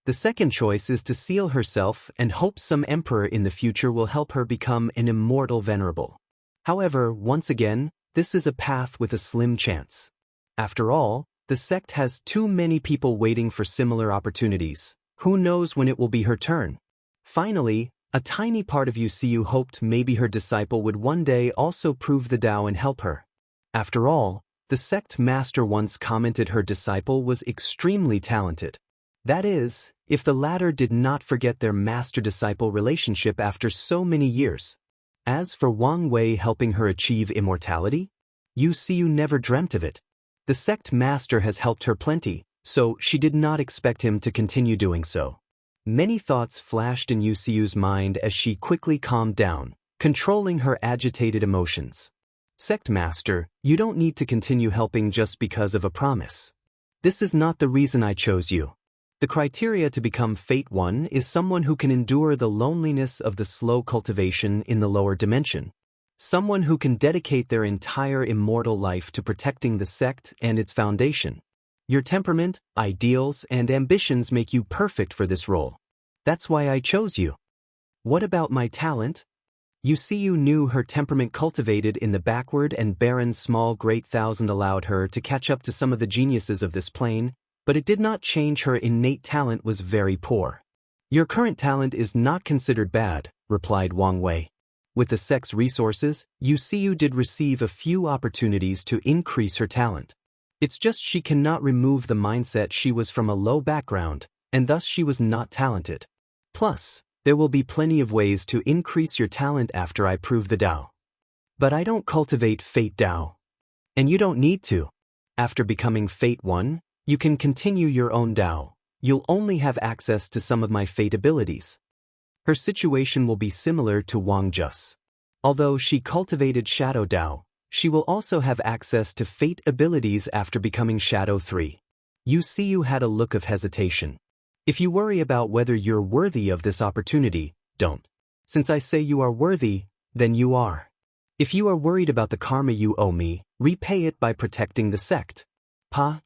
Speaker 1: The second choice is to seal herself and hope some emperor in the future will help her become an immortal venerable. However, once again, this is a path with a slim chance. After all, the sect has too many people waiting for similar opportunities. Who knows when it will be her turn? Finally, a tiny part of Yu hoped maybe her disciple would one day also prove the Dao and help her. After all, the sect master once commented her disciple was extremely talented. That is, if the latter did not forget their master-disciple relationship after so many years. As for Wang Wei helping her achieve immortality, Yu never dreamt of it. The sect master has helped her plenty, so she did not expect him to continue doing so. Many thoughts flashed in Yusiu's mind as she quickly calmed down, controlling her agitated emotions. Sect Master, you don't need to continue helping just because of a promise. This is not the reason I chose you. The criteria to become Fate 1 is someone who can endure the loneliness of the slow cultivation in the lower dimension. Someone who can dedicate their entire immortal life to protecting the sect and its foundation. Your temperament, ideals, and ambitions make you perfect for this role. That's why I chose you. What about my talent? Yusiu knew her temperament cultivated in the backward and barren small great thousand allowed her to catch up to some of the geniuses of this plane, but it did not change her innate talent was very poor. Your current talent is not considered bad, replied Wang Wei. With the sect's resources, Yusiu did receive a few opportunities to increase her talent. It's just she cannot remove the mindset she was from a low background, and thus she was not talented. Plus, there will be plenty of ways to increase your talent after I prove the Dao. But I don't cultivate Fate Dao. And you don't need to. After becoming Fate 1, you can continue your own Dao. You'll only have access to some of my Fate abilities. Her situation will be similar to Wang Just. Although she cultivated Shadow Dao, she will also have access to Fate abilities after becoming Shadow 3. Yusiu had a look of hesitation. If you worry about whether you're worthy of this opportunity, don't. Since I say you are worthy, then you are. If you are worried about the karma you owe me, repay it by protecting the sect.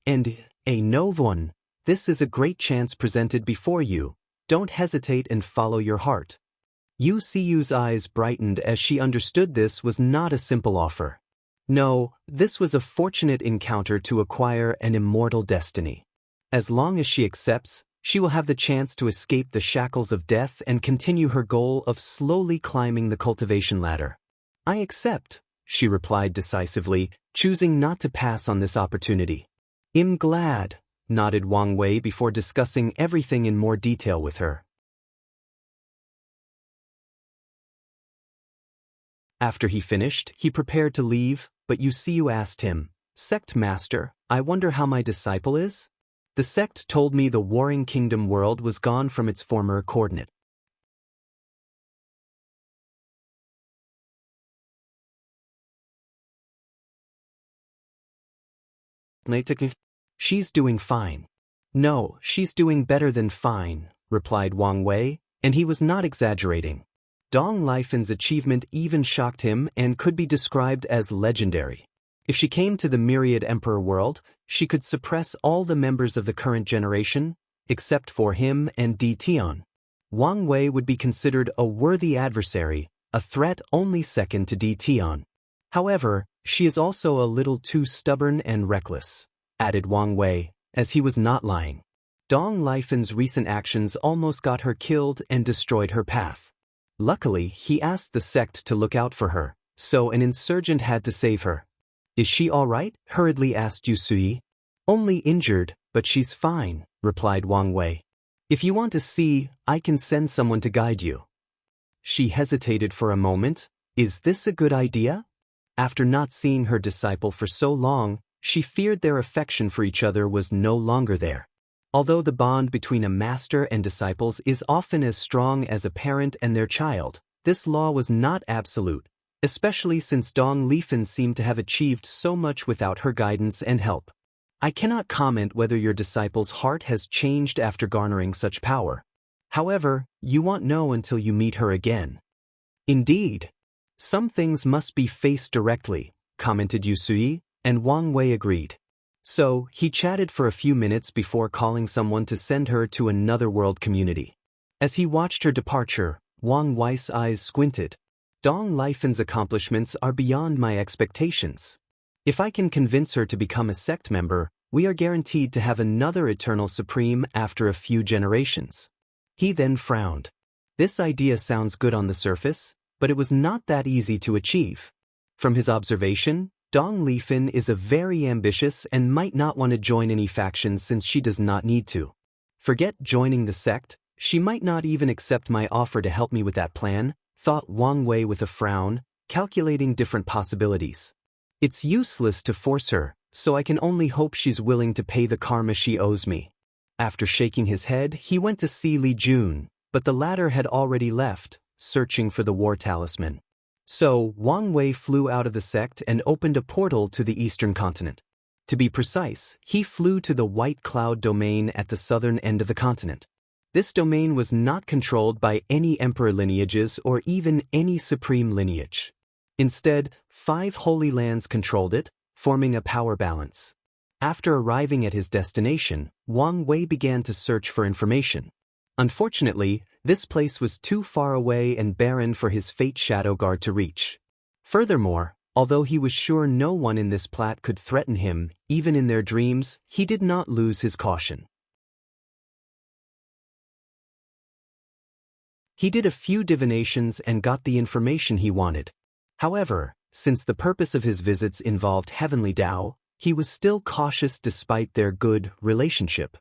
Speaker 1: And a noble one, this is a great chance presented before you. Don't hesitate and follow your heart. Yusiu's eyes brightened as she understood this was not a simple offer. No, this was a fortunate encounter to acquire an immortal destiny. As long as she accepts, she will have the chance to escape the shackles of death and continue her goal of slowly climbing the cultivation ladder. I accept, she replied decisively, choosing not to pass on this opportunity. I'm glad, nodded Wang Wei before discussing everything in more detail with her. After he finished, he prepared to leave, but Yusiu asked him, Sect Master, I wonder how my disciple is? The sect told me the Warring Kingdom world was gone from its former coordinate. She's doing fine. No, she's doing better than fine, replied Wang Wei, and he was not exaggerating. Dong Lifen's achievement even shocked him and could be described as legendary. If she came to the Myriad Emperor world, she could suppress all the members of the current generation, except for him and Di Tian. Wang Wei would be considered a worthy adversary, a threat only second to Di Tian. However, she is also a little too stubborn and reckless, added Wang Wei, as he was not lying. Dong Lifen's recent actions almost got her killed and destroyed her path. Luckily, he asked the sect to look out for her, so an insurgent had to save her. Is she all right? Hurriedly asked Yusui. Only injured, but she's fine, replied Wang Wei. If you want to see, I can send someone to guide you. She hesitated for a moment. Is this a good idea? After not seeing her disciple for so long, she feared their affection for each other was no longer there. Although the bond between a master and disciples is often as strong as a parent and their child, this law was not absolute, especially since Dong Lifen seemed to have achieved so much without her guidance and help. I cannot comment whether your disciple's heart has changed after garnering such power. However, you won't know until you meet her again. Indeed. Some things must be faced directly, commented Yusui, and Wang Wei agreed. So, he chatted for a few minutes before calling someone to send her to another world community. As he watched her departure, Wang Wei's eyes squinted. Dong Lifen's accomplishments are beyond my expectations. If I can convince her to become a sect member, we are guaranteed to have another Eternal Supreme after a few generations. He then frowned. This idea sounds good on the surface, but it was not that easy to achieve. From his observation, Dong Lifen is a very ambitious and might not want to join any factions since she does not need to. Forget joining the sect, she might not even accept my offer to help me with that plan, thought Wang Wei with a frown, calculating different possibilities. It's useless to force her, so I can only hope she's willing to pay the karma she owes me. After shaking his head, he went to see Li Jun, but the latter had already left, searching for the war talisman. So, Wang Wei flew out of the sect and opened a portal to the eastern continent. To be precise, he flew to the White Cloud domain at the southern end of the continent. This domain was not controlled by any emperor lineages or even any supreme lineage. Instead, 5 holy lands controlled it, forming a power balance. After arriving at his destination, Wang Wei began to search for information. Unfortunately, this place was too far away and barren for his Fate Shadow Guard to reach. Furthermore, although he was sure no one in this plat could threaten him, even in their dreams, he did not lose his caution. He did a few divinations and got the information he wanted. However, since the purpose of his visits involved heavenly Dao, he was still cautious despite their good relationship.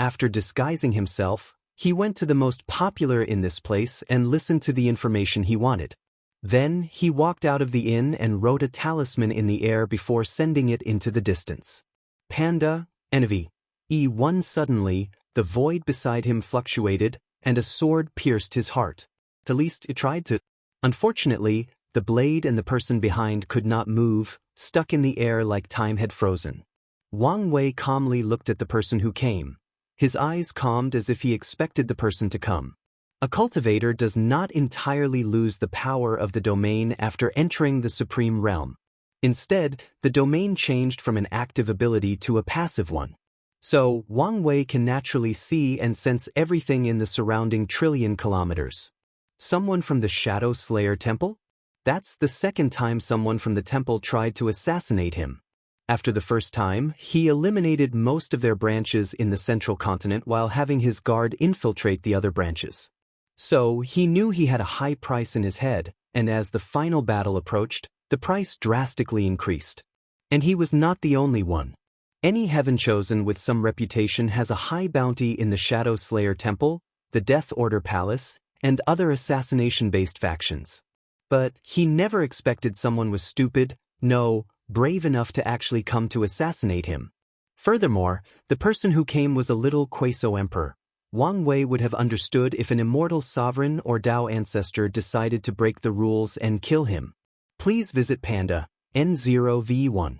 Speaker 1: After disguising himself, he went to the most popular in this place and listened to the information he wanted. Then, he walked out of the inn and wrote a talisman in the air before sending it into the distance. Panda, Envy, E1 suddenly, the void beside him fluctuated, and a sword pierced his heart. At least it tried to. Unfortunately, the blade and the person behind could not move, stuck in the air like time had frozen. Wang Wei calmly looked at the person who came. His eyes calmed as if he expected the person to come. A cultivator does not entirely lose the power of the domain after entering the supreme realm. Instead, the domain changed from an active ability to a passive one. So, Wang Wei can naturally see and sense everything in the surrounding trillion kilometers. Someone from the Shadow Slayer Temple? That's the second time someone from the temple tried to assassinate him. After the first time, he eliminated most of their branches in the central continent while having his guard infiltrate the other branches. So, he knew he had a high price in his head, and as the final battle approached, the price drastically increased. And he was not the only one. Any heaven chosen with some reputation has a high bounty in the Shadow Slayer Temple, the Death Order Palace, and other assassination-based factions. But he never expected someone was stupid, no, brave enough to actually come to assassinate him. Furthermore, the person who came was a little Quaso emperor. Wang Wei would have understood if an immortal sovereign or Dao ancestor decided to break the rules and kill him. Please visit Panda, N0V1.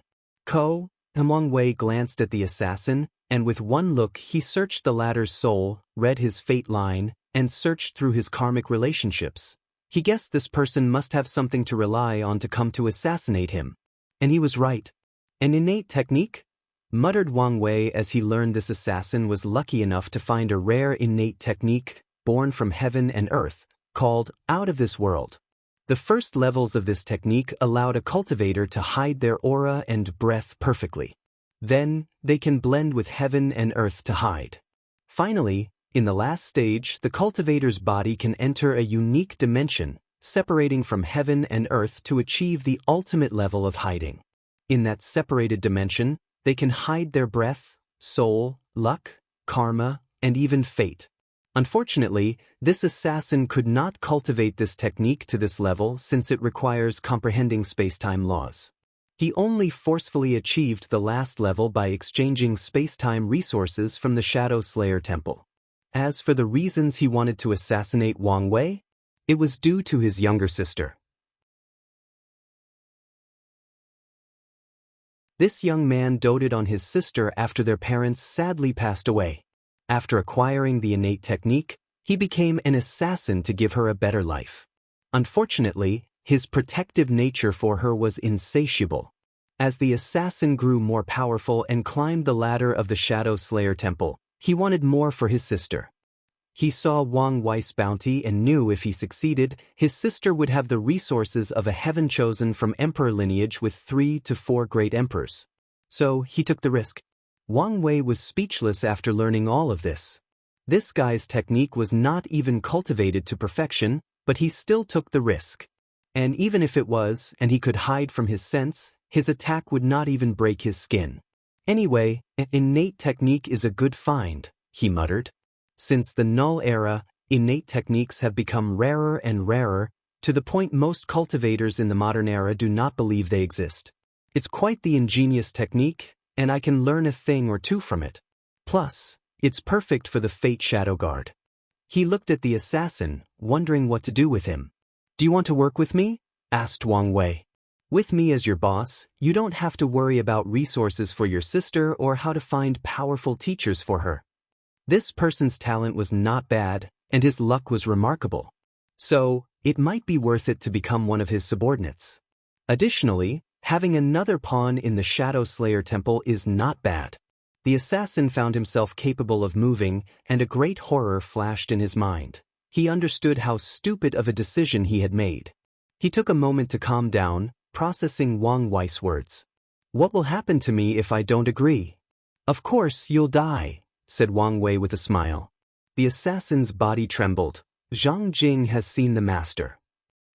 Speaker 1: Wang Wei glanced at the assassin, and with one look he searched the latter's soul, read his fate line, and searched through his karmic relationships. He guessed this person must have something to rely on to come to assassinate him. And he was right. An innate technique? Muttered Wang Wei as he learned this assassin was lucky enough to find a rare innate technique, born from heaven and earth, called out of this world. The first levels of this technique allowed a cultivator to hide their aura and breath perfectly. Then, they can blend with heaven and earth to hide. Finally, in the last stage, the cultivator's body can enter a unique dimension, separating from heaven and earth to achieve the ultimate level of hiding. In that separated dimension, they can hide their breath, soul, luck, karma, and even fate. Unfortunately, this assassin could not cultivate this technique to this level since it requires comprehending space-time laws. He only forcefully achieved the last level by exchanging space-time resources from the Shadow Slayer Temple. As for the reasons he wanted to assassinate Wang Wei, it was due to his younger sister. This young man doted on his sister after their parents sadly passed away. After acquiring the innate technique, he became an assassin to give her a better life. Unfortunately, his protective nature for her was insatiable. As the assassin grew more powerful and climbed the ladder of the Shadow Slayer Temple, he wanted more for his sister. He saw Wang Wei's bounty and knew if he succeeded, his sister would have the resources of a heaven chosen from emperor lineage with 3 to 4 great emperors. So, he took the risk. Wang Wei was speechless after learning all of this. This guy's technique was not even cultivated to perfection, but he still took the risk. And even if it was, and he could hide from his sense, his attack would not even break his skin. Anyway, an innate technique is a good find, he muttered. Since the Null era, innate techniques have become rarer and rarer, to the point most cultivators in the modern era do not believe they exist. It's quite the ingenious technique, and I can learn a thing or two from it. Plus, it's perfect for the Fate Shadow Guard. He looked at the assassin, wondering what to do with him. Do you want to work with me? Asked Wang Wei. With me as your boss, you don't have to worry about resources for your sister or how to find powerful teachers for her. This person's talent was not bad, and his luck was remarkable. So, it might be worth it to become one of his subordinates. Additionally, having another pawn in the Shadow Slayer Temple is not bad. The assassin found himself capable of moving, and a great horror flashed in his mind. He understood how stupid of a decision he had made. He took a moment to calm down, processing Wang Wei's words. What will happen to me if I don't agree? Of course, you'll die, said Wang Wei with a smile. The assassin's body trembled. Zhang Jing has seen the master.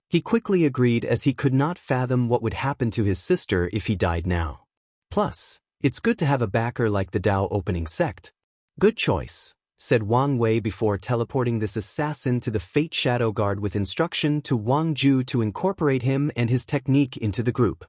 Speaker 1: He quickly agreed as he could not fathom what would happen to his sister if he died now. Plus, it's good to have a backer like the Dao opening sect. Good choice, said Wang Wei before teleporting this assassin to the Fate Shadow Guard with instruction to Wang Ju to incorporate him and his technique into the group.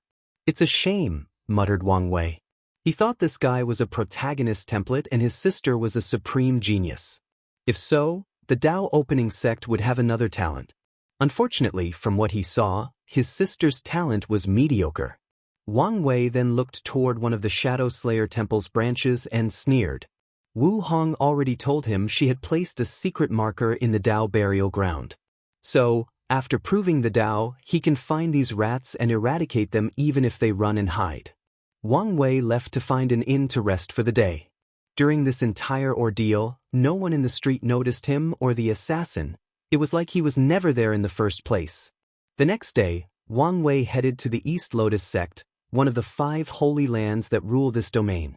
Speaker 1: It's a shame, muttered Wang Wei. He thought this guy was a protagonist template and his sister was a supreme genius. If so, the Dao opening sect would have another talent. Unfortunately, from what he saw, his sister's talent was mediocre. Wang Wei then looked toward one of the Shadow Slayer Temple's branches and sneered. Wu Hong already told him she had placed a secret marker in the Dao burial ground. So, after proving the Dao, he can find these rats and eradicate them even if they run and hide. Wang Wei left to find an inn to rest for the day. During this entire ordeal, no one in the street noticed him or the assassin. It was like he was never there in the first place. The next day, Wang Wei headed to the East Lotus sect, one of the 5 holy lands that rule this domain.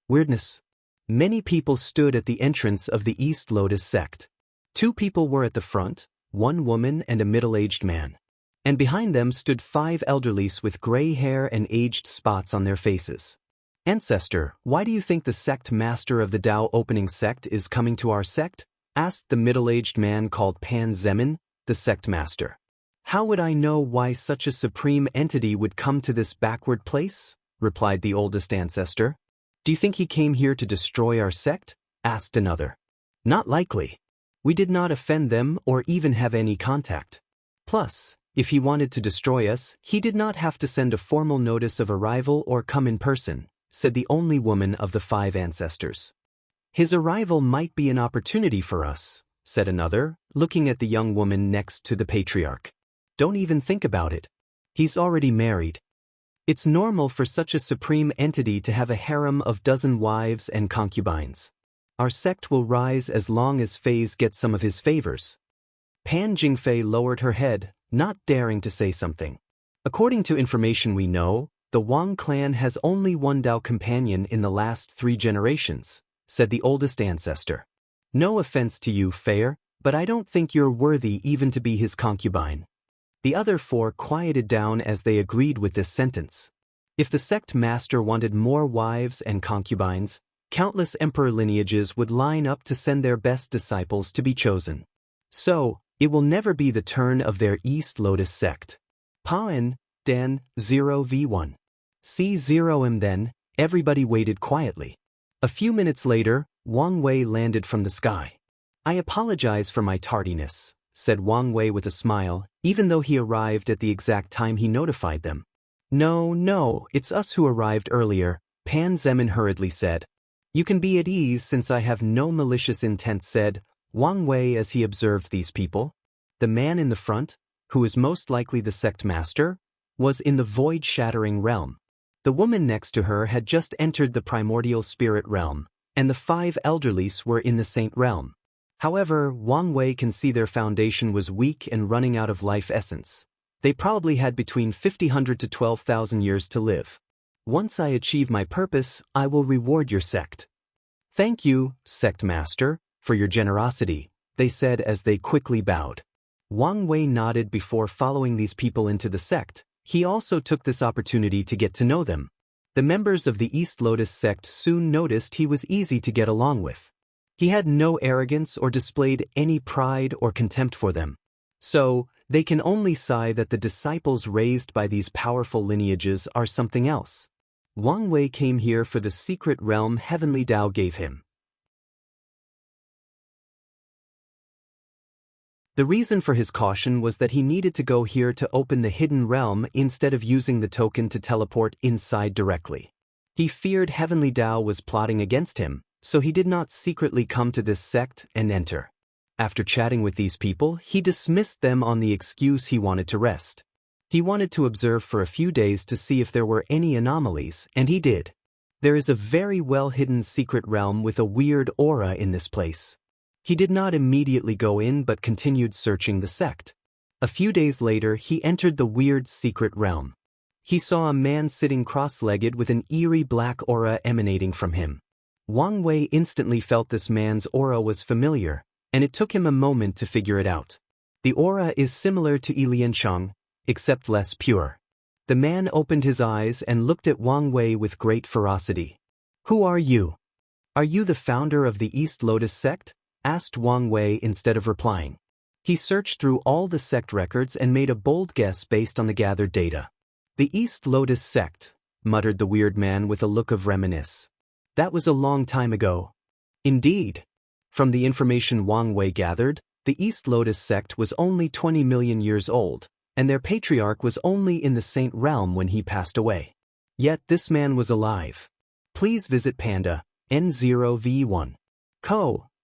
Speaker 1: Weirdness. Many people stood at the entrance of the East Lotus sect. 2 people were at the front, 1 woman and a middle-aged man. And behind them stood 5 elderlies with gray hair and aged spots on their faces. Ancestor, why do you think the sect master of the Dao opening sect is coming to our sect? Asked the middle-aged man called Pan Zemin, the sect master. How would I know why such a supreme entity would come to this backward place? Replied the oldest ancestor. Do you think he came here to destroy our sect? Asked another. Not likely. We did not offend them or even have any contact. Plus, if he wanted to destroy us, he did not have to send a formal notice of arrival or come in person, said the only woman of the 5 ancestors. His arrival might be an opportunity for us, said another, looking at the young woman next to the patriarch. Don't even think about it. He's already married. It's normal for such a supreme entity to have a harem of dozen wives and concubines. Our sect will rise as long as Fei's gets some of his favors. Pan Jingfei lowered her head, not daring to say something. According to information we know, the Wang clan has only 1 Dao companion in the last 3 generations, said the oldest ancestor. No offense to you, Fei, but I don't think you're worthy even to be his concubine. The other 4 quieted down as they agreed with this sentence. If the sect master wanted more wives and concubines, countless emperor lineages would line up to send their best disciples to be chosen. So, it will never be the turn of their East Lotus sect. Paen, Den, 0v1. C0m then, everybody waited quietly. A few minutes later, Wang Wei landed from the sky. I apologize for my tardiness, said Wang Wei with a smile, even though he arrived at the exact time he notified them. No, it's us who arrived earlier, Pan Zemin hurriedly said. You can be at ease since I have no malicious intent, said Wang Wei as he observed these people. The man in the front, who is most likely the sect master, was in the void-shattering realm. The woman next to her had just entered the primordial spirit realm, and the 5 elderlies were in the saint realm. However, Wang Wei can see their foundation was weak and running out of life essence. They probably had between 50,000 to 12,000 years to live. Once I achieve my purpose, I will reward your sect. Thank you, sect master, for your generosity, they said as they quickly bowed. Wang Wei nodded before following these people into the sect. He also took this opportunity to get to know them. The members of the East Lotus sect soon noticed he was easy to get along with. He had no arrogance or displayed any pride or contempt for them. So, they can only sigh that the disciples raised by these powerful lineages are something else. Wang Wei came here for the secret realm Heavenly Tao gave him. The reason for his caution was that he needed to go here to open the hidden realm instead of using the token to teleport inside directly. He feared Heavenly Tao was plotting against him, so he did not secretly come to this sect and enter. After chatting with these people, he dismissed them on the excuse he wanted to rest. He wanted to observe for a few days to see if there were any anomalies, and he did. There is a very well-hidden secret realm with a weird aura in this place. He did not immediately go in but continued searching the sect. A few days later, he entered the weird secret realm. He saw a man sitting cross-legged with an eerie black aura emanating from him. Wang Wei instantly felt this man's aura was familiar, and it took him a moment to figure it out. The aura is similar to Iliancheng, except less pure. The man opened his eyes and looked at Wang Wei with great ferocity. "Who are you? Are you the founder of the East Lotus sect?" asked Wang Wei instead of replying. He searched through all the sect records and made a bold guess based on the gathered data. "The East Lotus sect," muttered the weird man with a look of reminiscence. "That was a long time ago." Indeed. From the information Wang Wei gathered, the East Lotus sect was only 20 million years old, and their patriarch was only in the Saint Realm when he passed away. Yet this man was alive. Please visit Panda, N0V1.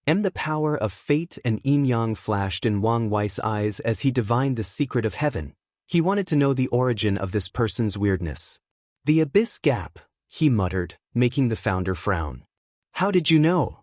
Speaker 1: The power of fate and yin-yang flashed in Wang Wei's eyes as he divined the secret of heaven. He wanted to know the origin of this person's weirdness. "The abyss gap," he muttered, making the founder frown. "How did you know?"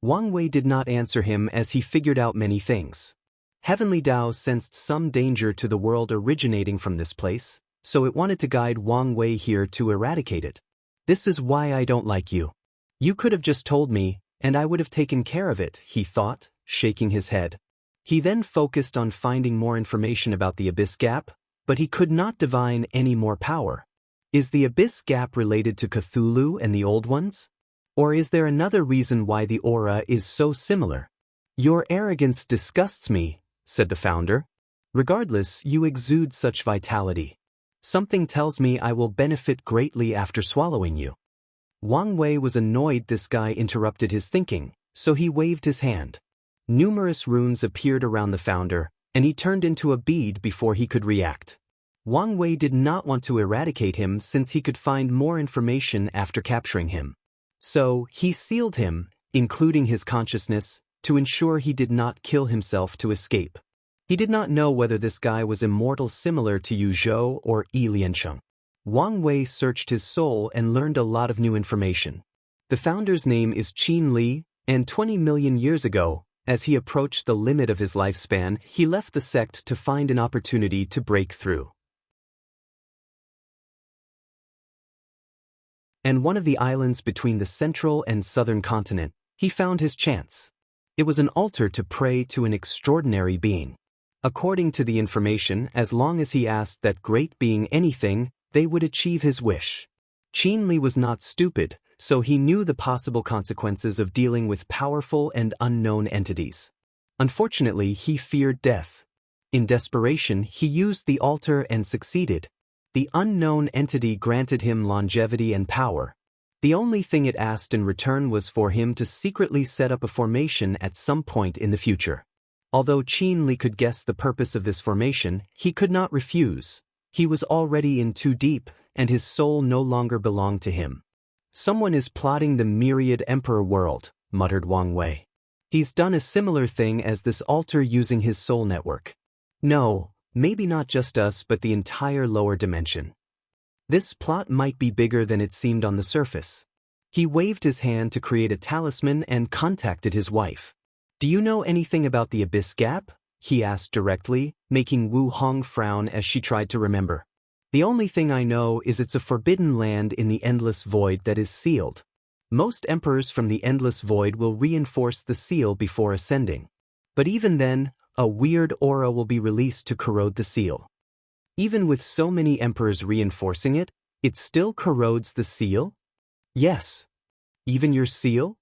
Speaker 1: Wang Wei did not answer him as he figured out many things. Heavenly Tao sensed some danger to the world originating from this place, so it wanted to guide Wang Wei here to eradicate it. "This is why I don't like you. You could have just told me, and I would have taken care of it," he thought, shaking his head. He then focused on finding more information about the abyss gap, but he could not divine any more power. Is the abyss gap related to Cthulhu and the Old Ones? Or is there another reason why the aura is so similar? "Your arrogance disgusts me," said the founder. "Regardless, you exude such vitality. Something tells me I will benefit greatly after swallowing you." Wang Wei was annoyed this guy interrupted his thinking, so he waved his hand. Numerous runes appeared around the founder, and he turned into a bead before he could react. Wang Wei did not want to eradicate him since he could find more information after capturing him. So, he sealed him, including his consciousness, to ensure he did not kill himself to escape. He did not know whether this guy was immortal similar to Yu Zhou or Yi Liancheng. Wang Wei searched his soul and learned a lot of new information. The founder's name is Qin Li, and 20 million years ago, as he approached the limit of his lifespan, he left the sect to find an opportunity to break through. And one of the islands between the central and southern continent, he found his chance. It was an altar to pray to an extraordinary being. According to the information, as long as he asked that great being anything, they would achieve his wish. Qin Li was not stupid, so he knew the possible consequences of dealing with powerful and unknown entities. Unfortunately, he feared death. In desperation, he used the altar and succeeded. The unknown entity granted him longevity and power. The only thing it asked in return was for him to secretly set up a formation at some point in the future. Although Qin Li could guess the purpose of this formation, he could not refuse. He was already in too deep, and his soul no longer belonged to him. "Someone is plotting the myriad emperor world," muttered Wang Wei. "He's done a similar thing as this altar using his soul network. No, maybe not just us but the entire lower dimension. This plot might be bigger than it seemed on the surface." He waved his hand to create a talisman and contacted his wife. "Do you know anything about the abyss gap?" he asked directly, making Wu Hong frown as she tried to remember. "The only thing I know is it's a forbidden land in the endless void that is sealed. Most emperors from the endless void will reinforce the seal before ascending. But even then, a weird aura will be released to corrode the seal. Even with so many emperors reinforcing it, it still corrodes the seal?" "Yes. Even your seal?"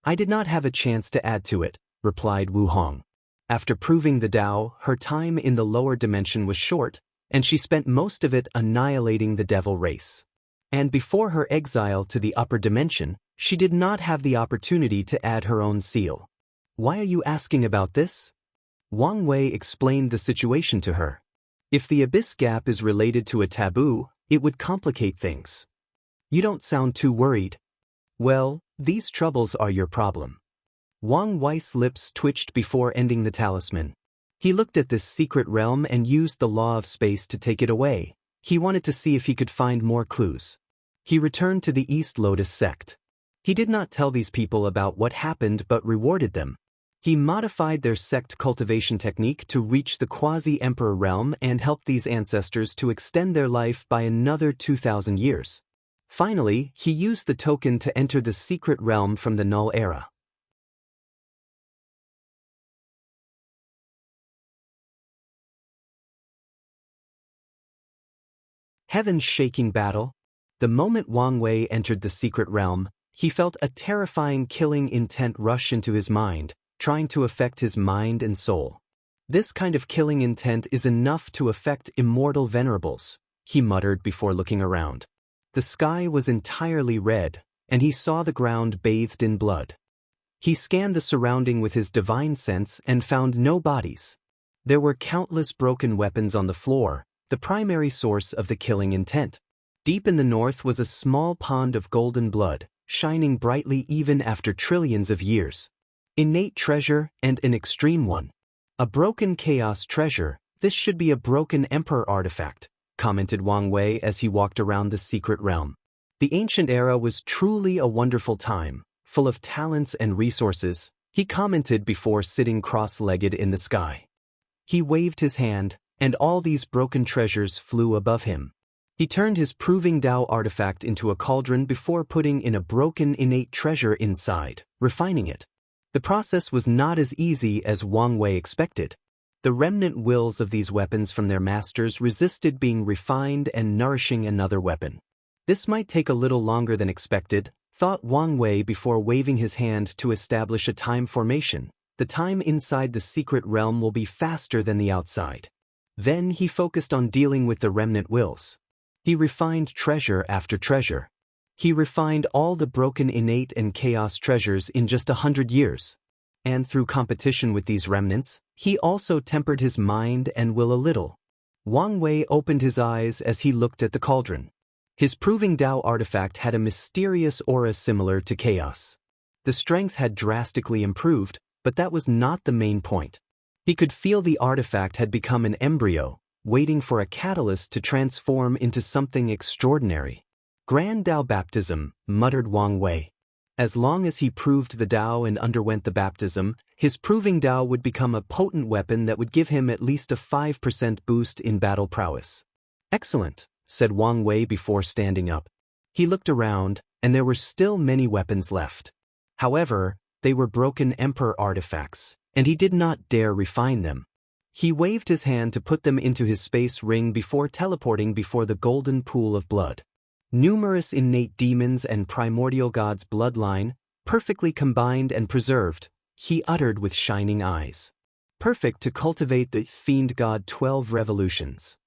Speaker 1: I did not have a chance to add to it, replied Wu Hong. After proving the Tao, her time in the lower dimension was short, and she spent most of it annihilating the devil race. And before her exile to the upper dimension, she did not have the opportunity to add her own seal. Why are you asking about this? Wang Wei explained the situation to her. If the abyss gap is related to a taboo, it would complicate things. You don't sound too worried. Well, these troubles are your problem. Wang Wei's lips twitched before ending the talisman. He looked at this secret realm and used the law of space to take it away. He wanted to see if he could find more clues. He returned to the East Lotus sect. He did not tell these people about what happened but rewarded them. He modified their sect cultivation technique to reach the quasi-emperor realm and helped these ancestors to extend their life by another 2,000 years. Finally, he used the token to enter the secret realm from the null era. Heaven-shaking battle. The moment Wang Wei entered the secret realm, he felt a terrifying killing intent rush into his mind, trying to affect his mind and soul. This kind of killing intent is enough to affect immortal venerables, he muttered before looking around. The sky was entirely red, and he saw the ground bathed in blood. He scanned the surrounding with his divine sense and found no bodies. There were countless broken weapons on the floor, the primary source of the killing intent. Deep in the north was a small pond of golden blood, shining brightly even after trillions of years. Innate treasure and an extreme one. A broken chaos treasure, this should be a broken emperor artifact, commented Wang Wei as he walked around the secret realm. The ancient era was truly a wonderful time, full of talents and resources, he commented before sitting cross-legged in the sky. He waved his hand, and all these broken treasures flew above him. He turned his proving Tao artifact into a cauldron before putting in a broken innate treasure inside, refining it. The process was not as easy as Wang Wei expected. The remnant wills of these weapons from their masters resisted being refined and nourishing another weapon. This might take a little longer than expected, thought Wang Wei before waving his hand to establish a time formation. The time inside the secret realm will be faster than the outside. Then he focused on dealing with the remnant wills. He refined treasure after treasure. He refined all the broken innate and chaos treasures in just 100 years. And through competition with these remnants, he also tempered his mind and will a little. Wang Wei opened his eyes as he looked at the cauldron. His proving Tao artifact had a mysterious aura similar to chaos. The strength had drastically improved, but that was not the main point. He could feel the artifact had become an embryo, waiting for a catalyst to transform into something extraordinary. Grand Tao baptism, muttered Wang Wei. As long as he proved the Tao and underwent the baptism, his proving Tao would become a potent weapon that would give him at least a 5% boost in battle prowess. Excellent, said Wang Wei before standing up. He looked around, and there were still many weapons left. However, they were broken emperor artifacts, and he did not dare refine them. He waved his hand to put them into his space ring before teleporting before the golden pool of blood. Numerous innate demons and primordial gods' bloodline, perfectly combined and preserved, he uttered with shining eyes. Perfect to cultivate the fiend god 12 revolutions.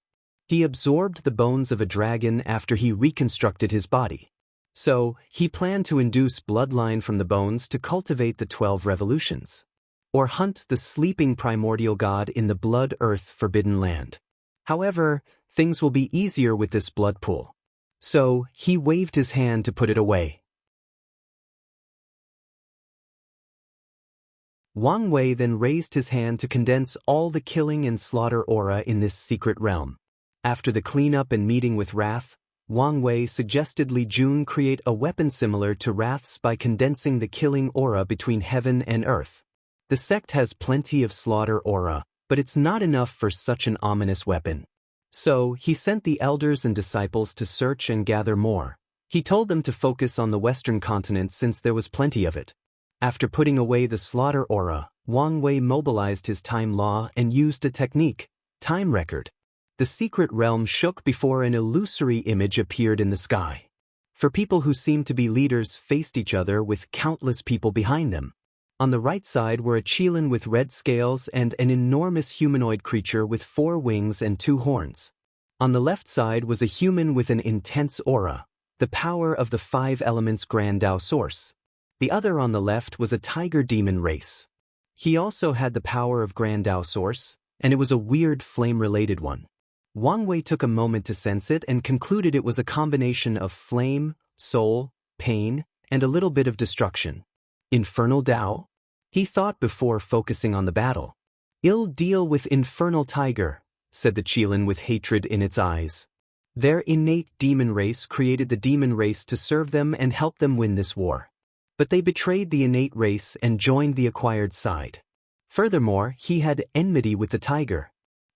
Speaker 1: He absorbed the bones of a dragon after he reconstructed his body. So, he planned to induce bloodline from the bones to cultivate the 12 revolutions. Or hunt the sleeping primordial god in the blood-earth forbidden land. However, things will be easier with this blood pool. So, he waved his hand to put it away. Wang Wei then raised his hand to condense all the killing and slaughter aura in this secret realm. After the cleanup and meeting with Wrath, Wang Wei suggested Li Jun create a weapon similar to Wrath's by condensing the killing aura between heaven and earth. The sect has plenty of slaughter aura, but it's not enough for such an ominous weapon. So, he sent the elders and disciples to search and gather more. He told them to focus on the western continent since there was plenty of it. After putting away the slaughter aura, Wang Wei mobilized his time law and used a technique, time record. The secret realm shook before an illusory image appeared in the sky. For people who seemed to be leaders faced each other with countless people behind them. On the right side were a Qilin with red scales and an enormous humanoid creature with 4 wings and 2 horns. On the left side was a human with an intense aura, the power of the 5 elements Grand Dao source. The other on the left was a tiger demon race. He also had the power of Grand Dao source, and it was a weird flame-related one. Wang Wei took a moment to sense it and concluded it was a combination of flame, soul, pain, and a little bit of destruction. Infernal Dao? He thought before focusing on the battle. "Ill deal with infernal tiger," said the Qilin with hatred in its eyes. Their innate demon race created the demon race to serve them and help them win this war. But they betrayed the innate race and joined the acquired side. Furthermore, he had enmity with the tiger.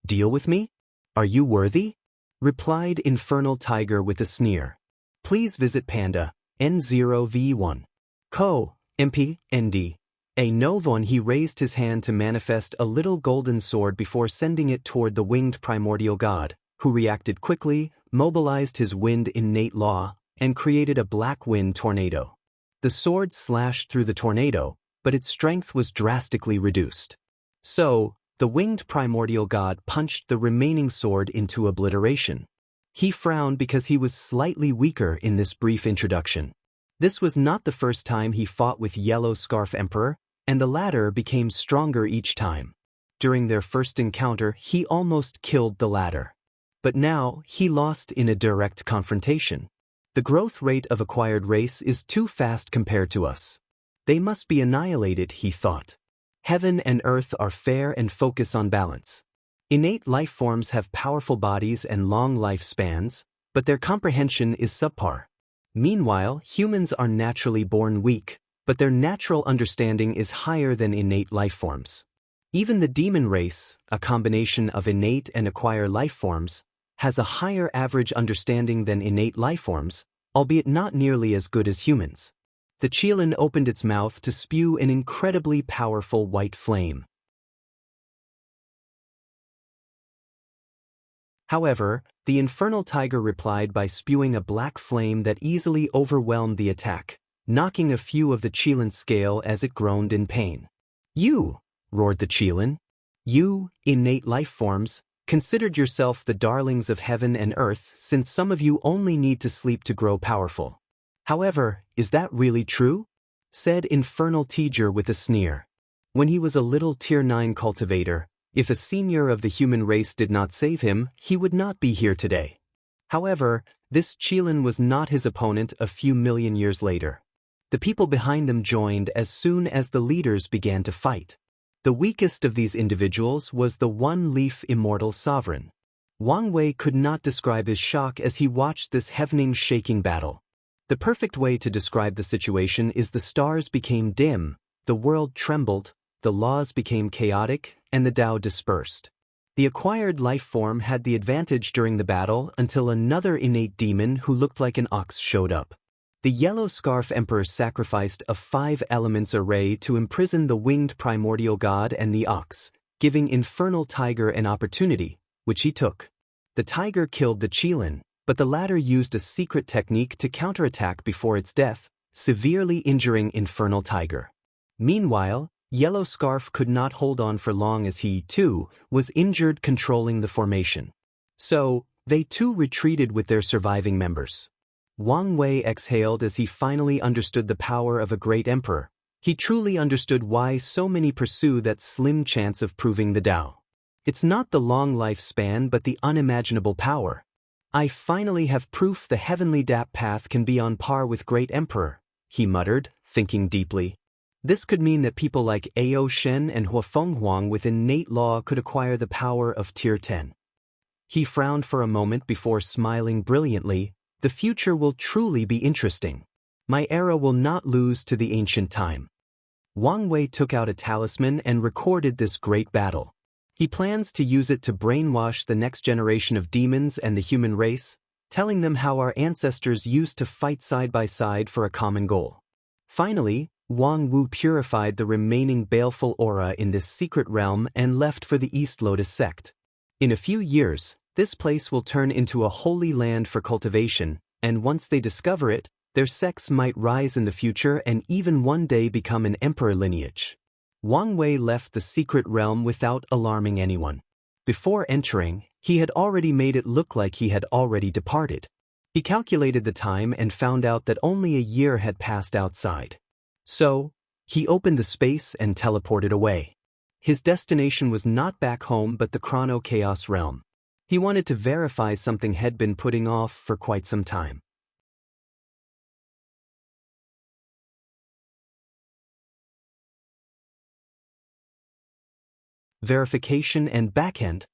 Speaker 1: "Deal with me? Are you worthy?" replied Infernal Tiger with a sneer. Please visit Panda, N0V1. Co, MP, ND. A Novon. He raised his hand to manifest a little golden sword before sending it toward the winged primordial god, who reacted quickly, mobilized his wind innate law, and created a black wind tornado. The sword slashed through the tornado, but its strength was drastically reduced. So, the winged primordial god punched the remaining sword into obliteration. He frowned because he was slightly weaker in this brief introduction. This was not the first time he fought with Yellow Scarf Emperor, and the latter became stronger each time. During their first encounter, he almost killed the latter. But now, he lost in a direct confrontation. The growth rate of acquired race is too fast compared to us. They must be annihilated, he thought. Heaven and earth are fair and focus on balance. Innate life forms have powerful bodies and long lifespans, but their comprehension is subpar. Meanwhile, humans are naturally born weak, but their natural understanding is higher than innate life forms. Even the demon race, a combination of innate and acquired life forms, has a higher average understanding than innate life forms, albeit not nearly as good as humans. The Qilin opened its mouth to spew an incredibly powerful white flame. However, the infernal tiger replied by spewing a black flame that easily overwhelmed the attack, knocking a few of the Qilin's scale as it groaned in pain. "You!" roared the Qilin. "You, innate life forms, considered yourself the darlings of heaven and earth since some of you only need to sleep to grow powerful. However, is that really true?" said Infernal Tiger with a sneer. When he was a little Tier 9 cultivator, if a senior of the human race did not save him, he would not be here today. However, this Qilin was not his opponent a few million years later. The people behind them joined as soon as the leaders began to fight. The weakest of these individuals was the one-leaf immortal sovereign. Wang Wei could not describe his shock as he watched this heavening-shaking battle. The perfect way to describe the situation is the stars became dim, the world trembled, the laws became chaotic, and the Tao dispersed. The acquired life form had the advantage during the battle until another innate demon who looked like an ox showed up. The Yellow Scarf Emperor sacrificed a 5 elements array to imprison the winged primordial god and the ox, giving Infernal Tiger an opportunity, which he took. The tiger killed the Qilin, but the latter used a secret technique to counterattack before its death, severely injuring Infernal Tiger. Meanwhile, Yellow Scarf could not hold on for long as he, too, was injured controlling the formation. So, they too retreated with their surviving members. Wang Wei exhaled as he finally understood the power of a great emperor. He truly understood why so many pursue that slim chance of proving the Tao. It's not the long lifespan but the unimaginable power. "I finally have proof the heavenly Dap path can be on par with great emperor," he muttered, thinking deeply. This could mean that people like Ao Shen and Huafeng Huang with innate law could acquire the power of Tier 10. He frowned for a moment before smiling brilliantly. "The future will truly be interesting. My era will not lose to the ancient time." Wang Wei took out a talisman and recorded this great battle. He plans to use it to brainwash the next generation of demons and the human race, telling them how our ancestors used to fight side by side for a common goal. Finally, Wang Wu purified the remaining baleful aura in this secret realm and left for the East Lotus sect. In a few years, this place will turn into a holy land for cultivation, And once they discover it, their sex might rise in the future and even one day become an emperor lineage. Wang Wei left the secret realm without alarming anyone. Before entering, he had already made it look like he had already departed. He calculated the time and found out that only a year had passed outside. So, he opened the space and teleported away. His destination was not back home but the chrono-chaos realm. He wanted to verify something had been putting off for quite some time. Verification and backend.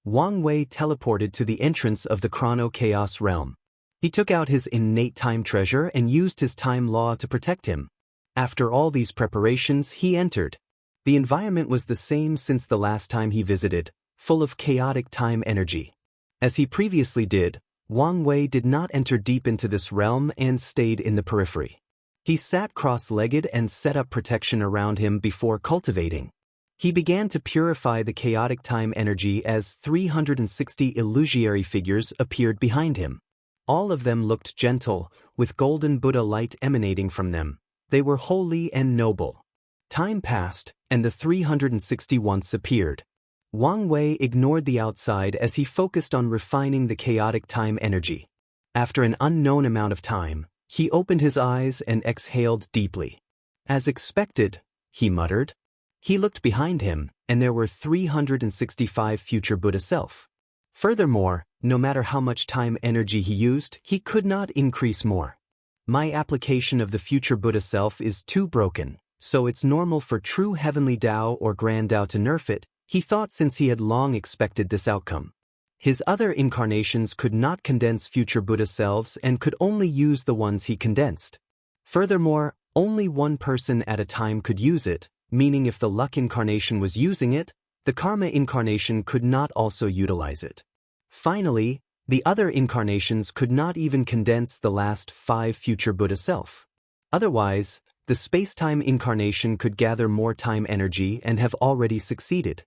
Speaker 1: Wang Wei teleported to the entrance of the chrono-chaos realm. He took out his innate time treasure and used his time law to protect him. After all these preparations, he entered. The environment was the same since the last time he visited, full of chaotic time energy. As he previously did, Wang Wei did not enter deep into this realm and stayed in the periphery. He sat cross-legged and set up protection around him before cultivating. He began to purify the chaotic time energy as 360 illusory figures appeared behind him. All of them looked gentle, with golden Buddha light emanating from them. They were holy and noble. Time passed, and the 360 once appeared. Wang Wei ignored the outside as he focused on refining the chaotic time energy. After an unknown amount of time, he opened his eyes and exhaled deeply. As expected, he muttered. He looked behind him, and there were 365 future Buddha self. Furthermore, no matter how much time energy he used, he could not increase more. My application of the future Buddha self is too broken, so it's normal for true heavenly Tao or grand Tao to nerf it, he thought since he had long expected this outcome. His other incarnations could not condense future Buddha selves and could only use the ones he condensed. Furthermore, only one person at a time could use it, meaning if the luck incarnation was using it, the karma incarnation could not also utilize it. Finally, the other incarnations could not even condense the last 5 future Buddha self. Otherwise, the space-time incarnation could gather more time energy and have already succeeded.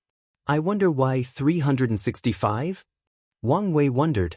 Speaker 1: I wonder why 365? Wang Wei wondered.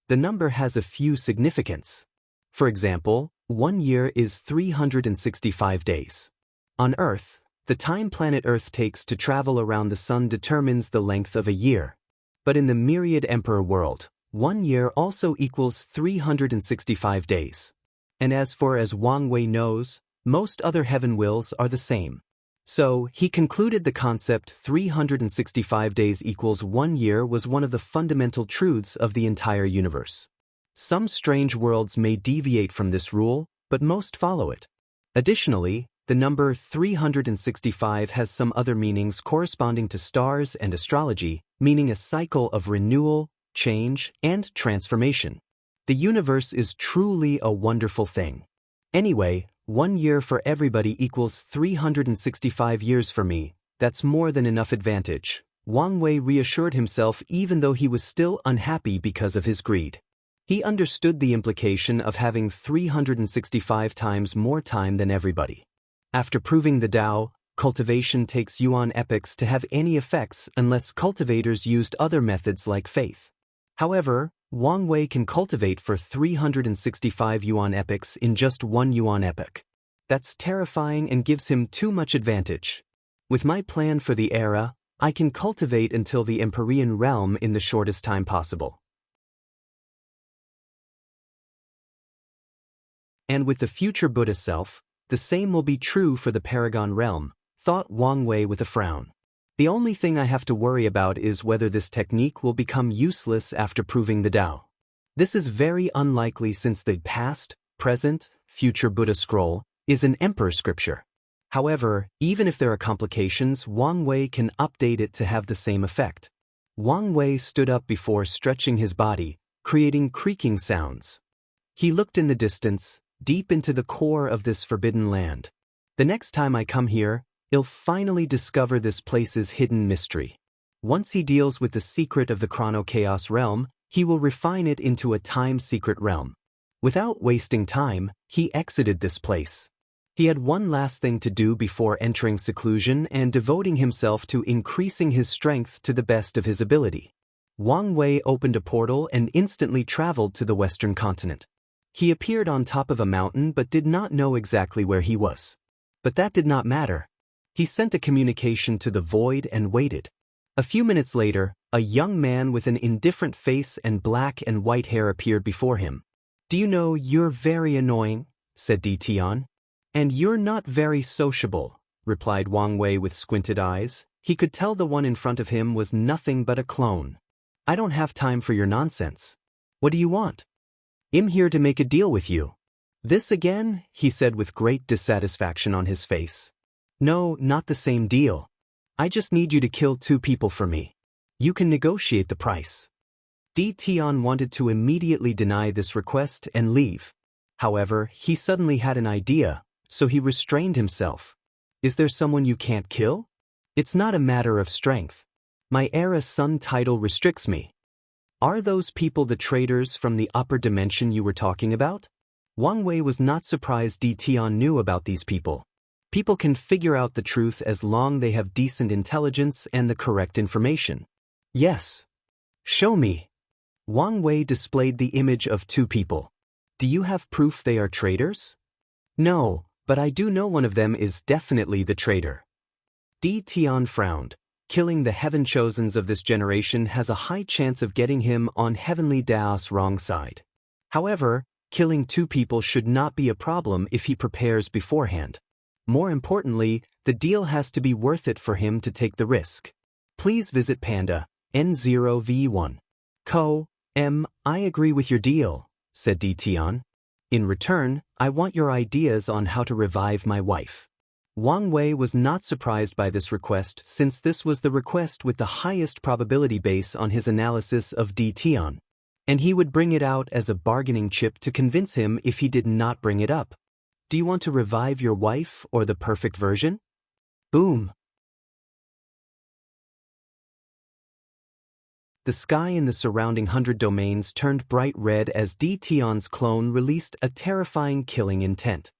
Speaker 1: The number has a few significance. For example, 1 year is 365 days. On Earth, the time planet Earth takes to travel around the Sun determines the length of a year. But in the myriad emperor world, 1 year also equals 365 days. And as Wang Wei knows, most other heaven wills are the same. So, he concluded the concept 365 days equals 1 year was one of the fundamental truths of the entire universe. Some strange worlds may deviate from this rule, but most follow it. Additionally, the number 365 has some other meanings corresponding to stars and astrology, meaning a cycle of renewal, change, and transformation. The universe is truly a wonderful thing. Anyway, 1 year for everybody equals 365 years for me. That's more than enough advantage. Wang Wei reassured himself even though he was still unhappy because of his greed. He understood the implication of having 365 times more time than everybody. After proving the Tao, cultivation takes yuan epochs to have any effects unless cultivators used other methods like faith. However, Wang Wei can cultivate for 365 yuan epochs in just 1 yuan epoch. That's terrifying and gives him too much advantage. With my plan for the era, I can cultivate until the Empyrean realm in the shortest time possible. And with the future Buddha self, the same will be true for the Paragon realm, thought Wang Wei with a frown. The only thing I have to worry about is whether this technique will become useless after proving the Tao. This is very unlikely since the past, present, future Buddha scroll is an emperor scripture. However, even if there are complications, Wang Wei can update it to have the same effect. Wang Wei stood up before stretching his body, creating creaking sounds. He looked in the distance, deep into the core of this forbidden land. The next time I come here, I'll finally discover this place's hidden mystery. Once he deals with the secret of the chrono-chaos realm, he will refine it into a time-secret realm. Without wasting time, he exited this place. He had one last thing to do before entering seclusion and devoting himself to increasing his strength to the best of his ability. Wang Wei opened a portal and instantly traveled to the Western continent. He appeared on top of a mountain but did not know exactly where he was. But that did not matter. He sent a communication to the void and waited. A few minutes later, a young man with an indifferent face and black and white hair appeared before him. "Do you know, you're very annoying," said Tian. "And you're not very sociable," replied Wang Wei with squinted eyes. He could tell the one in front of him was nothing but a clone. "I don't have time for your nonsense. What do you want?" "I'm here to make a deal with you." "This again?" he said with great dissatisfaction on his face. "No, not the same deal. I just need you to kill 2 people for me. You can negotiate the price." Tian wanted to immediately deny this request and leave. However, he suddenly had an idea, so he restrained himself. "Is there someone you can't kill? It's not a matter of strength. My Era Sun title restricts me." "Are those people the traitors from the upper dimension you were talking about?" Wang Wei was not surprised Tian knew about these people. People can figure out the truth as long they have decent intelligence and the correct information. "Yes." "Show me." Wang Wei displayed the image of 2 people. "Do you have proof they are traitors?" "No, but I do know one of them is definitely the traitor." Tian frowned. Killing the heaven-chosens of this generation has a high chance of getting him on heavenly Daoist's wrong side. However, killing 2 people should not be a problem if he prepares beforehand. More importantly, the deal has to be worth it for him to take the risk. Please visit Panda, N0V1. I agree with your deal, said Tian. In return, I want your ideas on how to revive my wife. Wang Wei was not surprised by this request since this was the request with the highest probability base on his analysis of Tian. And he would bring it out as a bargaining chip to convince him if he did not bring it up. "Do you want to revive your wife or the perfect version?" Boom. The sky in the surrounding 100 domains turned bright red as Tian's clone released a terrifying killing intent.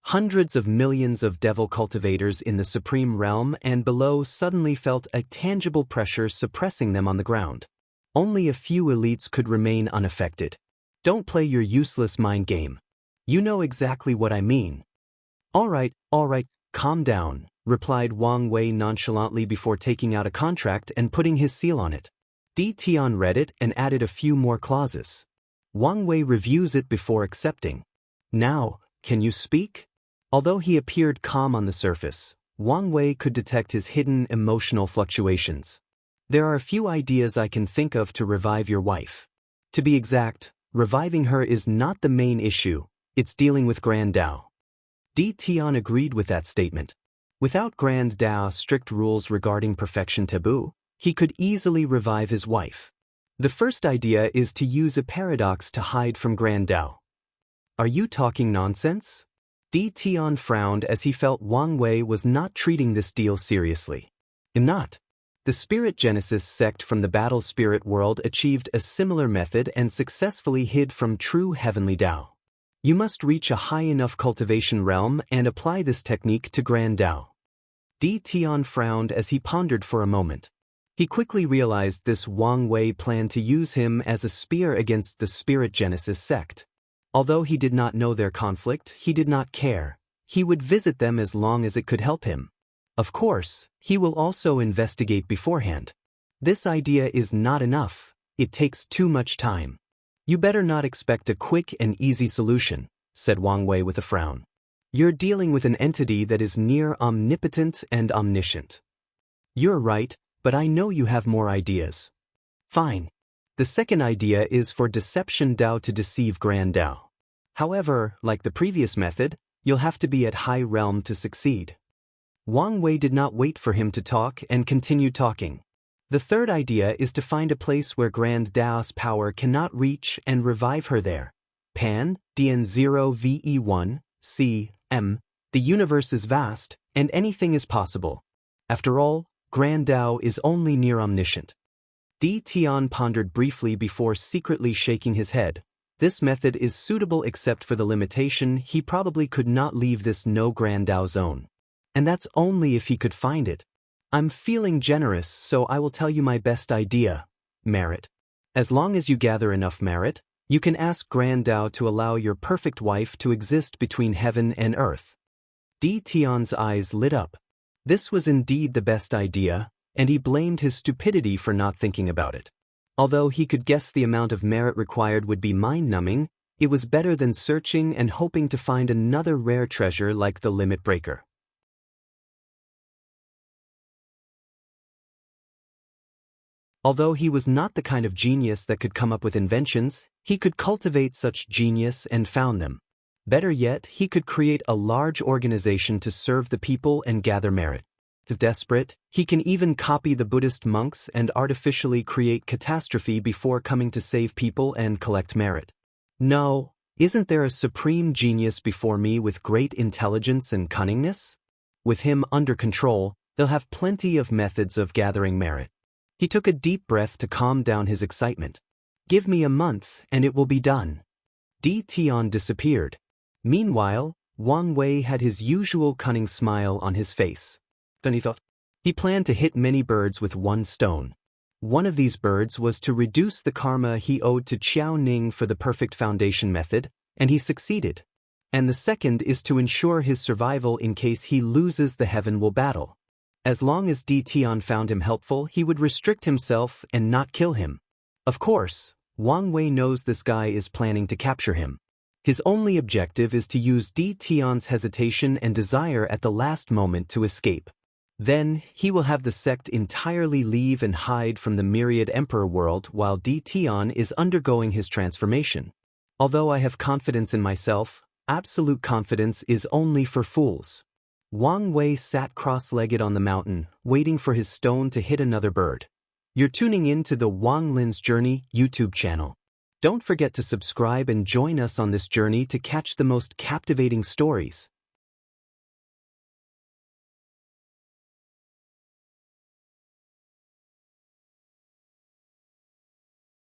Speaker 1: Hundreds of millions of devil cultivators in the supreme realm and below suddenly felt a tangible pressure suppressing them on the ground. Only a few elites could remain unaffected. Don't play your useless mind game. You know exactly what I mean. All right, calm down, replied Wang Wei nonchalantly before taking out a contract and putting his seal on it. Tian read it and added a few more clauses. Wang Wei reviews it before accepting. Now, can you speak? Although he appeared calm on the surface, Wang Wei could detect his hidden emotional fluctuations. There are a few ideas I can think of to revive your wife. To be exact, reviving her is not the main issue, it's dealing with Grand Dao. Tian agreed with that statement. Without Grand Dao's strict rules regarding perfection taboo, he could easily revive his wife. The first idea is to use a paradox to hide from Grand Dao. Are you talking nonsense? Tian frowned as he felt Wang Wei was not treating this deal seriously. I'm not. The Spirit Genesis sect from the Battle Spirit world achieved a similar method and successfully hid from true heavenly Dao. You must reach a high enough cultivation realm and apply this technique to Grand Dao. Tian frowned as he pondered for a moment. He quickly realized this Wang Wei planned to use him as a spear against the Spirit Genesis sect. Although he did not know their conflict, he did not care. He would visit them as long as it could help him. Of course, he will also investigate beforehand. This idea is not enough. It takes too much time. You better not expect a quick and easy solution, said Wang Wei with a frown. You're dealing with an entity that is near omnipotent and omniscient. You're right, but I know you have more ideas. Fine. The second idea is for Deception Dao to deceive Grand Dao. However, like the previous method, you'll have to be at high realm to succeed. Wang Wei did not wait for him to talk and continued talking. The third idea is to find a place where Grand Dao's power cannot reach and revive her there. Pan, DN0VE1, C, M, the universe is vast, and anything is possible. After all, Grand Dao is only near omniscient. Tian pondered briefly before secretly shaking his head. This method is suitable except for the limitation he probably could not leave this no Grand Dao zone. And that's only if he could find it. I'm feeling generous, so I will tell you my best idea. Merit. As long as you gather enough merit, You can ask Grand Dao to allow your perfect wife to exist between heaven and earth. Di Tian's eyes lit up. This was indeed the best idea, and he blamed his stupidity for not thinking about it. Although he could guess the amount of merit required would be mind-numbing, it was better than searching and hoping to find another rare treasure like the limit breaker. Although he was not the kind of genius that could come up with inventions, he could cultivate such genius and found them. Better yet, he could create a large organization to serve the people and gather merit. If desperate, he can even copy the Buddhist monks and artificially create catastrophe before coming to save people and collect merit. No, isn't there a supreme genius before me with great intelligence and cunningness? With him under control, they'll have plenty of methods of gathering merit. He took a deep breath to calm down his excitement. Give me a month and it will be done. Di Tian disappeared. Meanwhile, Wang Wei had his usual cunning smile on his face. Then he thought. He planned to hit many birds with one stone. One of these birds was to reduce the karma he owed to Qiao Ning for the perfect foundation method, and he succeeded. And the second is to ensure his survival in case he loses the heaven will battle. As long as Di Tian found him helpful, he would restrict himself and not kill him. Of course, Wang Wei knows this guy is planning to capture him. His only objective is to use Di Tian's hesitation and desire at the last moment to escape. Then, he will have the sect entirely leave and hide from the myriad emperor world while Di Tian is undergoing his transformation. Although I have confidence in myself, absolute confidence is only for fools. Wang Wei sat cross-legged on the mountain, waiting for his stone to hit another bird. You're tuning in to the Wang Lin's Journey YouTube channel. Don't forget to subscribe and join us on this journey to catch the most captivating stories.